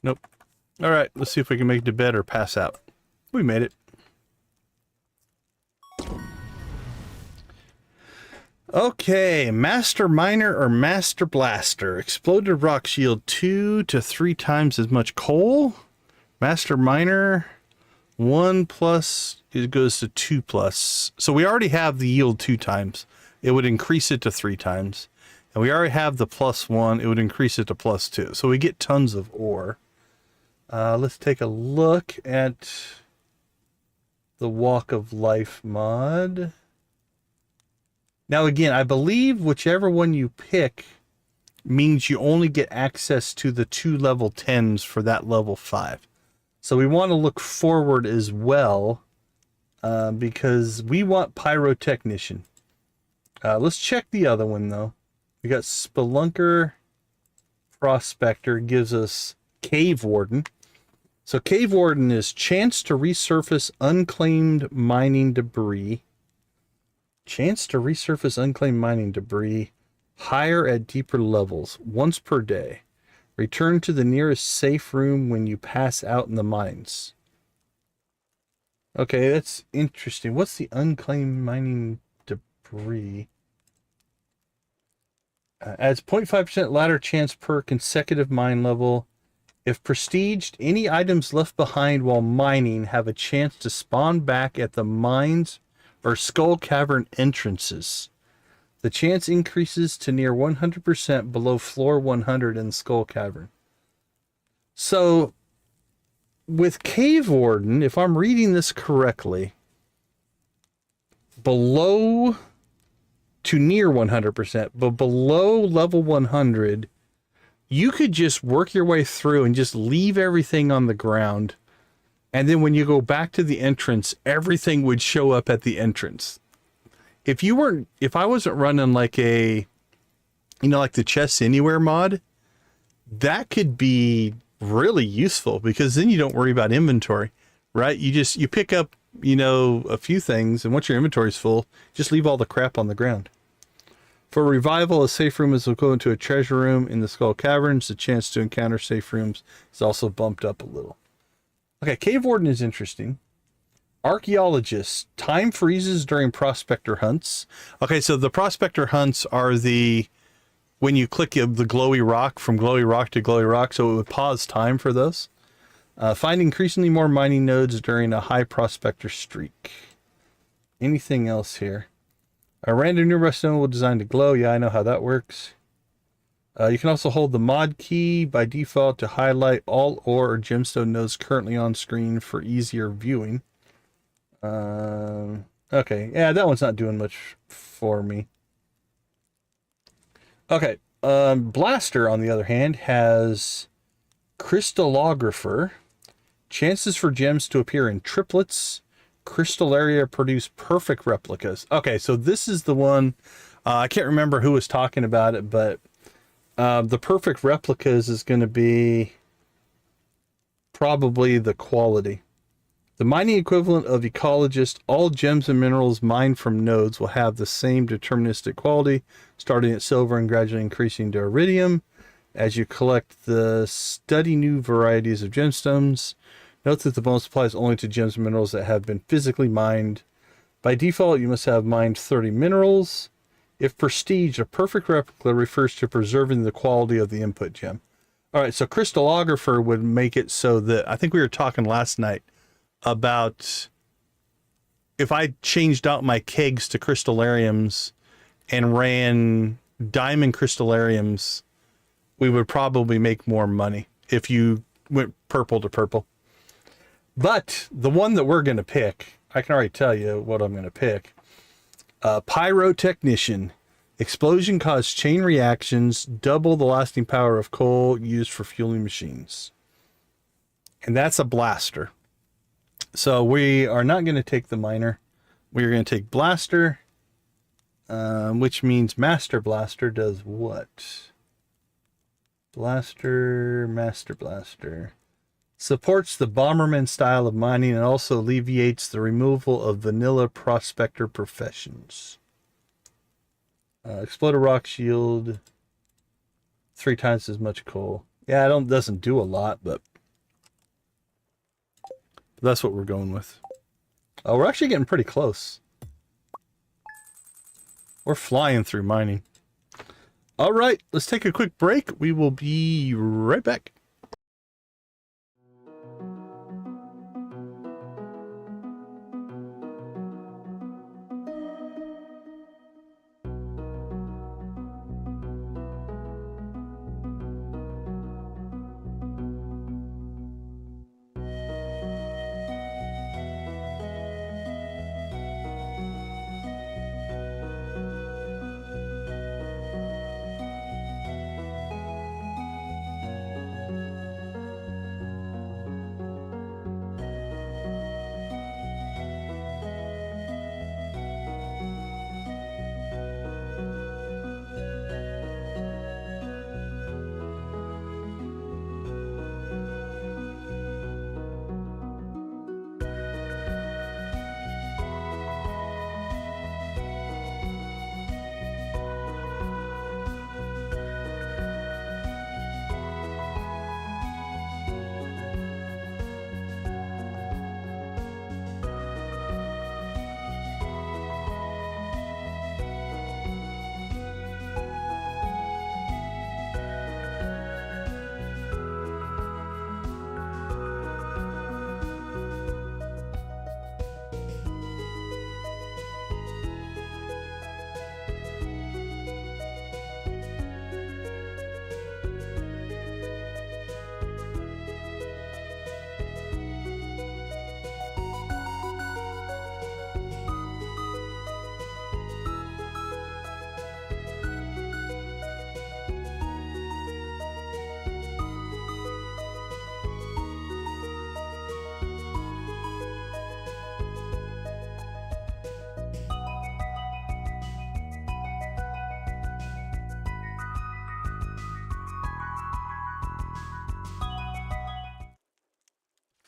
Nope. All right, let's see if we can make it to bed or pass out. We made it. Okay, Master Miner or Master Blaster. Exploded rocks yield 2 to 3 times as much coal. Master Miner, 1 plus, it goes to 2 plus. So we already have the yield 2 times. It would increase it to 3 times. And we already have the +1. It would increase it to +2. So we get tons of ore. Let's take a look at the Walk of Life mod. Now, again, I believe whichever one you pick means you only get access to the 2 level 10s for that level 5. So we want to look forward as well, because we want Pyrotechnician. Let's check the other one, though. We got Spelunker Prospector, gives us Cave Warden. So Cave Warden is chance to resurface unclaimed mining debris. Chance to resurface unclaimed mining debris higher at deeper levels once per day. Return to the nearest safe room when you pass out in the mines. Okay, that's interesting. What's the unclaimed mining debris? Adds 0.5% ladder chance per consecutive mine level. If prestiged, any items left behind while mining have a chance to spawn back at the mines or skull cavern entrances. The chance increases to near 100% below floor 100 in Skull Cavern. So, with Cave Warden, if I'm reading this correctly, below to near 100%, but below level 100, you could just work your way through and just leave everything on the ground And then when you go back to the entrance, everything would show up at the entrance. If I wasn't running like a, like the Chests Anywhere mod, that could be really useful because then you don't worry about inventory, right? You pick up, a few things, and once your inventory's full, just leave all the crap on the ground. For revival, a safe room is equivalent to a treasure room in the Skull Caverns. The chance to encounter safe rooms is also bumped up a little. Okay, Cave Warden is interesting. Archaeologist, time freezes during prospector hunts. Okay, so the prospector hunts are when you click the glowy rock from glowy rock to glowy rock, so it would pause time for those. Find increasingly more mining nodes during a high prospector streak. Anything else here? A random new redstone will design to glow. Yeah, I know how that works. You can also hold the mod key by default to highlight all ore or gemstone nodes currently on screen for easier viewing. Okay, yeah, that one's not doing much for me. Okay, Blaster, on the other hand, has Crystallographer. Chances for gems to appear in triplets. Crystal produce perfect replicas. Okay, so this is the one, I can't remember who was talking about it, but the perfect replicas is going to be probably the quality. The mining equivalent of ecologist, all gems and minerals mined from nodes will have the same deterministic quality, starting at silver and gradually increasing to iridium. As you collect the study new varieties of gemstones, note that the bonus applies only to gems and minerals that have been physically mined. By default, you must have mined 30 minerals. If prestige, a perfect replica refers to preserving the quality of the input gem. All right, so Crystallographer would make it so that, I think we were talking last night about if I changed out my kegs to crystallariums and ran diamond crystallariums, we would probably make more money if you went purple to purple. But the one that we're going to pick, I can already tell you what I'm going to pick. Pyrotechnician. Explosion cause chain reactions, double the lasting power of coal used for fueling machines. And that's a blaster. So we are not going to take the miner. We are going to take Blaster, which means Master Blaster does what? Master Blaster. Supports the Bomberman style of mining and also alleviates the removal of vanilla prospector professions. Explode a rock shield. 3 times as much coal. Yeah, doesn't do a lot, but that's what we're going with. Oh, we're actually getting pretty close. We're flying through mining. All right, let's take a quick break. We will be right back.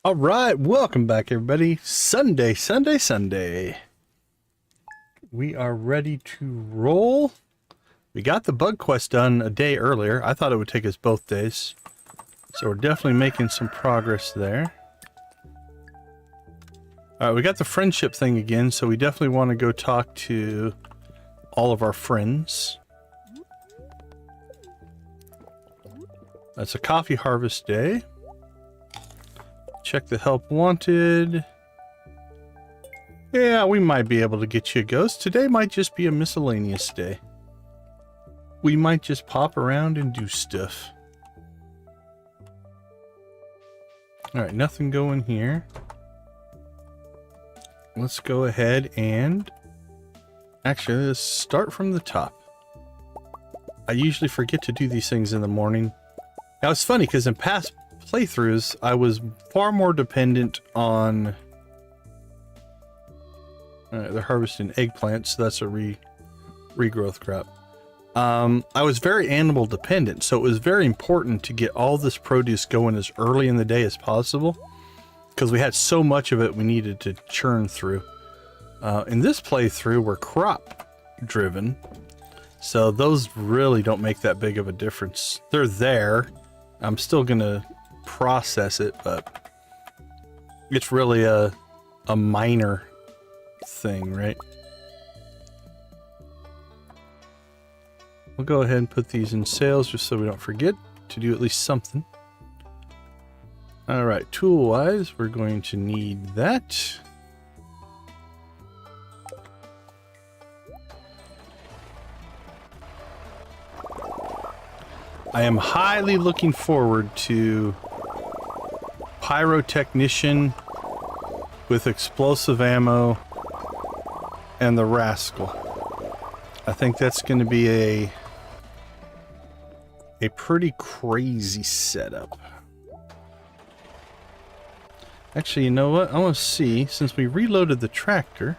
All right, welcome back, everybody. Sunday, Sunday, Sunday. We are ready to roll. We got the bug quest done a day earlier. I thought it would take us both days. So we're definitely making some progress there. All right, we got the friendship thing again, so we definitely want to go talk to all of our friends. That's a coffee harvest day. Check the help wanted. Yeah, we might be able to get you a ghost. Today might just be a miscellaneous day. We might just pop around and do stuff. Alright, nothing going here. Let's go ahead and... Actually, let's start from the top. I usually forget to do these things in the morning. Now, it's funny, because in past playthroughs, I was far more dependent on... they're harvesting eggplants, so that's a regrowth crop. I was very animal dependent, so it was very important to get all this produce going as early in the day as possible, because we had so much of it we needed to churn through. In this playthrough, we're crop driven, so those really don't make that big of a difference. They're there. I'm still gonna process it, but it's really a minor thing, right? We'll go ahead and put these in sales just so we don't forget to do at least something. Alright, tool-wise, we're going to need that. I am highly looking forward to Pyrotechnician with explosive ammo and the Rascal. I think that's going to be a pretty crazy setup. Actually, you know what? I want to see, since we reloaded the tractor,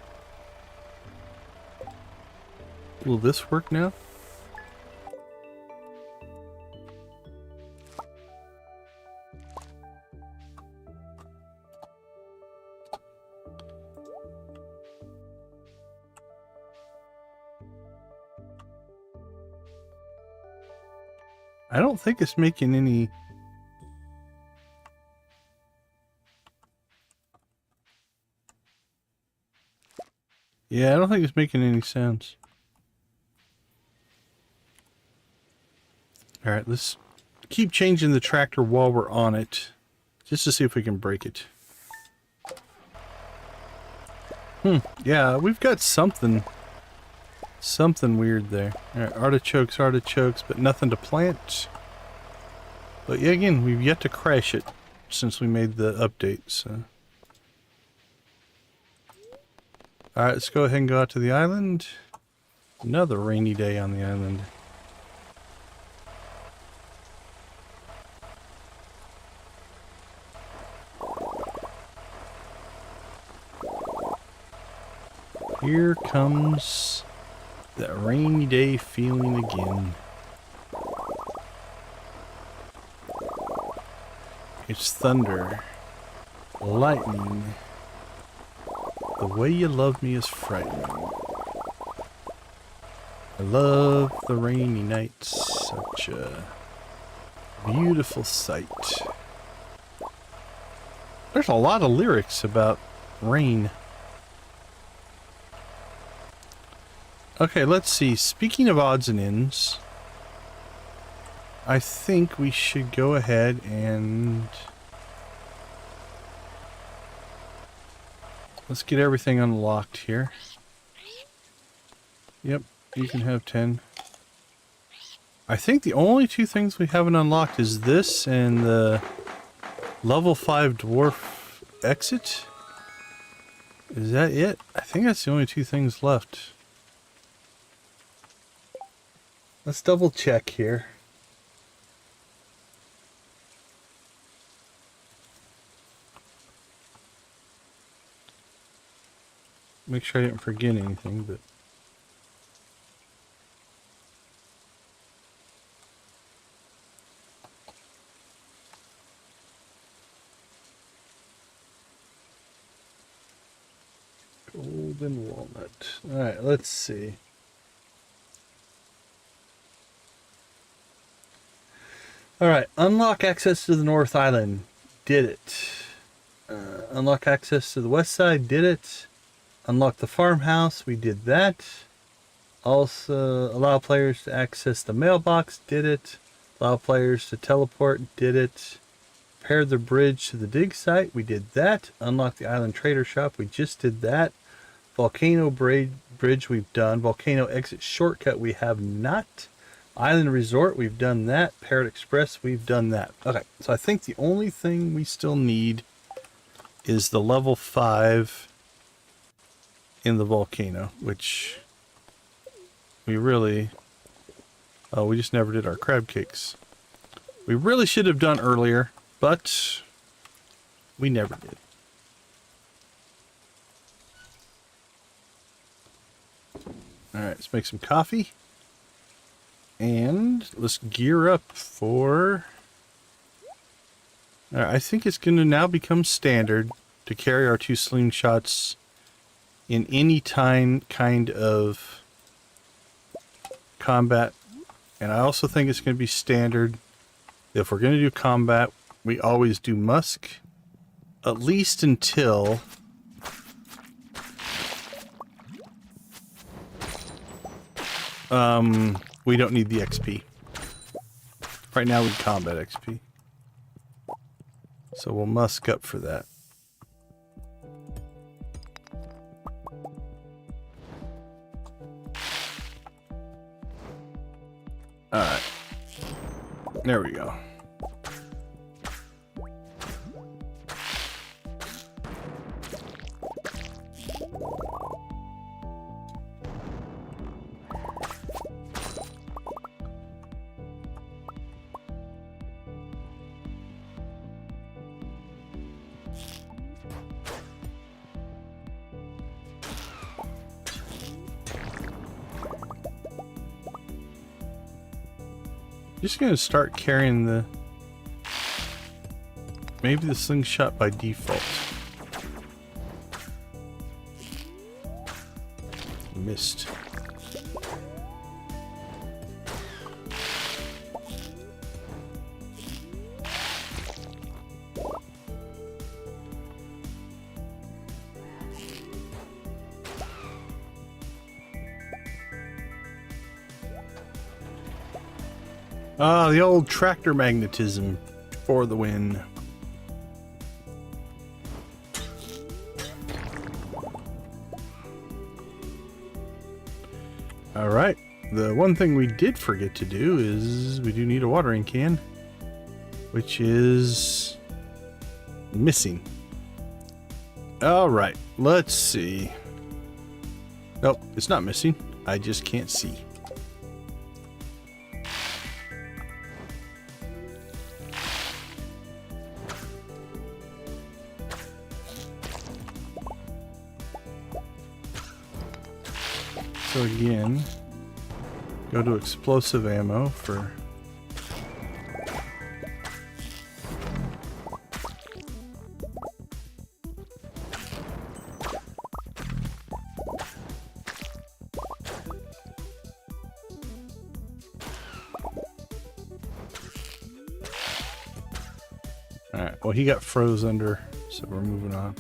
will this work now? I don't think it's making any... Yeah, I don't think it's making any sounds. Alright, let's keep changing the tractor while we're on it, just to see if we can break it. Yeah, we've got something weird there. Alright, artichokes, but nothing to plant. But yeah, again, we've yet to crash it since we made the update, so. Alright, let's go ahead and go out to the island. Another rainy day on the island. Here comes that rainy day feeling again. It's thunder, lightning. The way you love me is frightening. I love the rainy nights, such a beautiful sight. There's a lot of lyrics about rain. Okay, let's see. Speaking of odds and ends, I think we should go ahead and... Let's get everything unlocked here. Yep, you can have 10. I think the only two things we haven't unlocked is this and the level 5 dwarf exit. Is that it? I think that's the only two things left. Let's double check here. Make sure I didn't forget anything, but... Golden Walnut. Alright, let's see. Alright, unlock access to the North Island. Did it. Unlock access to the West Side. Did it. Unlock the farmhouse. We did that. Also, allow players to access the mailbox. Did it. Allow players to teleport. Did it. Repair the bridge to the dig site. We did that. Unlock the island trader shop. We just did that. Volcano bridge we've done. Volcano exit shortcut we have not. Island resort we've done that. Parrot Express we've done that. Okay, so I think the only thing we still need is the level 5 in the volcano, which we really... Oh, we just never did our crab cakes. We really should have done earlier, but we never did. Alright, let's make some coffee. And let's gear up for... Alright, I think it's going to now become standard to carry our 2 slingshots in any kind of combat. And I also think it's going to be standard, if we're going to do combat, we always do musk, at least until we don't need the XP. Right now we combat XP. So we'll musk up for that. Alright. There we go. Just gonna start carrying the... Maybe the slingshot by default. Missed. Ah, the old tractor magnetism for the win. Alright, the one thing we did forget to do is we do need a watering can, which is missing. Alright, let's see. Nope, it's not missing. I just can't see. So again, go to explosive ammo for... Alright, well he got froze under, so we're moving on.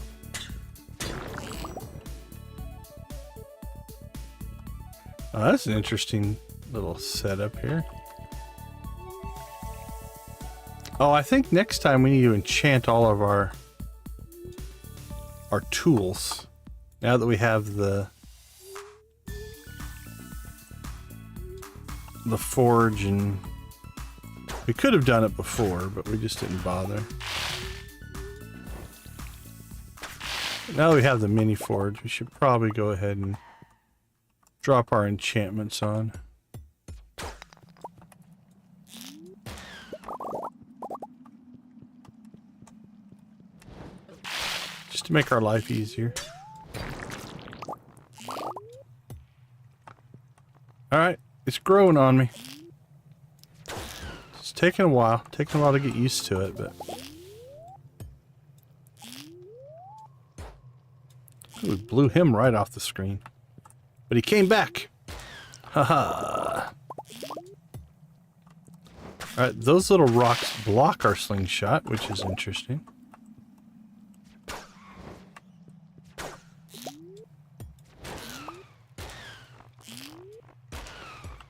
Oh, that's an interesting little setup here. Oh, I think next time we need to enchant all of our tools. Now that we have the forge, and we could have done it before, but we just didn't bother. Now that we have the mini forge, we should probably go ahead and drop our enchantments on. Just to make our life easier. Alright, it's growing on me. It's taking a while to get used to it, but... We blew him right off the screen. But he came back. Haha. Alright, those little rocks block our slingshot, which is interesting.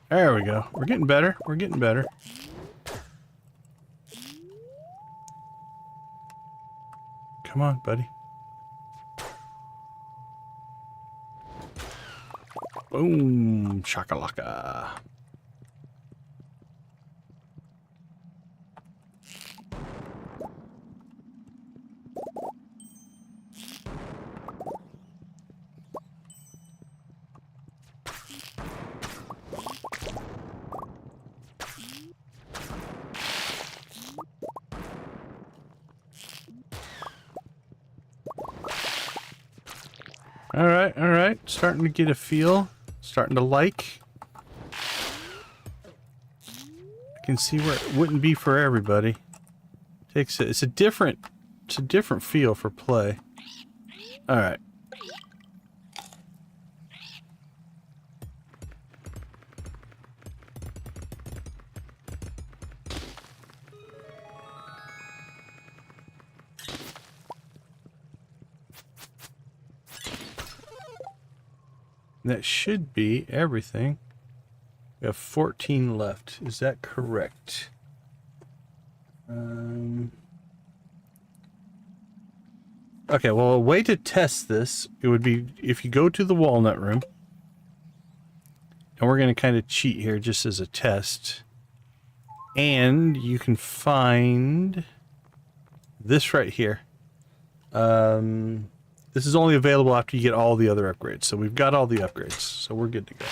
There we go. We're getting better. We're getting better. Come on, buddy. Boom. Shakalaka. All right. Starting to get a feel. Starting to like. I can see where it wouldn't be for everybody. It's a different feel for play. All right. That should be everything. We have 14 left. Is that correct? Okay, well, a way to test this, it would be if you go to the walnut room, and we're going to kind of cheat here just as a test, and you can find this right here. This is only available after you get all the other upgrades. So we've got all the upgrades, so we're good to go.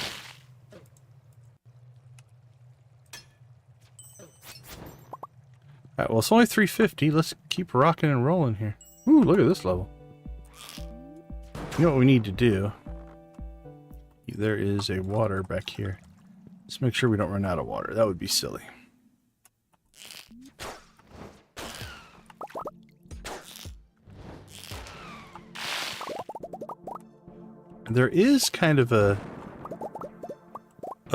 Alright, well, it's only 350. Let's keep rocking and rolling here. Ooh, look at this level. You know what we need to do? There is a water back here. Let's make sure we don't run out of water. That would be silly. There is kind of a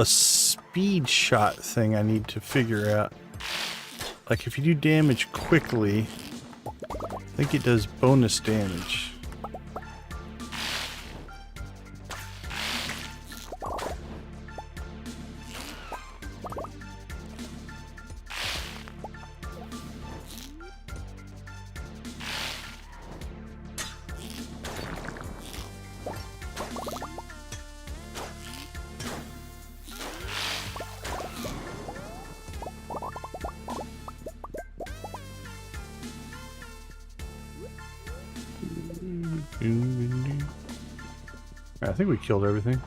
speed shot thing I need to figure out. Like if you do damage quickly, I think it does bonus damage. I think we killed everything.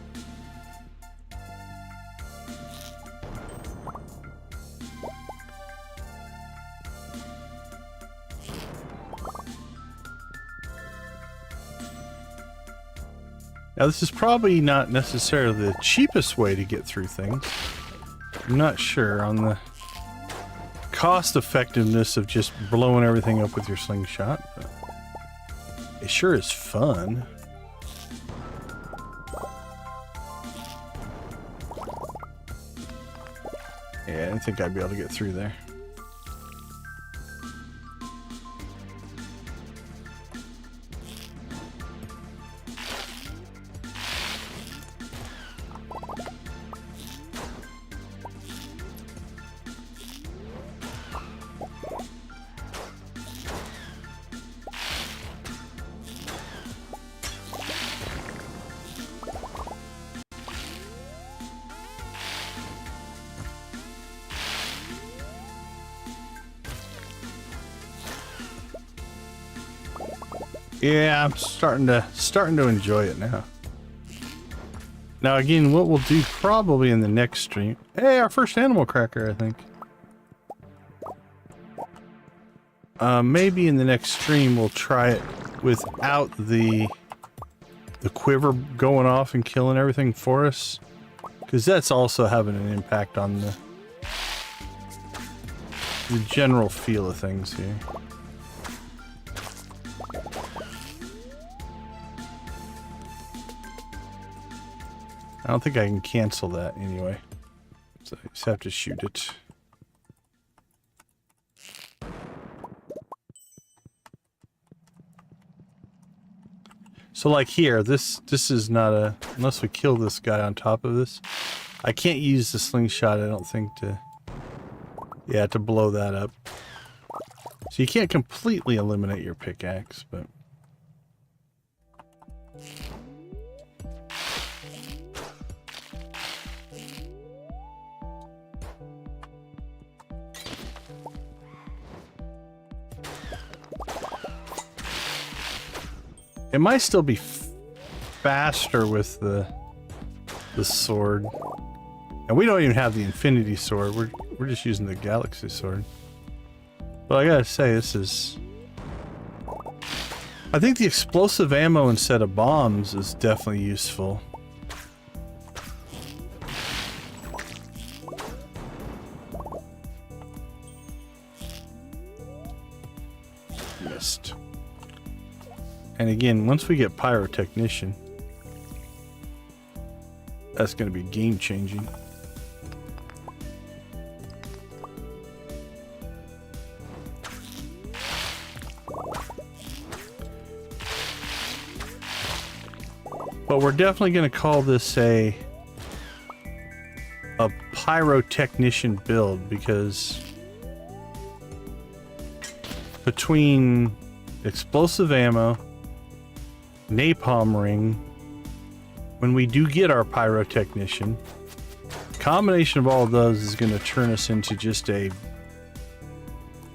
Now this is probably not necessarily the cheapest way to get through things. I'm not sure on the cost effectiveness of just blowing everything up with your slingshot, but it sure is fun. Yeah, I didn't think I'd be able to get through there. Yeah, I'm starting to enjoy it now. Now again, what we'll do probably in the next stream. Hey, our first animal cracker, I think. Maybe in the next stream we'll try it without the quiver going off and killing everything for us, because that's also having an impact on the general feel of things here. I don't think I can cancel that anyway. So I just have to shoot it. So like here, this is not a... Unless we kill this guy on top of this. I can't use the slingshot, I don't think, to... Yeah, to blow that up. So you can't completely eliminate your pickaxe, but... It might still be faster with the sword. And we don't even have the infinity sword. We're just using the galaxy sword. But I gotta say, this is... I think the explosive ammo instead of bombs is definitely useful. Missed. And again, once we get pyrotechnician, that's going to be game changing. But we're definitely going to call this a pyrotechnician build, because between explosive ammo, napalm ring, when we do get our pyrotechnician, combination of all of those is going to turn us into just a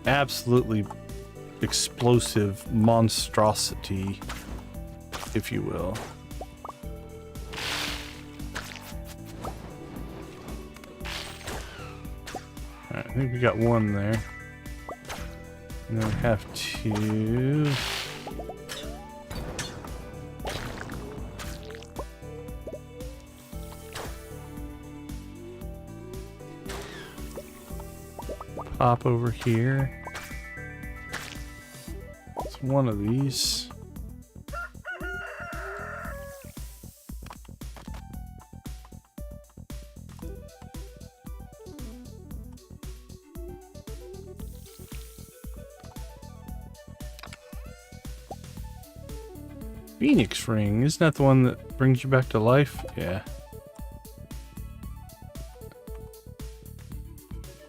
absolutely explosive monstrosity, if you will. Alright, I think we got one there. And then we have to... pop over here. It's one of these. Phoenix ring, isn't that the one that brings you back to life? Yeah.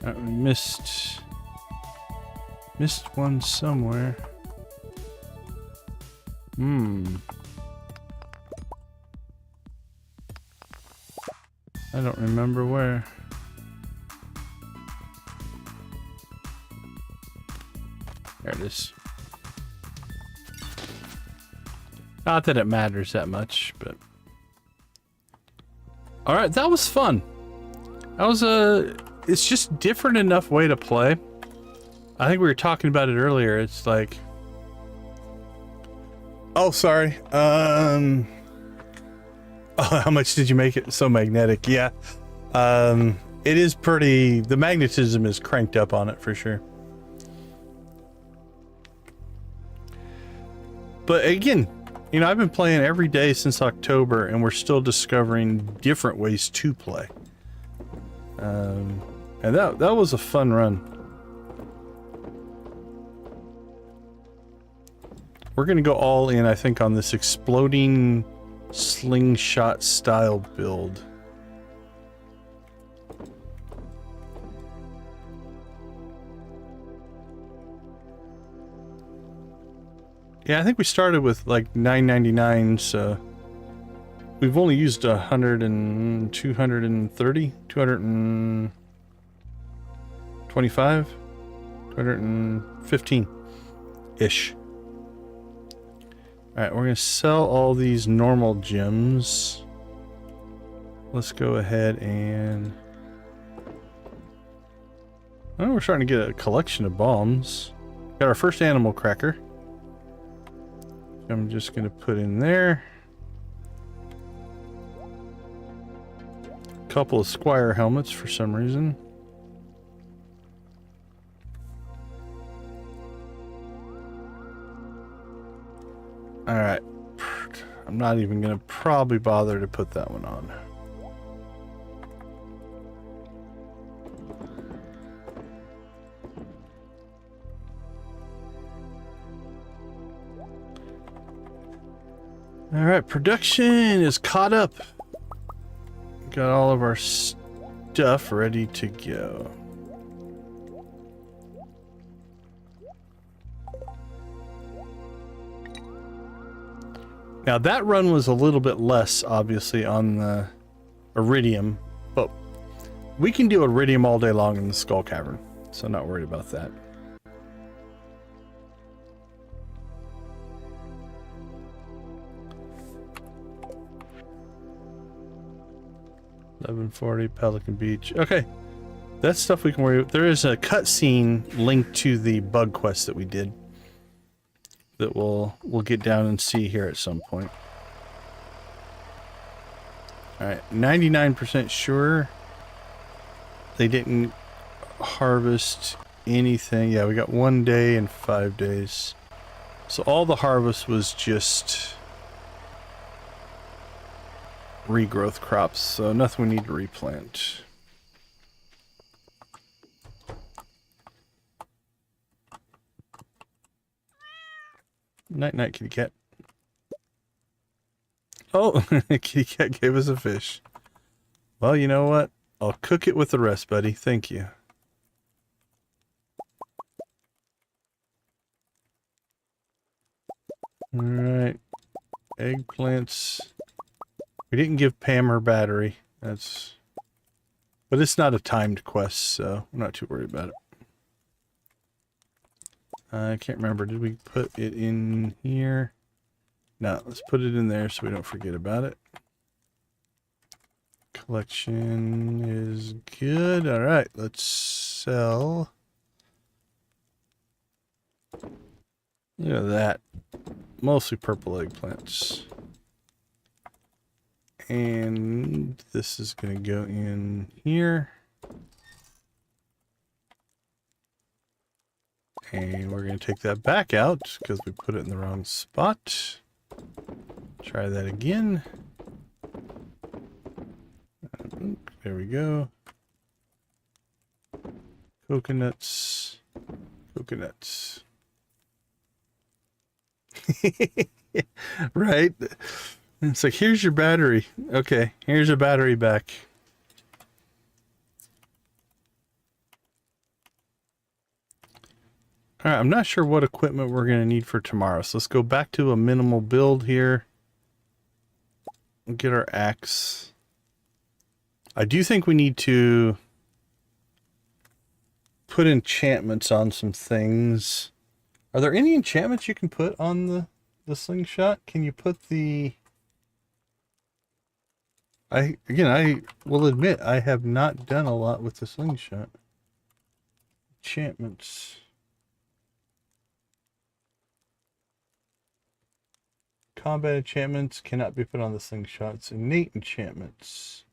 We missed one somewhere. I don't remember where. There it is. Not that it matters that much, but... Alright, that was fun. That was it's just different enough way to play. I think we were talking about it earlier. It's like... Oh, sorry. Oh, how much did you make it so magnetic? Yeah. It is pretty... The magnetism is cranked up on it for sure. But again, you know, I've been playing every day since October, and we're still discovering different ways to play. And that was a fun run. We're gonna go all in, I think, on this exploding slingshot style build. Yeah, I think we started with like $9.99, so we've only used 230, 225, 215-ish. Alright, we're going to sell all these normal gems. Let's go ahead and... Oh, we're starting to get a collection of bombs. Got our first animal cracker. I'm just going to put in there. A couple of Squire helmets for some reason. Alright. I'm not even going to probably bother to put that one on. All right, production is caught up. Got all of our stuff ready to go. Now that run was a little bit less, obviously, on the Iridium, but we can do Iridium all day long in the Skull Cavern, so not worried about that. $11.40 Pelican Beach. Okay, that's stuff we can worry about. There is a cutscene linked to the bug quest that we did that we'll get down and see here at some point. All right, 99% sure they didn't harvest anything. Yeah, we got 1 day and 5 days. So all the harvest was just regrowth crops, so nothing we need to replant. Night night, kitty cat. Oh, kitty cat gave us a fish. Well, you know what? I'll cook it with the rest, buddy. Thank you. Alright. Eggplants. We didn't give Pam her battery. That's... But it's not a timed quest, so I'm not too worried about it. I can't remember. Did we put it in here? No, let's put it in there so we don't forget about it. Collection is good. All right, let's sell. Look at that. Mostly purple eggplants. And this is going to go in here. And we're going to take that back out because we put it in the wrong spot. Try that again. There we go. Coconuts. Coconuts. Right? It's like, here's your battery. Okay, here's your battery back. All right, I'm not sure what equipment we're going to need for tomorrow. So let's go back to a minimal build here. We'll get our axe. I do think we need to put enchantments on some things. Are there any enchantments you can put on the slingshot? Can you put the... I will admit, I have not done a lot with the slingshot. Enchantments. Combat enchantments cannot be put on the slingshots. Innate enchantments.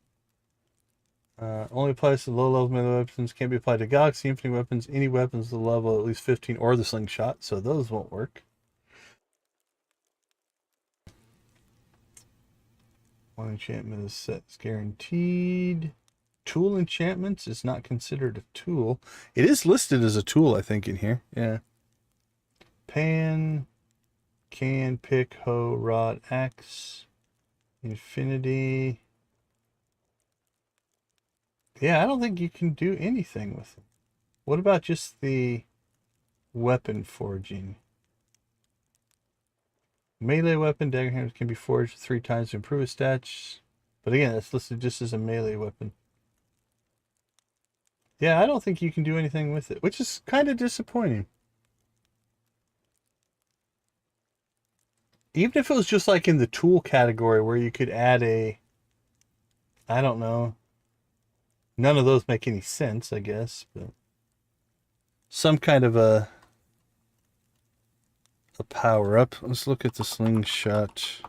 Only applies to low-level melee weapons. Can't be applied to galaxy, infinite weapons, any weapons with a level at least 15, or the slingshot. So those won't work. One enchantment is set. It's guaranteed. Tool enchantments is not considered a tool. It is listed as a tool, I think, in here. Yeah. Pan, can, pick, hoe, rod, axe, infinity. Yeah, I don't think you can do anything with it. What about just the weapon forging? Melee weapon, dagger hammers can be forged 3 times to improve its stats. But again, that's listed just as a melee weapon. Yeah, I don't think you can do anything with it, which is kind of disappointing. Even if it was just like in the tool category where you could add a... I don't know. None of those make any sense, I guess, but... Some kind of a power-up. Let's look at the slingshot.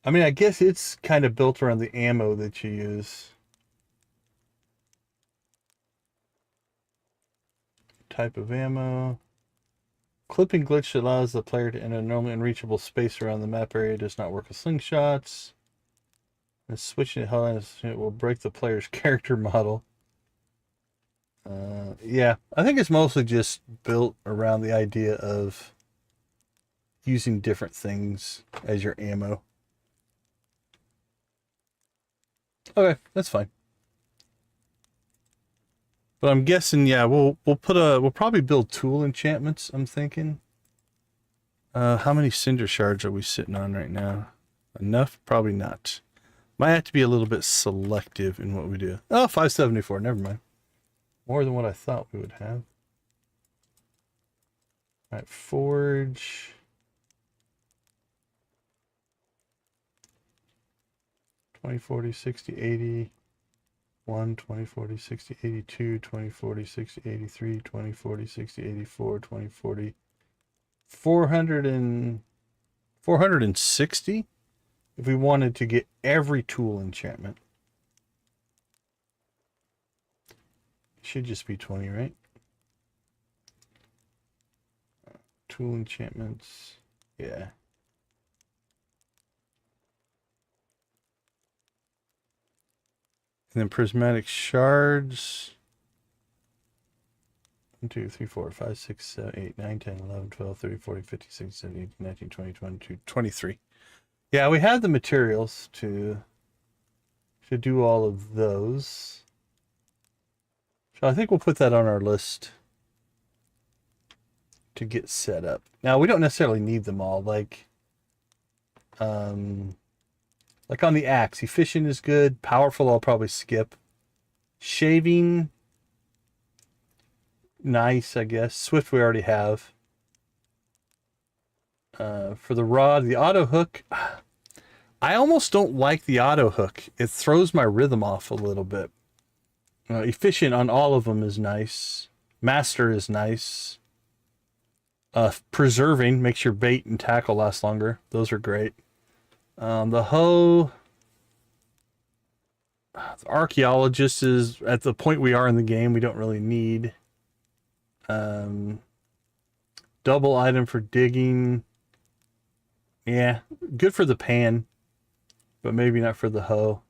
I mean, I guess it's kind of built around the ammo that you use. Type of ammo. Clipping glitch allows the player to enter a normally unreachable space around the map area. Does not work with slingshots. And switching to Hell's it will break the player's character model. Yeah, I think it's mostly just built around the idea of using different things as your ammo. Okay, that's fine. But I'm guessing, yeah, we'll probably build tool enchantments, I'm thinking. How many cinder shards are we sitting on right now? Enough? Probably not. Might have to be a little bit selective in what we do. Oh, 574, never mind. More than what I thought we would have. All right, forge. 20, 40, 60, 80. 1, 20, 40, 60, 82, 20, 40, 60, 83, 20, 40, 60, 84, 20, 40, 460 if we wanted to get every tool enchantment. Should just be 20, right? Tool enchantments, yeah. And then prismatic shards. 1, 2, 3, 4, 5, 6, 7, 8, 9, 10, 11, 12, 13, 14, 15, 16, 17, 18, 19, 20, 22, 23. Yeah, we have the materials to do all of those. So I think we'll put that on our list to get set up. Now, we don't necessarily need them all. Like on the axe, efficient is good. Powerful, I'll probably skip. Shaving, nice, I guess. Swift, we already have. For the rod, the auto hook, I almost don't like the auto hook. It throws my rhythm off a little bit. Efficient on all of them is nice. Master is nice. Preserving makes your bait and tackle last longer. Those are great. The hoe, the archaeologist is at the point we are in the game we don't really need. Double item for digging. Yeah, good for the pan, but maybe not for the hoe.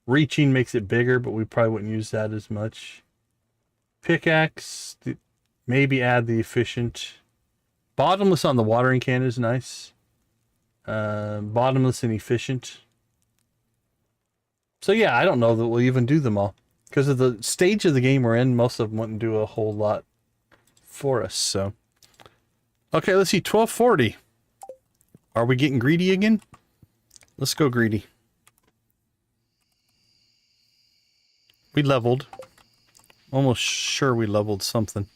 Reaching makes it bigger, but we probably wouldn't use that as much. Pickaxe, maybe add the efficient. Bottomless on the watering can is nice. Bottomless and efficient. So yeah, I don't know that we'll even do them all. Because of the stage of the game we're in, most of them wouldn't do a whole lot for us, so. Okay, let's see, 1240. Are we getting greedy again? Let's go greedy. We leveled. Almost sure we leveled something.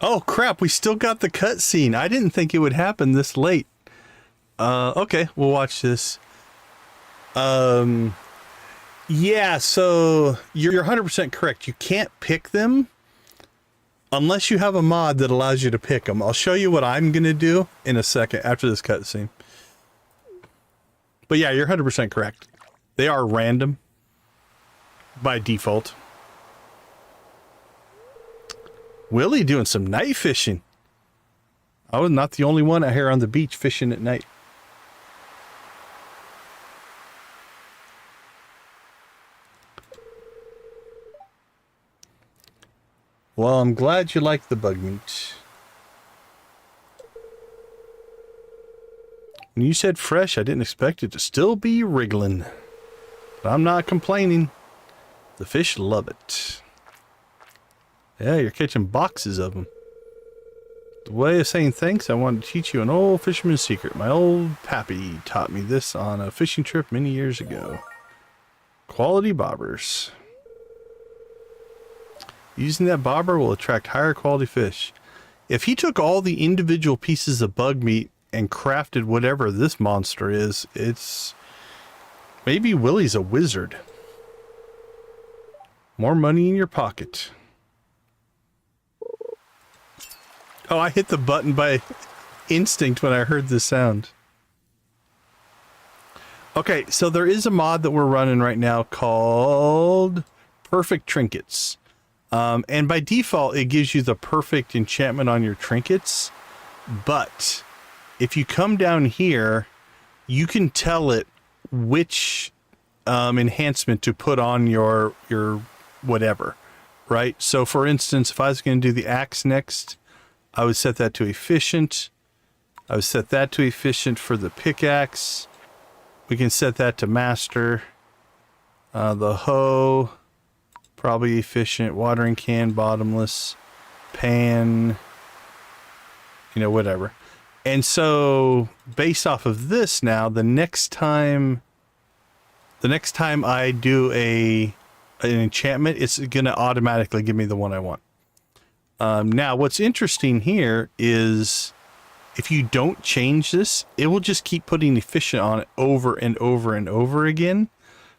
Oh crap, we still got the cutscene. I didn't think it would happen this late. Okay, we'll watch this. Yeah, so you're 100% correct. You can't pick them unless you have a mod that allows you to pick them. I'll show you what I'm going to do in a second after this cutscene. But yeah, you're 100% correct. They are random by default. Willie doing some night fishing. I was not the only one out here on the beach fishing at night. Well, I'm glad you like the bug meat. When you said fresh, I didn't expect it to still be wriggling. But I'm not complaining. The fish love it. Yeah, you're catching boxes of them. The way of saying thanks, I wanted to teach you an old fisherman's secret. My old pappy taught me this on a fishing trip many years ago. Quality bobbers. Using that bobber will attract higher quality fish. If he took all the individual pieces of bug meat and crafted whatever this monster is, it's... Maybe Willie's a wizard. More money in your pocket. Oh, I hit the button by instinct when I heard this sound. Okay, so there is a mod that we're running right now called Perfect Trinkets. And by default, it gives you the perfect enchantment on your trinkets. But if you come down here, you can tell it which enhancement to put on your whatever, right? So for instance, if I was going to do the axe next, I would set that to efficient. I would set that to efficient for the pickaxe. We can set that to master. The hoe, probably efficient. Watering can, bottomless. Pan, whatever. And so based off of this now, the next time I do an enchantment, it's going to automatically give me the one I want. Now, what's interesting here is if you don't change this, it will just keep putting efficient on it over and over and over again,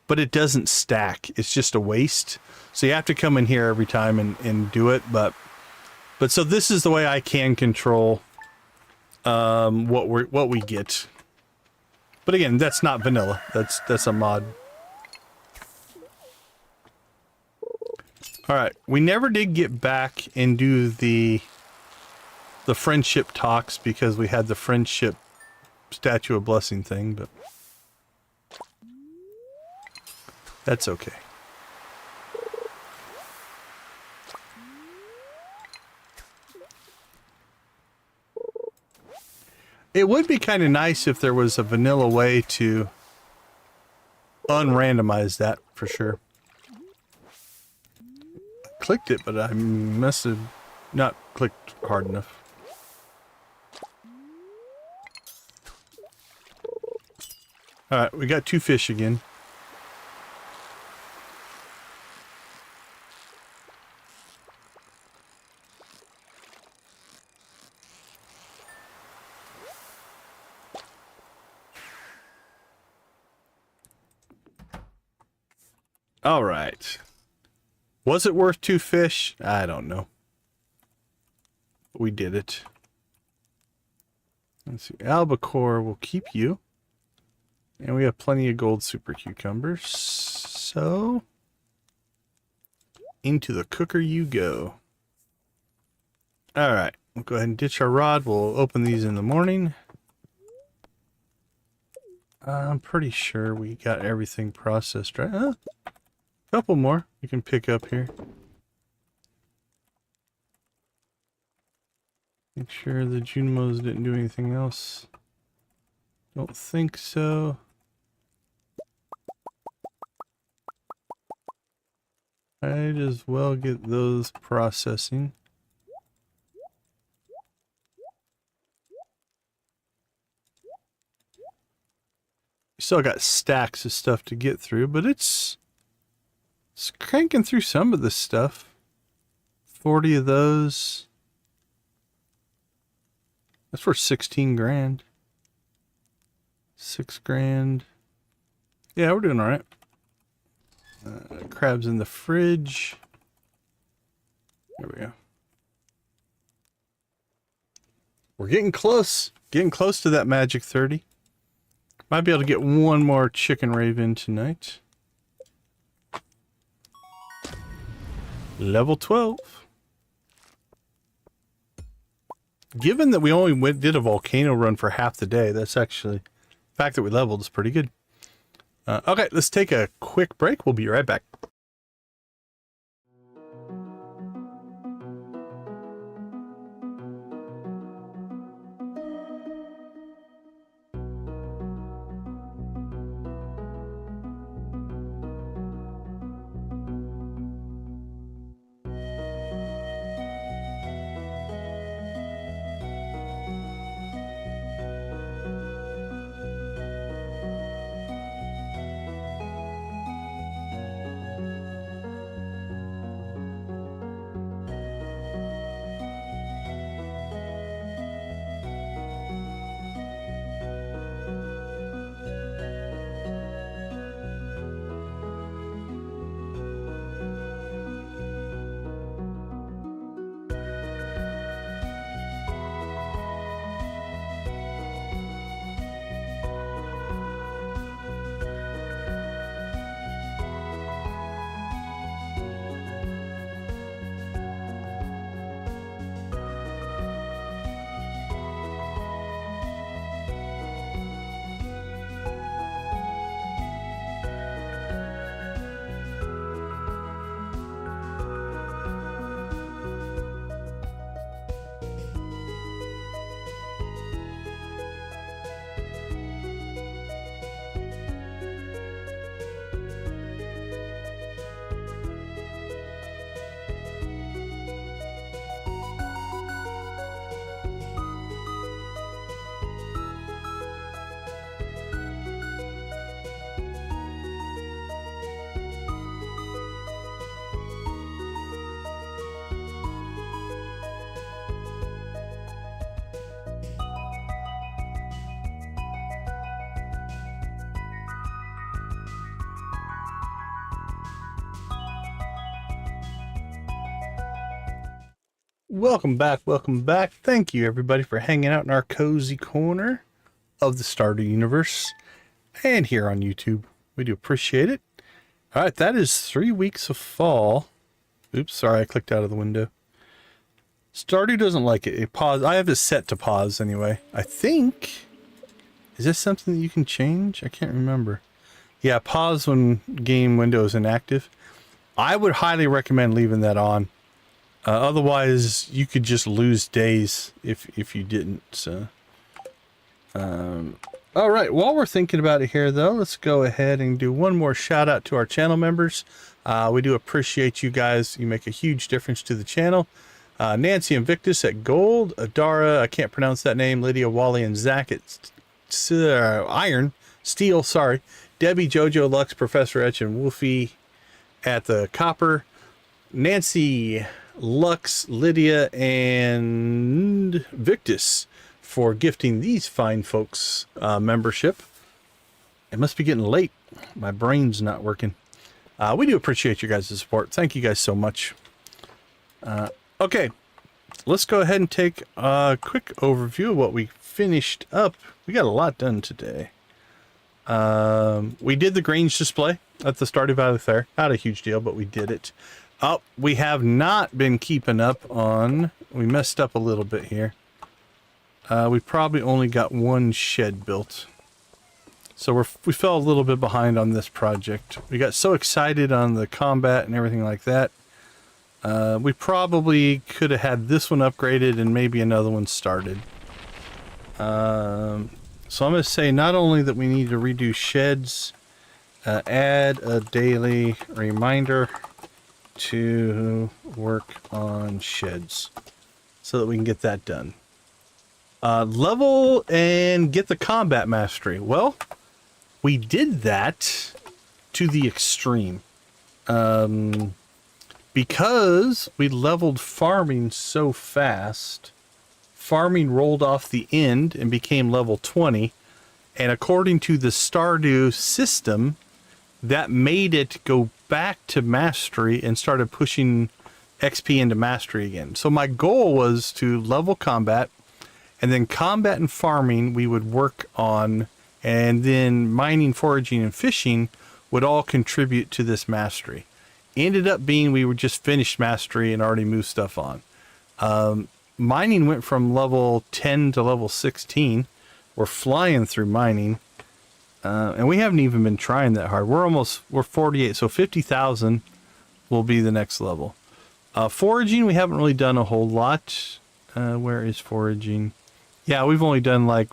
but it doesn't stack. It's just a waste. So you have to come in here every time and do it. But so this is the way I can control what we get. But again, that's not vanilla. That's a mod. All right, we never did get back and do the friendship talks because we had the friendship statue of blessing thing, but that's okay. It would be kind of nice if there was a vanilla way to unrandomize that for sure. I clicked it, but I must have not clicked hard enough. Alright, we got 2 fish again. All right. Was it worth 2 fish? I don't know. We did it. Let's see. Albacore will keep you. And we have plenty of gold super cucumbers. So, into the cooker you go. All right. We'll go ahead and ditch our rod. We'll open these in the morning. I'm pretty sure we got everything processed, right? Couple more we can pick up here. Make sure the Junimos didn't do anything else. Don't think so. Might as well get those processing. We still got stacks of stuff to get through, but it's cranking through some of this stuff. 40 of those. That's for 16 grand. 6 grand. Yeah, we're doing all right. Crabs in the fridge. There we go. We're getting close. Getting close to that magic 30. Might be able to get one more chicken raven tonight. Level 12. Given that we only did a volcano run for half the day, that's actually, the fact that we leveled is pretty good. Okay, let's take a quick break. We'll be right back. Welcome back, welcome back. Thank you everybody for hanging out in our cozy corner of the Stardew universe and here on YouTube. We do appreciate it. All right, that is 3 weeks of fall. Oops, sorry, I clicked out of the window. Stardew doesn't like it. It pause. I have it set to pause anyway. I think. Is this something that you can change? I can't remember. Yeah, pause when game window is inactive. I would highly recommend leaving that on. Otherwise, you could just lose days if you didn't. So, all right. While we're thinking about it here, though, let's go ahead and do one more shout out to our channel members. We do appreciate you guys. You make a huge difference to the channel. Nancy Invictus at Gold, Adara, I can't pronounce that name, Lydia, Wally, and Zach at Iron, Steel, sorry, Debbie, Jojo, Lux, Professor Etch, and Wolfie at the Copper, Nancy, Lux, Lydia, and Victus for gifting these fine folks membership. It must be getting late. My brain's not working. We do appreciate you guys' support. Thank you guys so much. Okay, let's go ahead and take a quick overview of what we finished up. We got a lot done today. We did the Grange display at the Stardew Valley Fair. Not a huge deal, but we did it. Oh, we have not been keeping up on... We messed up a little bit here. We probably only got one shed built. So we fell a little bit behind on this project. We got so excited on the combat and everything like that. We probably could have had this one upgraded and maybe another one started. So I'm going to say not only that we need to redo sheds, add a daily reminder to work on sheds so that we can get that done. Level and get the combat mastery. Well, we did that to the extreme. Because we leveled farming so fast, farming rolled off the end and became level 20. And according to the Stardew system, that made it go back to mastery and started pushing XP into mastery again. So my goal was to level combat, and then combat and farming we would work on, and then mining, foraging, and fishing would all contribute to this mastery. Ended up being we were just finished mastery and already moved stuff on. Mining went from level 10 to level 16. We're flying through mining. And we haven't even been trying that hard. We're 48, so 50,000 will be the next level. Foraging, we haven't really done a whole lot. Where is foraging? Yeah, we've only done like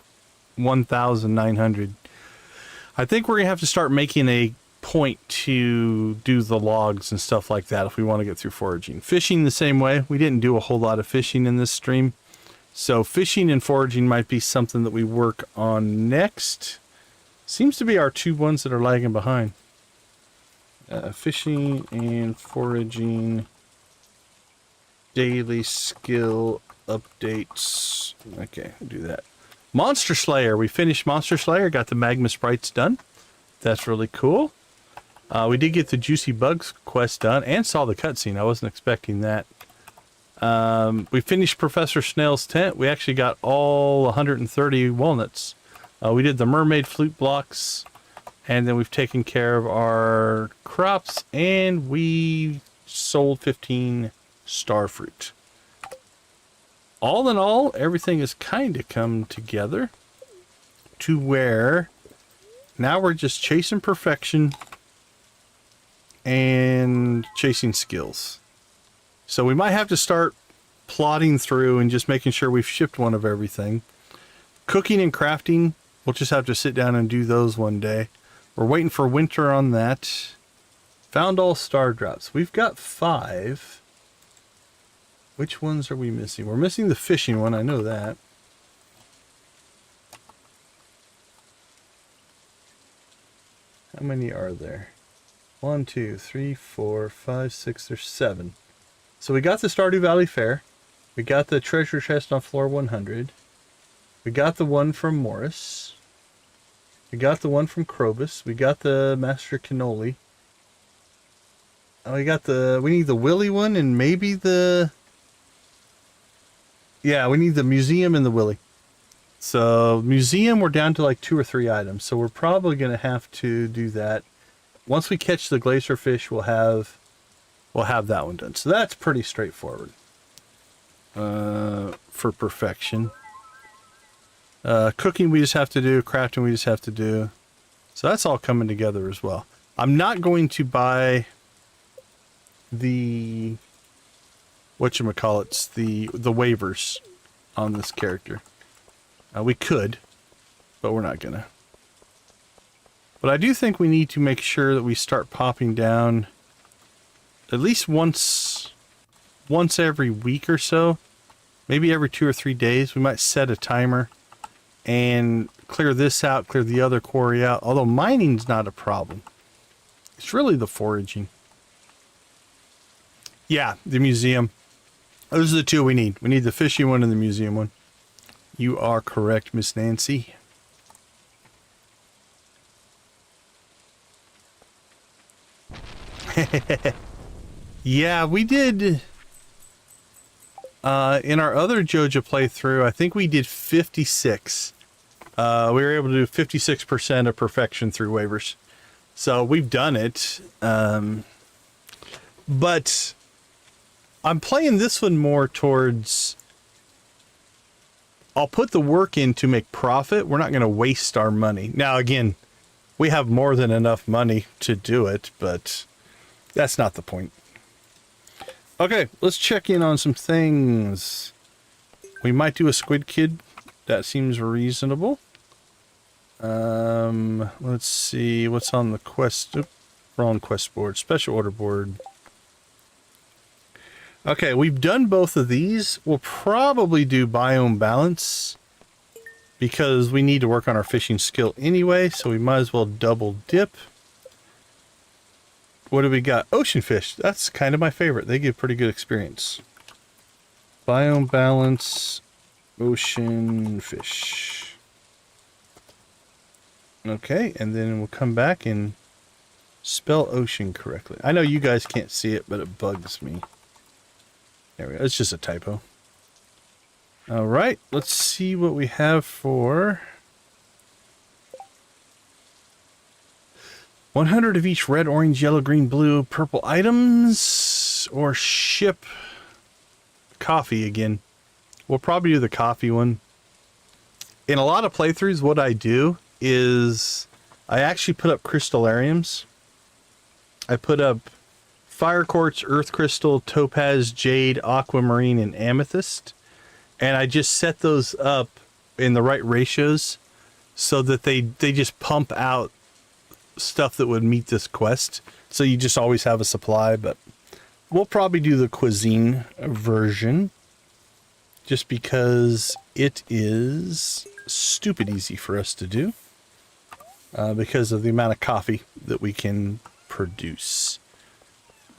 1,900. I think we're going to have to start making a point to do the logs and stuff like that if we want to get through foraging. Fishing the same way. We didn't do a whole lot of fishing in this stream. So fishing and foraging might be something that we work on next. Seems to be our two ones that are lagging behind. Fishing and foraging daily skill updates. Okay, I'll do that. Monster Slayer. We finished Monster Slayer. Got the Magma Sprites done. That's really cool. We did get the Juicy Bugs quest done and saw the cutscene. I wasn't expecting that. We finished Professor Snail's tent. We actually got all 130 walnuts. We did the mermaid flute blocks, and then we've taken care of our crops, and we sold 15 star fruit. All in all, everything has kind of come together to where now we're just chasing perfection and chasing skills. So we might have to start plodding through and just making sure we've shipped one of everything. Cooking and crafting, we'll just have to sit down and do those one day. We're waiting for winter on that. Found all star drops. We've got 5. Which ones are we missing? We're missing the fishing one, I know that. How many are there? 1, 2, 3, 4, 5, 6, there's 7. So we got the Stardew Valley Fair. We got the treasure chest on floor 100. We got the one from Morris. We got the one from Krobus. We got the Master Cannoli. We need the Willy one and maybe the Yeah, we need the museum and the willy. So museum, we're down to like 2 or 3 items. So we're probably going to have to do that. Once we catch the glacier fish, we'll have that one done. So that's pretty straightforward for perfection. Cooking we just have to do. Crafting we just have to do. So that's all coming together as well. I'm not going to buy the whatchamacallits, the waivers on this character. We could, but we're not gonna. But I do think we need to make sure that we start popping down at least once every week or so, maybe every 2 or 3 days. We might set a timer and clear this out, clear the other quarry out. Although mining's not a problem. It's really the foraging. Yeah, the museum. Those are the 2 we need. We need the fishing one and the museum one. You are correct, Miss Nancy. Yeah, we did. In our other Joja playthrough, I think we did 56. We were able to do 56% of perfection through waivers. So we've done it. But I'm playing this one more towards... I'll put the work in to make profit. We're not going to waste our money. Now, again, we have more than enough money to do it, but that's not the point. Okay, let's check in on some things. We might do a squid kid. That seems reasonable. Let's see what's on the quest. Oop, wrong quest board. Special order board. Okay, we've done both of these. We'll probably do biome balance because we need to work on our fishing skill anyway, so we might as well double dip. What do we got? Ocean fish. That's kind of my favorite. They give pretty good experience. Biome balance, ocean fish. Okay, and then we'll come back and spell ocean correctly. I know you guys can't see it, but it bugs me. There we go. It's just a typo. All right, let's see what we have for 100 of each red, orange, yellow, green, blue, purple items, or ship coffee again. We'll probably do the coffee one. In a lot of playthroughs, what I do is I actually put up crystallariums. I put up fire quartz, earth crystal, topaz, jade, aquamarine, and amethyst. And I just set those up in the right ratios so that they just pump out stuff that would meet this quest. So you just always have a supply, but we'll probably do the cuisine version just because it is stupid easy for us to do because of the amount of coffee that we can produce.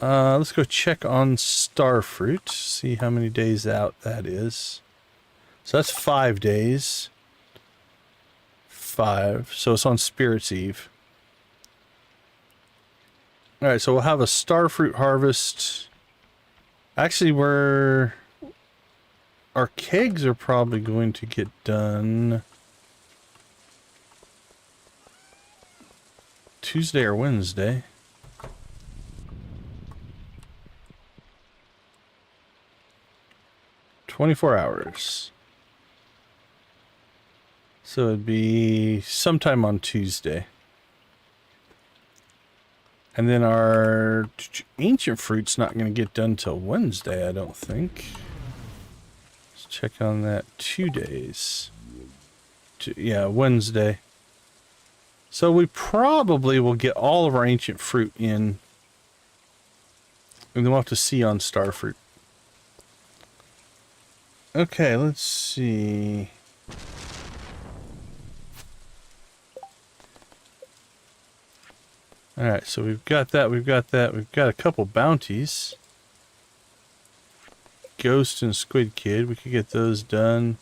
Let's go check on starfruit, see how many days out that is. So that's 5 days. 5. So it's on Spirit's Eve. Alright, so we'll have a starfruit harvest. Actually, our kegs are probably going to get done Tuesday or Wednesday. "24 hours. So it'd be sometime on Tuesday. And then our ancient fruit's not going to get done till Wednesday, I don't think. Let's check on that. 2 days. Yeah, Wednesday. So we probably will get all of our ancient fruit in. And then we'll have to see on starfruit. Okay, let's see. Alright, so we've got that, we've got a couple bounties. Ghost and Squid Kid, we could get those done.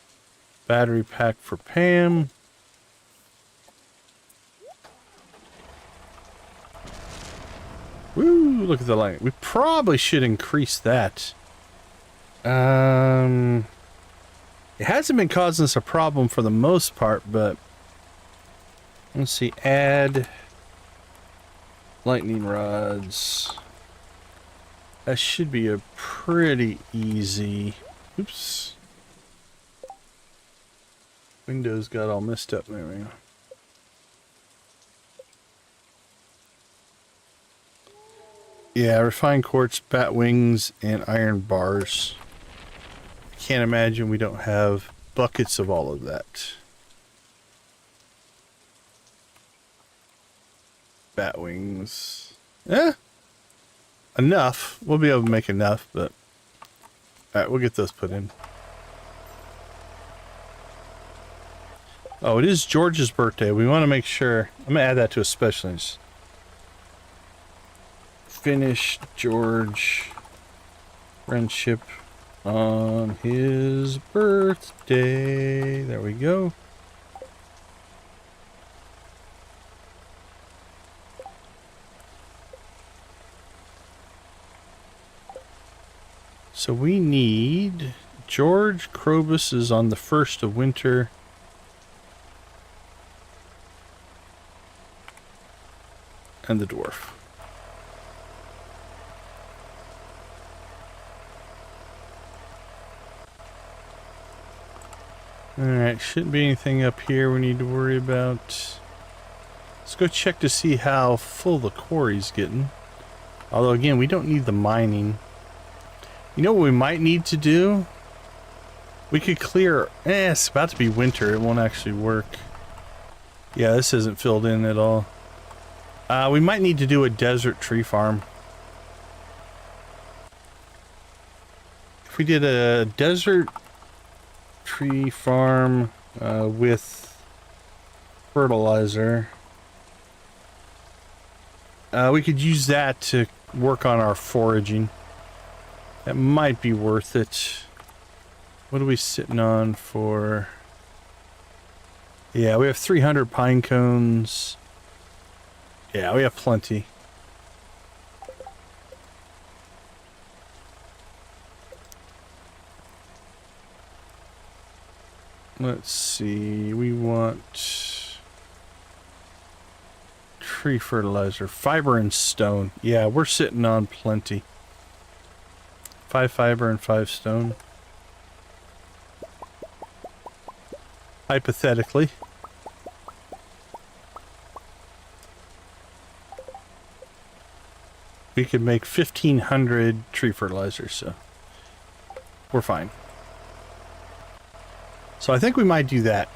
Battery pack for Pam. Woo, look at the light. We probably should increase that. It hasn't been causing us a problem for the most part, but let's see, add lightning rods. That should be a pretty easy. Oops. Windows got all messed up. There we go. Yeah, refined quartz, bat wings, and iron bars. I can't imagine we don't have buckets of all of that. Bat wings. Enough. We'll be able to make enough, but alright, we'll get those put in. Oh, it is George's birthday. We want to make sure. I'm going to add that to a special list. Finish George friendship on his birthday. There we go. So we need George Krobus is on the 1st of winter. And the dwarf. Alright, shouldn't be anything up here we need to worry about. Let's go check to see how full the quarry's getting. Although again, we don't need the mining. You know what we might need to do? We could clear... it's about to be winter. It won't actually work. Yeah, this isn't filled in at all. We might need to do a desert tree farm. If we did a desert tree farm with fertilizer, we could use that to work on our foraging. That might be worth it. What are we sitting on for? Yeah, we have 300 pine cones. Yeah, we have plenty. Let's see, we want tree fertilizer, fiber and stone. Yeah, we're sitting on plenty. 5 fiber and 5 stone. Hypothetically. We could make 1,500 tree fertilizers, so we're fine. So I think we might do that.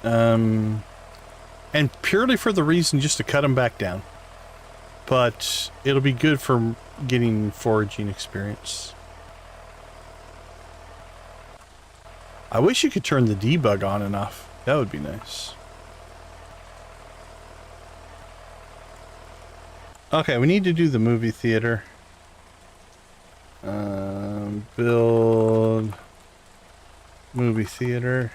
And purely for the reason just to cut them back down. But it'll be good for getting foraging experience. I wish you could turn the debug on and off. That would be nice. Okay, we need to do the movie theater. Build movie theater.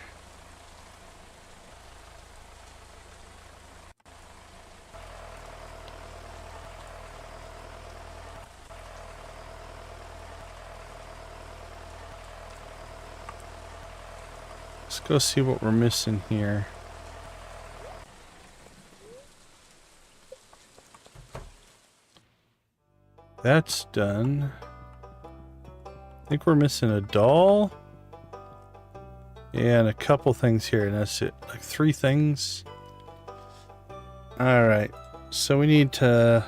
Let's go see what we're missing here. That's done. I think we're missing a doll. Yeah, and a couple things here, and that's it. Like 3 things. Alright, so we need to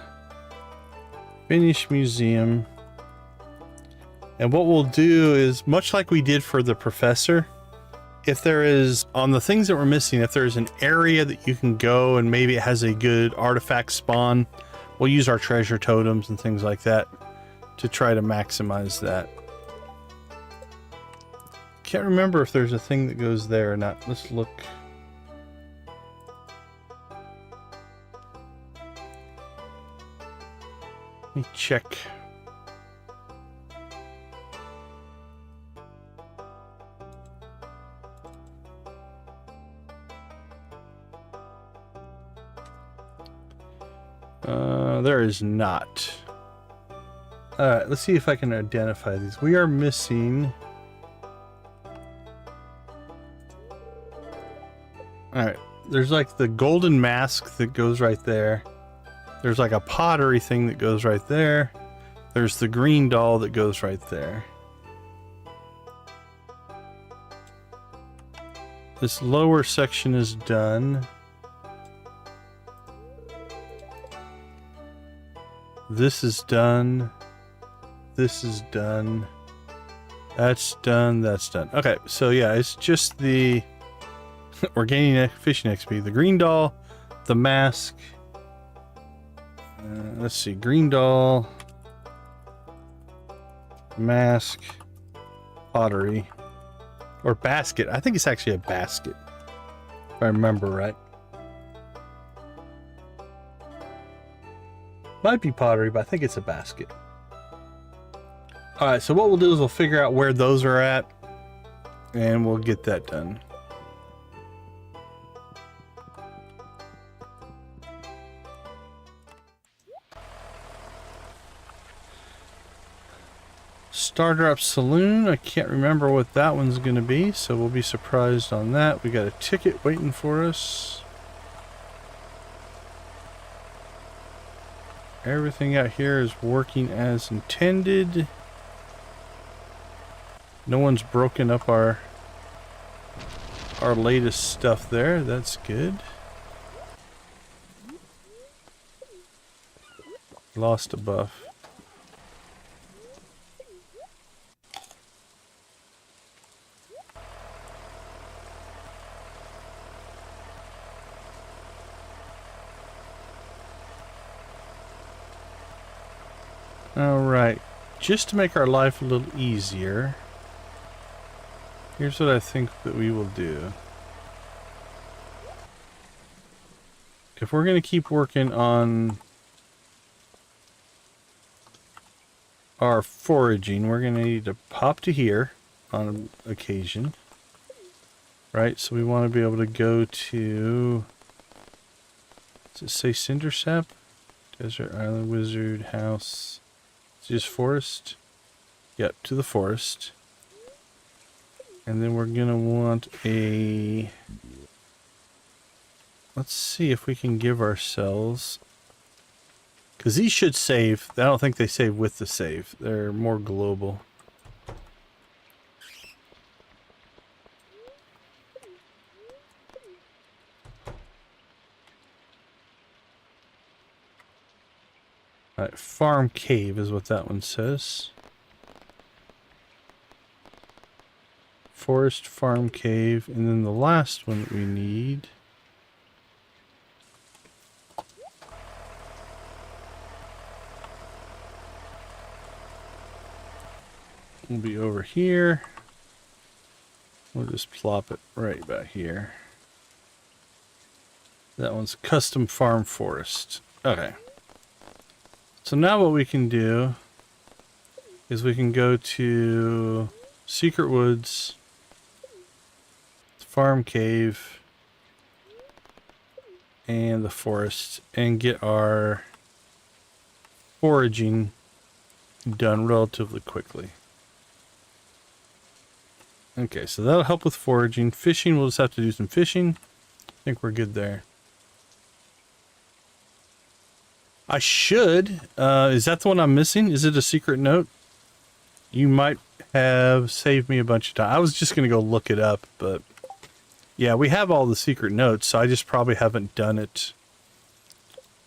finish museum. And what we'll do is, much like we did for the professor, if there is, on the things that we're missing, if there's an area that you can go and maybe it has a good artifact spawn, we'll use our treasure totems and things like that to try to maximize that. Can't remember if there's a thing that goes there or not. Let's look. Let me check. There is not. Alright, let's see if I can identify these. We are missing There's like the golden mask that goes right there. There's like a pottery thing that goes right there. There's the green doll that goes right there. This lower section is done. This is done. This is done. That's done. That's done. Okay, so yeah, it's just the... we're gaining fishing XP. The green doll, the mask. Let's see. Green doll, mask, pottery, or basket. I think it's actually a basket, if I remember right. Might be pottery, but I think it's a basket. All right, so what we'll do is we'll figure out where those are at, and we'll get that done. Stardrop Saloon, I can't remember what that one's going to be, so we'll be surprised on that. We got a ticket waiting for us. Everything out here is working as intended. No one's broken up our latest stuff there. That's good. Lost a buff. Alright, just to make our life a little easier, here's what I think that we will do. If we're going to keep working on our foraging, we're going to need to pop to here on occasion. Right, so we want to be able to go to, does it say Cinder Sap? Desert Island Wizard House. Just forest. Yep, to the forest. And then we're gonna want a... let's see if we can give ourselves... because these should save. I don't think they save with the save. They're more global. Alright, Farm Cave is what that one says. Forest, Farm Cave, and then the last one that we need will be over here. We'll just plop it right about here. That one's Custom Farm Forest. Okay. So now what we can do is we can go to Secret Woods, Farm Cave, and the forest and get our foraging done relatively quickly. Okay, so that'll help with foraging. Fishing, we'll just have to do some fishing. I think we're good there. I should. Is that the one I'm missing? Is it a secret note? You might have saved me a bunch of time. I was just going to go look it up, but yeah, we have all the secret notes, so I just probably haven't done it.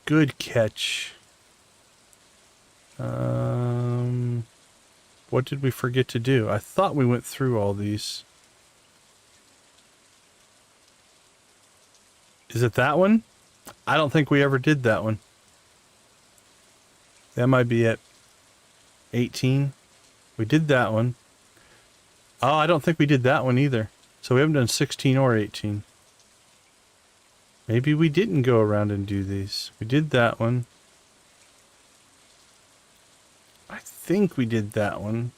Good catch. What did we forget to do? I thought we went through all these. Is it that one? I don't think we ever did that one. That might be at 18. We did that one. Oh, I don't think we did that one either. So we haven't done 16 or 18. Maybe we didn't go around and do these. We did that one. I think we did that one.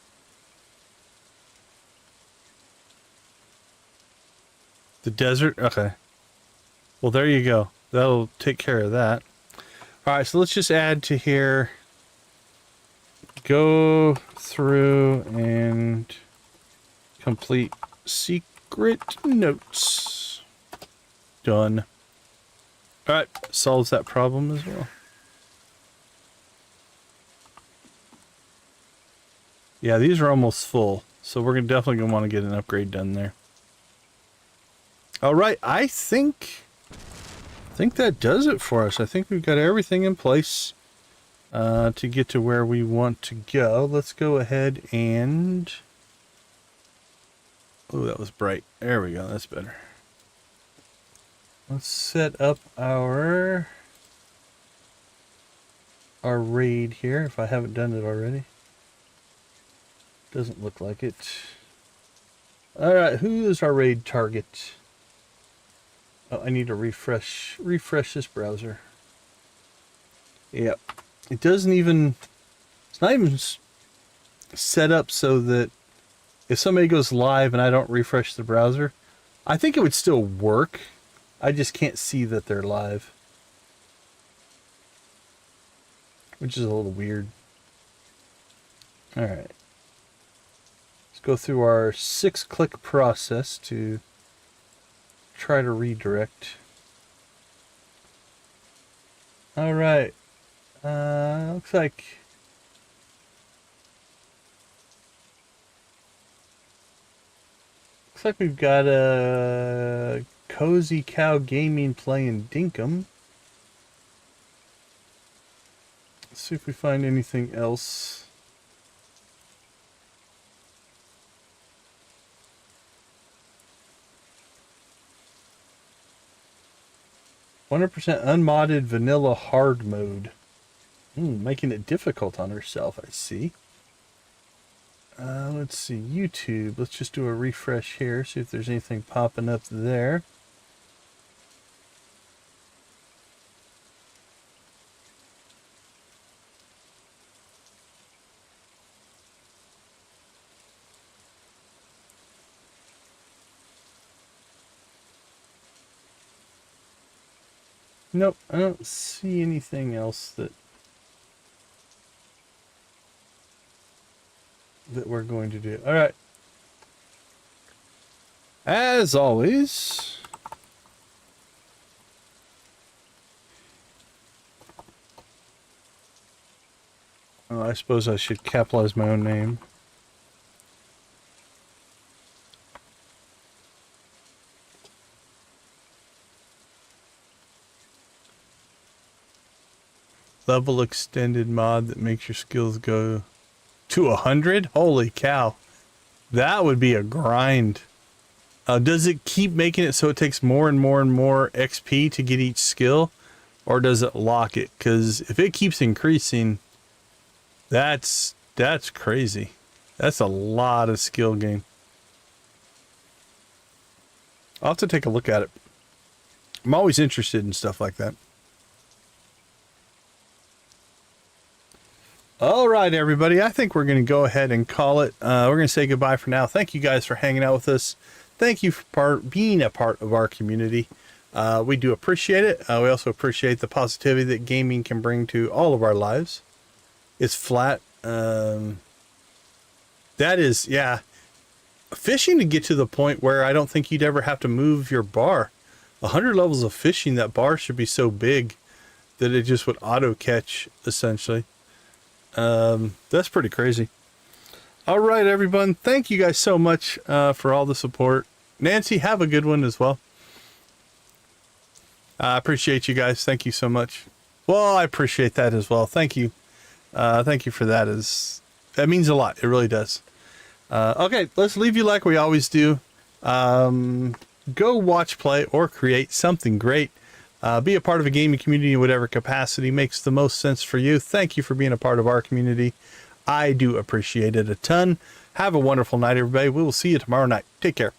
The desert? Okay. Well, there you go. That'll take care of that. All right, so let's just add to here. Go through and complete secret notes. Done. All right, solves that problem as well. Yeah, these are almost full, so we're definitely gonna want to get an upgrade done there. All right, I think that does it for us. I think we've got everything in place to get to where we want to go. Let's go ahead and... Oh, that was bright. There we go. That's better. Let's set up our raid here, if I haven't done it already. Doesn't look like it. All right, who is our raid target? Oh, I need to refresh this browser. Yep. It doesn't even... It's not even set up so that if somebody goes live and I don't refresh the browser, I think it would still work. I just can't see that they're live, which is a little weird. All right. Let's go through our 6-click process to try to redirect. All right. Looks like we've got a Cozy Cow Gaming playing Dinkum. Let's see if we find anything else. "100% unmodded vanilla hard mode." Making it difficult on herself, I see. Let's see, YouTube. Let's just do a refresh here, see if there's anything popping up there. Nope, I don't see anything else that we're going to do. All right. As always, I suppose I should capitalize my own name. Level extended mod that makes your skills go to 100? Holy cow. That would be a grind. Does it keep making it so it takes more and more and more XP to get each skill? Or does it lock it? Because if it keeps increasing, that's crazy. That's a lot of skill gain. I'll have to take a look at it. I'm always interested in stuff like that. All right, everybody. I think we're going to go ahead and call it. We're going to say goodbye for now. Thank you guys for hanging out with us. Thank you for being a part of our community. We do appreciate it. We also appreciate the positivity that gaming can bring to all of our lives. It's flat. That is, yeah. Fishing to get to the point where I don't think you'd ever have to move your bar. 100 levels of fishing, that bar should be so big that it just would auto catch, essentially. That's pretty crazy. All right, everyone. Thank you guys so much for all the support. Nancy, have a good one as well. I appreciate you guys. Thank you so much. Well, I appreciate that as well. Thank you. Thank you for that. That means a lot. It really does. Okay, let's leave you like we always do. Go watch, play, or create something great. Be a part of a gaming community in whatever capacity makes the most sense for you. Thank you for being a part of our community. I do appreciate it a ton. Have a wonderful night, everybody. We will see you tomorrow night. Take care.